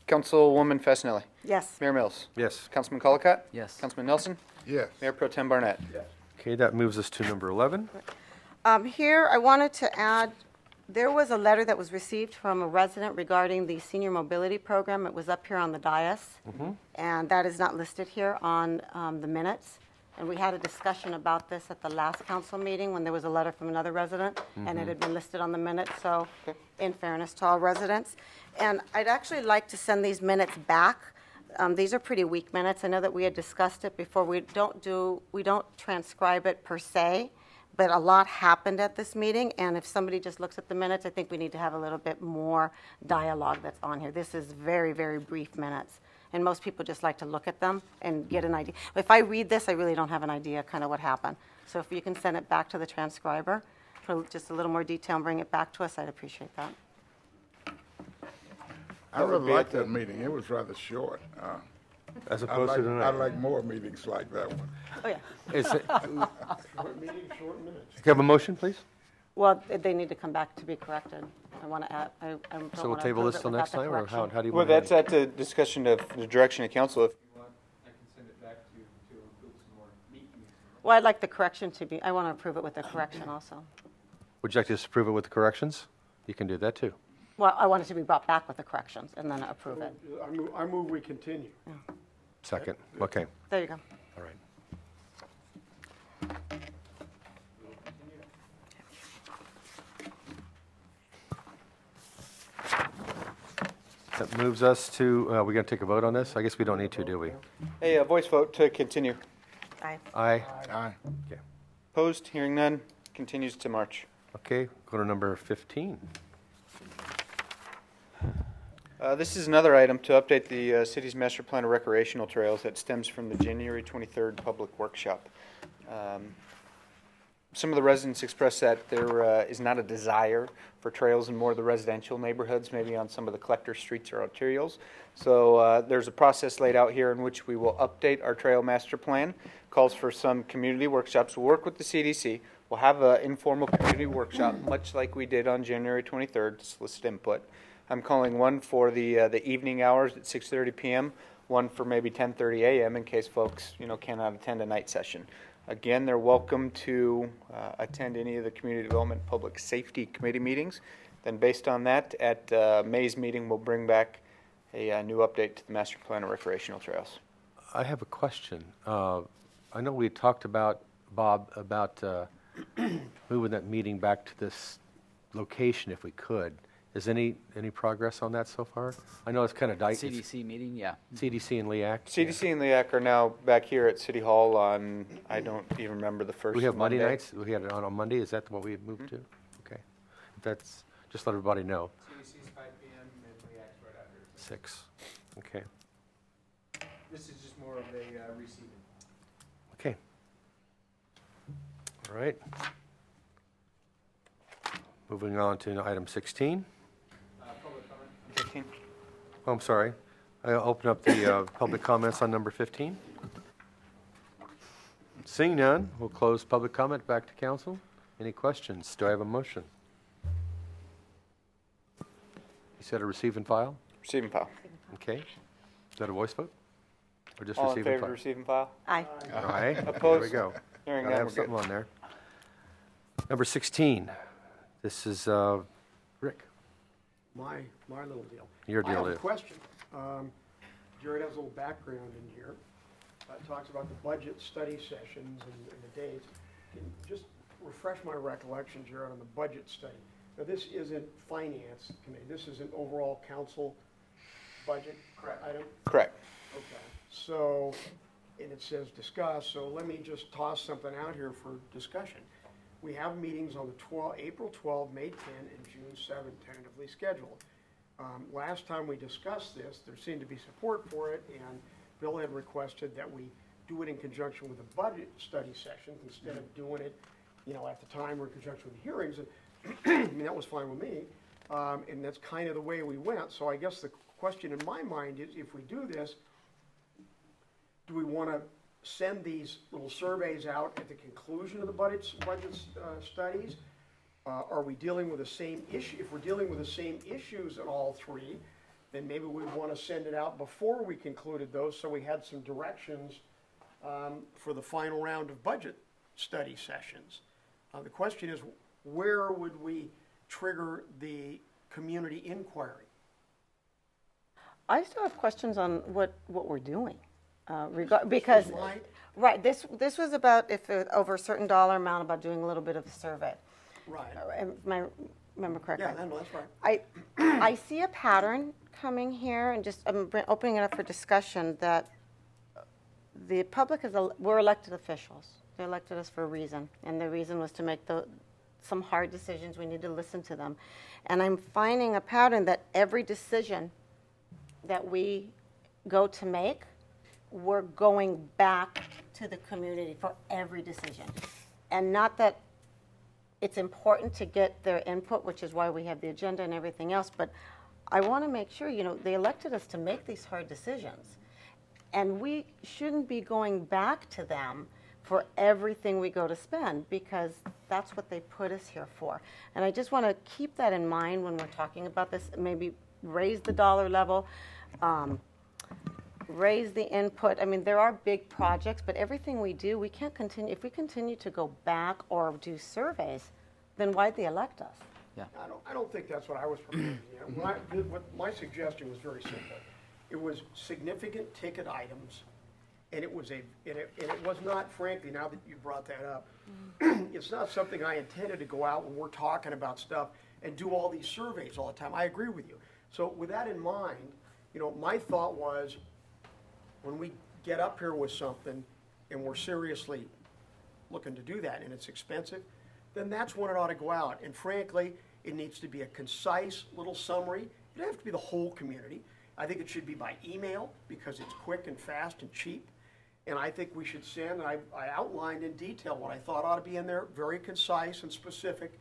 Councilwoman Fasenelli. Yes. Mayor Mills. Yes. Councilman Colacott. Yes. Councilman Nelson. Yes. Mayor Pro Tem Barnett. Okay, that moves us to number 11. Here, I wanted to add, there was a letter that was received from a resident regarding the senior mobility program. It was up here on the dais, and that is not listed here on the minutes. And we had a discussion about this at the last council meeting when there was a letter from another resident, and it had been listed on the minutes, so in fairness to all residents. And I'd actually like to send these minutes back. These are pretty weak minutes. I know that we had discussed it before. We don't transcribe it per se, but a lot happened at this meeting, and if somebody just looks at the minutes, I think we need to have a little bit more dialogue that's on here. This is very, very brief minutes, and most people just like to look at them and get an idea. If I read this, I really don't have an idea kind of what happened. So if you can send it back to the transcriber for just a little more detail and bring it back to us, I'd appreciate that. I really liked that meeting. It was rather short. As opposed to tonight. I like more meetings like that one. Oh, yeah. Is it, Short meeting, short minutes. can I have a motion, please? Well, they need to come back to be corrected. I want to add, I don't So we'll wanna table approve this it till without next the time, or correction. how do you Well, want to? that's at the discussion of the direction of council. If you want, I can send it back to include some more meat. Well, I'd like the correction to be, I want to approve it with the correction also. Would you like to just approve it with the corrections? You can do that too. Well, I want it to be brought back with the corrections and then approve it. I move we continue. Second. Okay. There you go. All right. That moves us to, we're going to take a vote on this? I guess we don't need to, do we? Hey, voice vote to continue. Aye. Aye. Aye. Okay. Opposed? Hearing none. Continues to March. Okay, go to number 15. This is another item to update the city's master plan of recreational trails that stems from the January 23rd public workshop. Some of the residents expressed that there is not a desire for trails in more of the residential neighborhoods, maybe on some of the collector streets or arterials. So there's a process laid out here in which we will update our trail master plan. Calls for some community workshops. We'll work with the CDC. We'll have an informal community workshop, much like we did on January 23rd, to solicit input. I'm calling one for the evening hours at 6:30 p.m., one for maybe 10:30 a.m. in case folks cannot attend a night session. Again, they're welcome to attend any of the Community Development Public Safety Committee meetings. Then based on that, at May's meeting, we'll bring back a new update to the Master Plan of Recreational Trails. I have a question. I know we talked about, Bob, about moving that meeting back to this location if we could. Is any progress on that so far? I know it's kind of CDC meeting, yeah. CDC and LEAC. CDC and LEAC are now back here at City Hall on, I don't even remember the first We have Monday Monday. nights? We had it on Monday? Is that what we had moved to? Okay. That's, just let everybody know. CDC's 5 p.m. and LEAC's right after. 6. Okay. This is just more of a receiving. Okay. All right. Moving on to item 16. 15. Oh, I'm sorry. I'll open up the public comments on number 15. Seeing none, we'll close public comment. Back to council. Any questions? Do I have a motion? You said a receive and file? Receive and file. Okay. Is that a voice vote? Or just All in receive favor and of file? receive and file? Aye. Aye. There Opposed? we go. Hearing Gotta none, have we're good. something on there. Number 16. This is Rick. My little deal. Your I deal have a is. question. Jared has a little background in here. It talks about the budget study sessions and the dates. Can you just refresh my recollection, Jared, on the budget study? Now, this isn't finance committee. This is an overall council budget item? Correct. Okay. So, and it says discuss, so let me just toss something out here for discussion. We have meetings on the April 12, May 10, and June 7 tentatively scheduled. Last time we discussed this, there seemed to be support for it, and Bill had requested that we do it in conjunction with the budget study sessions instead of doing it, at the time or in conjunction with the hearings. And, I mean, that was fine with me, and that's kind of the way we went. So I guess the question in my mind is, if we do this, do we want to send these little surveys out at the conclusion of the budget studies? Are we dealing with the same issue? If we're dealing with the same issues in all three, then maybe we'd want to send it out before we concluded those, so we had some directions for the final round of budget study sessions. The question is, where would we trigger the community inquiry? I still have questions on what we're doing, because right, this was about if over a certain dollar amount about doing a little bit of a survey. Right. Am I remember correctly? Yeah, no, that's right. I see a pattern coming here, and just I'm opening it up for discussion that the public we're elected officials. They elected us for a reason, and the reason was to make some hard decisions. We need to listen to them, and I'm finding a pattern that every decision that we go to make, we're going back to the community for every decision. And not that it's important to get their input, which is why we have the agenda and everything else, but I want to make sure, they elected us to make these hard decisions. And we shouldn't be going back to them for everything we go to spend, because that's what they put us here for. And I just want to keep that in mind when we're talking about this, maybe raise the dollar level, raise the input. I mean, there are big projects, but everything we do, we can't continue. If we continue to go back or do surveys, then why'd they elect us? Yeah. I don't think that's what I was proposing. My suggestion was very simple. It was significant ticket items, and it was not, frankly, now that you brought that up, it's not something I intended to go out when we're talking about stuff and do all these surveys all the time. I agree with you. So with that in mind, my thought was, when we get up here with something and we're seriously looking to do that and it's expensive, then that's when it ought to go out. And frankly, it needs to be a concise little summary. It doesn't have to be the whole community. I think it should be by email because it's quick and fast and cheap. And I think we should send, and I outlined in detail what I thought ought to be in there, very concise and specific.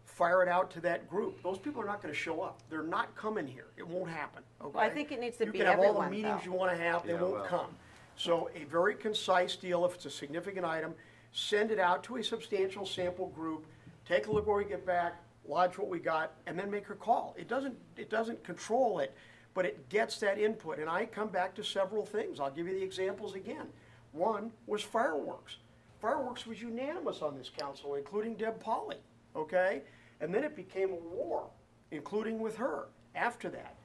Fire it out to that group. Those people are not going to show up. They're not coming here. It won't happen. Okay? Well, I think it needs to be You can have all the everyone, meetings though. you want to have. They won't come. So a very concise deal. If it's a significant item, send it out to a substantial sample group. Take a look where we get back, lodge what we got, and then make a call. It doesn't control it, but it gets that input. And I come back to several things. I'll give you the examples again. One was fireworks. Fireworks was unanimous on this council, including Deb Polly. Okay. And then it became a war, including with her after that.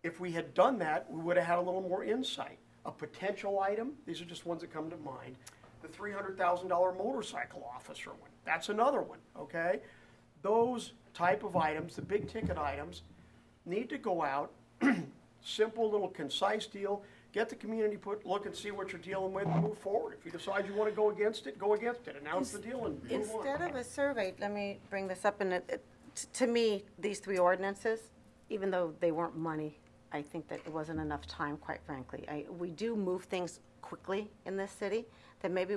If we had done that, we would have had a little more insight. A potential item, these are just ones that come to mind, the $300,000 motorcycle officer one. That's another one, okay? Those type of items, the big ticket items, need to go out, simple little concise deal, get the community look and see what you're dealing with and move forward. If you decide you want to go against it, announce the deal and move on. Instead of a survey, let me bring this up, to me, these three ordinances, even though they weren't money, I think that it wasn't enough time, quite frankly. We do move things quickly in this city, that maybe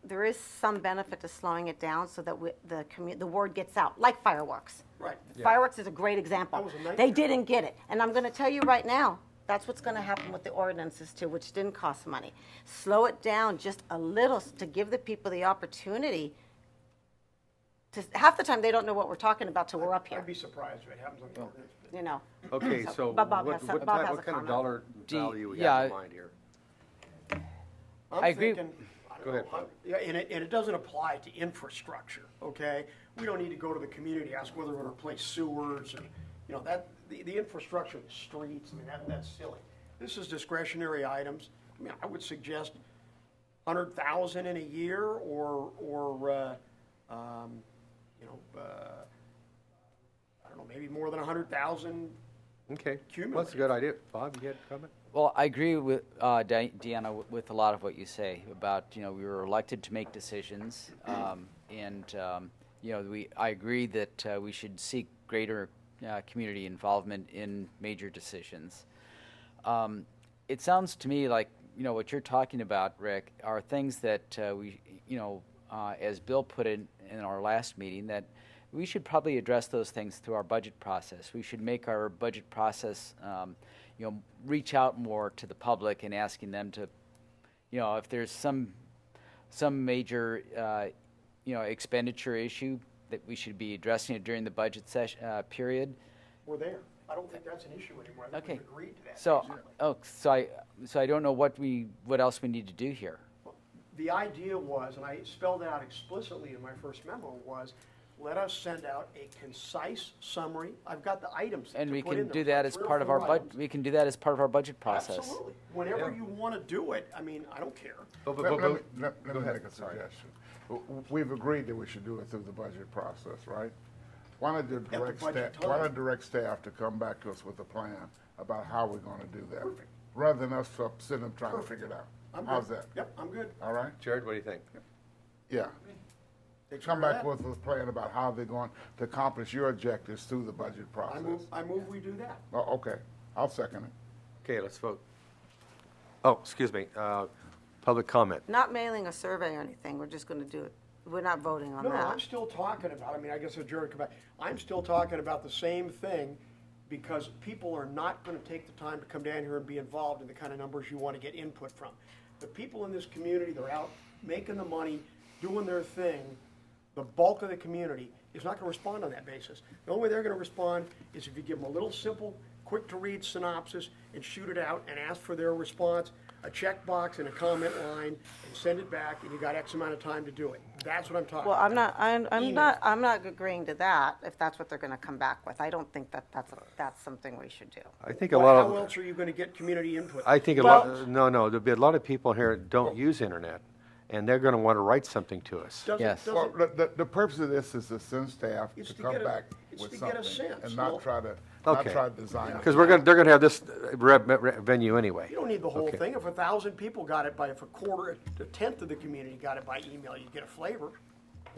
there is some benefit to slowing it down so that the word gets out, like fireworks. Right. Yeah. Fireworks is a great example. They didn't get it. And I'm going to tell you right now, that's what's going to happen with the ordinances too, which didn't cost money. Slow it down just a little to give the people the opportunity to, half the time they don't know what we're talking about till we're up here. I'd be surprised if it happens on the ordinance. Okay, so Bob what has a kind of comment. dollar value we yeah, have in mind here? I'm I agree. thinking, Go ahead. Yeah, and it doesn't apply to infrastructure, okay? We don't need to go to the community, ask whether we're going to replace sewers, or, the infrastructure, the streets, I mean, that's silly. This is discretionary items. I mean, I would suggest 100,000 in a year, or I don't know, maybe more than 100,000. Okay, cumulative. well, that's a good idea. Bob, you had a comment? Well, I agree with Deanna with a lot of what you say about, we were elected to make decisions, I agree that we should seek greater community involvement in major decisions. It sounds to me like, what you're talking about, Rick, are things that as Bill put it in our last meeting, that we should probably address those things through our budget process. We should make our budget process reach out more to the public and asking them to, if there's some major, expenditure issue, that we should be addressing it during the budget session period. We're there. I don't think that's an issue anymore. I think we've agreed to that. So I don't know what else we need to do here. the idea was, and I spelled it out explicitly in my first memo, was let us send out a concise summary. I've got the items. And to we put can in there, do that as three or part of four our budget. items. We can do that as part of our budget process. Absolutely. Whenever you want to do it, I mean, I don't care. Let me make a suggestion. We've agreed that we should do it through the budget process, right? Why not the direct budget staff, why time. not direct staff to come back to us with a plan about how we're gonna do that? Rather than us sitting and trying to figure it out. I'm How's good. that? Yep, I'm good. All right? Jared, what do you think? Yeah. Come back with a plan about how they're going to accomplish your objectives through the budget process. I move we do that. Oh, okay. I'll second it. Okay, let's vote. Oh, excuse me, public comment. Not mailing a survey or anything, we're just gonna do it. We're not voting on No, that. I'm still talking about, I mean, I guess if Jared come back, I'm still talking about the same thing because people are not gonna take the time to come down here and be involved in the kind of numbers you wanna get input from. The people in this community, they're out making the money, doing their thing. The bulk of the community is not gonna respond on that basis. The only way they're gonna respond is if you give them a little simple, quick to read synopsis and shoot it out and ask for their response, a checkbox and a comment line, and send it back, and you got X amount of time to do it. That's what I'm talking Well, about. I'm not agreeing to that, if that's what they're gonna come back with. I don't think that's something we should do. I think a Well, lot how of, else are you gonna get community input? I think a lot, no, there'll be a lot of people here that don't use internet, and they're gonna wanna write something to us. Well, the purpose of this is to send staff It's to to come get a- back it's with to get a something sense, and well- not try to design it. Because they're gonna have this venue anyway. You don't need the whole Okay. thing. If 1,000 people got it if a tenth of the community got it by email, you'd get a flavor.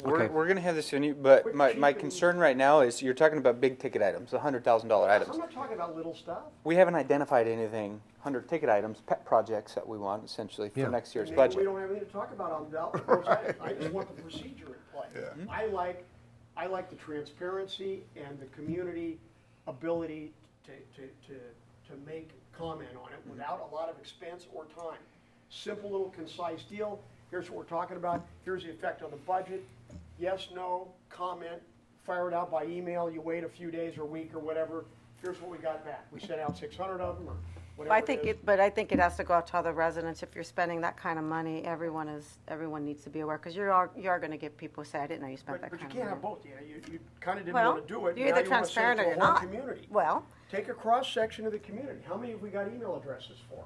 We're going to have this venue, but my concern right now is you're talking about big ticket items, the $100,000 items. I'm not talking about little stuff. We haven't identified anything, 100 ticket items, pet projects that we want essentially for next year's Maybe budget. we don't have anything to talk about on those items. I just want the procedure in play. I like the transparency and the community ability to make comment on it without a lot of expense or time. Simple little concise deal. Here's what we're talking about. Here's the effect on the budget. Yes, no, comment, fire it out by email. You wait a few days or a week or whatever. Here's what we got back. We sent out 600 of them or whatever I it think is. but I think it has to go out to other residents. If you're spending that kind of money, everyone needs to be aware, because you are gonna get people who say, I didn't know you spent that But you kind of can't money. have both, Deanna. You kind of didn't Well, want to do it. you're Now either you wanna send transparent it to or a you're whole not. community. Well, Take a cross-section of the community. How many have we got email addresses for?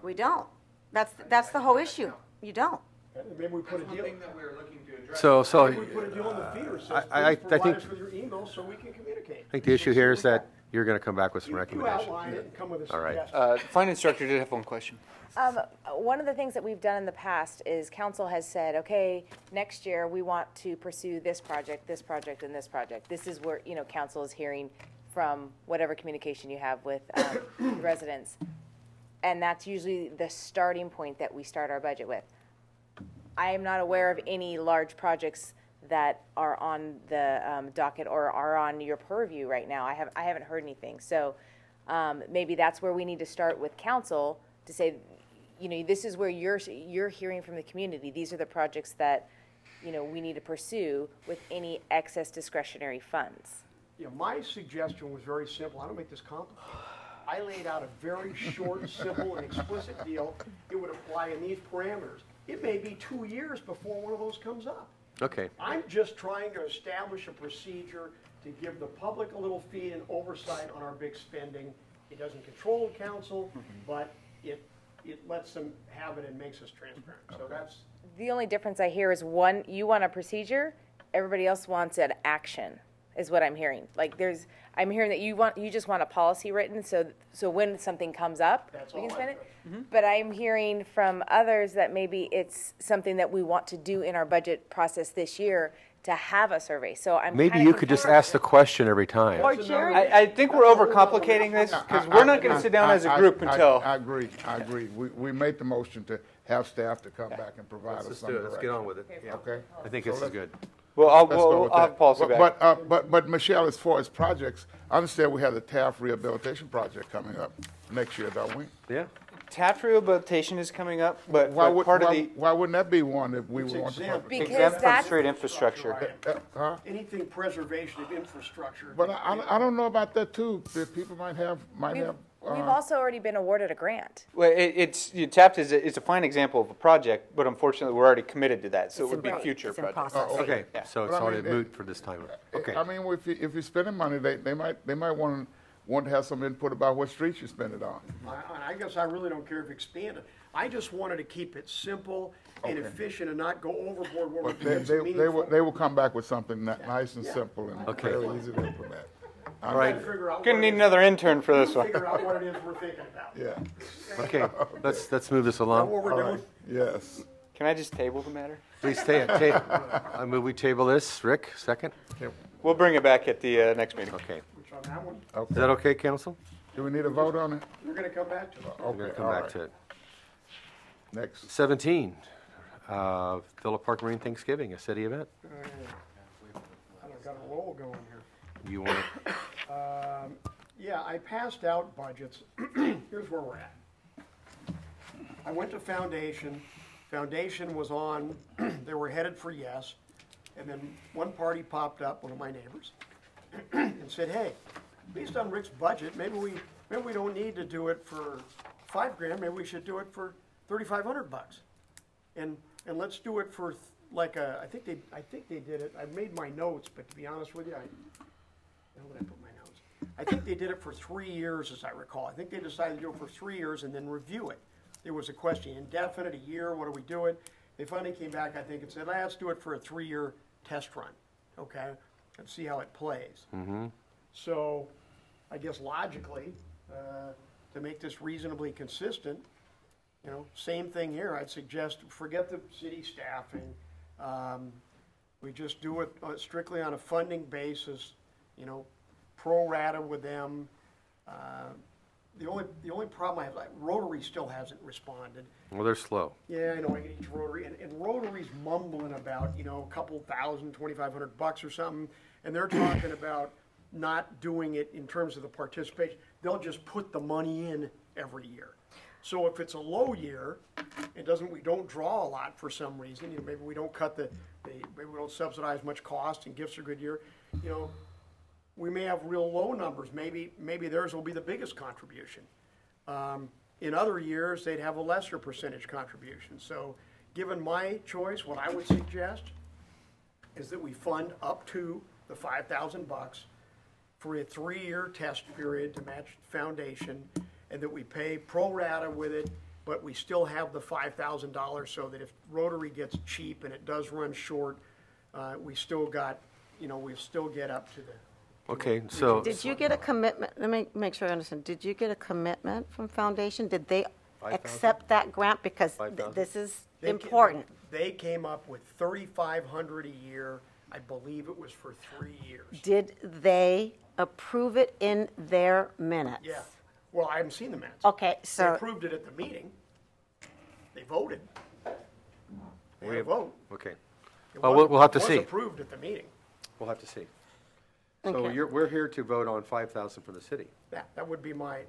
we don't. That's the whole issue. You don't. Maybe we put a deal. So, Maybe we put a deal on the feeder system. I Please provide think- us with your email so we can communicate. I think the issue here is that you're gonna come back with some You recommendations. outline it and come with a All right. suggestion. Finance director did have one question. One of the things that we've done in the past is council has said, okay, next year we want to pursue this project, and this project. This is where, council is hearing from whatever communication you have with residents. And that's usually the starting point that we start our budget with. I am not aware of any large projects that are on the docket or are on your purview right now. I haven't heard anything. So maybe that's where we need to start with council to say, this is where you're hearing from the community. These are the projects that, we need to pursue with any excess discretionary funds. My suggestion was very simple. I don't make this complicated. I laid out a very short, simple, and explicit deal. It would apply in these parameters. It may be 2 years before one of those comes up. Okay. I'm just trying to establish a procedure to give the public a little feed and oversight on our big spending. It doesn't control the council, but it lets them have it and makes us transparent. So that's, The only difference I hear is you want a procedure, everybody else wants an action, is what I'm hearing. I'm hearing that you just want a policy written, so when something comes up, we can spend it. But I'm hearing from others that maybe it's something that we want to do in our budget process this year to have a survey. So I'm Maybe kinda you could just ask the question every time. I think we're overcomplicating this because we're not going to sit down as a group until. I agree. We made the motion to have staff to come back and provide us Let's some do it. Let's get direction. on with it. Yeah. Okay? I think this is good. Well, Let's go with I'll that. have policy back. But Michelle, as far as projects, I understand we have the Taft rehabilitation project coming up next year, don't we? Yeah. Taft rehabilitation is coming up, but Why wouldn't that be one if we It's want to? exempt. exempt from straight infrastructure. Huh? anything preservation of infrastructure. But I don't know about that too. That people might have We've also already been awarded a grant. Well, TAPT is a fine example of a project, but unfortunately, we're already committed to that, so it would be future projects. Okay, Yeah. so it's But I already mean, moot for this time. Okay. I mean, if you're spending money, they might want to have some input about what streets you spend it on. I guess I really don't care if expanded. I just wanted to keep it simple and Okay. efficient and not go overboard where we But can get some they meaningful. will come back with something nice and simple and Okay. very easy to implement. All right. Gonna need another intern for this one. Figure out what it is we're thinking about. Yeah. Okay, let's move this along. What we're All doing? right. Yes. Can I just table the matter? Please I move we table this. Rick, second? We'll bring it back at the next meeting. Okay. Which on that one, Is that okay, council? Do we need a vote on it? we're gonna come back to it. We're going to come all back right. to it. Next. 17, Phillip Park Marine Thanksgiving, a city event. I've got a roll going here. You want to, Yeah, I passed out budgets. Here's where we're at. I went to Foundation. Foundation was on, they were headed for yes. And then one party popped up, one of my neighbors, and said, hey, based on Rick's budget, maybe we don't need to do it for $5,000, maybe we should do it for $3,500. And let's do it for like I think they did it, I made my notes, but to be honest with you, where would I put my notes? I think they did it for 3 years, as I recall. I think they decided to do it for 3 years and then review it. There was a question, indefinite, a year, what are we doing? They finally came back, I think, and said, let's do it for a 3-year test run, okay? And see how it plays. So, I guess logically, to make this reasonably consistent, you know, same thing here. I'd suggest forget the city staffing. We just do it strictly on a funding basis, you know, pro rata with them. The only problem I have, like, Rotary still hasn't responded. well, they're slow. Yeah, I know, I get each Rotary, and Rotary's mumbling about, you know, a couple thousand, $2,500 or something, and they're talking about not doing it in terms of the participation. They'll just put the money in every year. So if it's a low year, we don't draw a lot for some reason, you know, maybe we don't cut maybe we don't subsidize much cost and gifts are good year, you know, we may have real low numbers. Maybe theirs will be the biggest contribution. In other years, they'd have a lesser percentage contribution. So given my choice, what I would suggest is that we fund up to the $5,000 for a 3-year test period to match Foundation, and that we pay pro rata with it, but we still have the $5,000 so that if Rotary gets cheap and it does run short, we still got, you know, we still get up to the. Okay, so. Did you get a commitment, let me make sure I understand, did you get a commitment from Foundation? Did they 5,000? accept that grant? Because 5,000? this is They important. They came up with $3,500 a year. I believe it was for 3 years. Did they approve it in their minutes? Yeah. Well, I haven't seen the minutes. Okay, They so, approved it at the meeting. They voted. They had a have- vote. Okay, It well, was- we'll have to it see. was approved at the meeting. We'll have to see. So Okay. we're here to vote on 5,000 for the city. That would be my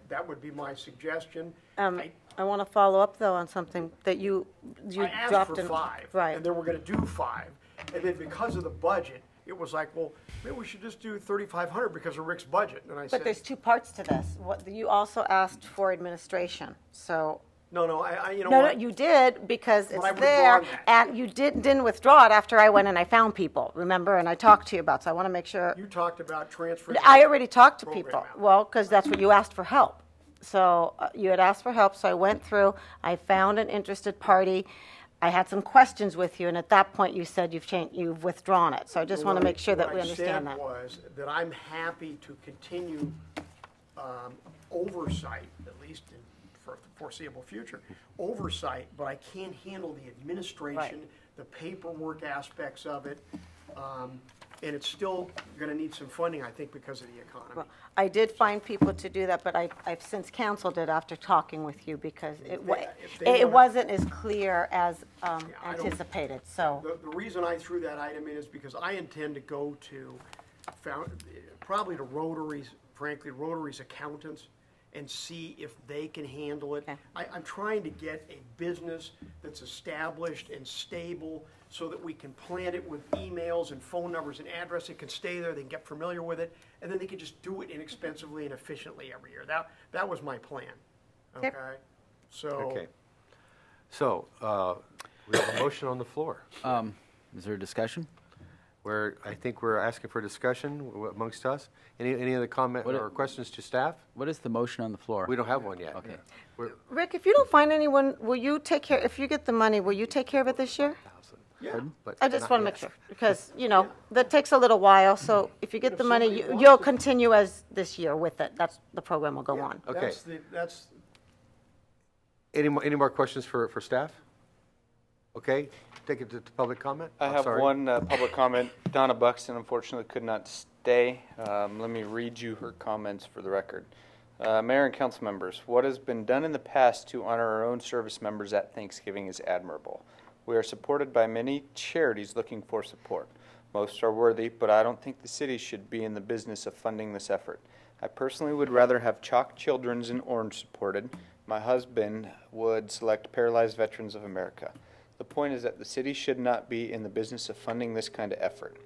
suggestion. I want to follow up, though, on something that you I asked dropped for in. 5, Right. and they were gonna do 5. And then because of the budget, it was like, well, maybe we should just do $3,500 because of Rick's budget. And I said, But there's 2 parts to this. What, you also asked for administration, so. no, I you know No, what? you did, because But it's I there, withdrawn that. and you didn't withdraw it after I went and I found people, remember? And I talked to you about, so I want to make sure. You talked about transferring. I already talked to program people, out. well, because that's what you asked for help. So you had asked for help, so I went through, I found an interested party. I had some questions with you, and at that point, you said you've withdrawn it. So I just want to make sure that we understand that. What I said was that I'm happy to continue oversight, at least for the foreseeable future, oversight, but I can't handle the administration, the paperwork aspects of it, and it's still going to need some funding, I think, because of the economy. Well, I did find people to do that, but I've since canceled it after talking with you because if they it wanna- wasn't as clear as I don't- anticipated, so. The reason I threw that item in is because I intend to go to, probably to Rotary's, frankly, Rotary's accountants, and see if they can handle it. I'm trying to get a business that's established and stable so that we can plan it with emails and phone numbers and address. It can stay there, they can get familiar with it, and then they can just do it inexpensively and efficiently every year. That was my plan, okay? So. Okay. So, we have a motion on the floor. Is there a discussion? I think we're asking for discussion amongst us. Any other comment or questions to staff? What is the motion on the floor? We don't have one yet. Okay. Rick, if you don't find anyone, will you take care, if you get the money, will you take care of it this year? Yeah. But I just not want to yet. make sure, because, you know, that takes a little while, so if you get the money, you'll continue as this year with it. That's, the program will go on. Okay. That's Any more questions for staff? Okay, take it to public comment. I I'm have sorry. one public comment. Donna Buxton unfortunately could not stay. Let me read you her comments for the record. Mayor and council members, what has been done in the past to honor our own service members at Thanksgiving is admirable. We are supported by many charities looking for support. Most are worthy, but I don't think the city should be in the business of funding this effort. I personally would rather have Chalk Children's in Orange supported. My husband would select Paralyzed Veterans of America. The point is that the city should not be in the business of funding this kind of effort.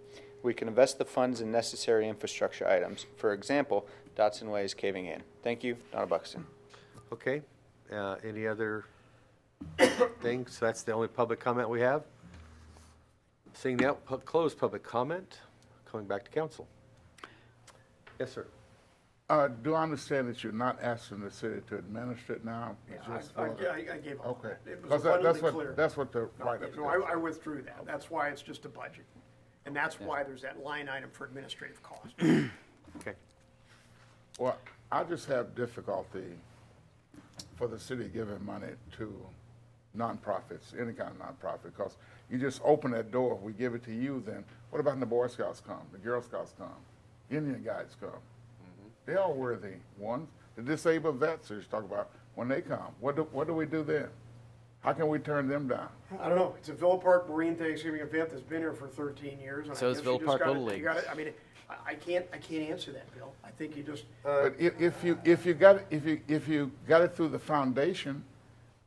We can invest the funds in necessary infrastructure items. For example, Dotson Way is caving in. Thank you, Donna Buxton. Okay, any other things? That's the only public comment we have. Seeing that, close public comment. Coming back to council. Yes, sir. Do I understand that you're not asking the city to administer it now? I gave up. Okay. It was Because abundantly clear. that's what the write-up No, I withdrew that. That's why it's just a budget. And that's why there's that line item for administrative cost. Okay. Well, I just have difficulty for the city giving money to nonprofits, any kind of nonprofit, because you just open that door. If we give it to you, then what about when the Boy Scouts come, the Girl Scouts come, Indian Guides come? They are worthy ones. The disabled vets that you talk about, when they come, what do we do then? How can we turn them down? I don't know. It's a Villa Park Marine Thanksgiving event that's been here for 13 years. And So I is guess Villa you just Park gotta- Little League. you gotta- I mean, I can't answer that, Bill. I think you just. But if you got it through the foundation,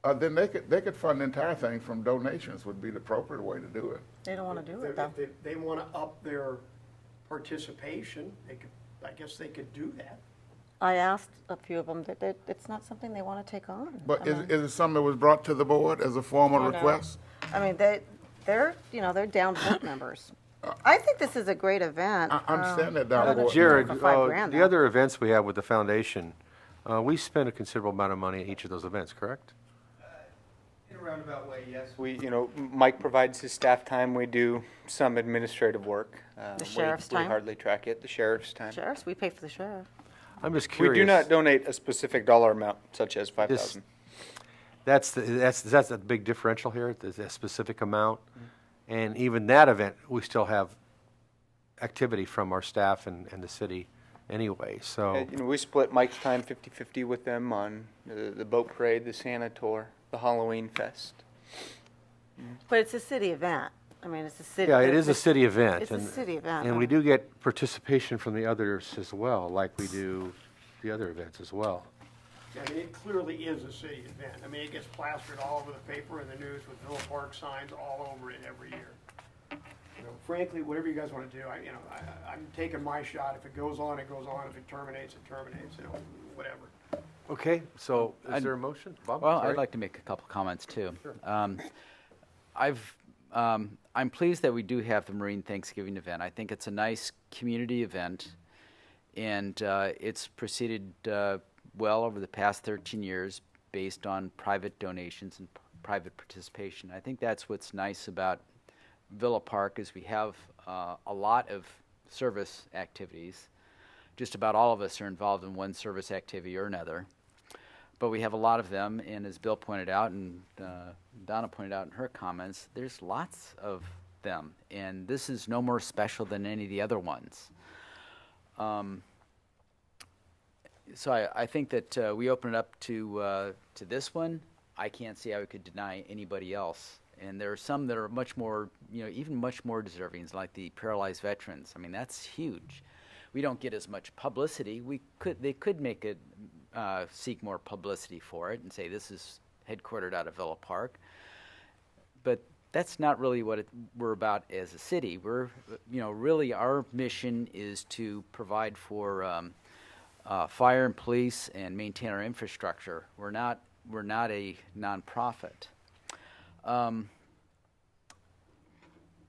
then they could fund the entire thing from donations. Would be the appropriate way to do it. They don't want to do it, If though. they want to up their participation, I guess they could do that. I asked a few of them that it's not something they want to take on. But I mean, is it something that was brought to the board as a formal I know. request? I mean, they're down vote members. I think this is a great event. I understand that, I Donna. don't know if Jared, for $5,000, the though. other events we have with the foundation, we spend a considerable amount of money at each of those events, correct? In a roundabout way, yes. Mike provides his staff time. We do some administrative work. The sheriff's time? We hardly track it. The sheriff's time. Sheriffs, we pay for the sheriff. I'm just We curious. do not donate a specific dollar amount, such as $5,000. That's a big differential here, there's a specific amount. And even that event, we still have activity from our staff and the city anyway, so. We split Mike's time 50-50 with them on the boat parade, the Santa tour, the Halloween fest. But it's a city event. I mean, it's a city. Yeah, it is a city event. It's a city event. And we do get participation from the others as well, like we do the other events as well. I mean, it clearly is a city event. I mean, it gets plastered all over the paper and the news with Villa Park signs all over it every year. Frankly, whatever you guys want to do, I'm taking my shot. If it goes on, it goes on. If it terminates, whatever. Okay, so is there a motion? Bob, Well, sorry. I'd like to make a couple comments too. I'm pleased that we do have the Marine Thanksgiving event. I think it's a nice community event, and it's proceeded well over the past 13 years based on private donations and private participation. I think that's what's nice about Villa Park is we have a lot of service activities. Just about all of us are involved in one service activity or another. But we have a lot of them, and as Bill pointed out and Donna pointed out in her comments, there's lots of them, and this is no more special than any of the other ones. So I think that we open it up to this one. I can't see how we could deny anybody else. And there are some that are much more, even much more deserving, like the paralyzed veterans. I mean, that's huge. We don't get as much publicity. They could make it seek more publicity for it and say this is headquartered out of Villa Park. But that's not really what we're about as a city. We're, really our mission is to provide for fire and police and maintain our infrastructure. We're not a nonprofit.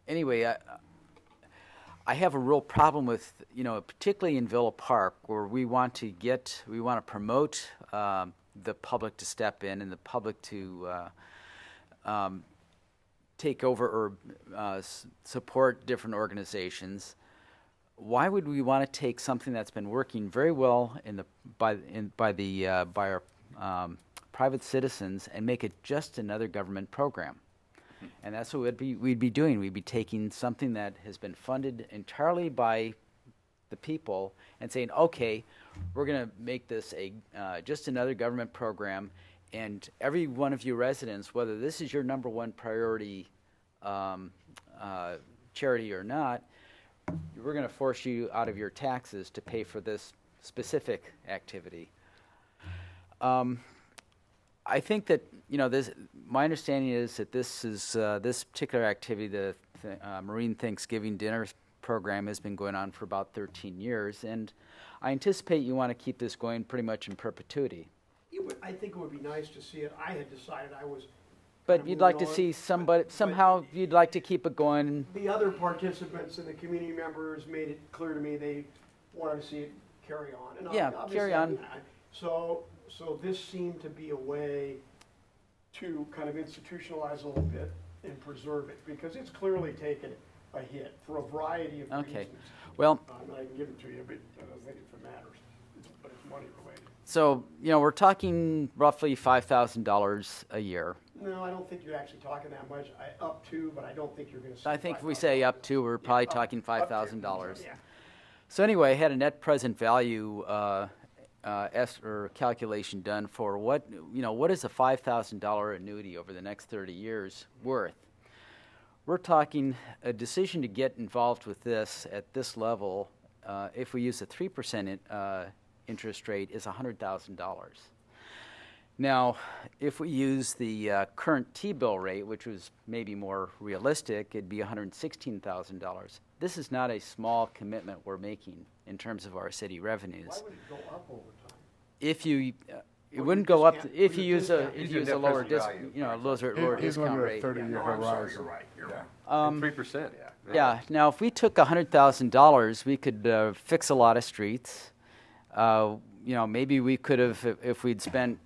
Anyway, I have a real problem with, particularly in Villa Park, where we want to promote the public to step in and the public to take over or support different organizations. Why would we want to take something that's been working very well by our private citizens and make it just another government program? And that's what we'd be doing. We'd be taking something that has been funded entirely by the people and saying, okay, we're going to make this just another government program, and every one of you residents, whether this is your number one priority charity or not, we're going to force you out of your taxes to pay for this specific activity. I think that my understanding is that this particular activity, the Marine Thanksgiving Dinner program, has been going on for about 13 years, and I anticipate you want to keep this going pretty much in perpetuity. I think it would be nice to see it. I had decided I was. But you'd like to see somehow you'd like to keep it going. The other participants and the community members made it clear to me they wanted to see it carry on. And yeah, carry on. So this seemed to be a way to kind of institutionalize a little bit and preserve it, because it's clearly taken a hit for a variety of reasons. Well, I can give it to you, but I don't think it matters. But it's money related. So, we're talking roughly $5,000 a year. No, I don't think you're actually talking that much. Up to, but I don't think you're going to. I think if we say up to, we're probably talking $5,000. Yeah. So anyway, I had a net present value or calculation done for what is a $5,000 annuity over the next 30 years worth. We're talking a decision to get involved with this at this level, if we use a 3% interest rate, is $100,000. Now, if we use the current T-bill rate, which was maybe more realistic, it'd be $116,000. This is not a small commitment we're making in terms of our city revenues. Why would it go up over time? If you, it wouldn't go up if you use a lower discount rate. 30-year horizon. Right, you're right. 3%. Yeah. Now, if we took $100,000, we could fix a lot of streets. Maybe we could have, if we'd spent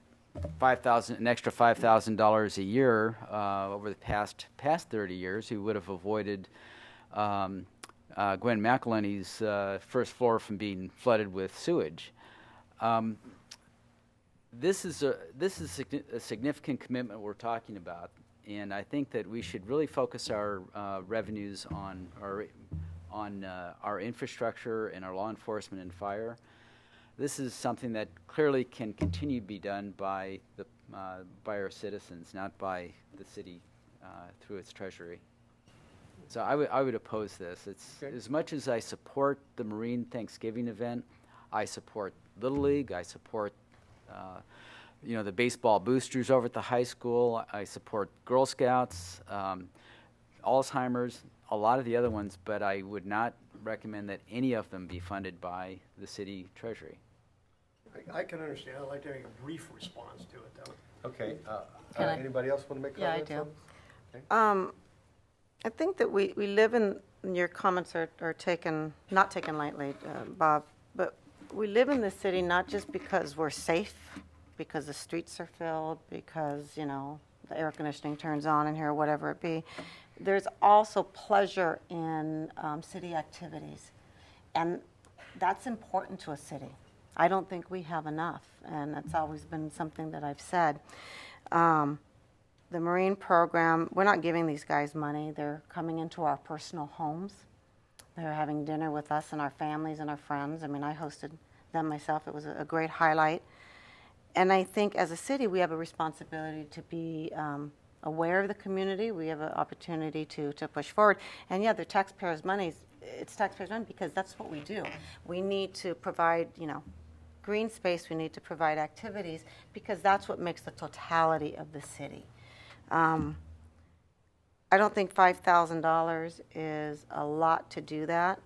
an extra $5,000 a year over the past 30 years, we would have avoided Gwen McElhenney's first floor from being flooded with sewage. This is a significant commitment we're talking about, and I think that we should really focus our revenues on our infrastructure and our law enforcement and fire. This is something that clearly can continue to be done by our citizens, not by the city through its treasury. So I would oppose this. As much as I support the Marine Thanksgiving event, I support Little League. I support the baseball boosters over at the high school. I support Girl Scouts, Alzheimer's, a lot of the other ones, but I would not recommend that any of them be funded by the city treasury. I can understand. I'd like to make a brief response to it, though. Okay. Anybody else want to make comments? Yeah, I do. I think that we live in, your comments are not taken lightly, Bob, but we live in this city not just because we're safe, because the streets are filled, because, the air conditioning turns on in here, whatever it be. There's also pleasure in city activities, and that's important to a city. I don't think we have enough, and that's always been something that I've said. The Marine program, we're not giving these guys money. They're coming into our personal homes. They're having dinner with us and our families and our friends. I mean, I hosted them myself. It was a great highlight. And I think as a city, we have a responsibility to be aware of the community. We have an opportunity to push forward. And yeah, they're taxpayers' money. It's taxpayers' money because that's what we do. We need to provide, green space, we need to provide activities, because that's what makes the totality of the city. I don't think $5,000 is a lot to do that.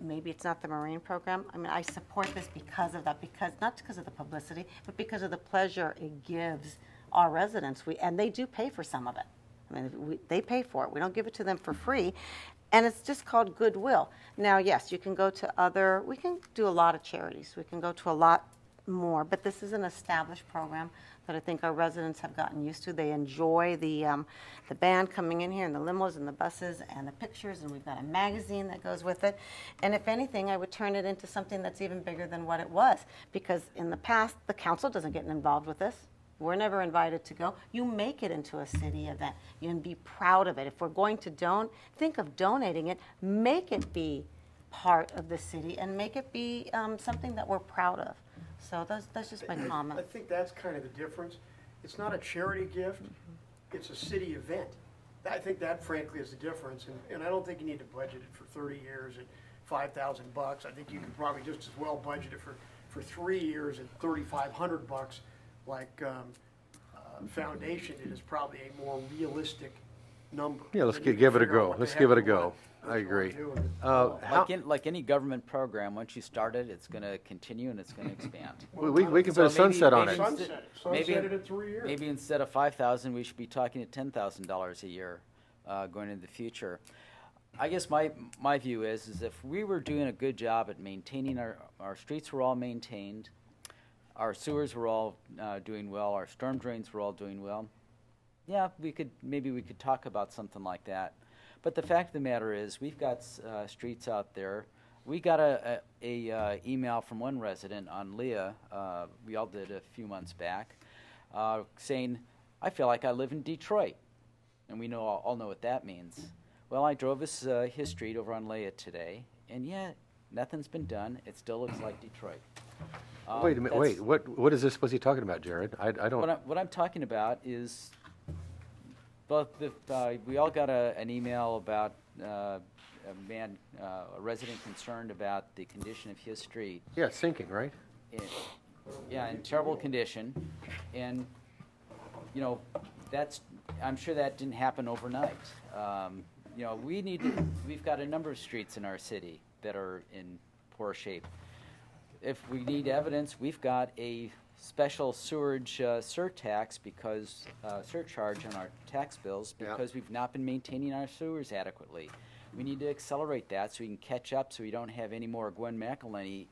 Maybe it's not the Marine program. I mean, I support this because of that, because not because of the publicity, but because of the pleasure it gives our residents. And they do pay for some of it. I mean, they pay for it. We don't give it to them for free. And it's just called goodwill. Now, yes, you can go to we can do a lot of charities. We can go to a lot more, but this is an established program that I think our residents have gotten used to. They enjoy the band coming in here, and the limos and the buses and the pictures, and we've got a magazine that goes with it. And if anything, I would turn it into something that's even bigger than what it was, because in the past, the council doesn't get involved with this. We're never invited to go. You make it into a city event. You can be proud of it. If we're going to think of donating it, make it be part of the city and make it be something that we're proud of. So that's just my comment. I think that's kind of the difference. It's not a charity gift, it's a city event. I think that frankly is the difference, and I don't think you need to budget it for 30 years at $5,000. I think you could probably just as well budget it for 3 years at $3,500, like Foundation. It is probably a more realistic number. Yeah, let's Then you give can it a figure out go. what Let's the give heck it a you go. want. I agree. Like any government program, once you start it, it's going to continue and it's going to expand. We can put a sunset on it. Sunset it at 3 years. Maybe instead of $5,000, we should be talking at $10,000 a year going into the future. I guess my view is if we were doing a good job at maintaining our streets were all maintained, our sewers were all doing well, our storm drains were all doing well, yeah, maybe we could talk about something like that. But the fact of the matter is, we've got streets out there. We got a email from one resident on Leah, we all did a few months back, saying, I feel like I live in Detroit. And we all know what that means. Well, I drove his street over on Leah today, and yeah, nothing's been done. It still looks like Detroit. Wait a minute, wait, what is this, what's he talking about, Jared? I don't... What I'm talking about is, we all got an email about a resident concerned about the condition of his street. Yeah, it's sinking, right? In terrible condition, and, I'm sure that didn't happen overnight. We've got a number of streets in our city that are in poor shape. If we need evidence, we've got a special sewerage surcharge on our tax bills because we've not been maintaining our sewers adequately. We need to accelerate that so we can catch up so we don't have any more Gwen McElhenney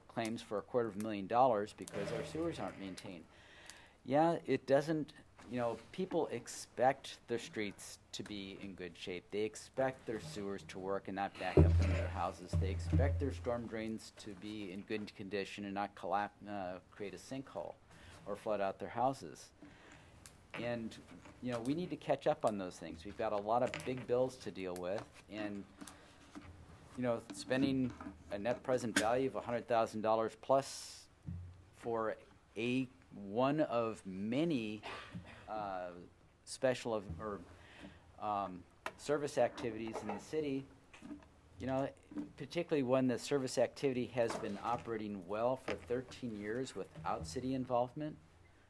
claims for $250,000 because our sewers aren't maintained. Yeah, it doesn't, people expect their streets to be in good shape. They expect their sewers to work and not back up into their houses. They expect their storm drains to be in good condition and not create a sinkhole or flood out their houses. And, we need to catch up on those things. We've got a lot of big bills to deal with, and, spending a net present value of $100,000 plus for one of many special service activities in the city, particularly when the service activity has been operating well for 13 years without city involvement,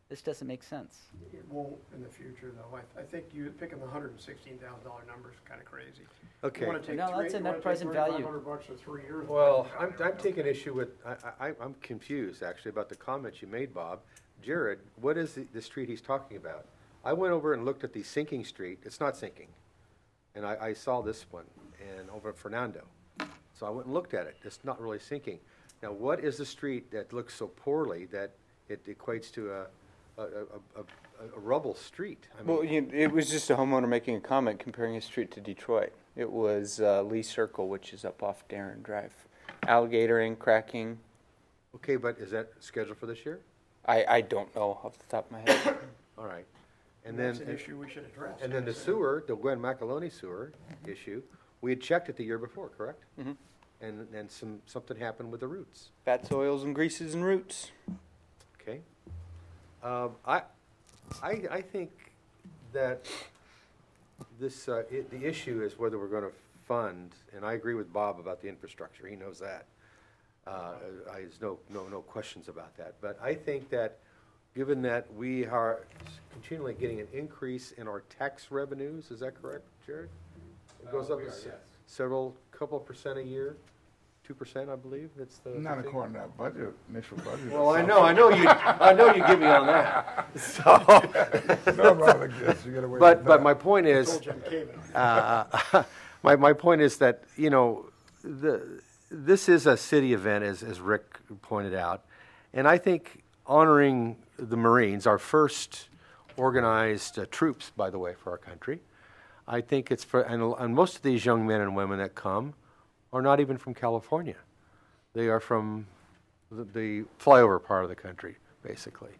this doesn't make sense. It won't in the future, though. I think you picking the $116,000 number is kind of crazy. Okay. That's a net present value. $3,500 for 3 years. Well, I'm taking issue with, I'm confused, actually, about the comments you made, Bob. Jared, what is the street he's talking about? I went over and looked at the sinking street. It's not sinking. And I saw this one and over at Fernando. So I went and looked at it. It's not really sinking. Now, what is the street that looks so poorly that it equates to a rubble street? I mean, it was just a homeowner making a comment comparing his street to Detroit. It was Lee Circle, which is up off Darren Drive. Alligatoring, cracking. Okay, but is that scheduled for this year? I don't know off the top of my head. All right. And that's an issue we should address. And then the sewer, the Gwen McElhenney sewer issue, we had checked it the year before, correct? Mm-hmm. And then something happened with the roots. Fats, oils, and greases and roots. Okay. I think that this the issue is whether we're going to fund, and I agree with Bob about the infrastructure. He knows that. There's no questions about that. But I think that, given that we are continually getting an increase in our tax revenues, is that correct, Jared? It goes up couple percent a year, 2%, I believe. That's the Not according to that budget, initial budget. Well, I know you give me on that. So, but my point is, my point is that, you know, this is a city event, as Rick pointed out, and I think honoring the Marines, our first organized troops, by the way, for our country, I think it's for, and most of these young men and women that come are not even from California. They are from the flyover part of the country, basically.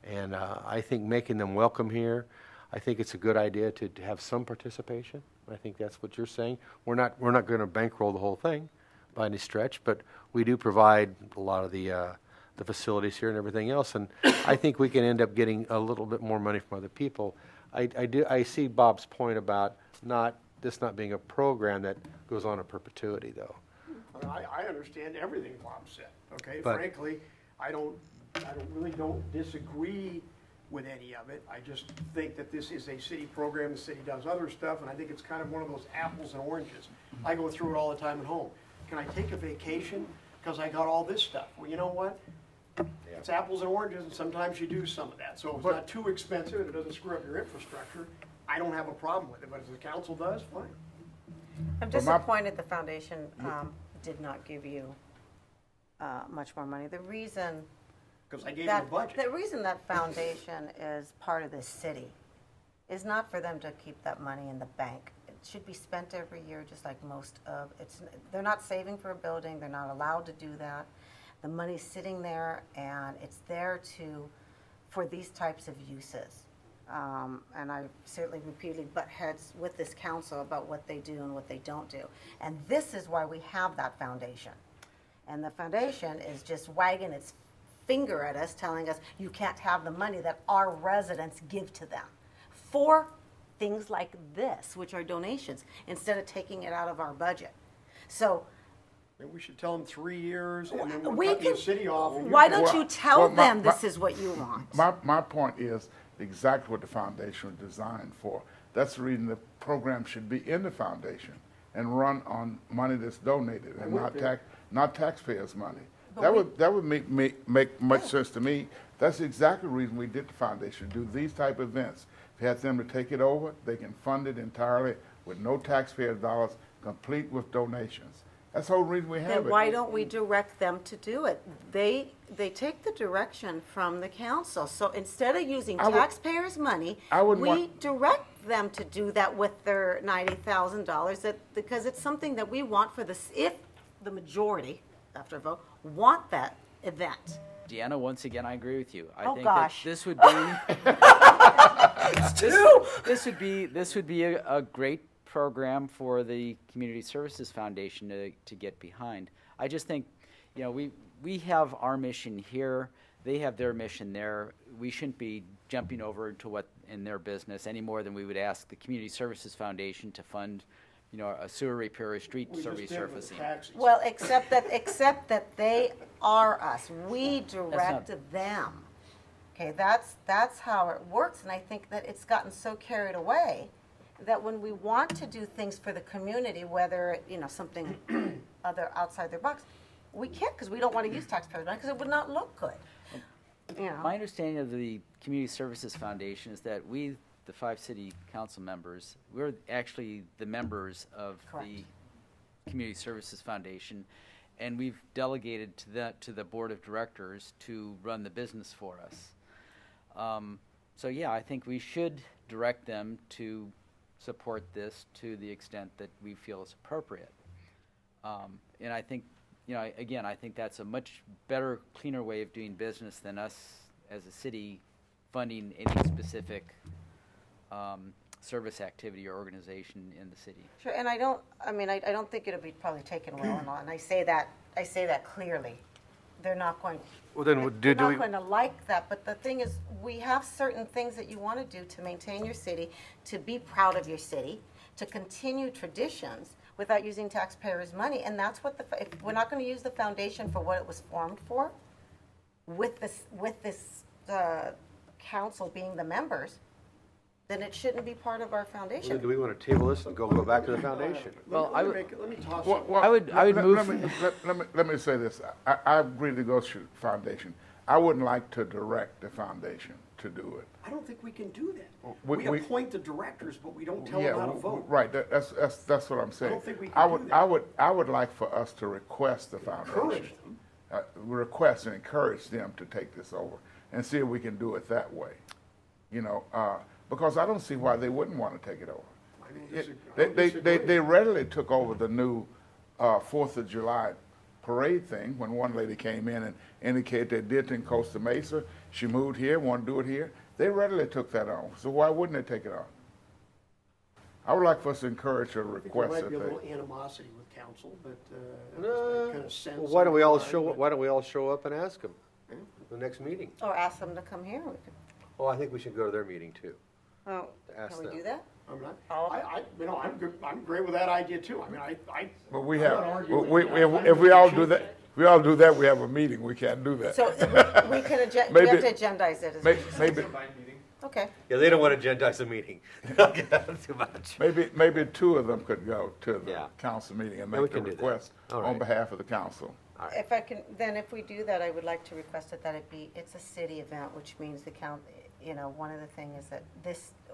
And I think making them welcome here, I think it's a good idea to have some participation. I think that's what you're saying. We're not going to bankroll the whole thing by any stretch, but we do provide a lot of the facilities here and everything else. And I think we can end up getting a little bit more money from other people. I see Bob's point about this not being a program that goes on in perpetuity, though. I understand everything Bob said, okay? But frankly, I really don't disagree with any of it. I just think that this is a city program, the city does other stuff, and I think it's kind of one of those apples and oranges. I go through it all the time at home. Can I take a vacation because I got all this stuff? Well, you know what? It's apples and oranges, and sometimes you do some of that. So it's not too expensive, and it doesn't screw up your infrastructure. I don't have a problem with it, but if the council does, fine. I'm disappointed the foundation did not give you much more money. The reason because I gave them a budget. The reason that foundation is part of this city is not for them to keep that money in the bank. It should be spent every year, just like most of it's. They're not saving for a building. They're not allowed to do that. The money's sitting there, and it's there for these types of uses. And I certainly repeatedly butt heads with this council about what they do and what they don't do. And this is why we have that foundation. And the foundation is just wagging its finger at us, telling us you can't have the money that our residents give to them for things like this, which are donations, instead of taking it out of our budget. So maybe we should tell them 3 years, and then we we'll cut can, the city off. Why don't you tell them this is what you want? My point is exactly what the foundation was designed for. That's the reason the program should be in the foundation and run on money that's donated and not taxpayers' money. That would make much sense to me. That's exactly the reason we did the foundation, do these type of events. If you had them to take it over, they can fund it entirely with no taxpayers' dollars, complete with donations. That's the whole reason we have it. Then why don't we direct them to do it? They take the direction from the council. So instead of using taxpayers' money, we direct them to do that with their $90,000 because it's something that we want for this. If the majority, after a vote, want that event. Deanna, once again, I agree with you. I think gosh. that this would be this would be a great program for the Community Services Foundation to get behind. I just think, you know, we have our mission here. They have their mission there. We shouldn't be jumping over to what in their business any more than we would ask the Community Services Foundation to fund, you know, a sewer repair, a street resurfacing. Well, except that they are us. We direct them. Okay, that's how it works, and I think that it's gotten so carried away that when we want to do things for the community, whether something other outside their box, we can't because we don't want to use taxpayers' money because it would not look good. My understanding of the Community Services Foundation is that we, the 5 city council members, we're actually the members of the Community Services Foundation, and we've delegated to the board of directors to run the business for us. So yeah, I think we should direct them to support this to the extent that we feel is appropriate. And I think, again, I think that's a much better, cleaner way of doing business than us as a city funding any specific service activity or organization in the city. Sure, and I don't think it'll be probably taken well and all, and I say that clearly. They're not going. Well, then they're not going to like that. But the thing is, we have certain things that you want to do to maintain your city, to be proud of your city, to continue traditions. without using taxpayers' money. And that's what if we're not going to use the foundation for what it was formed for, with this council being the members, then it shouldn't be part of our foundation. Do we want to table this and go back to the foundation? Well, I would. Let me toss Well, something. well, I would move. Let me say this. I agree to go to foundation. I wouldn't like to direct the foundation to do it. I don't think we can do that. We- We appoint the directors, but we don't tell Yeah, them how to vote. right. That's what I'm saying. don't think we can do that. I would like for us to request the foundation. Encourage them. Request and encourage them to take this over and see if we can do it that way. You know, because I don't see why they wouldn't want to take it over. They readily took over the new 4th of July parade thing when one lady came in and indicated they did it in Costa Mesa. She moved here, wanted to do it here. They readily took that on. So why wouldn't they take it on? I would like for us to encourage or I think request there might that be a they. little animosity with council, but that kind of sense. Well, why don't we all of show? but- Why don't we all show up and ask them the next meeting? Or ask them to come here. Well, I think we should go to their meeting too. Oh, Ask can we them. do that? I'm not, All of I'm good, I'm great with that idea too. I mean, But we I'm have, not arguing we, with you. if we all do that, if we all do that, we have a meeting. We can't do that. So we can, we have to agendize it. Maybe, Okay. Yeah, they don't want to agendize a meeting. Too much. maybe two of them could go to the Yeah. council meeting and Yeah, we make the can do that. request All on right. behalf of the council. If I can, then if we do that, I would like to request it that it's a city event, which means one of the things is that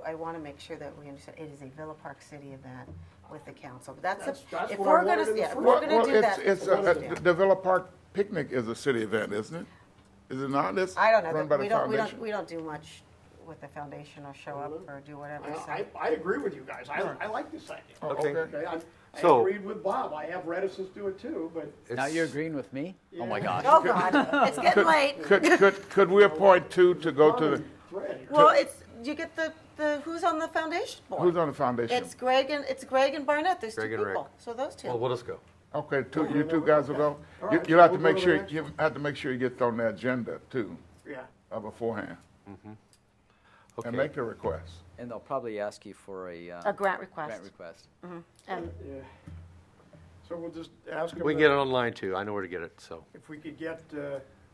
I want to make sure that we understand it is a Villa Park City event with the council. But That's if what I we're wanted gonna, in the if first we're gonna do that. The Villa Park picnic is a city event, isn't it? Is it not? It's I don't know, run by the we foundation. don't do much with the foundation or show up or do whatever. so. I agree with you guys. I like this idea. Oh, Okay. I So- agreed with Bob. I have reticence to it too, but. Now you're agreeing with me? Oh my gosh. Oh, God, it's getting late. Could we appoint two to go to the, Well, you get the who's on the foundation board? who's on the foundation? It's Greg and Barnett. There's Greg two and Rick. people. So those two. Well, we'll just go. Okay, you two guys will go? All right, You'll have to we'll make go to sure, the next you have to make sure you get on the agenda too, Yeah. beforehand. Okay. And make the request. And they'll probably ask you for A grant request. grant request. And Yeah. So we'll just ask them. We can get it online too. I know where to get it. So If we could get,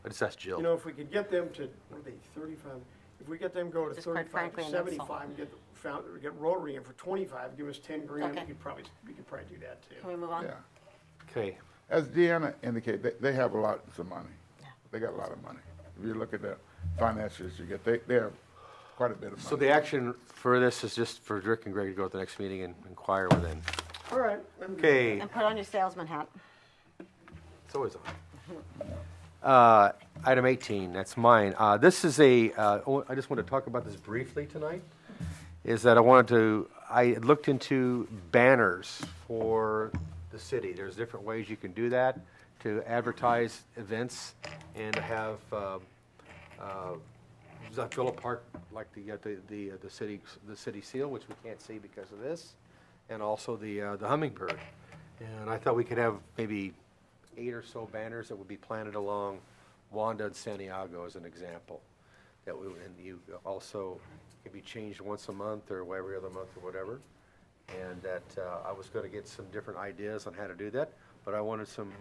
I just asked Jill. if we could get them to, what are they, 35? If we get them go to Just quite 35, frankly, to an insult. 75, and get Rotary in for 25, give us 10 grand, Okay. we could probably do that too. can we move on? Yeah. Okay. As Deanna indicated, they have lots of money. They got a lot of money. If you look at the financials you get, they have quite a bit of money. So the action for this is just for Rick and Greg to go to the next meeting and inquire with them. All right. Okay. And put on your salesman hat. It's always on. Item 18, that's mine. This is I just want to talk about this briefly tonight, is that I looked into banners for the city. There's different ways you can do that to advertise events and to have Villa Park, like the city seal, which we can't see because of this, and also the hummingbird. And I thought we could have maybe 8 or so banners that would be planted along Wanda and Santiago as an example. And you also could be changed once a month or every other month or whatever. And that I was going to get some different ideas on how to do that, but I wanted some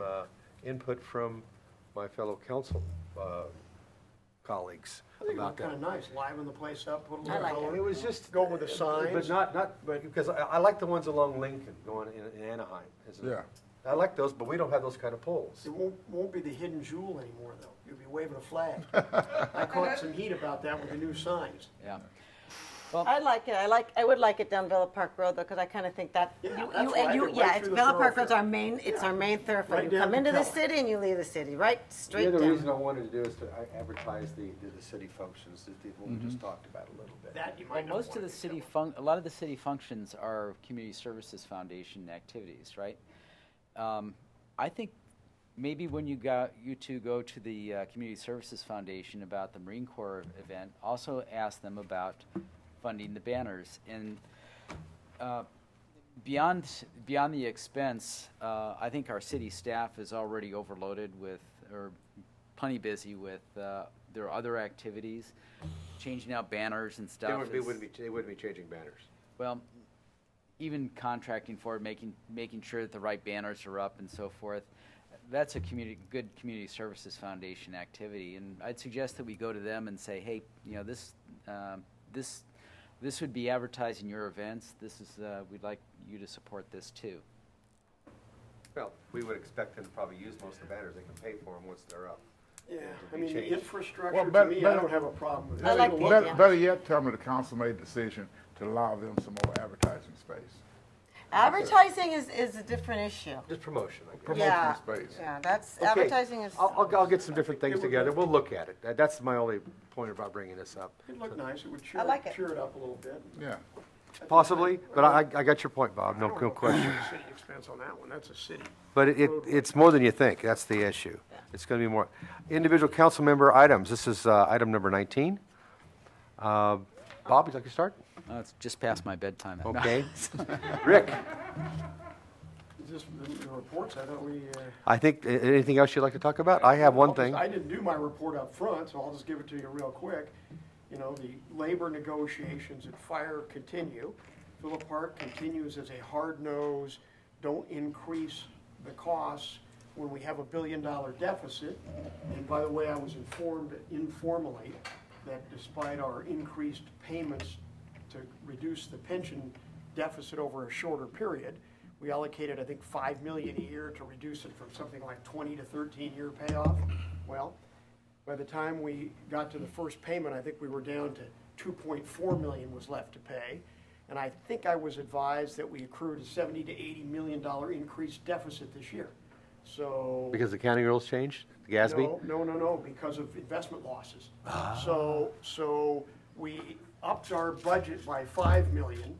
input from my fellow council colleagues I think it about looked that. kind of nice, liven the place up, put a I little like color. It was just Go with the signs. but not because I like the ones along Lincoln going in Anaheim. Isn't it? Yeah. I like those, but we don't have those kind of poles. It won't be the hidden jewel anymore, though. You'll be waving a flag. I caught some heat about that with the new signs. Yeah. I like it. I would like it down Villa Park Road though, because I kind of think that Yeah, that's why I did right it's through the Villa Park thoroughfare. Road's our main. It's our main thoroughfare. Right You down come to into the Keller. city and you leave the city, right straight The other reason I down. wanted to do is to advertise the city functions that we just talked about a little bit. That you Well, might not most of want the to city a lot of the city functions are Community Services Foundation activities, right? I think maybe when you two go to the Community Services Foundation about the Marine Corps event, also ask them about funding the banners. And beyond the expense, I think our city staff is already overloaded with, or plenty busy with their other activities, changing out banners and stuff. They wouldn't be changing banners. Well, even contracting for it, making sure that the right banners are up and so forth. That's a good community services foundation activity, and I'd suggest that we go to them and say, hey, you know, this would be advertising your events. This is we'd like you to support this too. Well, we would expect them to probably use most of the banners. They can pay for them once they're up. Yeah, To I be mean, the changed. infrastructure, Well, to me, I don't have a problem with it. Better, Take a look at it. better yet, tell me the council made a decision to allow them some more advertising space. Advertising is a different issue. Just promotion, I guess. Promotion space. Yeah, that's, Okay. advertising is. I'll get some different things together. We'll look at it. That's my only point about bringing this up. It'd look nice, it would I like it. cheer it up a little bit. Yeah. Possibly, but I got your point, Bob. No question. City expense on that one, that's a city. But it's more than you think. That's the issue. It's going to be more. Individual council member items. This is item number 19. Bob, would you like to start? It's just past my bedtime. Okay. Rick, Is this the reports? I thought we, I think, anything else you'd like to talk about? I have one thing. I didn't do my report up front, so I'll just give it to you real quick. You know, the labor negotiations at fire continue. Phillip Park continues as a hard nose, don't increase the costs when we have $1 billion deficit. And by the way, I was informed informally that despite our increased payments to reduce the pension deficit over a shorter period, we allocated, I think, $5 million a year to reduce it from something like 20 to 13-year payoff. Well, by the time we got to the first payment, I think we were down to $2.4 million was left to pay. And I think I was advised that we accrued a $70 to $80 million increased deficit this year. So. Because the accounting rules changed? The GASB? No, because of investment losses. So we upped our budget by $5 million.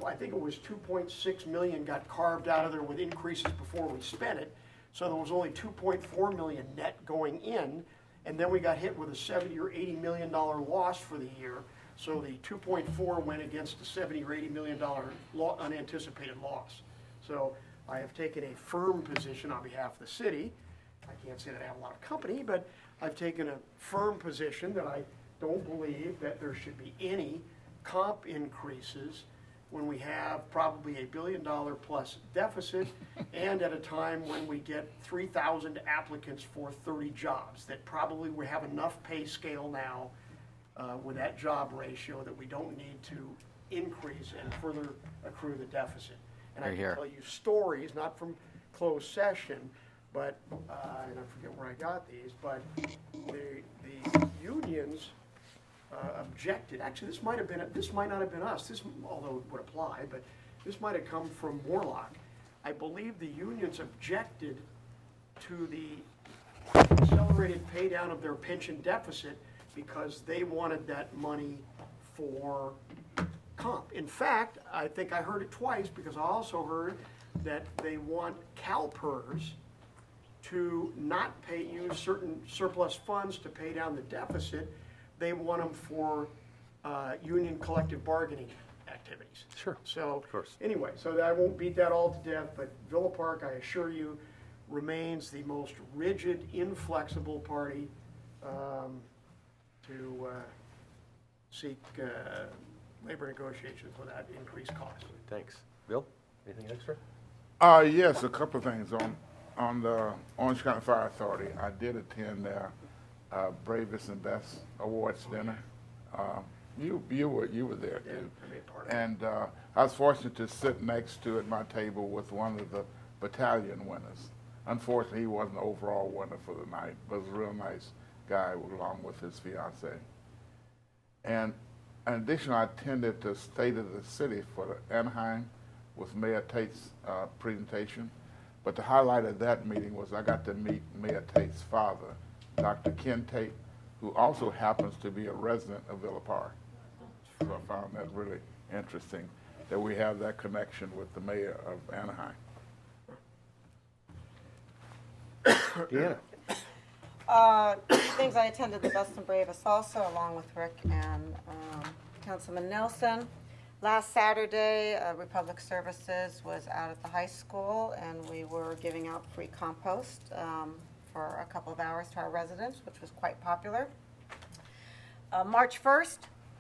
I think it was $2.6 million got carved out of there with increases before we spent it. So there was only $2.4 million net going in, and then we got hit with a $70 or $80 million loss for the year. So the 2.4 went against the $70 or $80 million unanticipated loss. So I have taken a firm position on behalf of the city. I can't say that I have a lot of company, but I've taken a firm position that I don't believe that there should be any comp increases when we have probably $1 billion plus deficit and at a time when we get 3,000 applicants for 30 jobs, that probably we have enough pay scale now with that job ratio that we don't need to increase and further accrue the deficit. And I can tell you stories, not from closed session, but, and I forget where I got these, but the unions objected. Actually, this might not have been us. This, although it would apply, but this might have come from Morlock. I believe the unions objected to the accelerated pay down of their pension deficit because they wanted that money for comp. In fact, I think I heard it twice because I also heard that they want CalPERS to not use certain surplus funds to pay down the deficit. They want them for union collective bargaining activities. Sure. So, of course. Anyway, so I won't beat that all to death, but Villa Park, I assure you, remains the most rigid, inflexible party to seek labor negotiations without increased costs. Thanks. Bill, anything extra? Yes, a couple of things on the Orange County Fire Authority. I did attend their Bravest and Best Awards dinner. You were there too, and I was fortunate to sit next to at my table with one of the battalion winners. Unfortunately, he wasn't the overall winner for the night, but was a real nice guy along with his fiance. And in addition, I attended the State of the City for the Anaheim with Mayor Tate's presentation. But the highlight of that meeting was I got to meet Mayor Tate's father, Dr. Ken Tate, who also happens to be a resident of Villa Park. So I found that really interesting that we have that connection with the mayor of Anaheim. Yeah. Things I attended the Best and Bravest also, along with Rick and Councilman Nelson. Last Saturday, Republic Services was out at the high school, and we were giving out free compost for a couple of hours to our residents, which was quite popular. March 1st,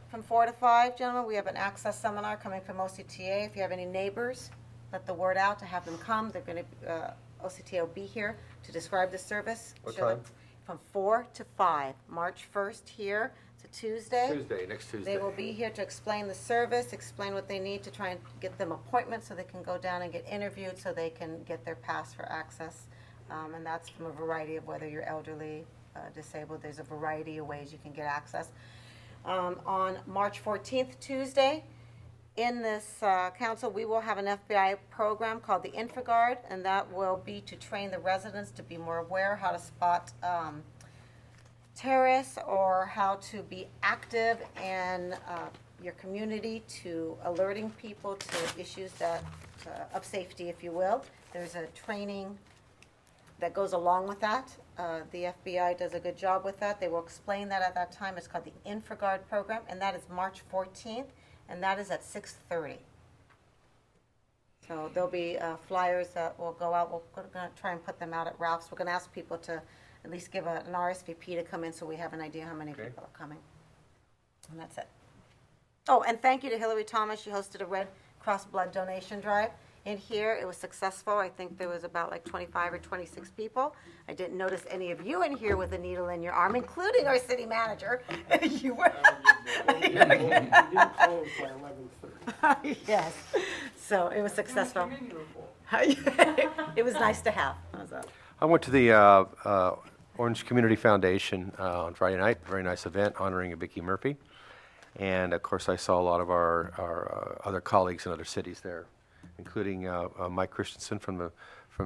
from 4 to 5, gentlemen, we have an access seminar coming from OCTA. If you have any neighbors, let the word out to have them come. They're going to, OCTA will be here to describe the service. What Show them time? From 4 to 5, March 1st here. It's a Tuesday. Next Tuesday. They will be here to explain the service, explain what they need to try and get them appointments so they can go down and get interviewed so they can get their pass for access. And that's from a variety of whether you're elderly, disabled. There's a variety of ways you can get access. On March 14th, Tuesday, in this council, we will have an FBI program called the InfoGuard, and that will be to train the residents to be more aware how to spot terrorists or how to be active in your community, to alerting people to issues that of safety, if you will. There's a training that goes along with that. The FBI does a good job with that. They will explain that at that time. It's called the InfoGuard program, and that is March 14th, and that is at 6:30. So there'll be flyers that will go out. We're going to try and put them out at Ralph's. We're going to ask people to at least give an RSVP to come in so we have an idea how many people are coming. And that's it. Oh, and thank you to Hillary Thomas. She hosted a Red Cross blood donation drive. In here, it was successful. I think there was about like 25 or 26 people. I didn't notice any of you in here with a needle in your arm, including our city manager. You were. Yes. So it was successful. It was nice to have. How's that? I went to the Orange Community Foundation on Friday night. Very nice event honoring Vicki Murphy. And of course, I saw a lot of our other colleagues in other cities there, including Mike Christensen from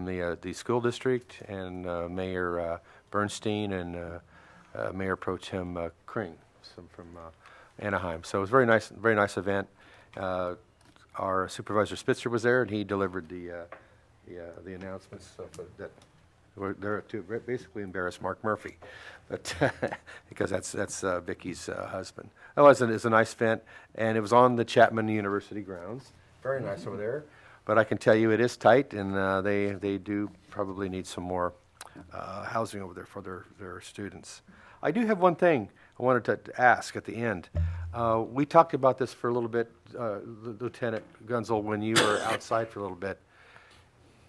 the school district, and Mayor Bernstein, and Mayor Pro Tem Kring from Anaheim. So it was a very nice event. Our Supervisor Spitzer was there, and he delivered the announcements that were there to basically embarrass Mark Murphy, but because that's Vicky's husband. It was a nice event, and it was on the Chapman University grounds. Very nice over there. But I can tell you it is tight, and they do probably need some more housing over there for their students. I do have one thing I wanted to ask at the end. We talked about this for a little bit, Lieutenant Gunzel, when you were outside for a little bit,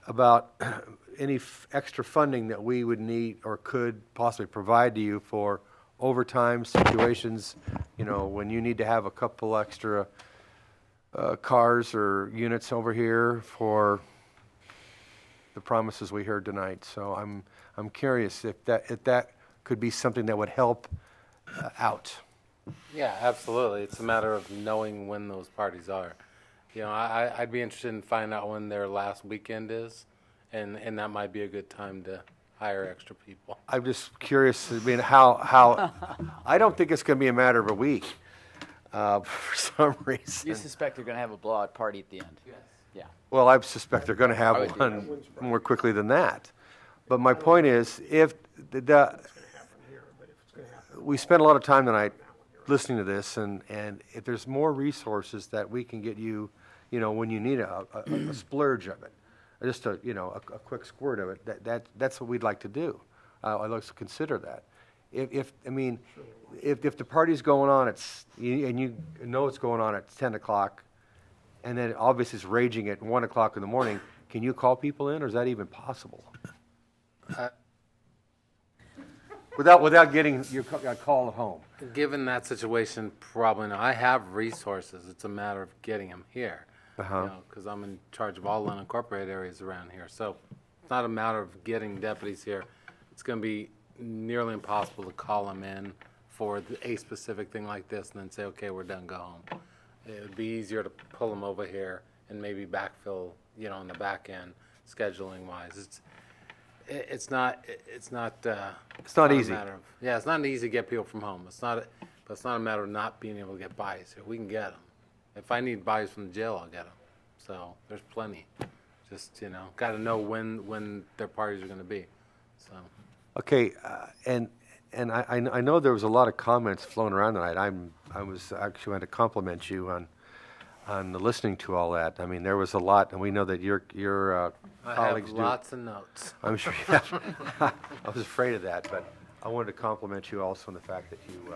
about any extra funding that we would need or could possibly provide to you for overtime situations, when you need to have a couple extra cars or units over here for the promises we heard tonight. So I'm curious if that could be something that would help out. Yeah, absolutely. It's a matter of knowing when those parties are. I'd be interested in finding out when their last weekend is, and that might be a good time to hire extra people. I'm just curious. I mean, how I don't think it's going to be a matter of a week. For some reason. You suspect they're going to have a blowout party at the end? Yes. Yeah. Well, I suspect they're going to have one more quickly than that. But my point is, if we spent a lot of time tonight listening to this, and if there's more resources that we can get you, when you need a splurge of it, just a quick squirt of it, that's what we'd like to do. I'd like to consider that. If the party's going on, and you know it's going on at 10 o'clock, and then obviously it's raging at 1 o'clock in the morning, can you call people in, or is that even possible? Without getting your call at home. Given that situation, probably not. I have resources. It's a matter of getting them here. Because I'm in charge of all unincorporated areas around here. So it's not a matter of getting deputies here. It's going to be nearly impossible to call them in for a specific thing like this and then say, okay, we're done, go home. It would be easier to pull them over here and maybe backfill, on the back end, scheduling wise. It's not easy. It's not easy to get people from home. But it's not a matter of not being able to get bodies here. We can get them. If I need bodies from the jail, I'll get them. So there's plenty. Just got to know when their parties are going to be. So. Okay, and I know there was a lot of comments flown around tonight. I was actually going to compliment you on listening to all that. I mean, there was a lot, and we know that your colleagues do. I have lots of notes. I'm sure you have. I was afraid of that, but I wanted to compliment you also on the fact that you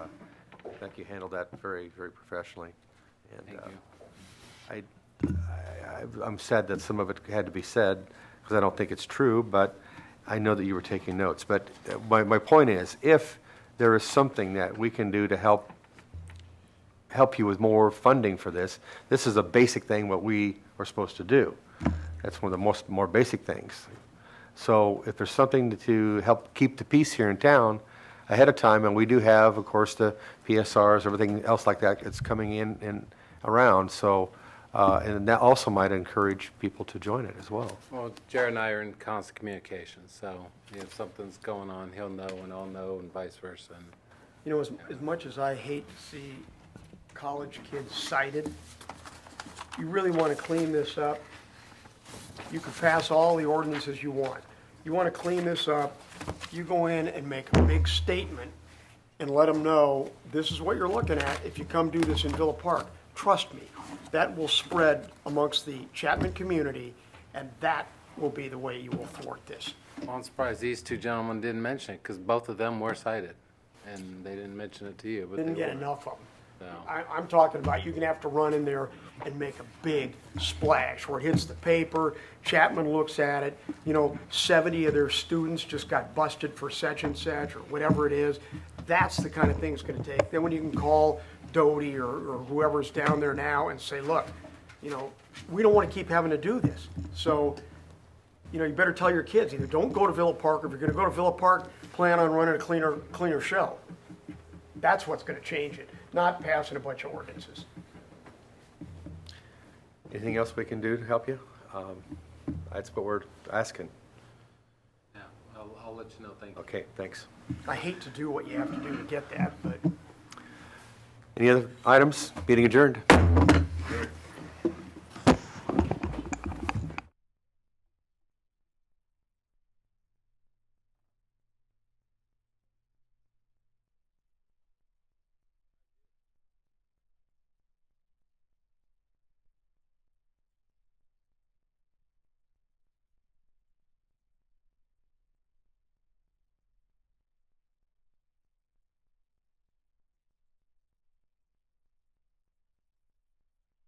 think you handled that very, very professionally. And Thank you. I'm sad that some of it had to be said, because I don't think it's true, but I know that you were taking notes. But my point is, if there is something that we can do to help you with more funding for this, this is a basic thing what we are supposed to do. That's one of the more basic things. So if there's something to help keep the peace here in town ahead of time, and we do have, of course, the PSRs, everything else like that, it's coming in and around. So, and that also might encourage people to join it as well. Well, Jared and I are in constant communication, so if something's going on, he'll know and I'll know, and vice versa. And You know, as much as I hate to see college kids cited, you really want to clean this up, you can pass all the ordinances you want. You want to clean this up, you go in and make a big statement and let them know, this is what you're looking at if you come do this in Villa Park. Trust me, that will spread amongst the Chapman community, and that will be the way you will thwart this. well, I'm surprised these two gentlemen didn't mention it, because both of them were cited, and they didn't mention it to you. But Didn't they get were. enough of them. No. I'm talking about you're going to have to run in there and make a big splash where it hits the paper, Chapman looks at it, 70 of their students just got busted for such and such or whatever it is. That's the kind of thing it's going to take. Then when you can call Doty or whoever's down there now and say, look, we don't want to keep having to do this. So, you better tell your kids, either don't go to Villa Park, or if you're going to go to Villa Park, plan on running a cleaner show. That's what's going to change it, not passing a bunch of ordinances. Anything else we can do to help you? That's what we're asking. Yeah, I'll let you know. Thank you. Okay, thanks. I hate to do what you have to do to get that, but Any other items? Meeting adjourned.